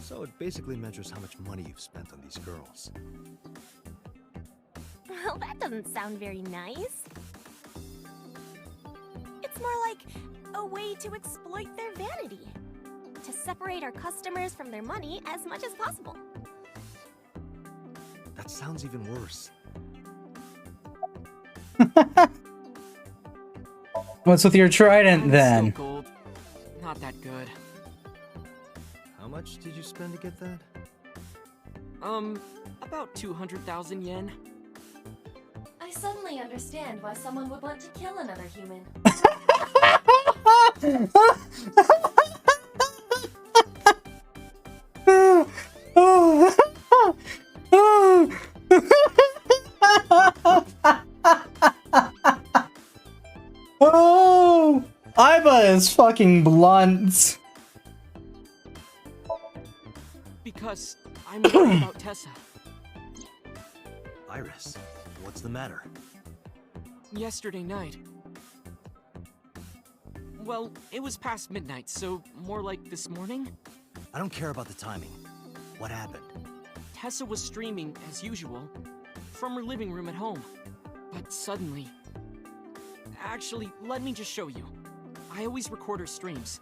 So it basically measures how much money you've spent on these girls. Well, that doesn't sound very nice. It's more like a way to exploit their vanity. To separate our customers from their money as much as possible. That sounds even worse. What's with your trident then? Still gold. Not that good. How much did you spend to get that? About 200,000 yen. I suddenly understand why someone would want to kill another human. Oh, Aiba is fucking blunt. Because I'm worried about Tessa. Iris, what's the matter? Yesterday night. Well, it was past midnight, so more like this morning. I don't care about the timing. What happened? Tessa was streaming, as usual, from her living room at home. But suddenly... Actually, let me just show you. I always record her streams.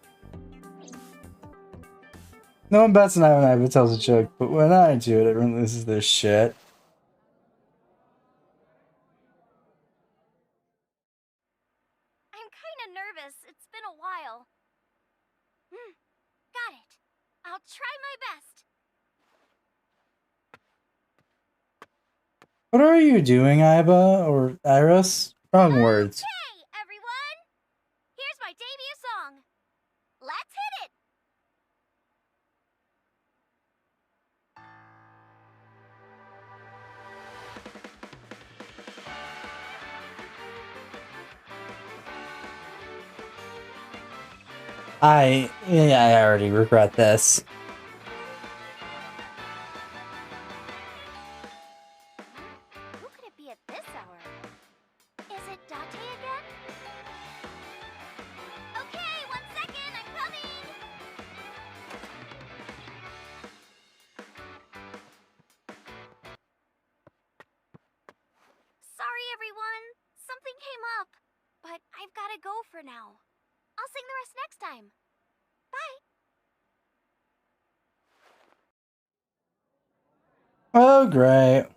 No one bats an eye when Aiba tells a joke, but when I do it, everyone loses their shit. I'm kinda nervous. It's been a while. Got it. I'll try my best. What are you doing, Aiba? Or Iris? Wrong words. Hey, everyone! Here's my debut song. Let's hit it! I already regret this. Who could it be at this hour? Is it Date again? Okay, 1 second, I'm coming! Sorry, everyone. Something came up. But I've gotta go for now. I'll sing the rest next time. Bye! Oh, great.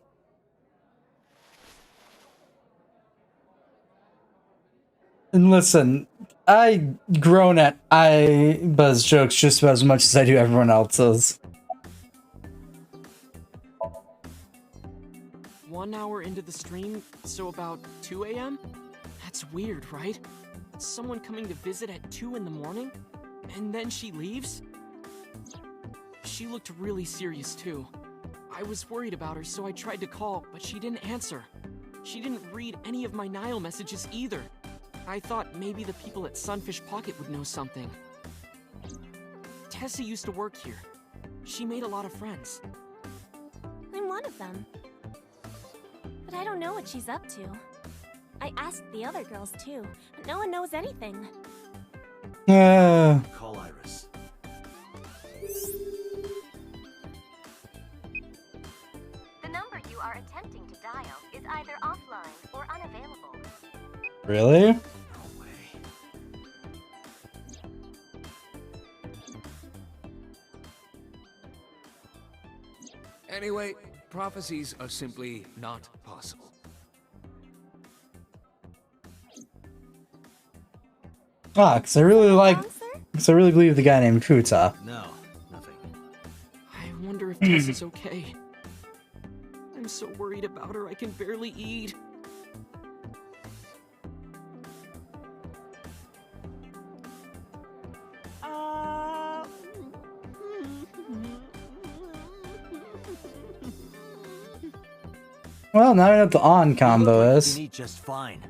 And listen, I groan at Aiba's jokes just about as much as I do everyone else's. 1 hour into the stream, so about 2 a.m.? That's weird, right? Someone coming to visit at 2 in the morning? And then she leaves? She looked really serious too. I was worried about her, so I tried to call, but she didn't answer. She didn't read any of my Nile messages either. I thought maybe the people at Sunfish Pocket would know something. Tessa used to work here. She made a lot of friends. I'm one of them. But I don't know what she's up to. I asked the other girls too, but no one knows anything. Call Iris. are attempting to dial is either offline or unavailable. Really? Anyway, prophecies are simply not possible. Ah, because I really believe the guy named Futa. No, nothing. I wonder if Tess is okay. I'm so worried about her I can barely eat. Well, now I know what the on combo is. You can eat just fine.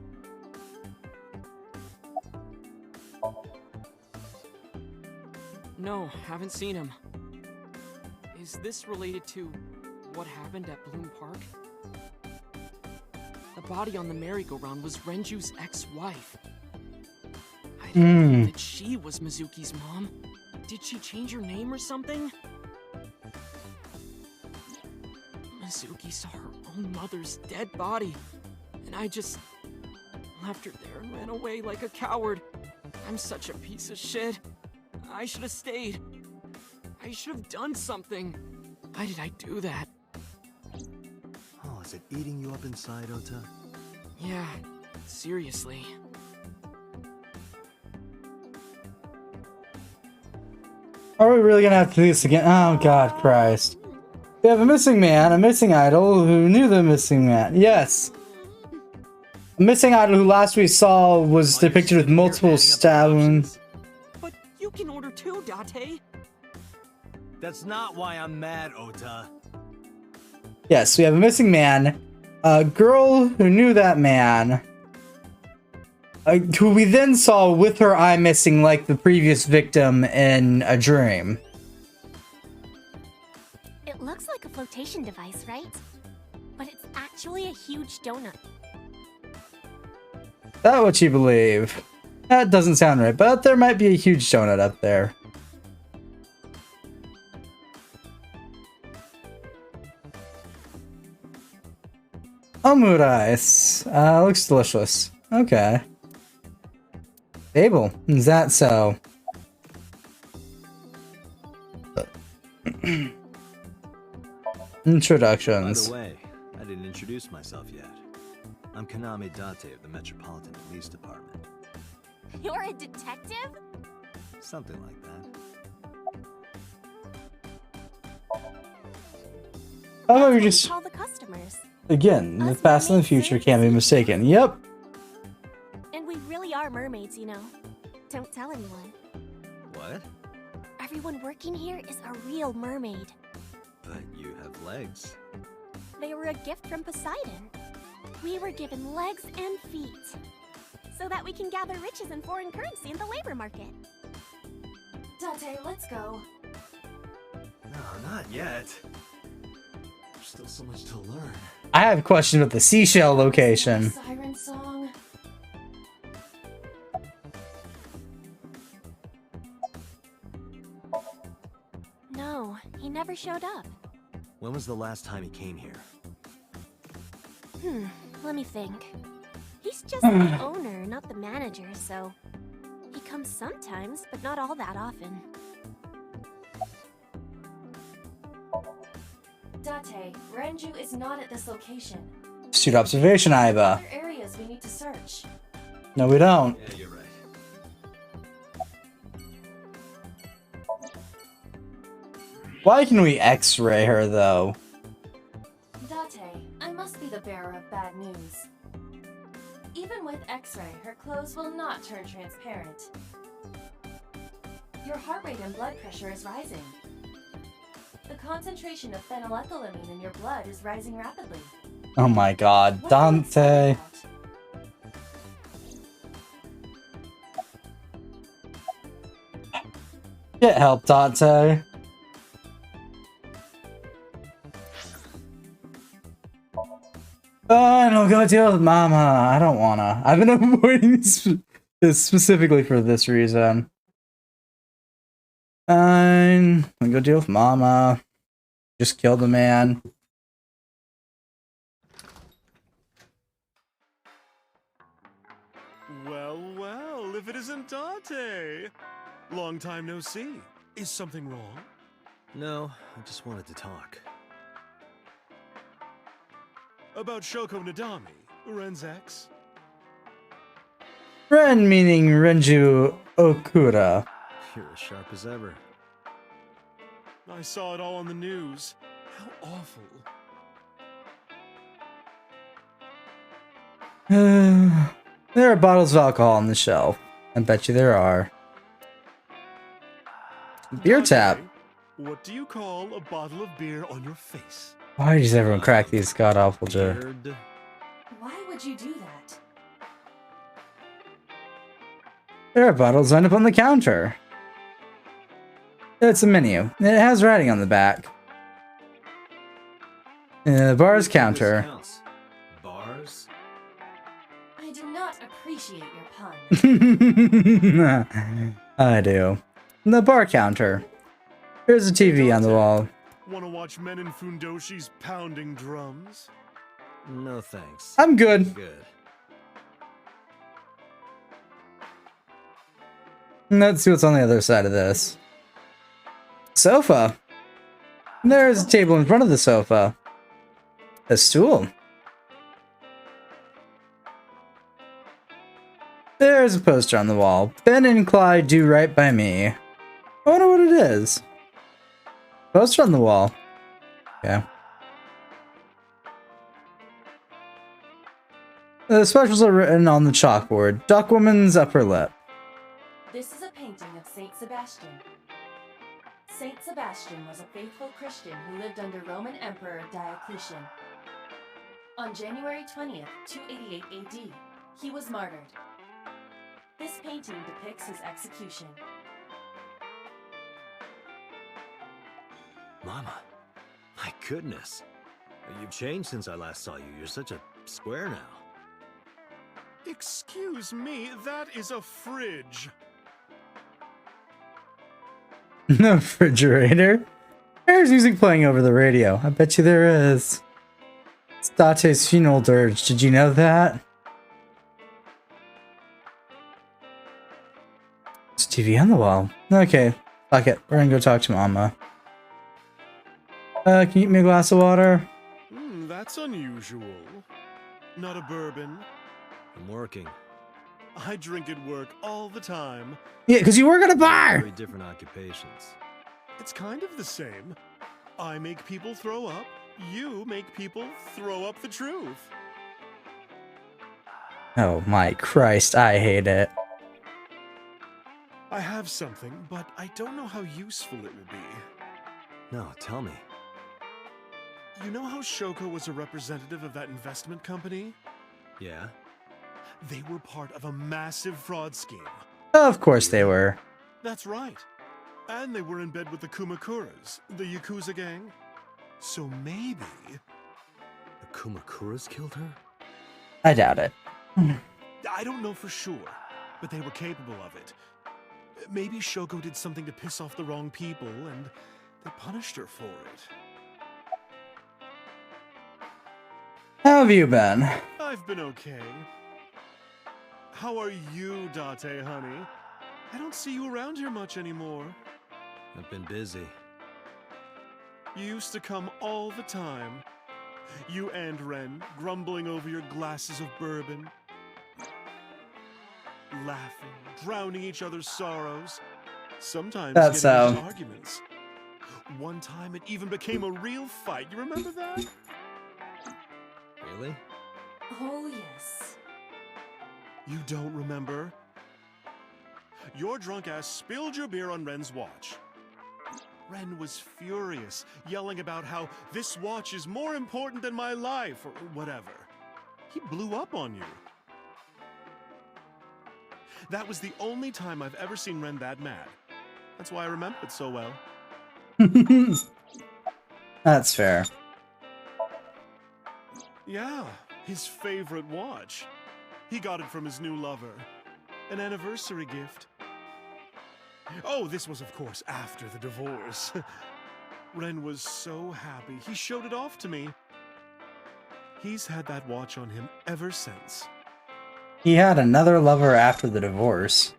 No, haven't seen him. Is this related to what happened at Bloom Park? The body on the merry-go-round was Renju's ex-wife. I didn't know that she was Mizuki's mom. Did she change her name or something? Mizuki saw her own mother's dead body, and I just left her there and ran away like a coward. I'm such a piece of shit. I should have stayed. I should have done something. Why did I do that? Oh, is it eating you up inside, Ota? Yeah, seriously. Are we really gonna have to do this again? Oh, God Christ. We have a missing man, a missing idol who knew the missing man. Yes. A missing idol who last we saw was depicted with multiple stab wounds. But you can order too, Date. That's not why I'm mad, Ota. Yes, we have a missing man, a girl who knew that man, who we then saw with her eye missing like the previous victim in a dream. It looks like a flotation device, right? But it's actually a huge donut. That what you believe? That doesn't sound right, but there might be a huge donut up there. Omurice. Looks delicious. Okay. Abel, is that so? Introductions. By the way, I didn't introduce myself yet. I'm Kaname Date of the Metropolitan Police Department. You're a detective? Something like that. How about we just... Call the customers. Again, the past and the future can't be mistaken. Yep. And we really are mermaids, you know. Don't tell anyone. What? Everyone working here is a real mermaid. But you have legs. They were a gift from Poseidon. We were given legs and feet. So that we can gather riches and foreign currency in the labor market. Date, let's go. No, not yet. There's still so much to learn. I have a question about the seashell location. Siren song. No, he never showed up. When was the last time he came here? Let me think. He's just the owner, not the manager, so... He comes sometimes, but not all that often. Date, Renju is not at this location. Astute observation, Aiba. Other areas we need to search. No, we don't. Yeah, you're right. Why can we X-ray her, though? Date, I must be the bearer of bad news. Even with X-ray, her clothes will not turn transparent. Your heart rate and blood pressure is rising. The concentration of phenylethylamine in your blood is rising rapidly. Oh my god, Dante. Get help, Dante. Fine, I'll go deal with Mama. I don't wanna. I've been avoiding this specifically for this reason. Fine, I'll go deal with Mama. Just kill the man. isn't Date. Long time no see. Is something wrong? No, I just wanted to talk. About Shoko Nadami, Ren's ex? Ren meaning Renju Okura. You're as sharp as ever. I saw it all on the news. How awful. There are bottles of alcohol on the shelf. I bet you there are. Beer tap. What do you call a bottle of beer on your face? Why does everyone crack these god-awful jokes? Why would you do that? There are bottles lined up on the counter. It's a menu. It has writing on the back. The bar's counter. Bars? I do not appreciate your pun. I do. The bar counter. Here's a TV on the wall. Want to watch men in fundoshis pounding drums? No thanks. I'm good. Good. Let's see what's on the other side of this. Sofa. There's a table in front of the sofa. A stool. There's a poster on the wall. Ben and Clyde do right by me. I wonder what it is. Poster on the wall. Okay. The specials are written on the chalkboard. Duckwoman's upper lip. This is a painting of Saint Sebastian. Saint Sebastian was a faithful Christian who lived under Roman Emperor Diocletian. On January 20th, 288 AD, he was martyred. This painting depicts his execution. Mama, my goodness. You've changed since I last saw you. You're such a square now. Excuse me, that is a fridge. No refrigerator. There's music playing over the radio. I bet you there is. It's Date's funeral dirge. Did you know that? There's TV on the wall. Okay, fuck it. We're gonna go talk to Mama. Can you get me a glass of water? That's unusual. Not a bourbon. I'm working. I drink at work all the time. Yeah, because you work at a bar! Very different occupations. It's kind of the same. I make people throw up. You make people throw up the truth. Oh my Christ, I hate it. I have something, but I don't know how useful it will be. No, tell me. You know how Shoko was a representative of that investment company? Yeah? They were part of a massive fraud scheme. Of course they were. That's right. And they were in bed with the Kumakuras, the Yakuza gang. So maybe... The Kumakuras killed her? I doubt it. I don't know for sure, but they were capable of it. Maybe Shoko did something to piss off the wrong people, and they punished her for it. How have you been? I've been okay. How are you, Date, honey? I don't see you around here much anymore. I've been busy. You used to come all the time. You and Ren, grumbling over your glasses of bourbon. Laughing, drowning each other's sorrows. Sometimes That's getting into arguments. One time it even became a real fight. You remember that? Really? Oh, yes. You don't remember? Your drunk ass spilled your beer on Ren's watch. Ren was furious, yelling about how this watch is more important than my life, or whatever. He blew up on you. That was the only time I've ever seen Ren that mad. That's why I remember it so well. That's fair. Yeah, his favorite watch. He got it from his new lover. An anniversary gift. Oh, this was, of course, after the divorce. Ren was so happy. He showed it off to me. He's had that watch on him ever since. He had another lover after the divorce.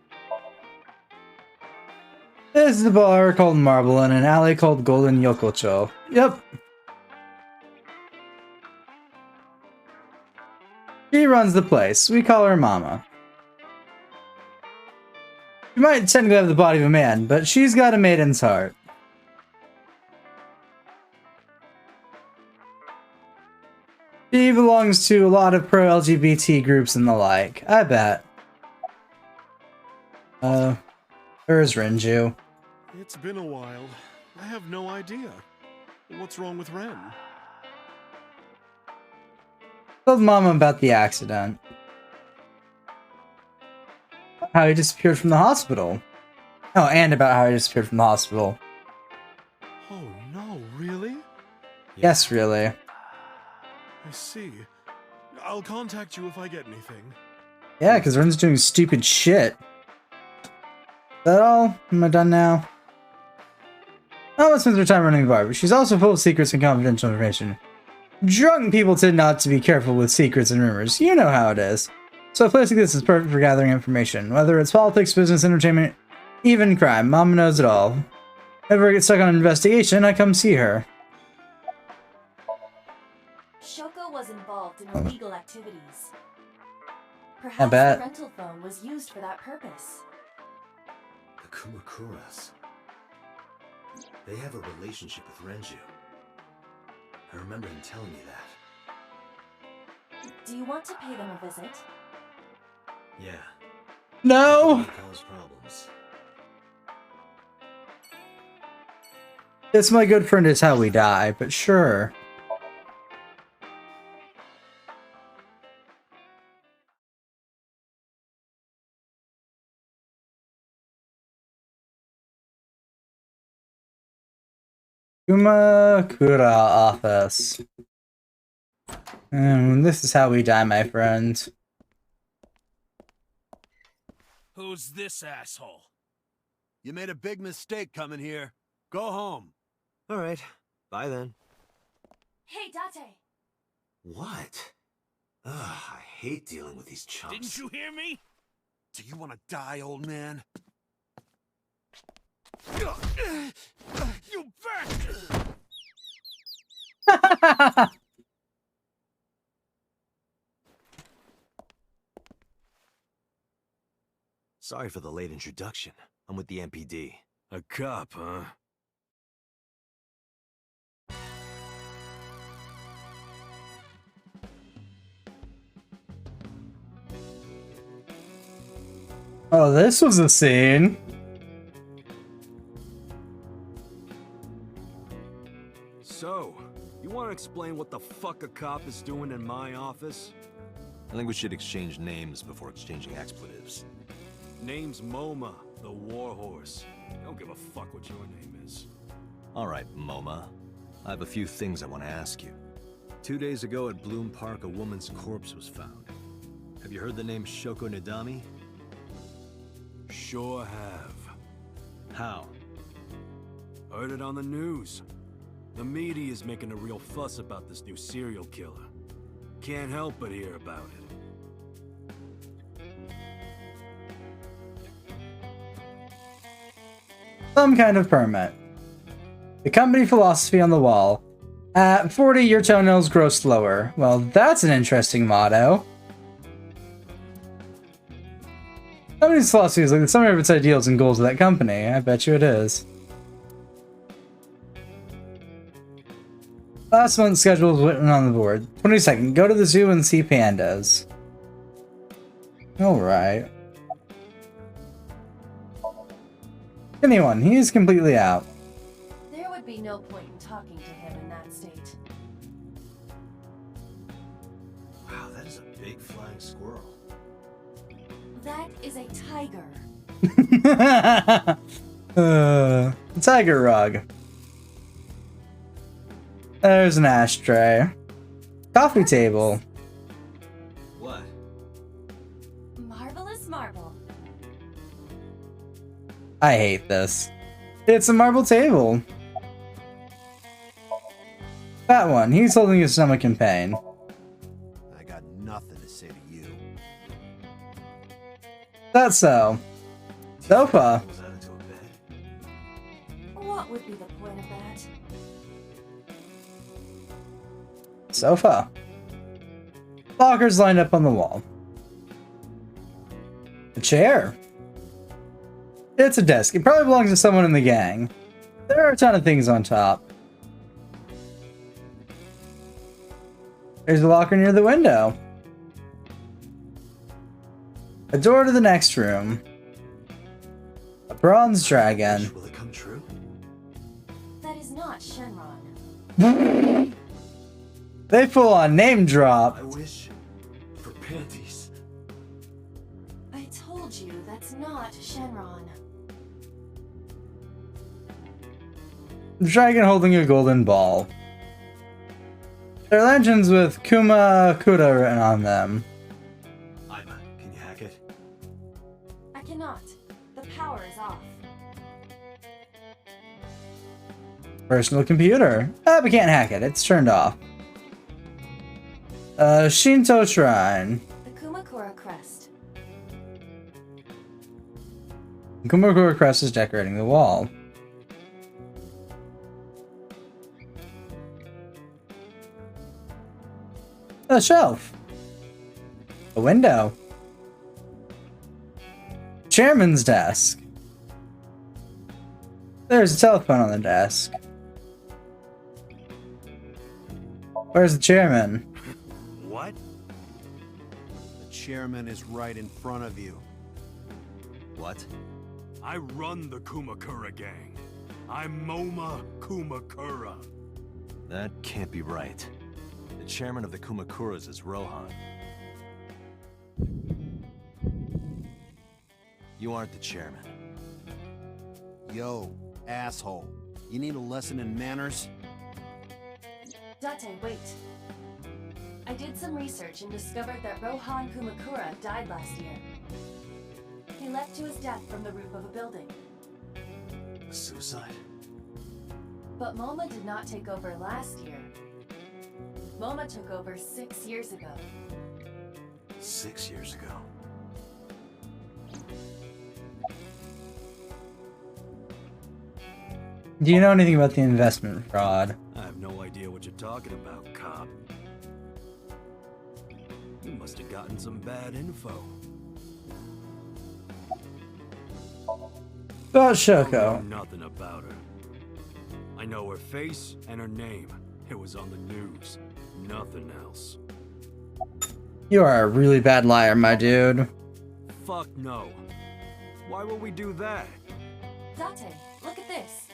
This is a bar called Marble and an alley called Golden Yokocho. Yep. She runs the place. We call her Mama. She might technically have the body of a man, but she's got a maiden's heart. She belongs to a lot of pro-LGBT groups and the like. I bet. Where's Renju? It's been a while. I have no idea. What's wrong with Ren? Told Mama about the accident. How he disappeared from the hospital. Oh, and about how he disappeared from the hospital. Oh no, really? Yes, really. I see. I'll contact you if I get anything. Yeah, because Ren's doing stupid shit. Is that all? Am I done now? Mama spends her time running the bar, but she's also full of secrets and confidential information. Drunk people tend not to be careful with secrets and rumors. You know how it is. So a place like this is perfect for gathering information. Whether it's politics, business, entertainment, even crime. Mama knows it all. If I ever get stuck on an investigation, I come see her. Shoko was involved in illegal activities. I Perhaps bet. the rental phone was used for that purpose. The Kumakuras. They have a relationship with Renju. I remember him telling me that. Do you want to pay them a visit? Yeah. No! Cause problems. It's my good friend is how we die, but sure. Kumakura office. This is how we die, my friend. Who's this asshole? You made a big mistake coming here. Go home. All right. Bye then. Hey, Date! What? Ugh, I hate dealing with these chumps. Didn't you hear me? Do you want to die, old man? You bet! Sorry for the late introduction. I'm with the MPD. A cop, huh? Oh, this was a scene. So, you want to explain what the fuck a cop is doing in my office? I think we should exchange names before exchanging expletives. Name's Moma, the Warhorse. Don't give a fuck what your name is. All right, Moma. I have a few things I want to ask you. 2 days ago at Bloom Park, a woman's corpse was found. Have you heard the name Shoko Nadami? Sure have. How? Heard it on the news. The media is making a real fuss about this new serial killer. Can't help but hear about it. Some kind of permit. The company philosophy on the wall. At 40, your toenails grow slower. Well, that's an interesting motto. Company's philosophy is like the summary of its ideals and goals of that company. I bet you it is. Last month's schedule was written on the board. 22nd, go to the zoo and see pandas. Alright. Anyone, he is completely out. There would be no point in talking to him in that state. Wow, that is a big flying squirrel. That is a tiger. Tiger rug. There's an ashtray. Coffee table. What? Marvelous marble. I hate this. It's a marble table. That one, he's holding his stomach in pain. I got nothing to say to you. That's so. Sofa. Was that into a bed? would be the point of that? Sofa. Lockers lined up on the wall. A chair. It's a desk. It probably belongs to someone in the gang. There are a ton of things on top. There's a locker near the window. A door to the next room. A bronze dragon. Will it come true? That is not Shenron. They full on name drop. I wish for panties. I told you that's not Shenron. Dragon holding a golden ball. There are lanterns with Kumakura written on them. Aiba, can you hack it? I cannot. The power is off. Personal computer. We can't hack it. It's turned off. Shinto Shrine. The Kumakura crest. Kumakura crest is decorating the wall. A shelf. A window. Chairman's desk. There's a telephone on the desk. Where's the chairman? What? The chairman is right in front of you. What? I run the Kumakura gang. I'm Moma Kumakura. That can't be right. The chairman of the Kumakuras is Rohan. You aren't the chairman. Yo, asshole. You need a lesson in manners? Date, wait. I did some research and discovered that Rohan Kumakura died last year. He leapt to his death from the roof of a building. A suicide? But Moma did not take over last year. Moma took over 6 years ago. 6 years ago. Do you know anything about the investment fraud? I have no idea what you're talking about, cop. You must have gotten some bad info. About I Shoko. know nothing about her. I know her face and her name. It was on the news. Nothing else. You are a really bad liar, my dude. Fuck no. Why would we do that? Date, look at this.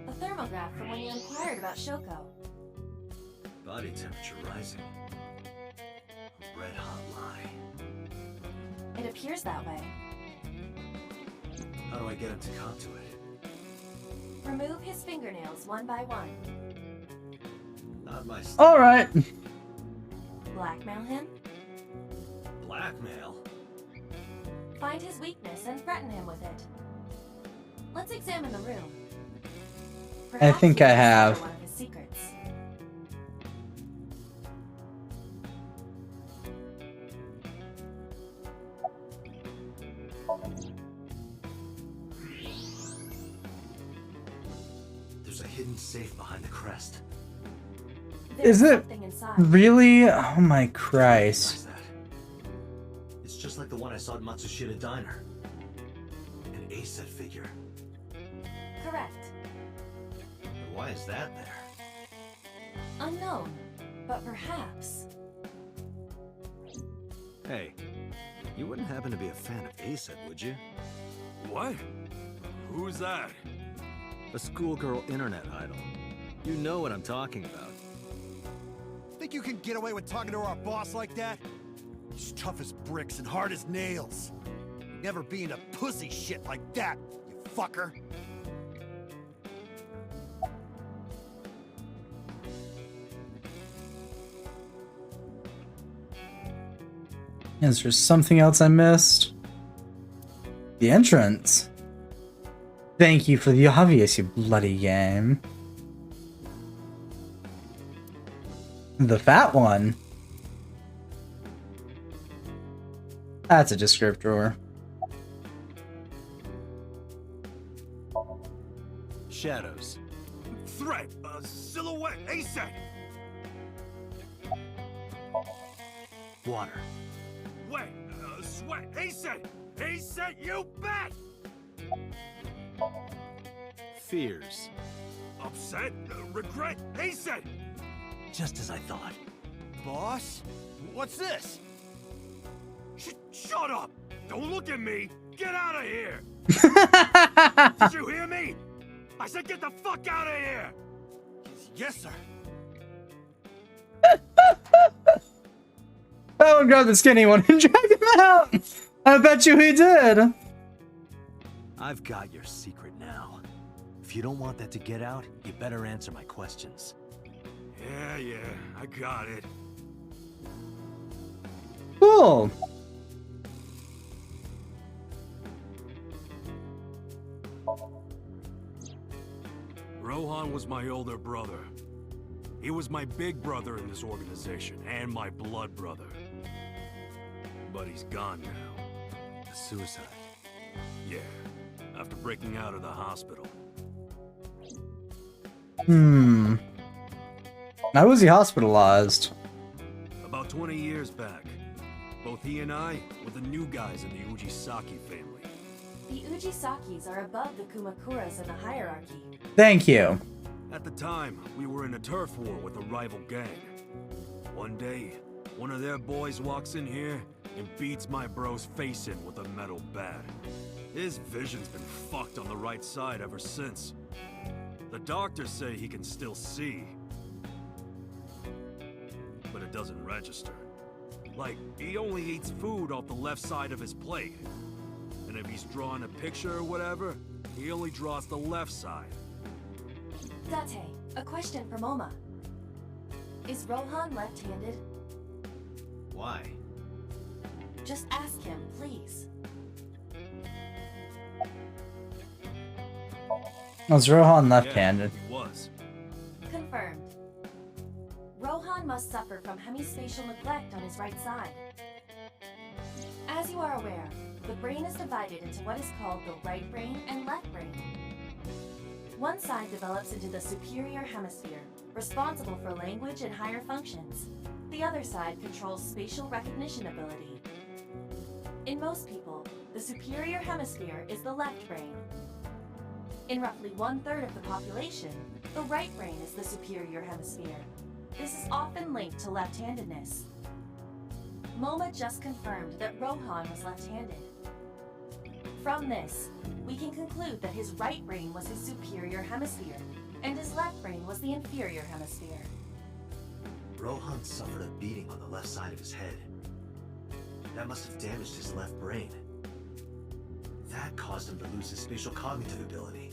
A thermograph from when you inquired about Shoko. Body temperature rising. A red hot lie. It appears that way. How do I get him to come to it? Remove his fingernails one by one. Not my style. Alright. Blackmail him. Blackmail? Find his weakness and threaten him with it. Let's examine the room. I think I have. One of his secrets. There's a hidden safe behind the crest. Is it really? Oh my Christ. It's just like the one I saw at Matsushita Diner. An A-set figure. Correct. But why is that there? Unknown, but perhaps. Hey, you wouldn't happen to be a fan of A-set, would you? What? Who's that? A schoolgirl internet idol. You know what I'm talking about. Think you can get away with talking to our boss like that? He's tough as bricks and hard as nails. Never be into pussy shit like that, you fucker. Is there something else I missed? The entrance. Thank you for the obvious, you bloody game. The fat one. That's a descriptor. Shadows. Threat. Silhouette. ASAP. Water. Wait. Sweat. ASAP. ASAP. You bet. Fears. Upset. Regret. ASAP. Just as I thought. Boss? What's this? Shut up! Don't look at me! Get out of here! Did you hear me? I said get the fuck out of here! Yes, sir. I would grab the skinny one and drag him out. I bet you he did. I've got your secret now. If you don't want that to get out, you better answer my questions. Yeah, I got it. Cool. Rohan was my older brother. He was my big brother in this organization, and my blood brother. But he's gone now. A suicide. Yeah, after breaking out of the hospital. Now was he hospitalized? About 20 years back. Both he and I were the new guys in the Ujisaki family. The Ujisakis are above the Kumakuras in the hierarchy. Thank you. At the time, we were in a turf war with a rival gang. One day, one of their boys walks in here and beats my bro's face in with a metal bat. His vision's been fucked on the right side ever since. The doctors say he can still see, but it doesn't register. Like, he only eats food off the left side of his plate. And if he's drawing a picture or whatever, he only draws the left side. Date, a question for Moma. Is Rohan left-handed? Why? Just ask him, please. Was Rohan left-handed? Yeah, he was. Confirmed. Rohan must suffer from hemispatial neglect on his right side. As you are aware, the brain is divided into what is called the right brain and left brain. One side develops into the superior hemisphere, responsible for language and higher functions. The other side controls spatial recognition ability. In most people, the superior hemisphere is the left brain. In roughly 1/3 of the population, the right brain is the superior hemisphere. This is often linked to left-handedness. Moma just confirmed that Rohan was left-handed. From this, we can conclude that his right brain was his superior hemisphere, and his left brain was the inferior hemisphere. Rohan suffered a beating on the left side of his head. That must have damaged his left brain. That caused him to lose his spatial cognitive ability.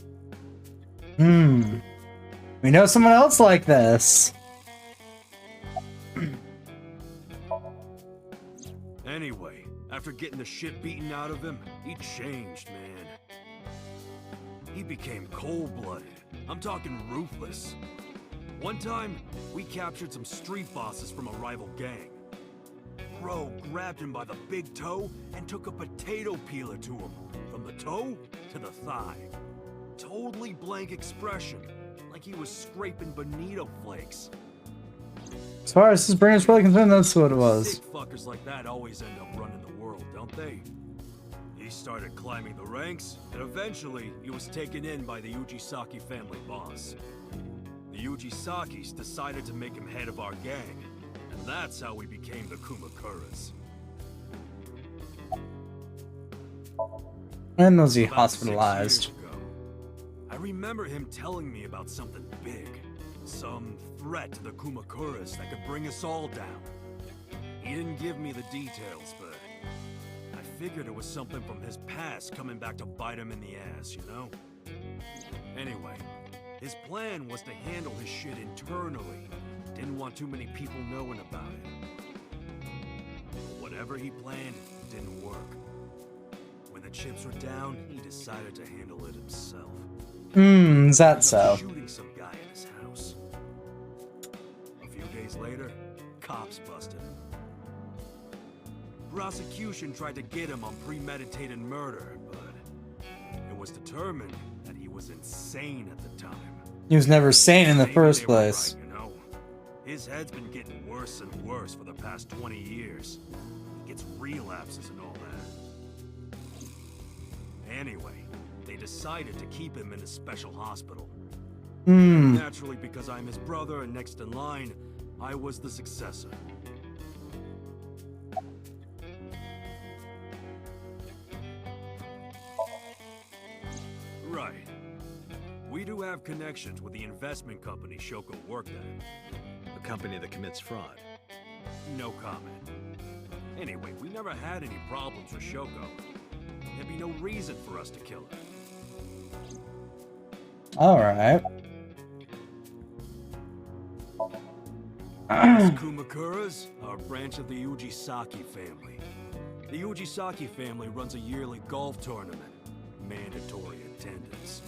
We know someone else like this. Anyway, after getting the shit beaten out of him, he changed, man. He became cold-blooded. I'm talking ruthless. One time, we captured some street bosses from a rival gang. Bro grabbed him by the big toe and took a potato peeler to him, from the toe to the thigh. Totally blank expression, like he was scraping bonito flakes. As far as his brain is really concerned, that's what it was. Sick fuckers like that always end up running the world, don't they? He started climbing the ranks, and eventually he was taken in by the Ujisaki family boss. The Ujisakis decided to make him head of our gang, and that's how we became the Kumakuras. And was he About 6 hospitalized? years ago, I remember him telling me about something big. Some threat to the Kumakuras that could bring us all down. He didn't give me the details, but I figured it was something from his past coming back to bite him in the ass, you know? Anyway, his plan was to handle his shit internally. Didn't want too many people knowing about it. But whatever he planned didn't work. When the chips were down, he decided to handle it himself. Is that so? Shooting some guy in his house. A few days later, cops busted him. Prosecution tried to get him on premeditated murder, but it was determined that he was insane at the time. He was never sane in the Maybe first they were place. right, you know? His head's been getting worse and worse for the past 20 years. He gets relapses and all that. Anyway, they decided to keep him in a special hospital. Naturally, because I'm his brother and next in line, I was the successor. Right. We do have connections with the investment company Shoko worked at. A company that commits fraud. No comment. Anyway, we never had any problems with Shoko. There'd be no reason for us to kill her. Alright. These Kumakuras are a branch of the Ujisaki family. The Ujisaki family runs a yearly golf tournament. Mandatory attendance.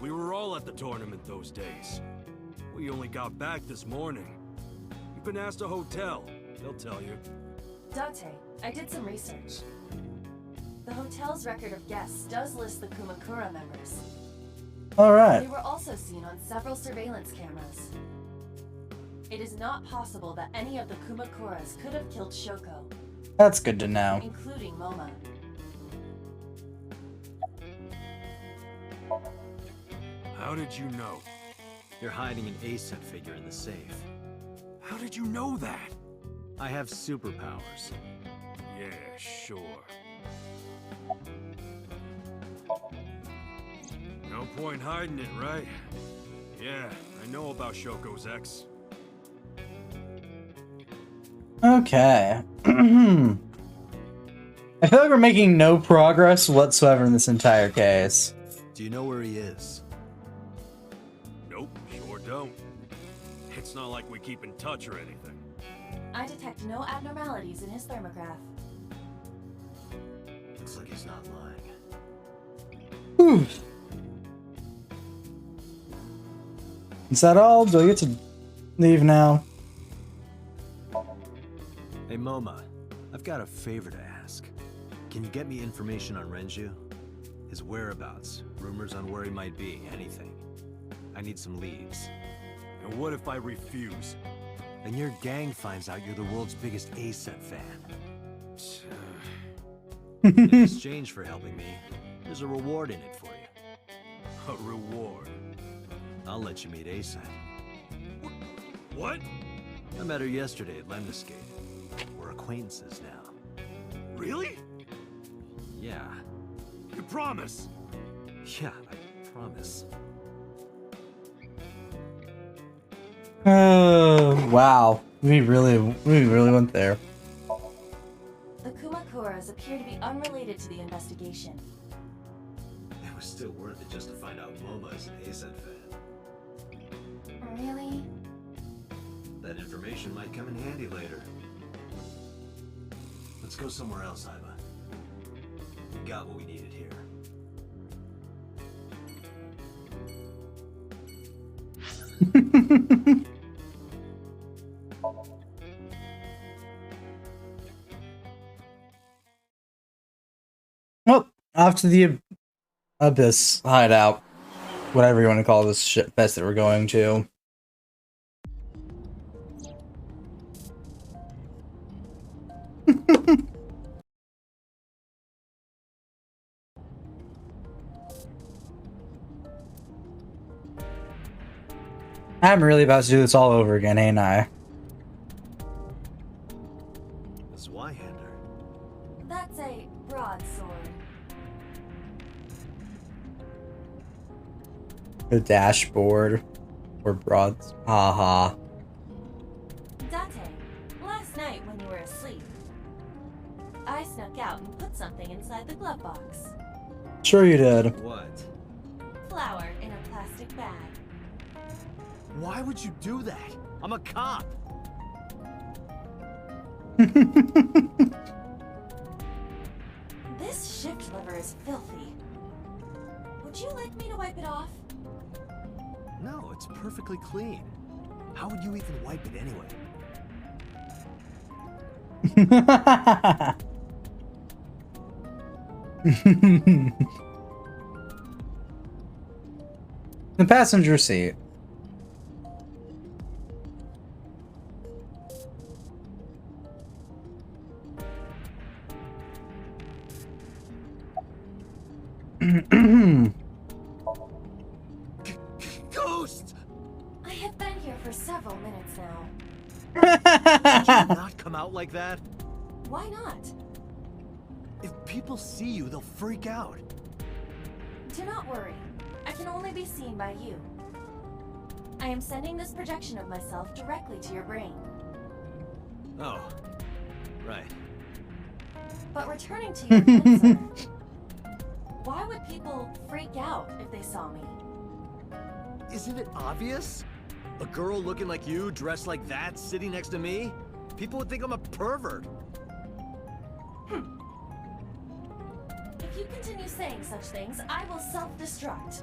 We were all at the tournament those days. We only got back this morning. You can ask the hotel. They'll tell you. Date, I did some research. The hotel's record of guests does list the Kumakura members. Alright. They were also seen on several surveillance cameras. It is not possible that any of the Kumakuras could have killed Shoko, That's good to know. including Moma. How did you know? You're hiding an ASET figure in the safe. How did you know that? I have superpowers. Yeah, sure. No point hiding it, right? Yeah, I know about Shoko's ex. Okay. I feel like we're making no progress whatsoever in this entire case. Do you know where he is? Nope, sure don't. It's not like we keep in touch or anything. I detect no abnormalities in his thermograph. Looks like he's not lying. Whew. Is that all? Do I get to leave now? Hey Moma, I've got a favor to ask. Can you get me information on Renju? His whereabouts, rumors on where he might be, anything. I need some leads. And what if I refuse? And your gang finds out you're the world's biggest ASET fan. In exchange for helping me, there's a reward in it for you. A reward? I'll let you meet ASET. What? I met her yesterday at Lemniscate. We're acquaintances now. Really? Yeah. You promise? Yeah, I promise. Wow. We really went there. The Kumakuras appear to be unrelated to the investigation. It was still worth it just to find out Moma is an ASET fan. Really? That information might come in handy later. Let's go somewhere else, Iva. We got what we needed here. Well, off to the Abyss hideout. Whatever you want to call this shit fest that we're going to. I'm really about to do this all over again, ain't I? The Zweihander. That's a broadsword. The dashboard. Or broads. Haha. Date, last night when you were asleep, I snuck out and put something inside the glove box. Sure you did. What? Flour in a plastic bag. Why would you do that? I'm a cop. This shift lever is filthy. Would you like me to wipe it off? No, it's perfectly clean. How would you even wipe it anyway? The passenger seat. Ghost! I have been here for several minutes now. Did you not come out like that? Why not? If people see you, they'll freak out. Do not worry. I can only be seen by you. I am sending this projection of myself directly to your brain. Oh, right. But returning to your concern, why would people freak out if they saw me? Isn't it obvious? A girl looking like you, dressed like that, sitting next to me? People would think I'm a pervert. If you continue saying such things, I will self-destruct.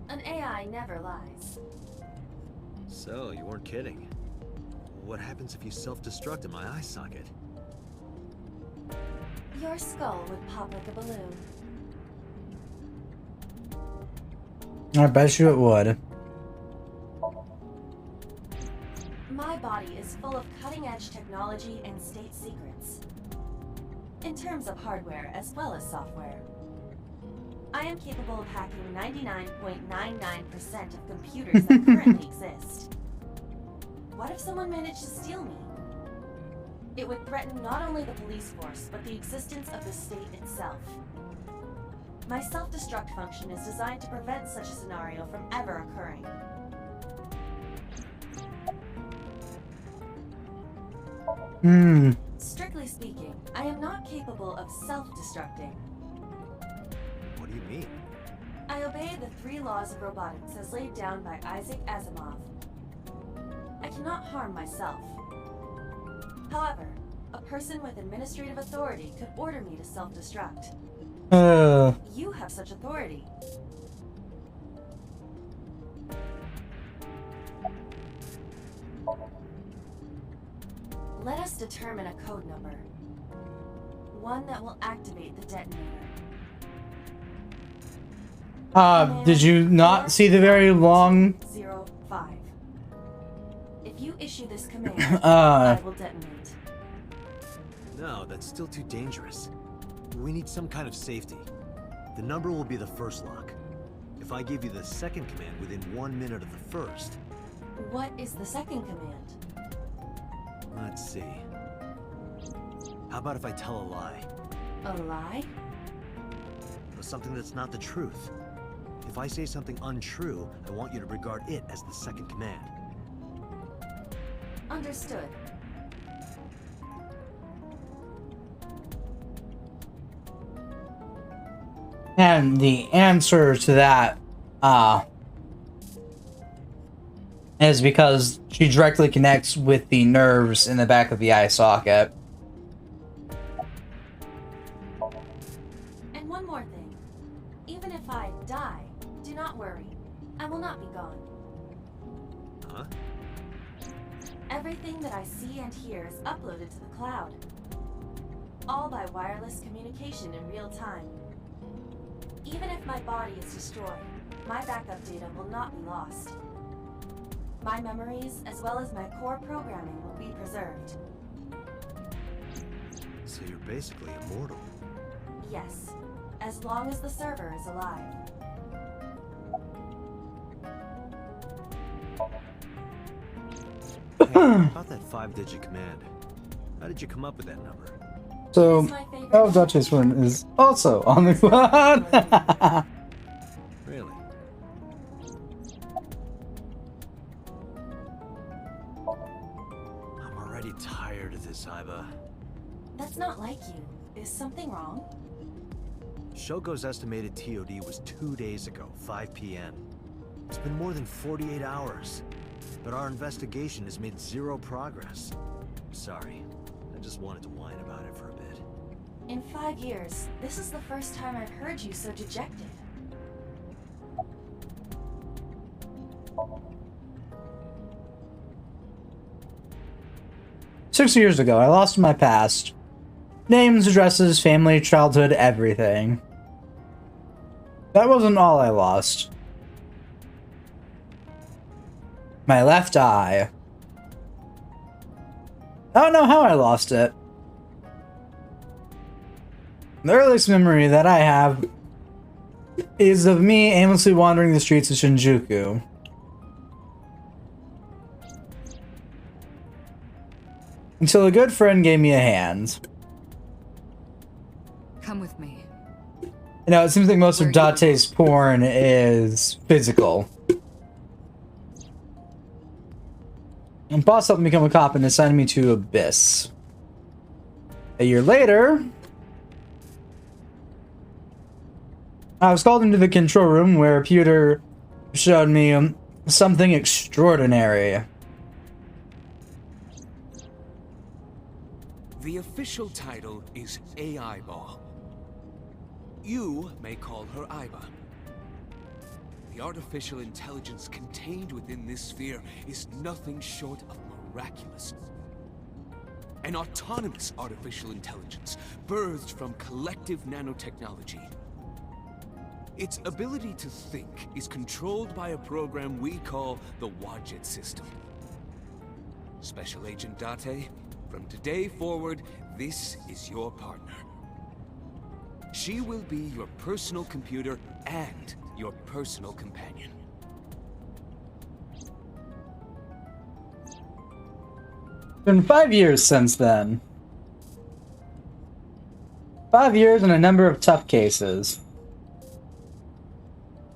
An AI never lies. So, you weren't kidding. What happens if you self-destruct in my eye socket? Your skull would pop like a balloon. I bet you it would. My body is full of cutting-edge technology and state secrets. In terms of hardware as well as software. I am capable of hacking 99.99% of computers that currently exist. What if someone managed to steal me? It would threaten not only the police force, but the existence of the state itself. My self-destruct function is designed to prevent such a scenario from ever occurring. Strictly speaking, I am not capable of self-destructing. What do you mean? I obey the 3 laws of robotics as laid down by Isaac Asimov. I cannot harm myself. However, a person with administrative authority could order me to self-destruct. You have such authority. Let us determine a code number. One that will activate the detonator. Did you not see the very long 05. If you issue this command, I will detonate. No, that's still too dangerous. We need some kind of safety. The number will be the first lock. If I give you the second command within 1 minute of the first... What is the second command? Let's see. How about if I tell a lie? A lie? Or something that's not the truth. If I say something untrue, I want you to regard it as the second command. Understood. And the answer to that, is because she directly connects with the nerves in the back of the eye socket. And one more thing. Even if I die, do not worry. I will not be gone. Huh? Everything that I see and hear is uploaded to the cloud. All by wireless communication in real time. Even if my body is destroyed, my backup data will not be lost. My memories, as well as my core programming, will be preserved. So you're basically immortal. Yes, as long as the server is alive. Hey, about that 5-digit command. How did you come up with that number? So, Duchess One is also on the cloud. Really? I'm already tired of this, Iva. That's not like you. Is something wrong? Shogo's estimated TOD was 2 days ago, 5 p.m. It's been more than 48 hours. But our investigation has made 0 progress. Sorry, I just wanted to whine about it for a bit. In 5 years, this is the first time I've heard you so dejected. Six years ago, I lost my past. Names, addresses, family, childhood, everything. That wasn't all I lost. My left eye. I don't know how I lost it. The earliest memory that I have is of me aimlessly wandering the streets of Shinjuku. Until a good friend gave me a hand. Come with me. You know, it seems like most of Date's porn is physical. And boss helped me become a cop and assigned me to Abyss. A year later, I was called into the control room where Pewter showed me something extraordinary. The official title is AI Ball. You may call her Aiba. The artificial intelligence contained within this sphere is nothing short of miraculous. An autonomous artificial intelligence birthed from collective nanotechnology. Its ability to think is controlled by a program we call the Wadjet system. Special Agent Date, from today forward, this is your partner. She will be your personal computer and your personal companion. It's been 5 years since then. 5 years and a number of tough cases.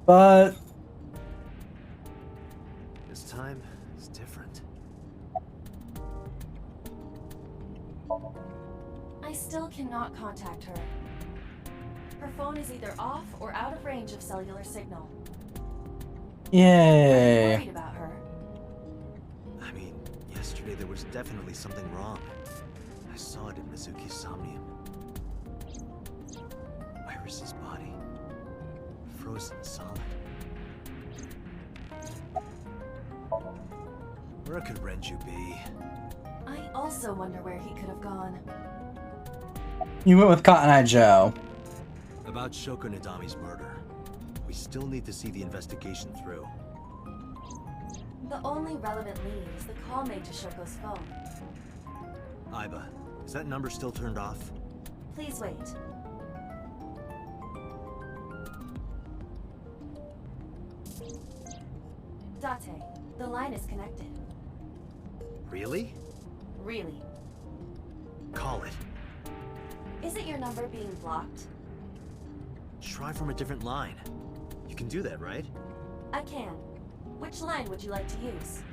But This time is different. I still cannot contact her. Her phone is either off or out of range of cellular signal. yay. I'm worried about her. I mean, yesterday there was definitely something wrong. I saw it in Mizuki's Somnium. Iris's body. Frozen solid. Where could Renju be? I also wonder where he could have gone. You went with Cotton Eye Joe. About Shoko Nadami's murder. We still need to see the investigation through. The only relevant lead is the call made to Shoko's phone. Aiba, is that number still turned off? Please wait. Date, the line is connected. Really? Really. Call it. Isn't your number being blocked? Try from a different line. You can do that, right? I can. Which line would you like to use?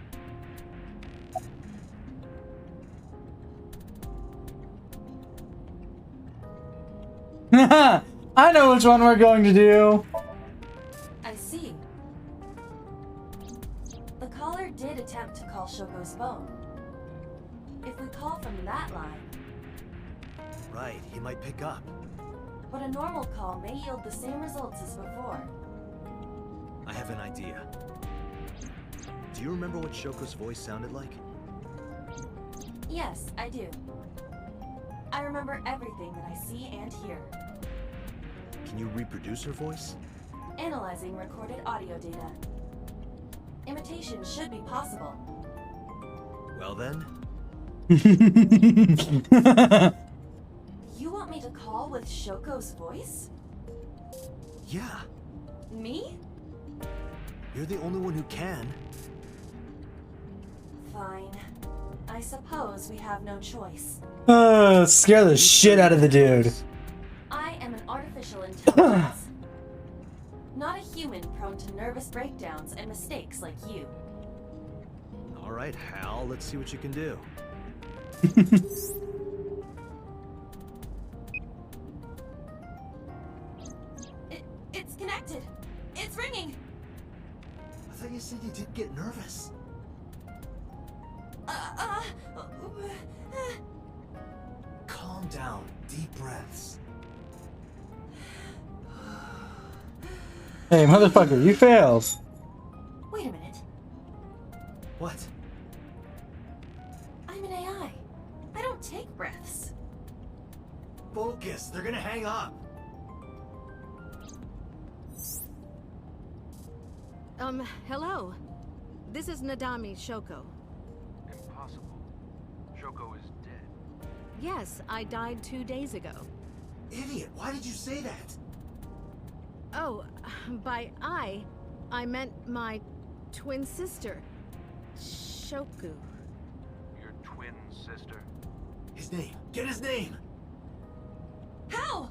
I know which one we're going to do. I see. The caller did attempt to call Shoko's phone. If we call from that line... Right, he might pick up. But a normal call may yield the same results as before. I have an idea. Do you remember what Shoko's voice sounded like? Yes, I do. I remember everything that I see and hear. Can you reproduce her voice? Analyzing recorded audio data. Imitation should be possible. Well then. You want me to call with Shoko's voice? Yeah. Me? You're the only one who can. Fine. I suppose we have no choice. Scare the shit out of the dude. I am an artificial intelligence. Not a human prone to nervous breakdowns and mistakes like you. All right, Hal, let's see what you can do. It's connected. It's ringing. I thought you said you didn't get nervous. Calm down. Deep breaths. Hey, motherfucker, you failed. Wait a minute. What? I'm an AI. I don't take breaths. this. They're gonna hang up. Hello. This is Nadami Shoko. Impossible. Shoko is dead. Yes, I died 2 days ago. Idiot, why did you say that? Oh, by I meant my twin sister, Shoku. Your twin sister? His name. Get his name! How?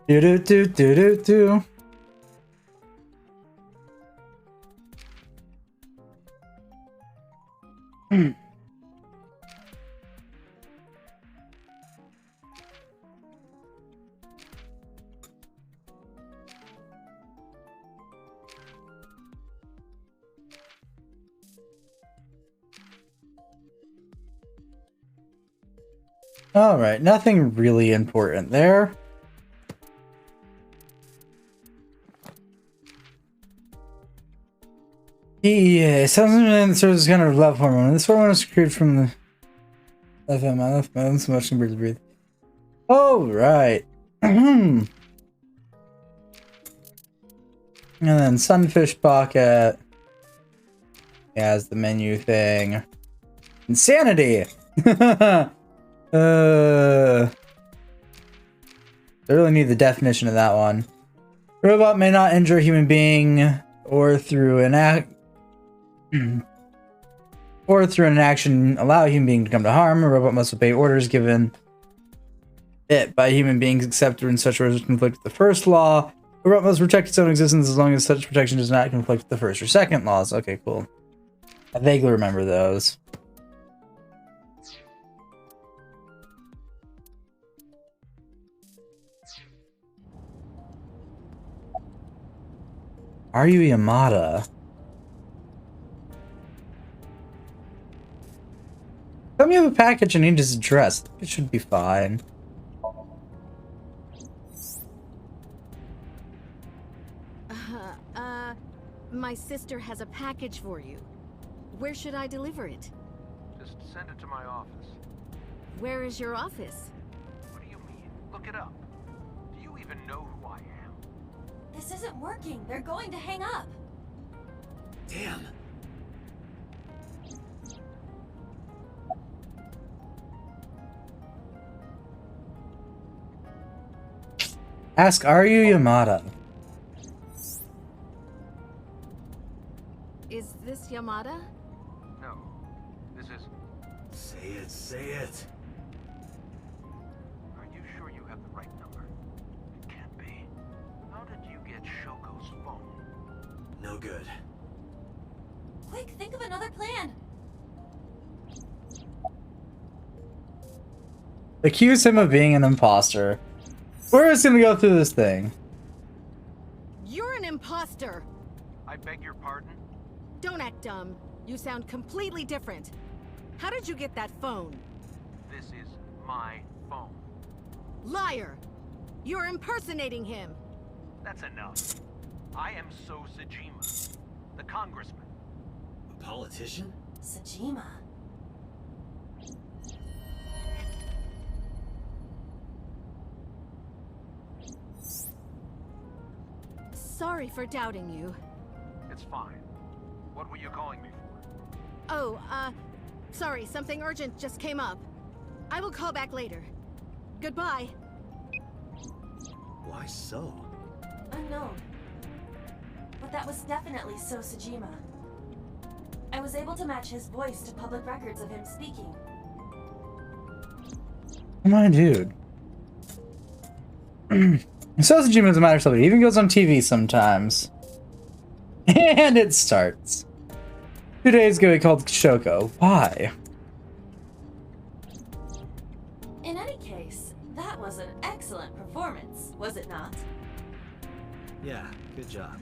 Do do do do do do. All right, nothing really important there. Yeah, something serves as kind of love hormone. This hormone is secreted from the FM. I left my own so much to breathe. Oh, right. And then Sunfish Pocket has the menu thing. Insanity! I really need the definition of that one. Robot may not injure a human being or through an action allow a human being to come to harm. A robot must obey orders given it by human beings except when such orders conflict with the first law. A robot must protect its own existence as long as such protection does not conflict with the first or second laws. Okay, cool. I vaguely remember those. Are you Yamada? Tell me you have a package and need his address. It should be fine. My sister has a package for you. Where should I deliver it? Just send it to my office. Where is your office? What do you mean? Look it up. Do you even know who I am? This isn't working. They're going to hang up. Damn. Ask, are you Yamada? Is this Yamada? No. This is... Say it, say it. Are you sure you have the right number? It can't be. How did you get Shoko's phone? No good. Quick, think of another plan. Accuse him of being an imposter. We're just gonna go through this thing. You're an imposter! I beg your pardon? Don't act dumb. You sound completely different. How did you get that phone? This is my phone. Liar! You're impersonating him! That's enough. I am So Sejima, the congressman. A politician? Sejima. Sorry for doubting you. It's fine. What were you calling me for? Oh, sorry, something urgent just came up. I will call back later. Goodbye. Why so? Unknown. But that was definitely So Sejima. I was able to match his voice to public records of him speaking. My dude. So Sejima is a matter celebrity. He even goes on TV sometimes. And it starts. 2 days ago he called Shoko. Why? In any case, that was an excellent performance, was it not? Yeah, good job.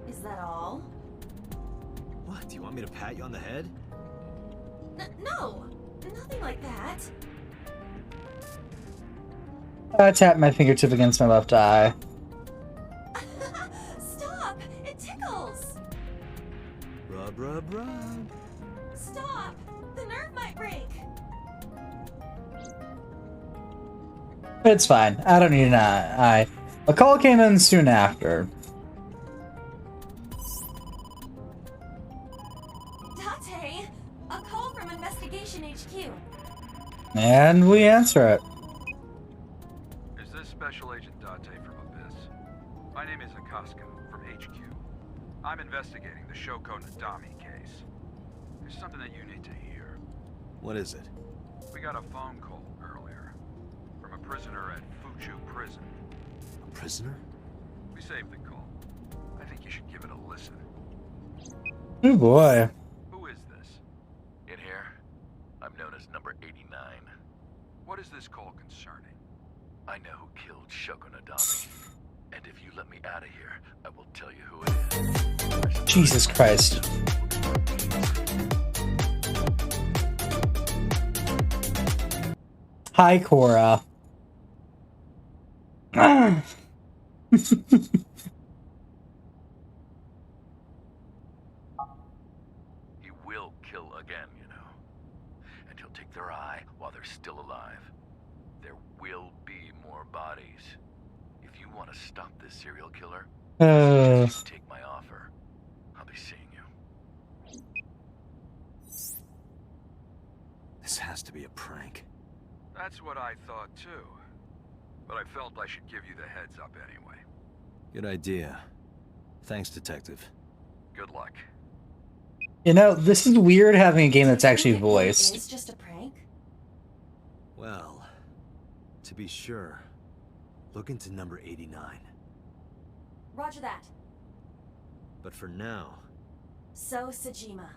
Is that all? What, do you want me to pat you on the head? No! Nothing like that. I tap my fingertip against my left eye. Stop! It tickles! Rub, rub, rub. Stop! The nerve might break! It's fine. I don't need an eye. A call came in soon after. Date! A call from Investigation HQ. And we answer it. Is this Special Agent Date from Abyss? My name is Akaska from HQ. I'm investigating the Shoko Nadami case. There's something that you need to hear. What is it? We got a phone call earlier from a prisoner at Fuchu Prison. A prisoner? We saved the call. I think you should give it a listen. Oh boy. Who is this? In here, I'm known as number 89. What is this call concerning? I know who killed Shoko Nadami. And if you let me out of here, I will tell you who it is. Jesus Christ. Hi, Cora. He will kill again, you know. And he'll take their eye while they're still alive. There will be more bodies. If you want to stop this serial killer, take my offer. I'll be seeing you. This has to be a prank. That's what I thought too. But I felt I should give you the heads up anyway. Good idea. Thanks, Detective. Good luck. You know, this is weird having a game that's actually voiced. It's just a prank? Well, to be sure, look into number 89. Roger that. But for now... So, Sejima.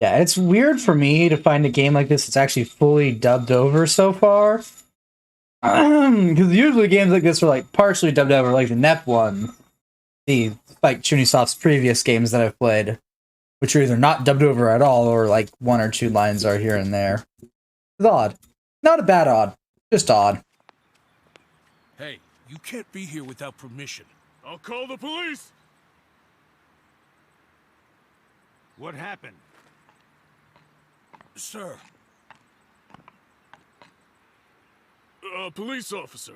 Yeah, it's weird for me to find a game like this that's actually fully dubbed over so far. Because usually games like this are like partially dubbed over, like the NEP one. The like Chunisoft's previous games that I've played, which are either not dubbed over at all or like one or two lines are here and there. It's odd. Not a bad odd, just odd. Hey, you can't be here without permission. I'll call the police! What happened? Sir. Police officer.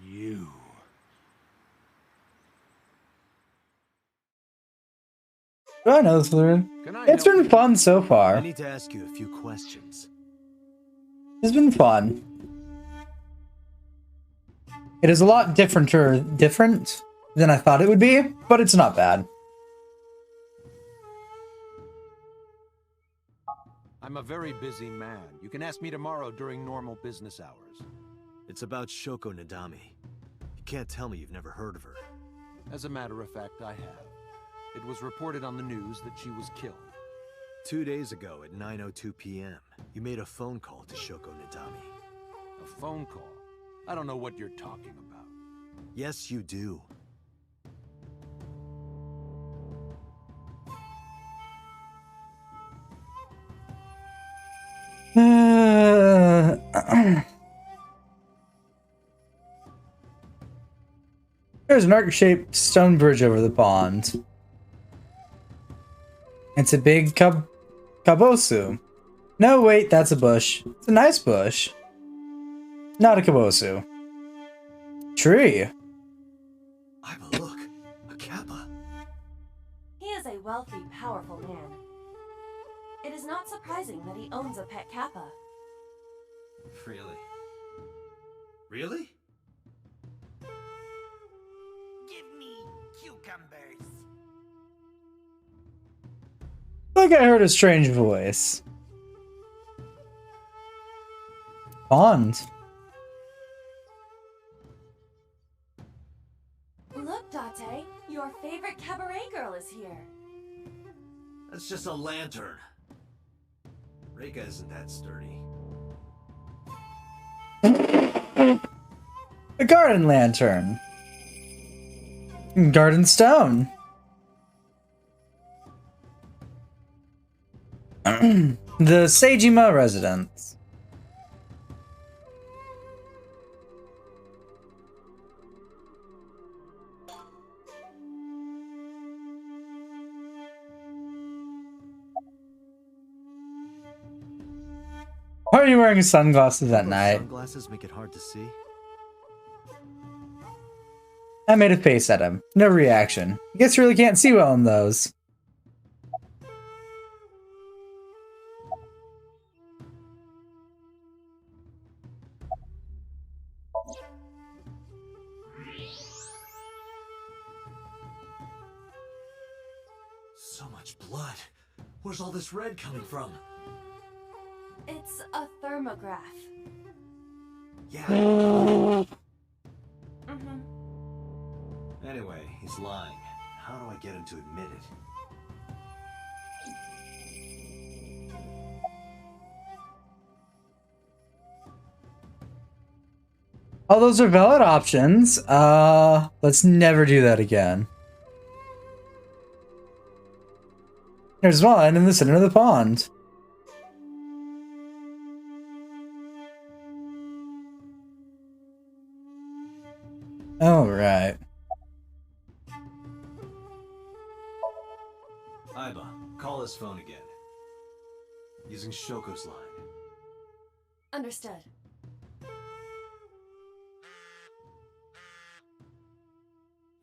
You. I know this, Lurin. It's been fun so far. I need to ask you a few questions. It's been fun. It is a lot different than I thought it would be, but it's not bad. I'm a very busy man. You can ask me tomorrow during normal business hours. It's about Shoko Nadami. You can't tell me you've never heard of her. As a matter of fact, I have. It was reported on the news that she was killed. 2 days ago at 9:02 p.m., you made a phone call to Shoko Nadami. A phone call? I don't know what you're talking about. Yes, you do. There's an arc-shaped stone bridge over the pond. It's a big kabosu. No, wait, that's a bush. It's a nice bush. Not a kabosu. Tree. Aiba, look. A kappa. He is a wealthy, powerful man. It is not surprising that he owns a pet kappa. Really? Really? Give me cucumbers. Like I heard a strange voice. Pond. Look, Date, your favorite cabaret girl is here. just a lantern. Reika isn't that sturdy. A garden lantern. Garden stone. The Seijima residence. Why are you wearing sunglasses at night? Sunglasses make it hard to see. I made a face at him. No reaction. I guess you really can't see well in those. So much blood. Where's all this red coming from? It's a thermograph. Yeah. Anyway, he's lying. How do I get him to admit it? All those are valid options. Let's never do that again. There's one in the center of the pond. All right. Aiba, call his phone again. Using Shoko's line. Understood.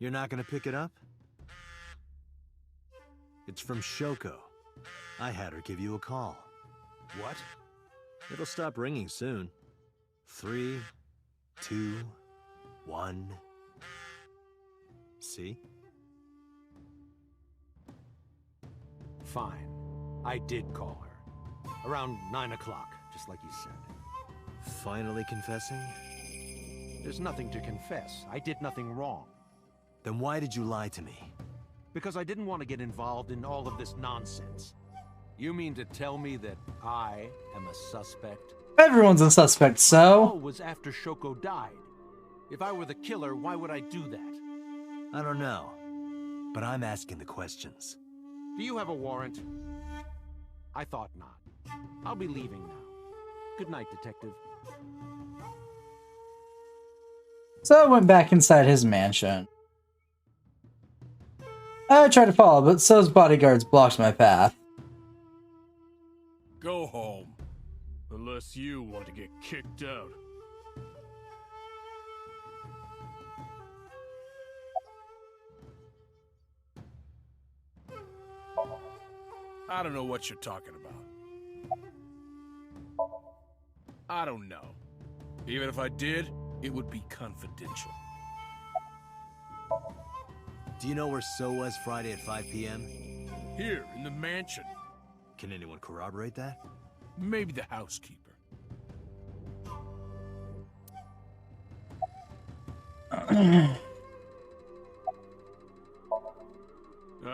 You're not gonna pick it up? It's from Shoko. I had her give you a call. What? It'll stop ringing soon. 3, 2, 1. See? Fine. I did call her. Around 9 o'clock, just like you said. Finally confessing? There's nothing to confess. I did nothing wrong. Then why did you lie to me? Because I didn't want to get involved in all of this nonsense. You mean to tell me that I am a suspect? Everyone's a suspect, so... It was after Shoko died. If I were the killer, why would I do that? I don't know. But I'm asking the questions. Do you have a warrant? I thought not. I'll be leaving now. Good night, Detective. So I went back inside his mansion. I tried to follow, but So's bodyguards blocked my path. Go home. Unless you want to get kicked out. I don't know what you're talking about. I don't know. Even if I did, it would be confidential. Do you know where So was Friday at 5 p.m.? Here, in the mansion. Can anyone corroborate that? Maybe the housekeeper.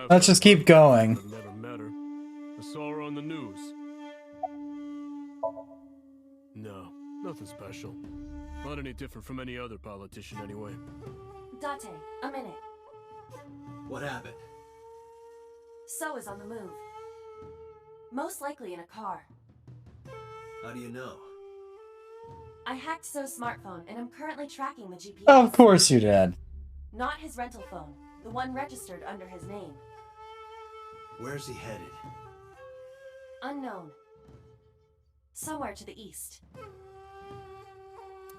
Let's just keep going. I've never met her. I saw her on the news. No, nothing special. Not any different from any other politician anyway. Date, a minute. What happened? So is on the move. Most likely in a car. How do you know? I hacked So's smartphone and I'm currently tracking the GPS. Of course you did. Not his rental phone, the one registered under his name. Where's he headed? Unknown. Somewhere to the east.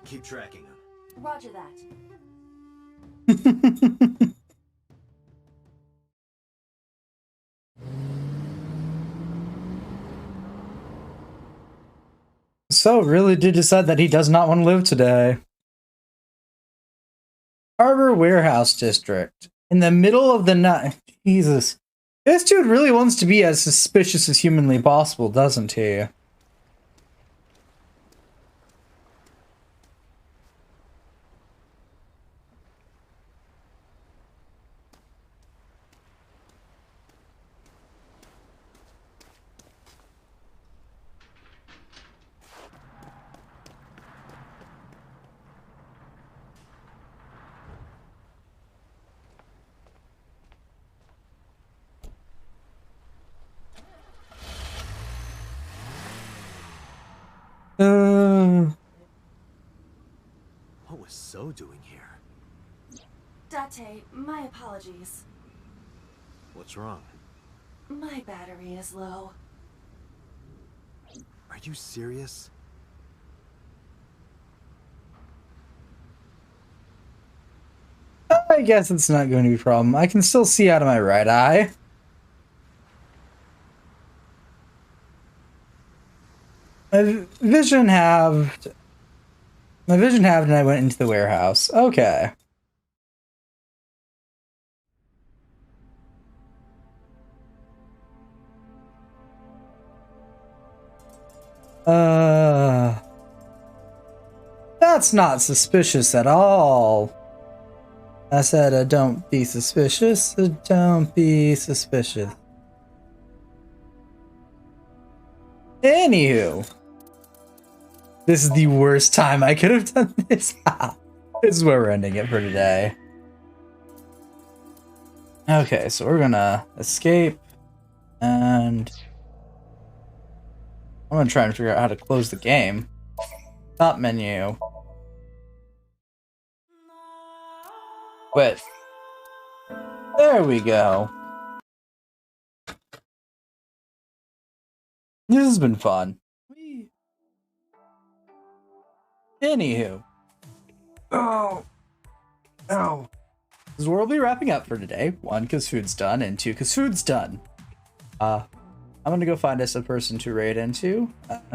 Keep tracking him. Roger that. So really did decide that he does not want to live today. Harbor Warehouse District. In the middle of the night. Jesus. This dude really wants to be as suspicious as humanly possible, doesn't he? What was So doing here? Date, my apologies. What's wrong? My battery is low. Are you serious? I guess it's not going to be a problem. I can still see out of my right eye. My vision halved, and I went into the warehouse. Okay. That's not suspicious at all. I said, don't be suspicious. Don't be suspicious. Anywho. This is the worst time I could have done this. This is where we're ending it for today. Okay, so we're gonna escape. And I'm gonna try and figure out how to close the game. Top menu. Quit. There we go. This has been fun. Anywho. Oh. This will be wrapping up for today. 1, because food's done, and 2, because food's done. I'm gonna go find us a person to raid into.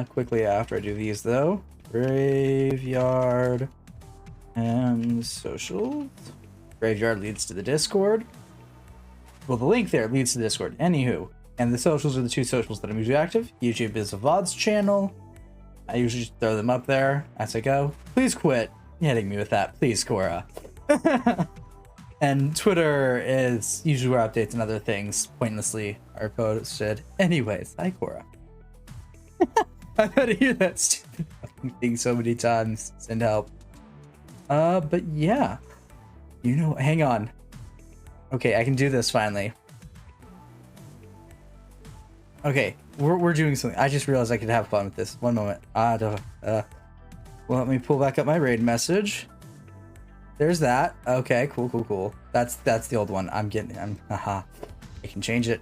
Quickly after I do these, though. Graveyard and socials. Graveyard leads to the Discord. Well, the link there leads to the Discord. Anywho. And the socials are the 2 socials that I'm usually active. YouTube is a VODs channel. I usually just throw them up there as I go. Please quit hitting me with that. Please, Cora. And Twitter is usually where updates and other things pointlessly are posted. Anyways, hi, Cora. I've had to hear that stupid fucking thing so many times. Send help. But yeah. You know, hang on. Okay, I can do this finally. Okay, we're doing something. I just realized I could have fun with this. One moment. Well, let me pull back up my raid message. There's that. Okay, cool. That's the old one. I can change it.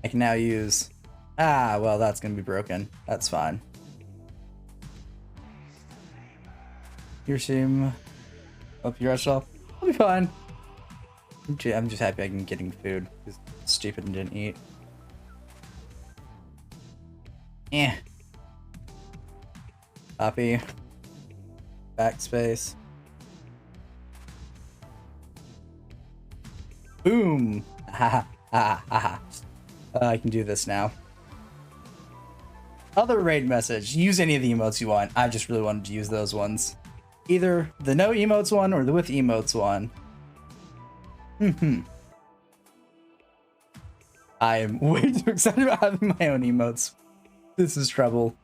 I can now use... well, that's gonna be broken. That's fine. Your seam... Up your yourself. I'll be fine. I'm just happy I can getting food. It's stupid and didn't eat. Copy. Backspace. Boom. I can do this now. Other raid message. Use any of the emotes you want. I just really wanted to use those ones. Either the no emotes one or the with emotes one. I am way too excited about having my own emotes. This is trouble.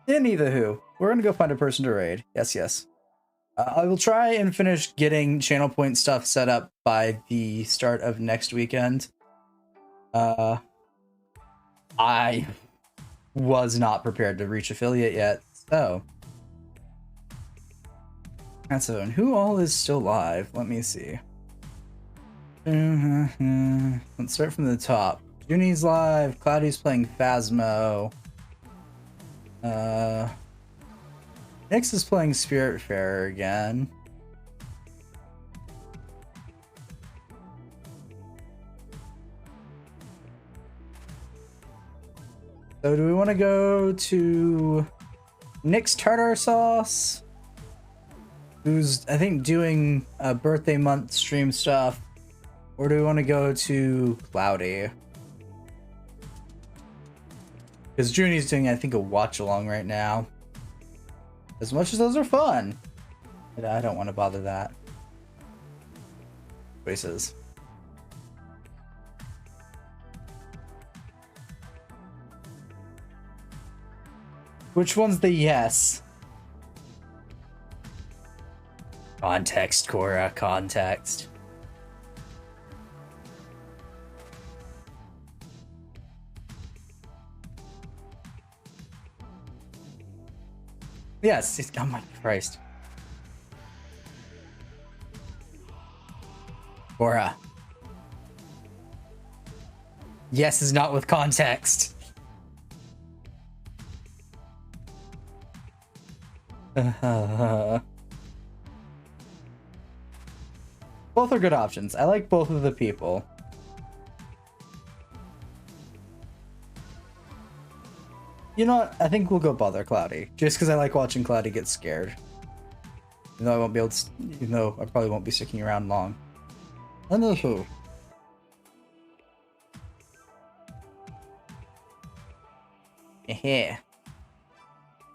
Anywho, we're gonna go find a person to raid. Yes. I will try and finish getting channel point stuff set up by the start of next weekend. I was not prepared to reach affiliate yet, so... That's it. And who all is still live? Let me see. Let's start from the top. Junie's live. Cloudy's playing Phasmo. Nyx is playing Spiritfarer again. So do we want to go to Nyx Tartar Sauce? Who's, I think, doing a birthday month stream stuff. Or do we want to go to Cloudy? Because Junie's doing, I think, a watch along right now. As much as those are fun. But I don't want to bother that. Choices. Which one's the yes? Context, Cora, context. Yes. Oh my Christ. Cora. Yes is not with context. Both are good options. I like both of the people. You know what? I think we'll go bother Cloudy. Just because I like watching Cloudy get scared. Even though I won't be able to, even though I probably won't be sticking around long. Anywho. Here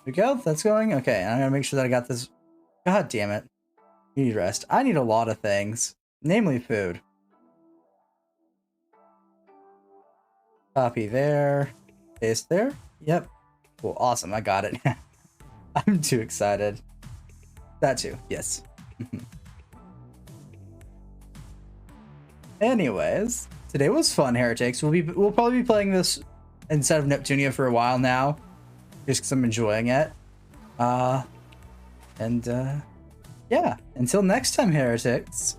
we go. That's going. Okay, I'm gonna make sure that I got this. God damn it. You need rest. I need a lot of things. Namely food. Copy there. Paste there. Yep. Cool. Awesome. I got it. I'm too excited. That too. Yes. Anyways, today was fun, Heretics. We'll probably be playing this instead of Neptunia for a while now, just because I'm enjoying it. Yeah. Until next time, Heretics.